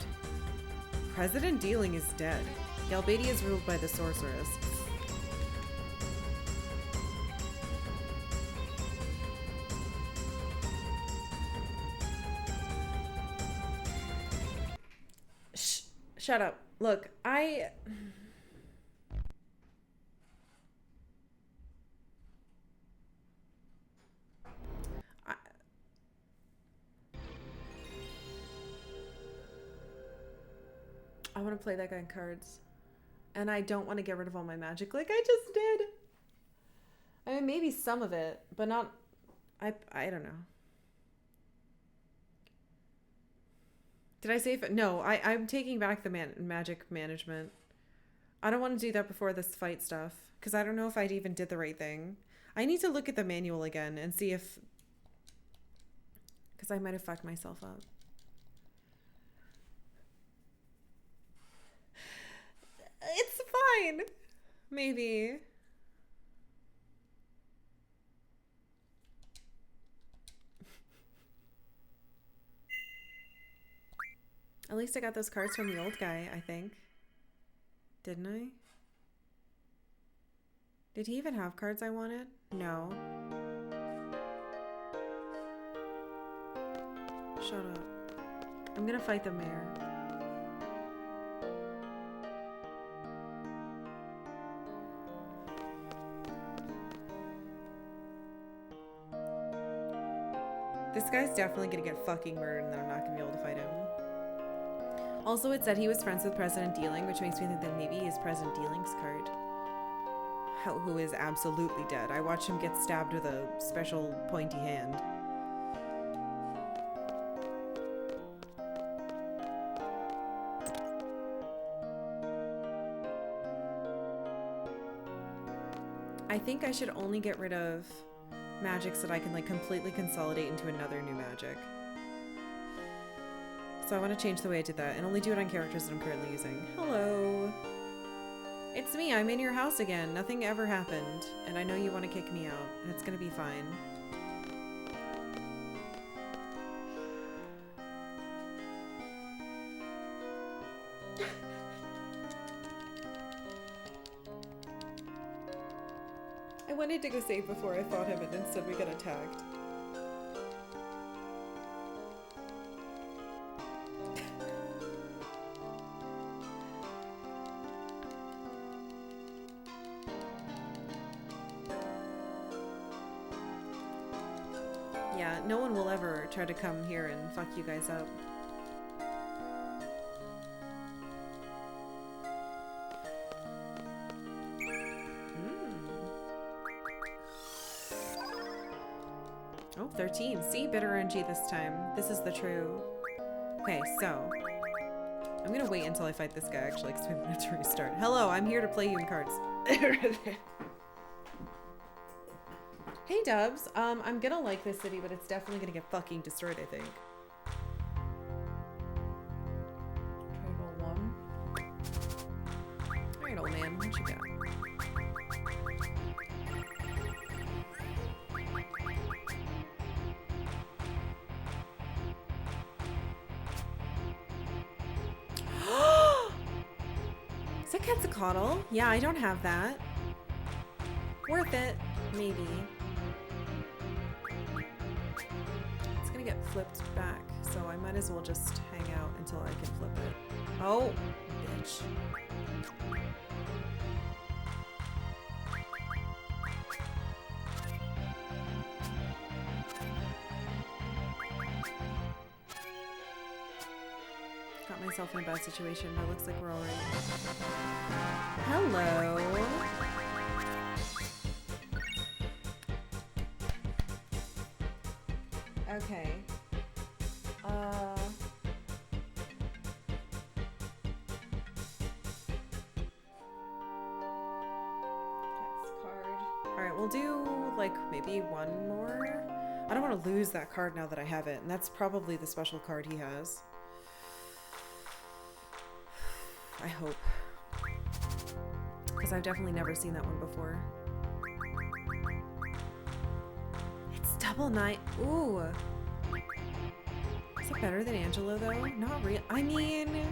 President Dealing is dead. Galbadia is ruled by the sorceress. Shut up. Look, I want to play that guy in cards. And I don't want to get rid of all my magic like I just did. I mean, maybe some of it, but not... I don't know. Did I save it? No, I'm taking back the magic management. I don't want to do that before this fight stuff, because I don't know if I even did the right thing. I need to look at the manual again and see if... Because I might have fucked myself up. It's fine. Maybe. At least I got those cards from the old guy, I think. Didn't I? Did he even have cards I wanted? No. Shut up. I'm gonna fight the mayor. This guy's definitely gonna get fucking murdered and then I'm not gonna be able to fight him. Also, it said he was friends with President Dealing, which makes me think that maybe he's President Dealing's card. Who is absolutely dead. I watched him get stabbed with a special pointy hand. I think I should only get rid of magics that I can like completely consolidate into another new magic. So I want to change the way I did that and only do it on characters that I'm currently using. Hello. It's me. I'm in your house again. Nothing ever happened. And I know you want to kick me out. And it's going to be fine. I wanted to go save before I fought him and instead we got attacked. Yeah, no one will ever try to come here and fuck you guys up. Oh, 13. See? Bitter RNG this time. This is the true... Okay, so... I'm gonna wait until I fight this guy, actually, because we have to restart. Hello, I'm here to play you in cards. Hey, Dubs. I'm gonna like this city, but it's definitely gonna get fucking destroyed, I think. Try to roll one. Alright, old man. What you got? Is that Quetzalcoatl? Yeah, I don't have that. Worth it. Maybe. It's gonna get flipped back, so I might as well just hang out until I can flip it. Oh, bitch. Got myself in a bad situation, but it looks like we're all right. Hello. Okay. Text card. Alright, we'll do, like, maybe one more. I don't want to lose that card now that I have it, and that's probably the special card he has. I hope. Because I've definitely never seen that one before. It's double nine. Ooh. Is it better than Angelo, though? Not real. I mean,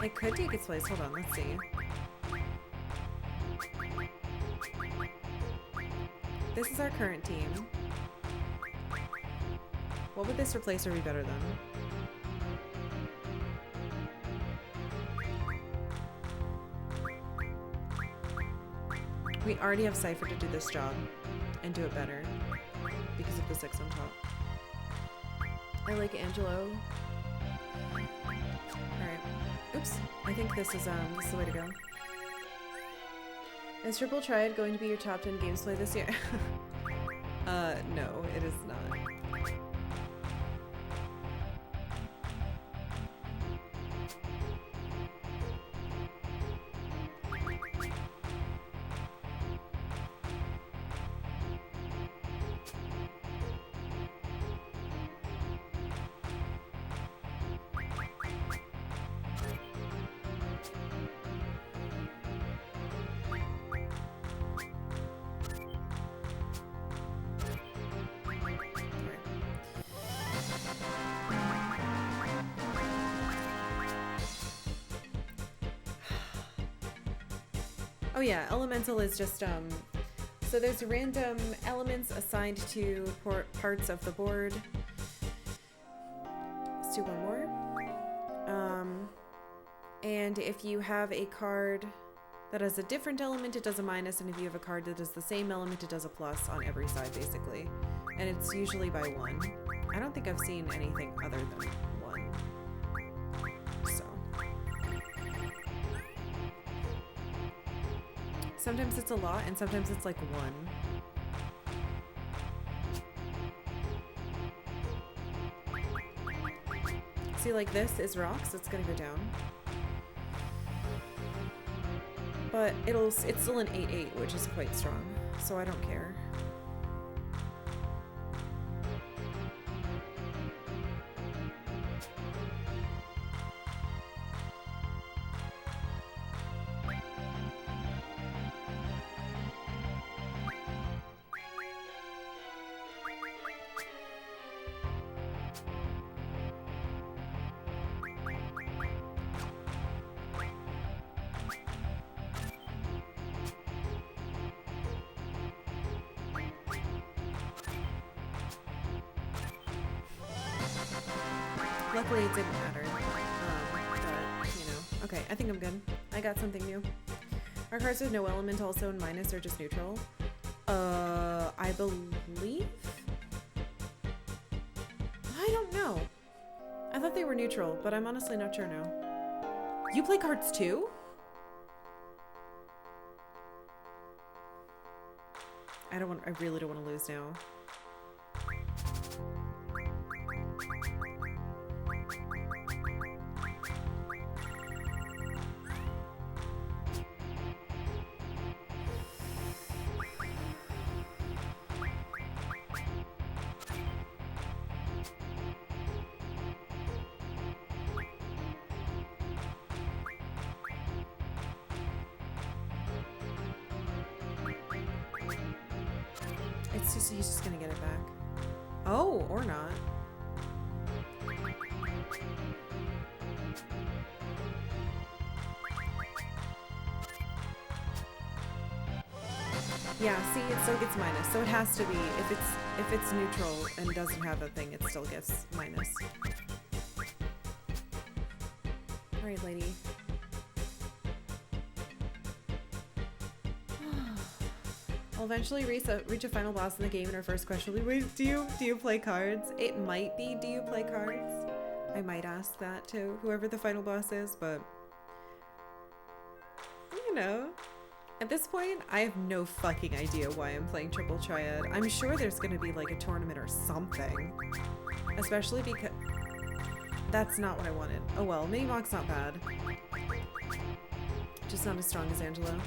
it could take its place. Hold on, let's see. This is our current team. What would this replacer be better than? We already have Cypher to do this job and do it better because of the 6 on top. I like Angelo. Alright. Oops. I think this is the way to go. Is Triple Triad going to be your top 10 games played this year? No, it is not. Oh yeah, elemental is just so there's random elements assigned to parts of the board. Let's do one more. And if you have a card that has a different element, it does a minus, and if you have a card that does the same element, it does a plus on every side, basically. And it's usually by 1. I don't think I've seen anything other than 1. So. Sometimes it's a lot, and sometimes it's like 1. See, like this is rocks, it's gonna go down. But it's still an 8/8, which is quite strong, so I don't care. Luckily, it didn't matter. But, you know. Okay, I think I'm good. I got something new. Are cards with no element also in minus or just neutral? I believe? I don't know. I thought they were neutral, but I'm honestly not sure now. You play cards too? I really don't want to lose now. He's just gonna get it back. Oh, or not. Yeah, see, it still gets minus, so it has to be. If it's neutral and doesn't have a thing, it still gets minus. All right, lady. I'll eventually reach a final boss in the game, and our first question will be, wait, do you play cards? It might be, do you play cards? I might ask that to whoever the final boss is, but you know, at this point, I have no fucking idea why I'm playing Triple Triad. I'm sure there's gonna be like a tournament or something, especially because that's not what I wanted. Oh well, Mini Mock's not bad, just not as strong as Angelo.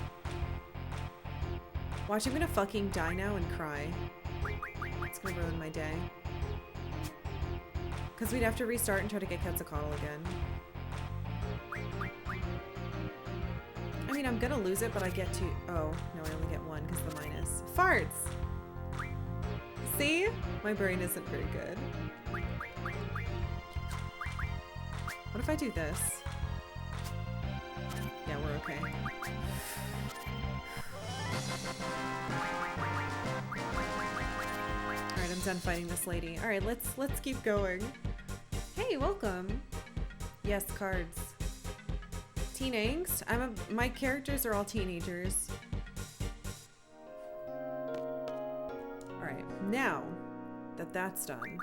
Watch, I'm gonna fucking die now and cry. It's gonna ruin my day. Because we'd have to restart and try to get Quetzalcoatl again. I mean, I'm gonna lose it, but I get to... Oh, no, I only get 1 because of the minus. Farts! See? My brain isn't very good. What if I do this? Yeah, we're okay. Alright, I'm done fighting this lady. Alright, let's keep going. Hey, welcome. Yes, cards. Teen angst? My characters are all teenagers. Alright, now that that's done,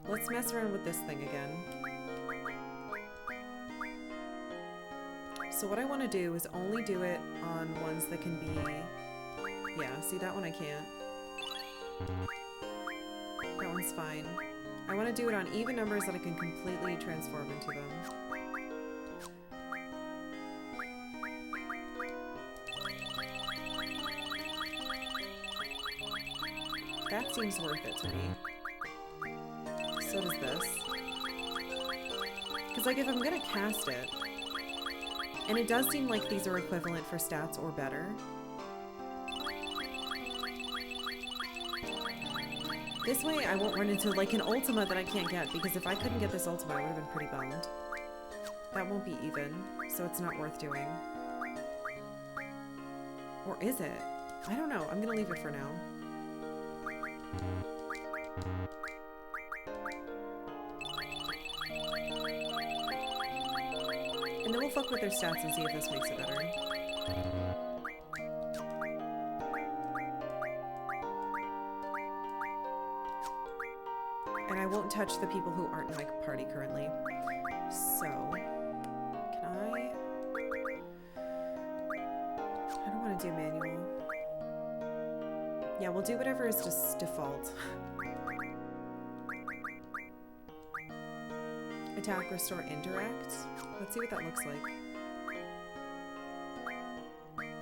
let's mess around with this thing again. So what I want to do is only do it on ones that can be... Yeah, see, that one I can't. That one's fine. I want to do it on even numbers that I can completely transform into them. That seems worth it to me. So does this. Because, like, if I'm gonna cast it, and it does seem like these are equivalent for stats or better. This way I won't run into like an Ultima that I can't get, because if I couldn't get this Ultima I would have been pretty bummed. That won't be even, so it's not worth doing. Or is it? I don't know. I'm gonna leave it for now. And then we'll fuck with their stats and see if this makes it better. And I won't touch the people who aren't in my party currently. So, can I? I don't want to do manual. Yeah, we'll do whatever is just default. Attack, restore, indirect. Let's see what that looks like.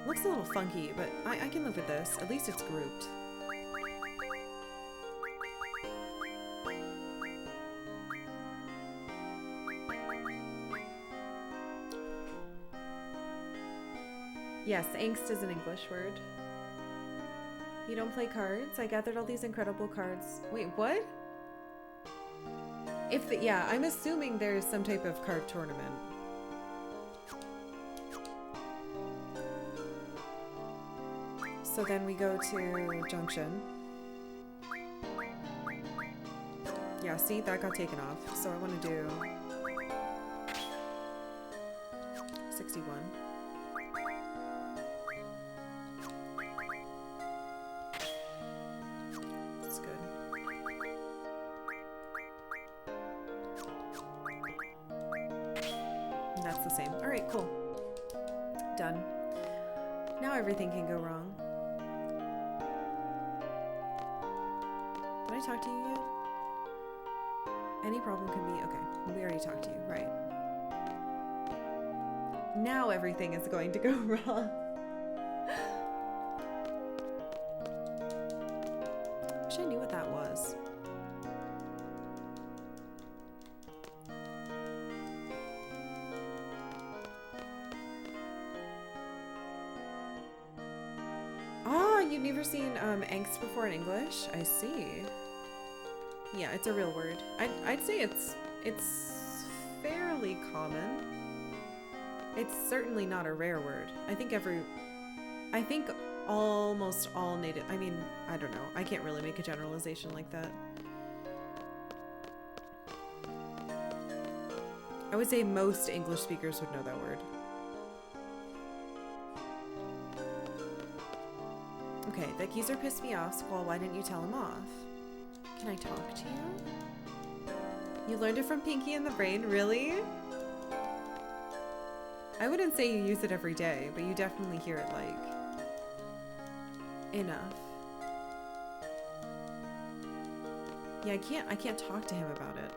Looks a little funky, but I can live with this. At least it's grouped. Yes, angst is an English word. You don't play cards? I gathered all these incredible cards. Wait, what? Yeah, I'm assuming there's some type of card tournament. So then we go to Junction. Yeah, see, that got taken off. So I want to do 61. That's good. And that's the same. All right, cool. Done. Now everything can go wrong. Did I talk to you yet? Any problem can be... Okay, we already talked to you, right. Now everything is going to go wrong. Wish I knew what that was. Ah, you've never seen angst before in English? I see. Yeah, it's a real word. I'd say it's fairly common. It's certainly not a rare word. I think almost all native, I mean, I don't know. I can't really make a generalization like that. I would say most English speakers would know that word. Okay, the accuser pissed me off, Squall. Why didn't you tell him off? Can I talk to you? You learned it from Pinky and the Brain? Really? I wouldn't say you use it every day, but you definitely hear it, like, enough. Yeah, I can't talk to him about it.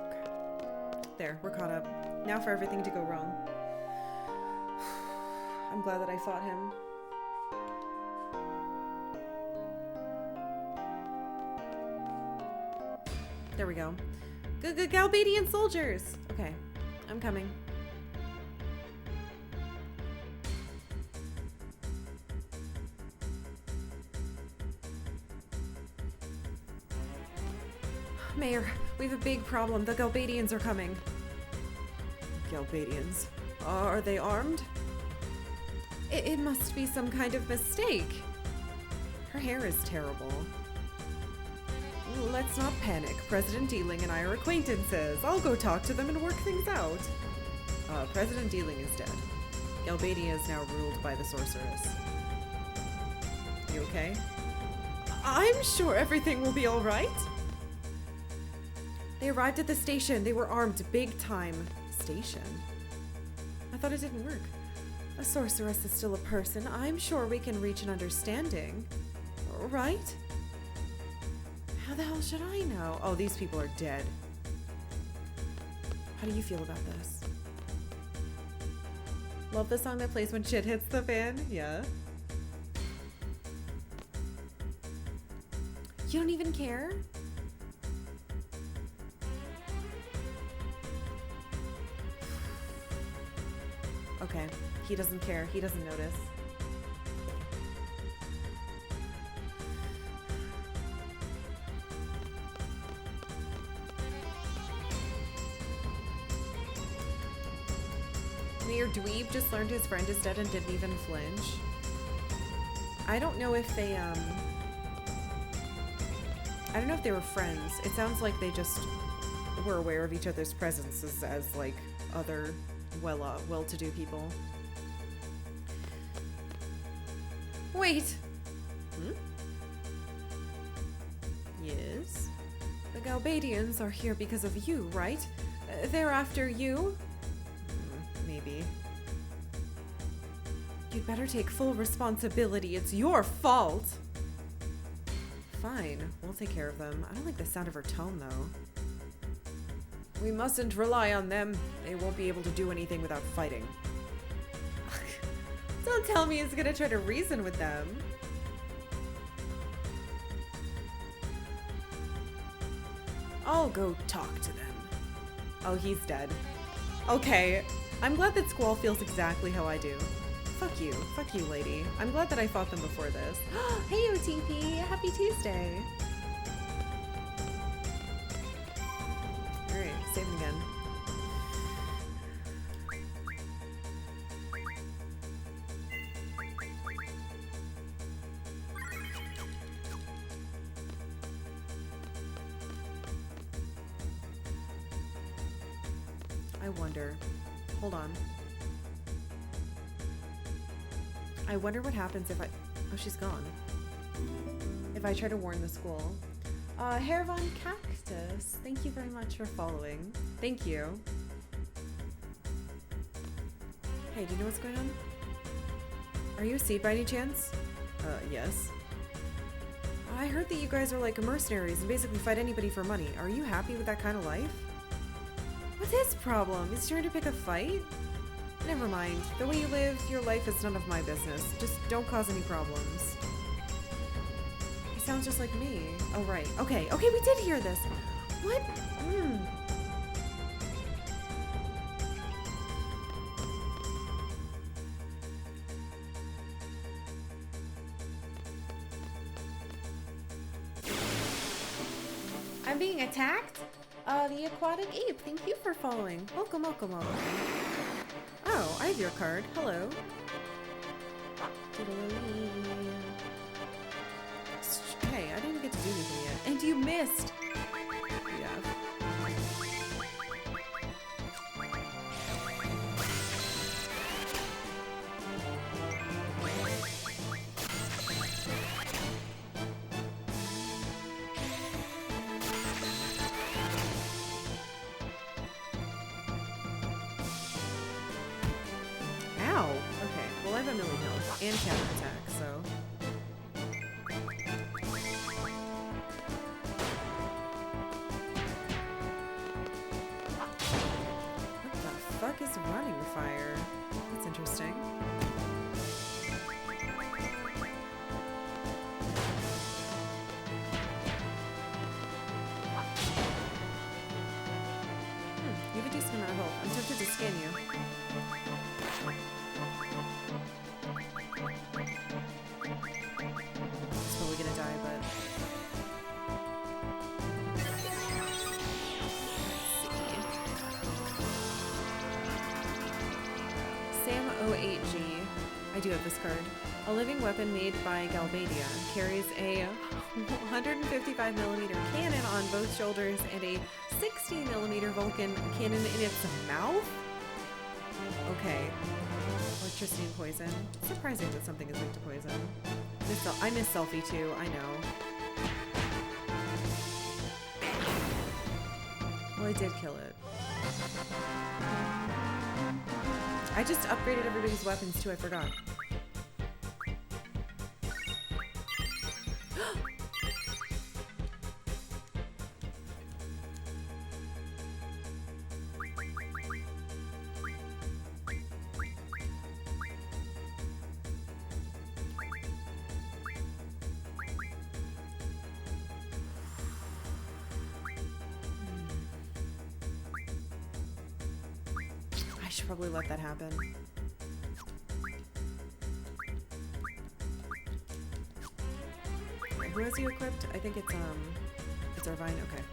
Okay. There, we're caught up. Now for everything to go wrong. I'm glad that I fought him. There we go. Good Galbadian soldiers! Okay, I'm coming. Mayor, we have a big problem. The Galbadians are coming. Galbadians? Are they armed? It must be some kind of mistake. Her hair is terrible. Let's not panic. President Dealing and I are acquaintances. I'll go talk to them and work things out. President Dealing is dead. Galbadia is now ruled by the sorceress. You okay? I'm sure everything will be all right. They arrived at the station. They were armed big time. Station? I thought it didn't work. A sorceress is still a person. I'm sure we can reach an understanding. Right? How the hell should I know? Oh, these people are dead. How do you feel about this? Love the song that plays when shit hits the fan? Yeah. You don't even care? Okay, he doesn't care. He doesn't notice. your dweeb just learned his friend is dead and didn't even flinch. I don't know if they, I don't know if they were friends. It sounds like they just were aware of each other's presences as like other well-to-do people. Wait. Hmm? Yes. The Galbadians are here because of you, right? They're after you? Maybe. You'd better take full responsibility. It's your fault. Fine, we'll take care of them. I don't like the sound of her tone, though. We mustn't rely on them. They won't be able to do anything without fighting. Don't tell me he's gonna try to reason with them. I'll go talk to them. Oh, he's dead. Okay, I'm glad that Squall feels exactly how I do. Fuck you, lady. I'm glad that I fought them before this. Hey, OTP, happy Tuesday. Alright, save him again. I wonder. Hold on. I wonder what happens if I... Oh, she's gone. If I try to warn the school. Hair Von Cactus, thank you very much for following. Thank you. Hey, do you know what's going on? Are you a seed by any chance? Yes. I heard that you guys are like mercenaries and basically fight anybody for money. Are you happy with that kind of life? What's his problem? Is he trying to pick a fight? Never mind. The way you live, your life is none of my business. Just don't cause any problems. He sounds just like me. Oh, right. Okay, we did hear this. What? I'm being attacked? The aquatic ape, thank you for following. Welcome. Oh, I have your card. Hello. Hey, I didn't get to do anything yet. And you missed! Yeah. I have a million health and counterattack, so. What the fuck is running fire? That's interesting. You have a decent amount of health. I'm tempted to scan you. I do have this card. A living weapon made by Galbadia carries a 155mm cannon on both shoulders and a 60mm Vulcan cannon in its mouth? Okay. Electricity and poison. Surprising that something is linked to poison. I miss Selfie too, I know. Well, I did kill it. I just upgraded everybody's weapons too, I forgot. I should probably let that happen. Who has you equipped? I think it's Irvine, okay.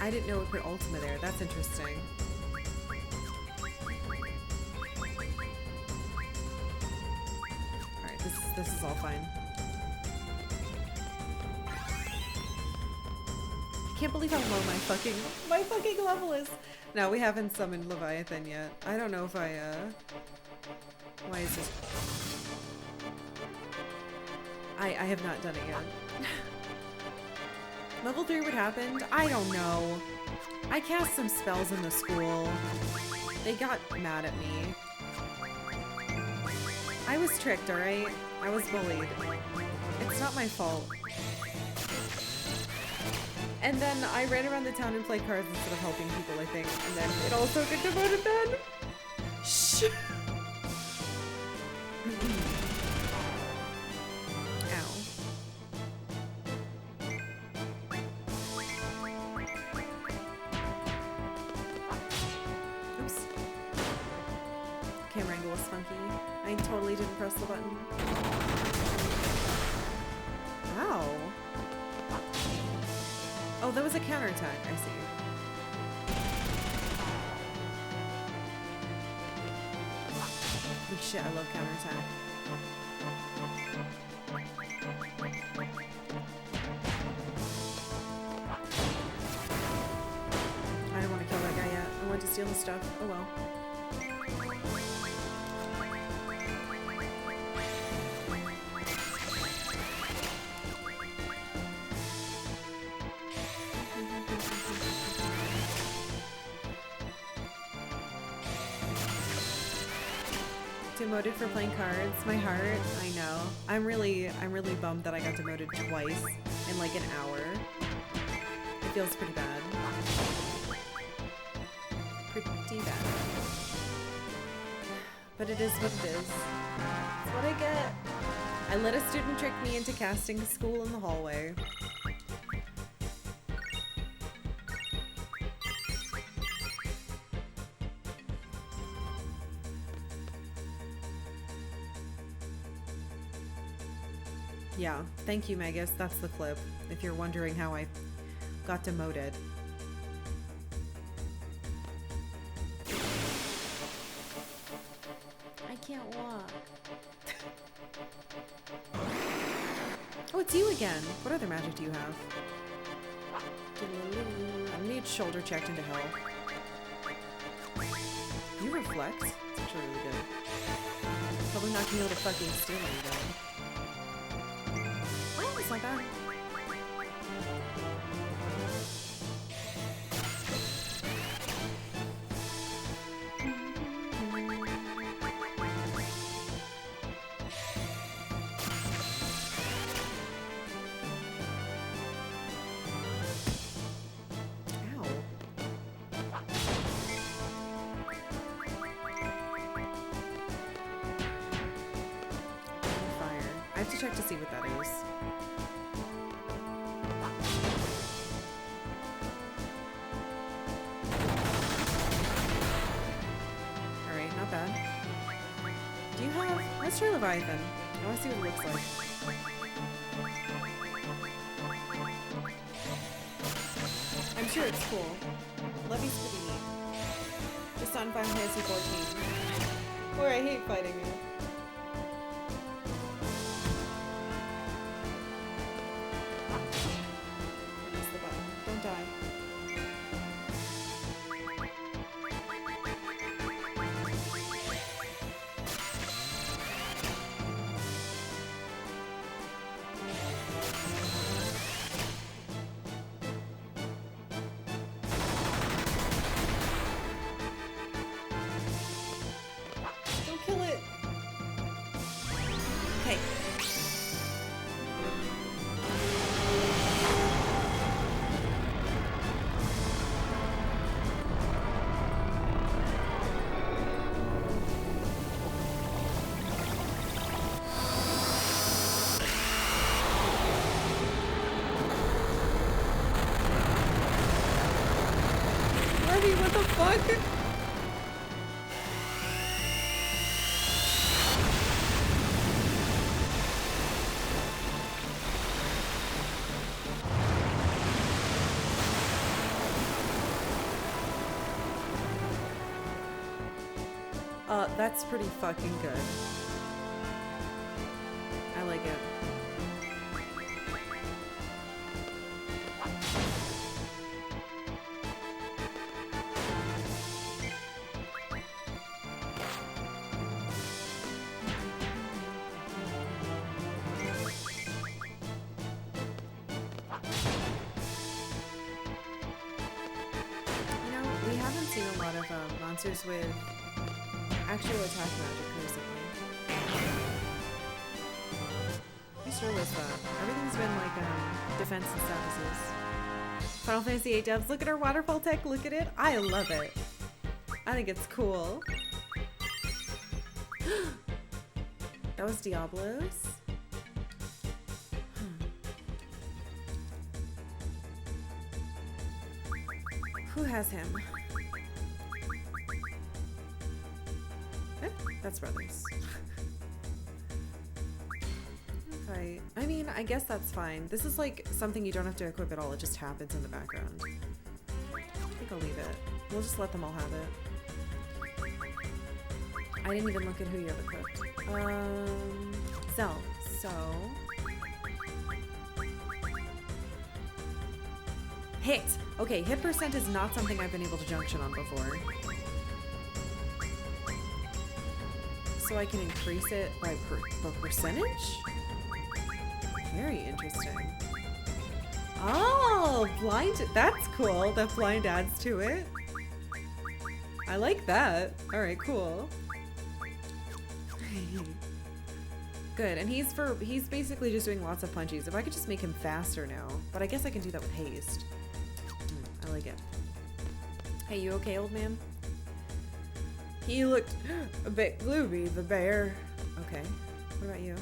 I didn't know it put Ultima there. That's interesting. Alright, this is all fine. I can't believe how low my fucking level is. No, we haven't summoned Leviathan yet. I don't know if I why is this? I have not done it yet. Level 3 what happened? I don't know. I cast some spells in the school. They got mad at me. I was tricked, alright? I was bullied. It's not my fault. And then I ran around the town and played cards instead of helping people, I think. And then it also got demoted then. Shh. Ow. Oops. Camera angle was funky. I totally didn't press the button. Wow. Oh, that was a counterattack, I see. Holy shit, I love counterattack. I don't want to kill that guy yet. I want to steal his stuff. Oh well. Demoted for playing cards. My heart. I know. I'm really bummed that I got demoted twice in like an hour. It feels pretty bad. Pretty bad. But it is what it is. It's what I get. I let a student trick me into casting school in the hallway. Yeah, thank you, Megas. That's the clip. If you're wondering how I got demoted. I can't walk. Oh, it's you again. What other magic do you have? I'm gonna need shoulder checked into hell. You reflect? It's actually really good. Probably not gonna be able to fucking steal any though. It's not bad. Ow. Fire. I have to check to see what that is. Let's try Leviathan. I want to see what it looks like. I'm sure it's cool. Levy's pretty neat. Just on Final Fantasy XIV. Or I hate fighting you. Press the button. Don't die. What the fuck? That's pretty fucking good. I like it. Monsters with actual attack magic recently. I just realized that. Everything's been like defense and statuses. Final Fantasy VIII devs, look at our waterfall tech, look at it. I love it. I think it's cool. That was Diablo's. Who has him? That's brothers. Okay. I mean, I guess that's fine. This is like something you don't have to equip at all. It just happens in the background. I think I'll leave it. We'll just let them all have it. I didn't even look at who you have equipped. Zell. So... Hit! Okay, hit percent is not something I've been able to junction on before. So I can increase it by percentage? Very interesting. Oh, blind. That's cool. That blind adds to it. I like that. All right, cool. Good. And he's basically just doing lots of punchies. If I could just make him faster now, but I guess I can do that with haste. I like it. Hey, you okay, old man? He looked a bit gloomy, the bear. Okay. What about you?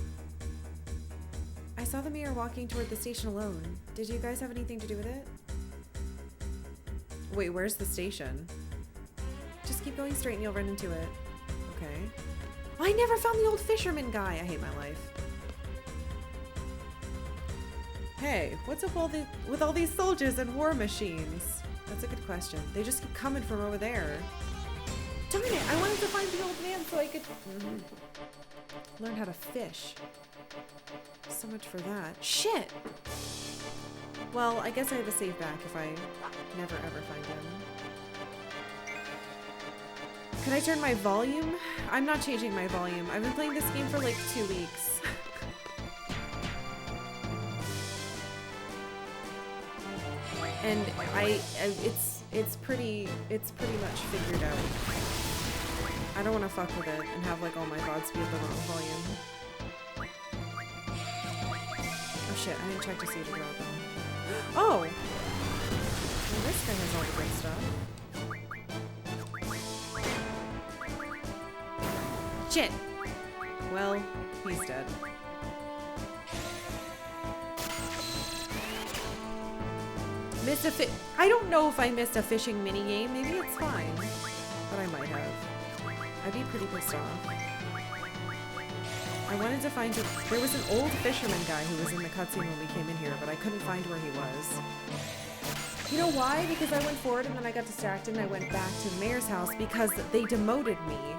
I saw the mirror walking toward the station alone. Did you guys have anything to do with it? Wait, where's the station? Just keep going straight and you'll run into it. Okay. I never found the old fisherman guy. I hate my life. Hey, what's up with all these soldiers and war machines? That's a good question. They just keep coming from over there. Darn it, I wanted to find the old man so I could learn how to fish. So much for that. Shit! Well, I guess I have a save back if I never ever find him. Could I turn my volume? I'm not changing my volume. I've been playing this game for like 2 weeks. And it's pretty much figured out. I don't want to fuck with it and have like all my VODs be at the wrong volume. Oh shit, I didn't check to see if it dropped them. Oh! Well, this guy has all the good stuff. Shit! Well, he's dead. Missed a I don't know if I missed a fishing minigame. Maybe it's fine. But I might have. I'd be pretty pissed off. I wanted to find him. There was an old fisherman guy who was in the cutscene when we came in here, but I couldn't find where he was. You know why? Because I went forward and then I got distracted and I went back to the mayor's house because they demoted me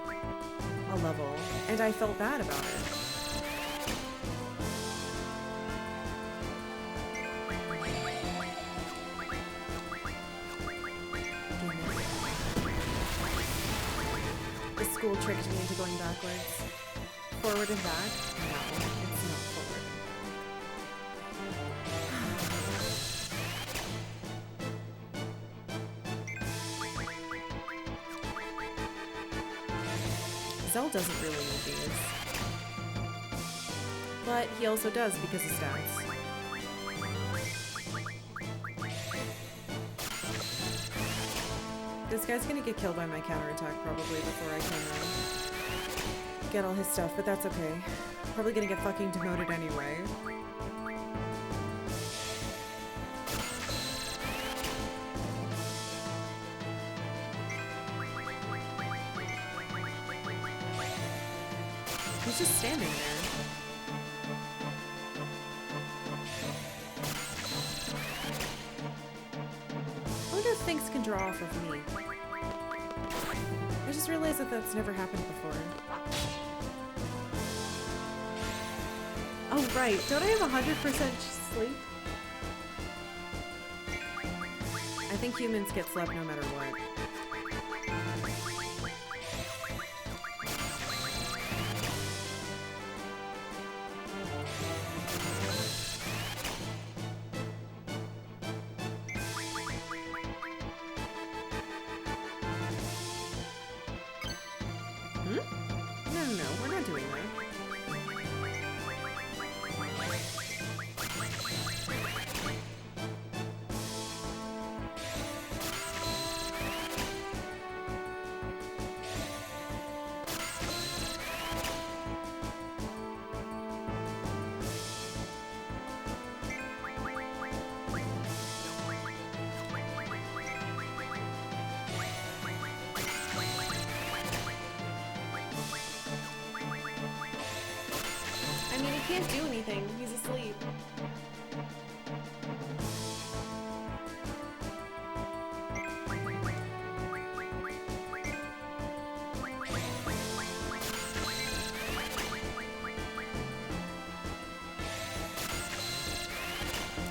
a level. And I felt bad about it. School tricked me into going backwards. Forward and back? No, it's not forward. Zell doesn't really need these. But he also does because of stats. This guy's gonna get killed by my counterattack probably before I can get all his stuff, but that's okay. Probably gonna get fucking demoted anyway. He's just standing there. I wonder if things can draw off of me. I just realized that that's never happened before. Oh, right. Don't I have 100% sleep? I think humans get slept no matter what. No, we're not doing that. I mean, he can't do anything. He's asleep.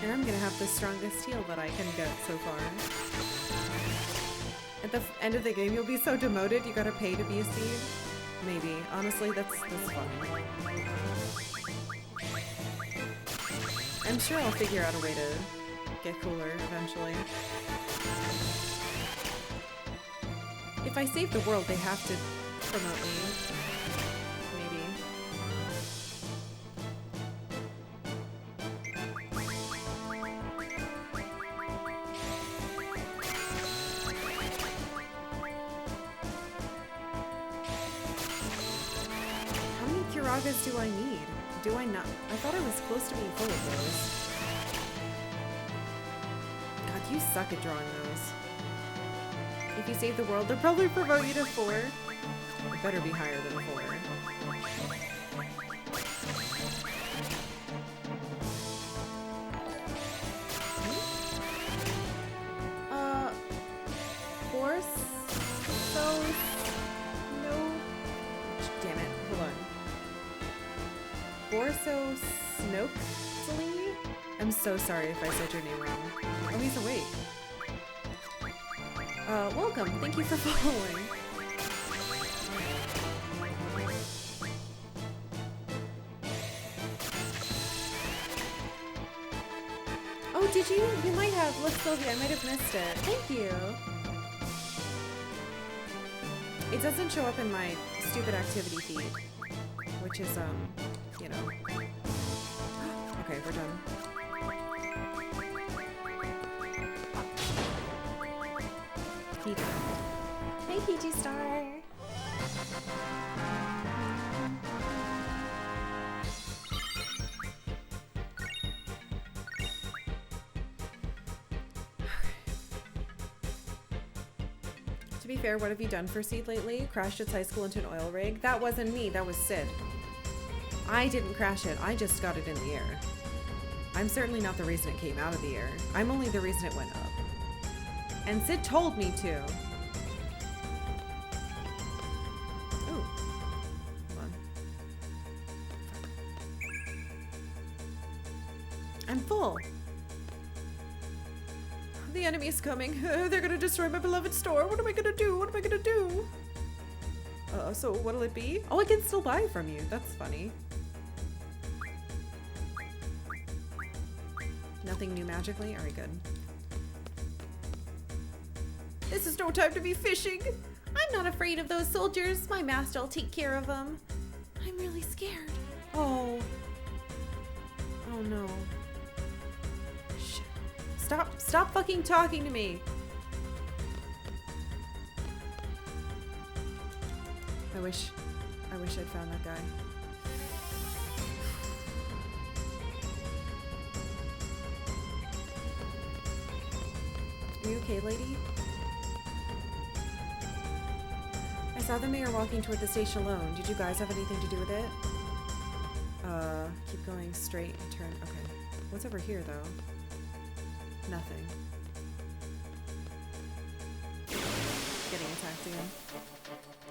And I'm gonna have the strongest heal that I can get so far. At the end of the game, you'll be so demoted, you gotta pay to be a seed. Maybe. Honestly, that's fun. I'm sure I'll figure out a way to get cooler eventually. If I save the world, they have to promote me. Maybe. How many Kiragas do I need? Do I not? I thought I was close to being full of those. God, you suck at drawing those. If you save the world, they'll probably promote you to 4. It better be higher than 4. Borsos? No. Damn it. Hold on. Borso Snokely? I'm so sorry if I said your name wrong. Oh, he's awake. Welcome. Thank you for following. Oh, did you? You might have. Look, Sylvia, I might have missed it. Thank you. It doesn't show up in my stupid activity feed, which is, you know. Okay, we're done. He died. Hey, PG Star. To be fair, what have you done for Seed lately? Crashed its high school into an oil rig? That wasn't me, that was Sid. I didn't crash it, I just got it in the air. I'm certainly not the reason it came out of the air. I'm only the reason it went up. And Sid told me to. Ooh. Hold on. I'm full. The enemy is coming. They're gonna destroy my beloved store. What am I gonna do? What am I gonna do? So what'll it be? Oh, I can still buy from you. That's funny. Nothing new magically? Alright, good. This is no time to be fishing. I'm not afraid of those soldiers. My master will take care of them. I'm really scared. Oh. Oh no. Shit. Stop fucking talking to me. I wish I'd found that guy. Are you okay, lady? I saw the mayor walking toward the station alone. Did you guys have anything to do with it? Keep going straight and turn. Okay. What's over here, though? Nothing. Get getting attacked again.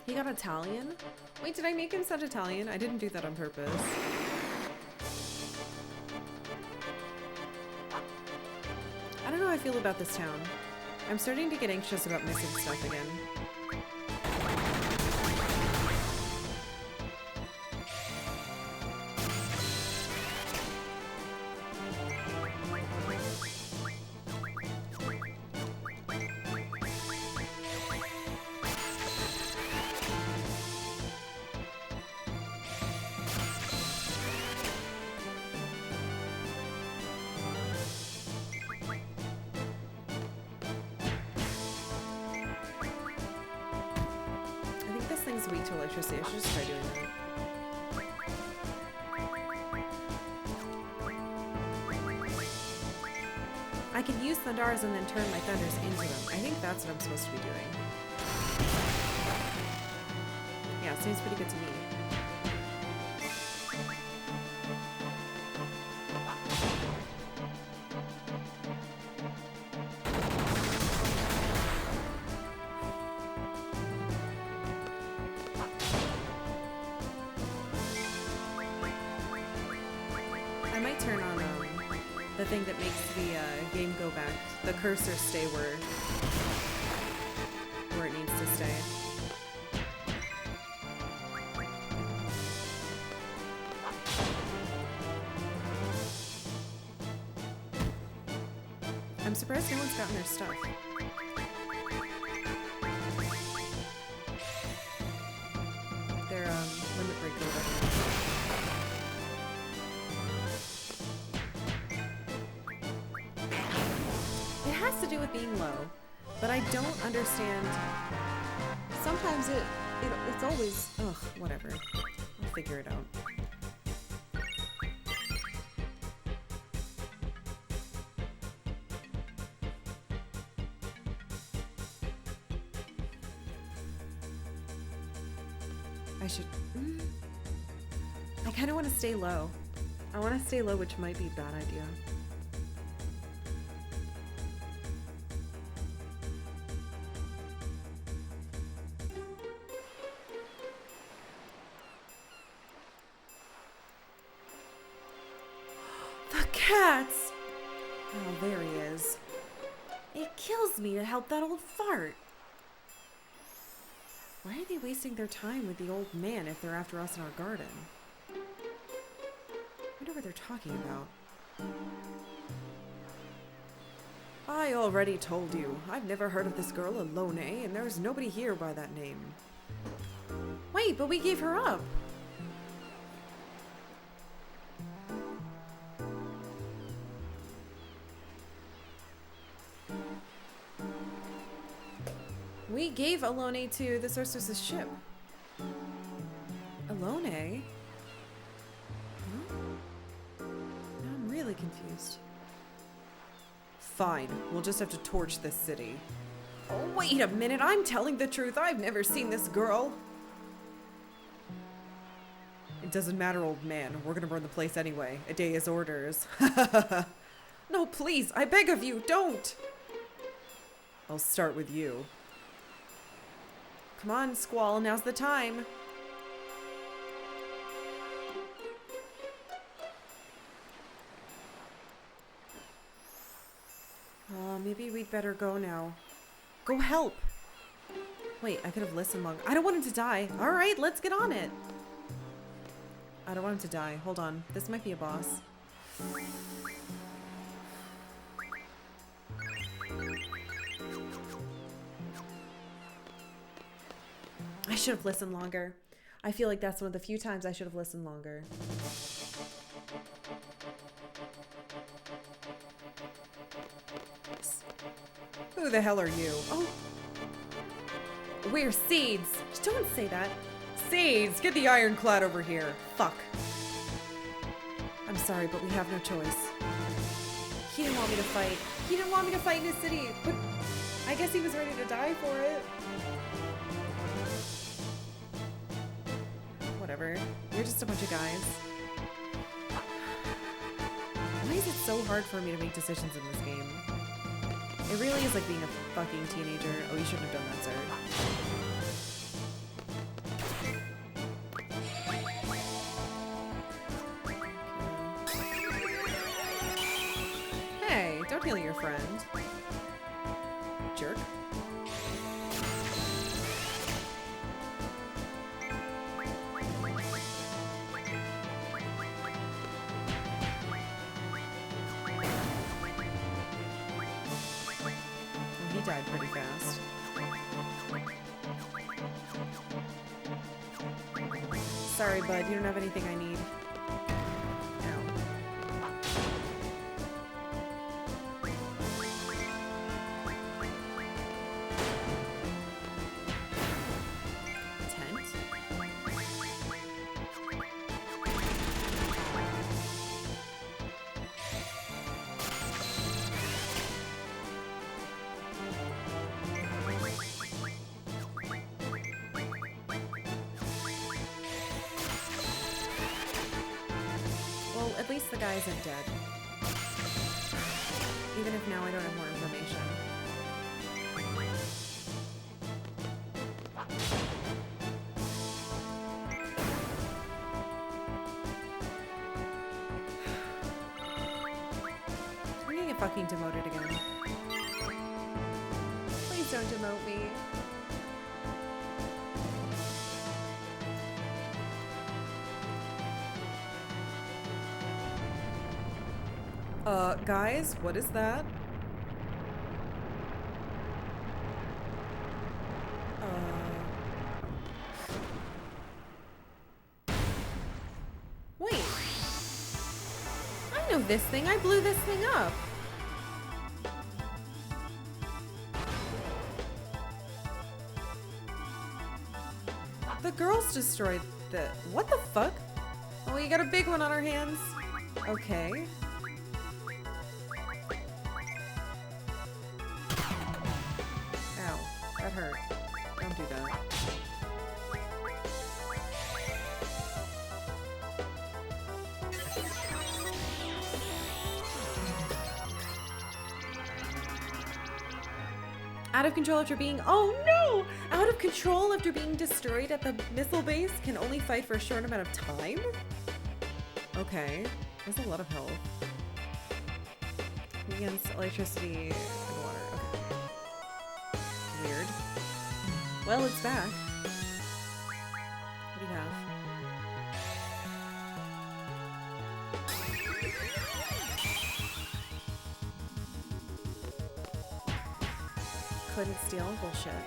He got Italian? Wait, did I make him such Italian? I didn't do that on purpose. I don't know how I feel about this town. I'm starting to get anxious about missing stuff again. Weak to electricity. I should just try doing that. I can use Thundars and then turn my Thunders into them. I think that's what I'm supposed to be doing. Yeah, seems pretty good to me. The thing that makes the game go back. The cursor stay where it needs to stay. I'm surprised no one's gotten their stuff. Their limit break or whatever. To do with being low, but I don't understand. Sometimes it's always whatever. I'll figure it out. I should. I kind of want to stay low. I want to stay low, which might be a bad idea. Cats! Oh, there he is. It kills me to help that old fart. Why are they wasting their time with the old man if they're after us in our garden? I wonder what they're talking about. I already told you. I've never heard of this girl, Alone, and there's nobody here by that name. Wait, but we gave her up. We gave Alone to the Sorceress's ship. Alone? Huh? Now I'm really confused. Fine, we'll just have to torch this city. Oh, wait a minute, I'm telling the truth. I've never seen this girl. It doesn't matter, old man. We're gonna burn the place anyway. A day is orders. No, please, I beg of you, don't! I'll start with you. Come on, Squall, now's the time. Maybe we'd better go now. Go help! Wait, I could have listened longer. I don't want him to die. Alright, let's get on it. I don't want him to die. Hold on. This might be a boss. I should have listened longer. I feel like that's one of the few times I should have listened longer. Who the hell are you? Oh. We're Seeds. Just don't say that. Seeds, get the ironclad over here. Fuck. I'm sorry, but we have no choice. He didn't want me to fight. He didn't want me to fight in his city, but I guess he was ready to die for it. Whatever. You're just a bunch of guys. Why is it so hard for me to make decisions in this game? It really is like being a fucking teenager. Oh, you shouldn't have done that, sir. Hey, don't heal your friend. Jerk. He died pretty fast. Sorry, bud. You don't have anything I need. At least the guy isn't dead. Even if now I don't have more information. I'm gonna get fucking demoted again. Please don't demote me. Guys, what is that? Wait. I know this thing. I blew this thing up. The girls destroyed the... What the fuck? Oh, we got a big one on our hands. Okay. That hurt. Don't do that. Out of control after being... Oh no! Out of control after being destroyed at the missile base can only fight for a short amount of time? Okay. That's a lot of health. Against electricity and water. Okay. Weird. Well, it's back. What do you have? Couldn't steal? Bullshit.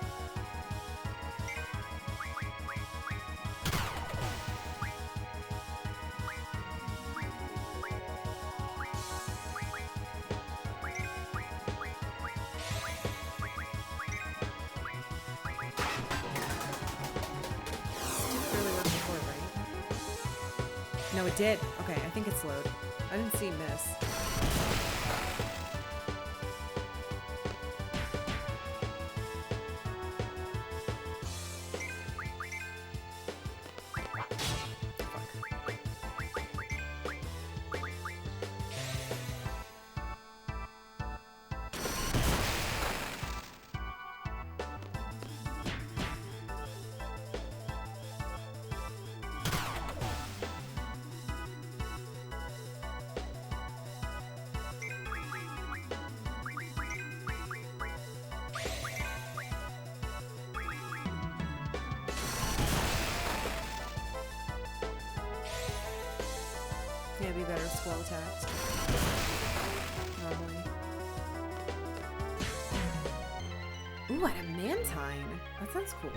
No, it did. Okay, I think it's slowed. I didn't see miss. Yeah, it'd be better squall attacks. Normally. Ooh, I had a mantine. That sounds cool.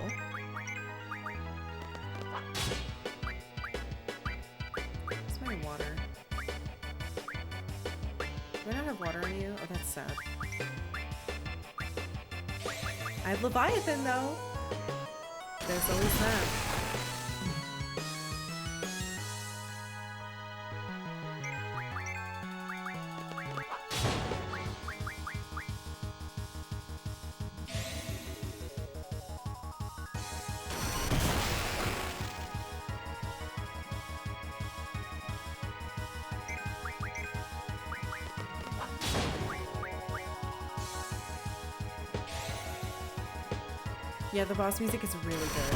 Where's my water? Do I not have water on you? Oh, that's sad. I have Leviathan, though. There's always that. Yeah, the boss music is really good.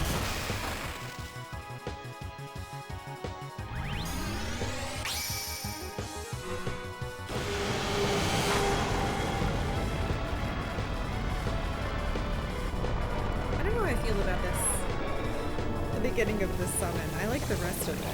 I don't know how I feel about this. The beginning of this summon. I like the rest of it.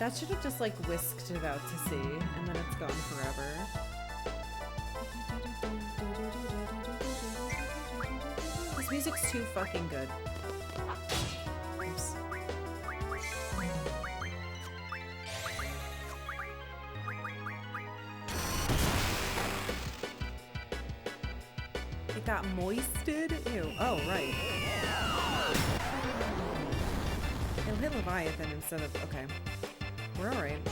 That should have just like whisked it out to sea, and then it's gone forever. This music's too fucking good. Oops. It got moisted? Ew. Oh, right. It'll hit Leviathan instead of... Okay. We're alright.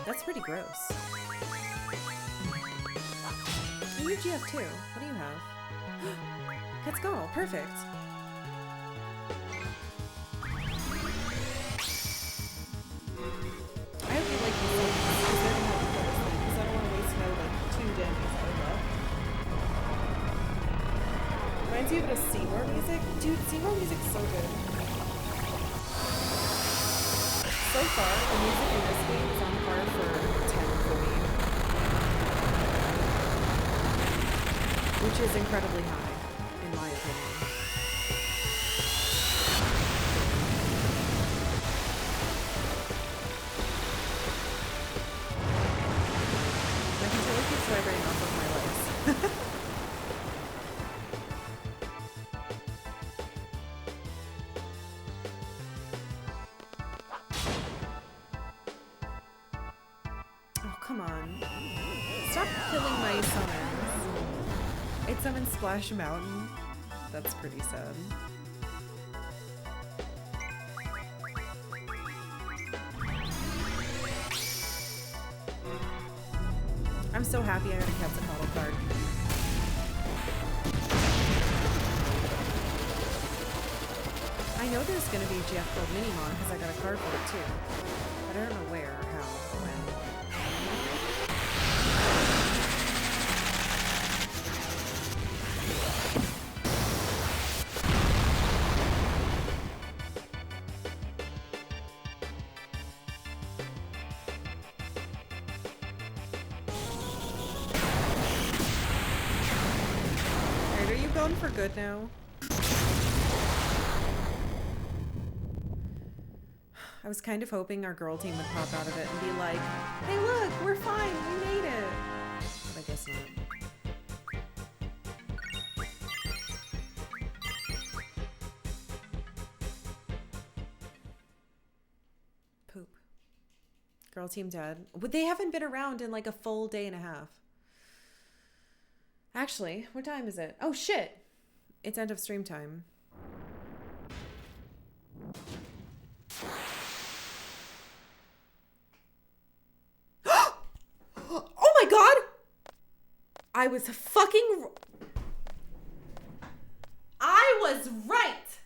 That's pretty gross. What did you have too? What do you have? Karkalla, perfect. I hope you like these songs because they're gonna have the first thing, because I don't want to waste no like 2 damage that I left. Reminds you of a Seymour music? Dude, Seymour music's so good. So far, the music in this game is on par for 10 for me. Which is incredibly high, in my opinion. My controller keeps vibrating off of my legs. Come on. Stop killing my summons. It summoned Splash Mountain. That's pretty sad. I'm so happy I got a Karkalla card. I know there's gonna be a GF Gold Minimon because I got a card for it too. But I don't know where, how, when. Alright, are you going for good now? I was kind of hoping our girl team would pop out of it and be like, hey look, we're fine, we made it. But I guess not. Poop. Girl team dead. But they haven't been around in like a full day and a half. Actually, what time is it? Oh shit! It's end of stream time. Oh my god! I was fucking... I was right!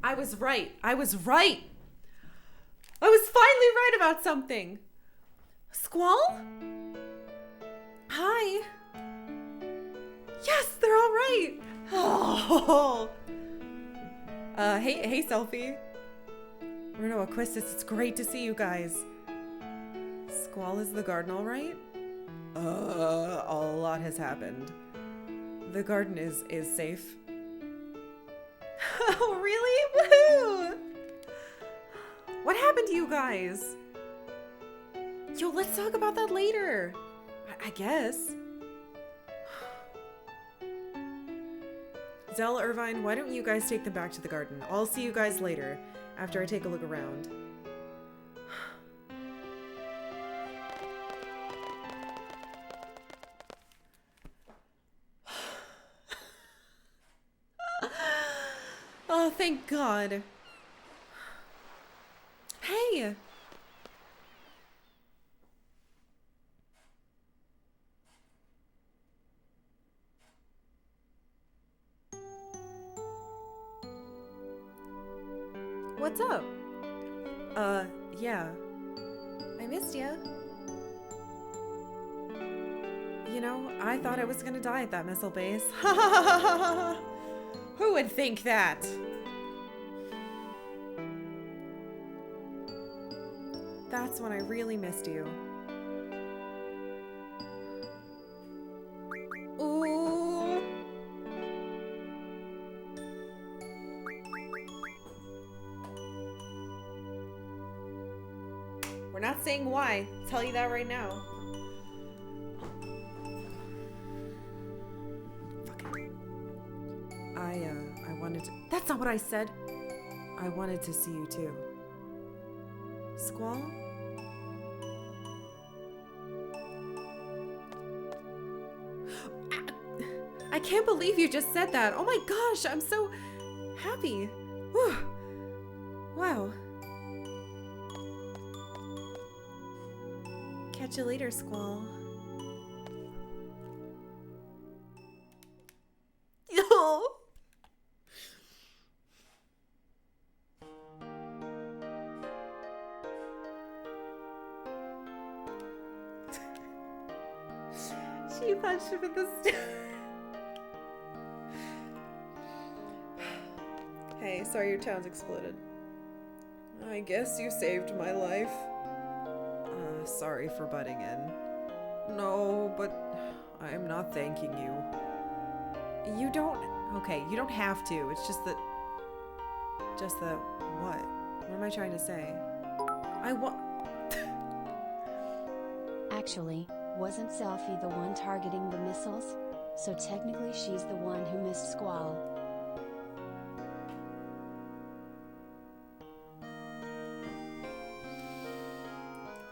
I was right. I was right! I was finally right about something! Squall? Hi. Yes, they're all right! Oh. Hey, Selfie. Bruno Aquistus, it's great to see you guys. Squall, is the garden all right? A lot has happened. The garden is safe. Oh, really? Woohoo! What happened to you guys? Yo, let's talk about that later. I guess. Zell, Irvine, why don't you guys take them back to the garden? I'll see you guys later, after I take a look around. Oh, thank God. Hi! What's up? Yeah. I missed ya. You know, I thought I was gonna die at that missile base. Who would think that? That's when I really missed you. Ooh. We're not saying why. I'll tell you that right now. I wanted to... That's not what I said. I wanted to see you too. Squall? I can't believe you just said that. Oh my gosh, I'm so happy. Whew. Wow. Catch you later, Squall. Yo. She punched him in the stomach. Hey, sorry your town's exploded. I guess you saved my life. Sorry for butting in. No, but I'm not thanking you. You don't... Okay, you don't have to. It's just that... Just that... What? What am I trying to say? I want...
Actually, wasn't Selfie the one targeting the missiles? So technically she's the one who missed Squall.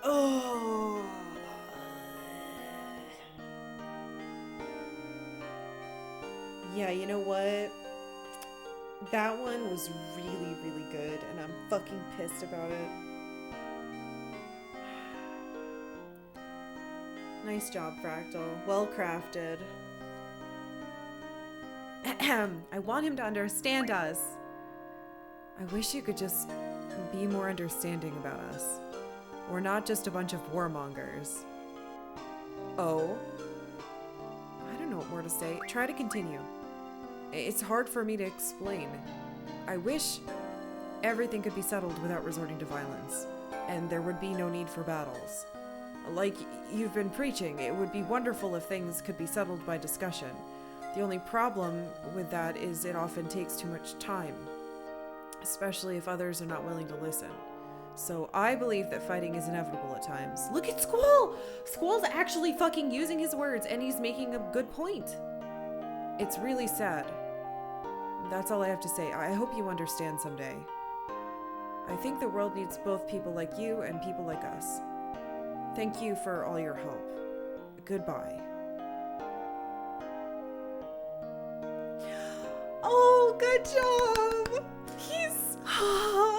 Oh. Yeah, you know what? That one was really, really good, and I'm fucking pissed about it. Nice job, Fractal. Well crafted. I want him to understand us. I wish you could just be more understanding about us. We're not just a bunch of warmongers. Oh? I don't know what more to say. Try to continue. It's hard for me to explain. I wish everything could be settled without resorting to violence, and there would be no need for battles. Like you've been preaching, it would be wonderful if things could be settled by discussion. The only problem with that is it often takes too much time, especially if others are not willing to listen. So I believe that fighting is inevitable at times. Look at Squall! Squall's actually fucking using his words, and he's making a good point. It's really sad. That's all I have to say. I hope you understand someday. I think the world needs both people like you and people like us. Thank you for all your help. Goodbye. Oh, good job!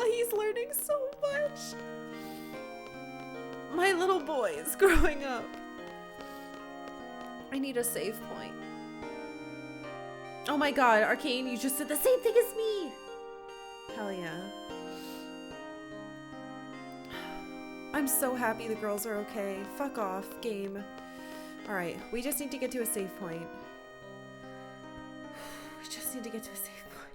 He's learning so much. My little boy is growing up. I need a save point. Oh my god, Arcane, you just said the same thing as me! Hell yeah. I'm so happy the girls are okay. Fuck off, game. Alright, we just need to get to a save point. We just need to get to a save point.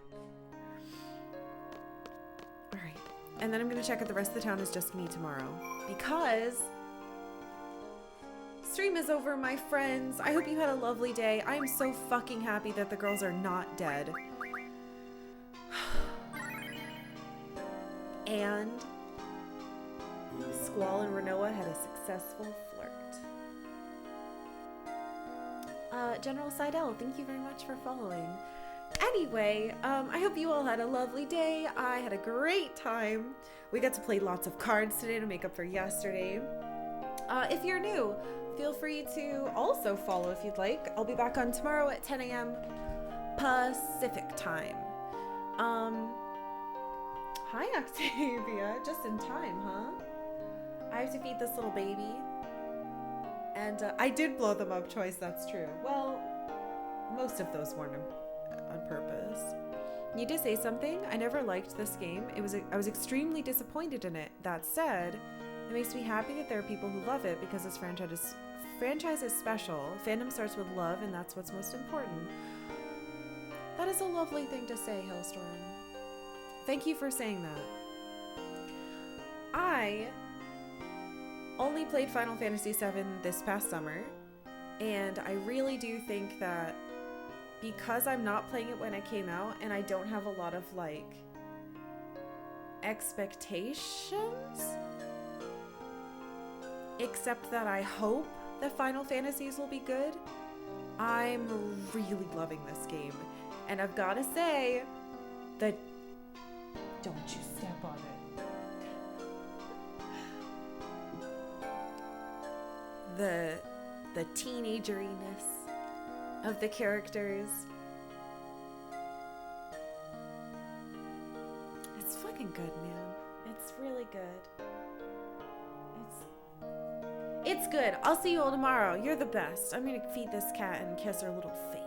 Alright, and then I'm gonna check if the rest of the town is just me tomorrow. Because... stream is over, my friends. I hope you had a lovely day. I am so fucking happy that the girls are not dead. And Squall and Renoa had a successful flirt. General Seidel, thank you very much for following. Anyway, I hope you all had a lovely day. I had a great time. We got to play lots of cards today to make up for yesterday. If you're new, feel free to also follow if you'd like. I'll be back on tomorrow at 10 a.m. Pacific time. Hi, Octavia. Just in time, huh? I have to feed this little baby. And I did blow them up twice, that's true. Well, most of those weren't on purpose. Need to say something? I never liked this game. I was extremely disappointed in it. That said, it makes me happy that there are people who love it because this franchise is special. Fandom starts with love, and that's what's most important. That is a lovely thing to say, Hailstorm. Thank you for saying that. I only played Final Fantasy VII this past summer, and I really do think that because I'm not playing it when it came out and I don't have a lot of like expectations, except that I hope that Final Fantasies will be good, I'm really loving this game. And I've got to say that don't you step on it. The teenageriness of the characters. It's fucking good, man. It's really good. It's good. I'll see you all tomorrow. You're the best. I'm gonna feed this cat and kiss her little face.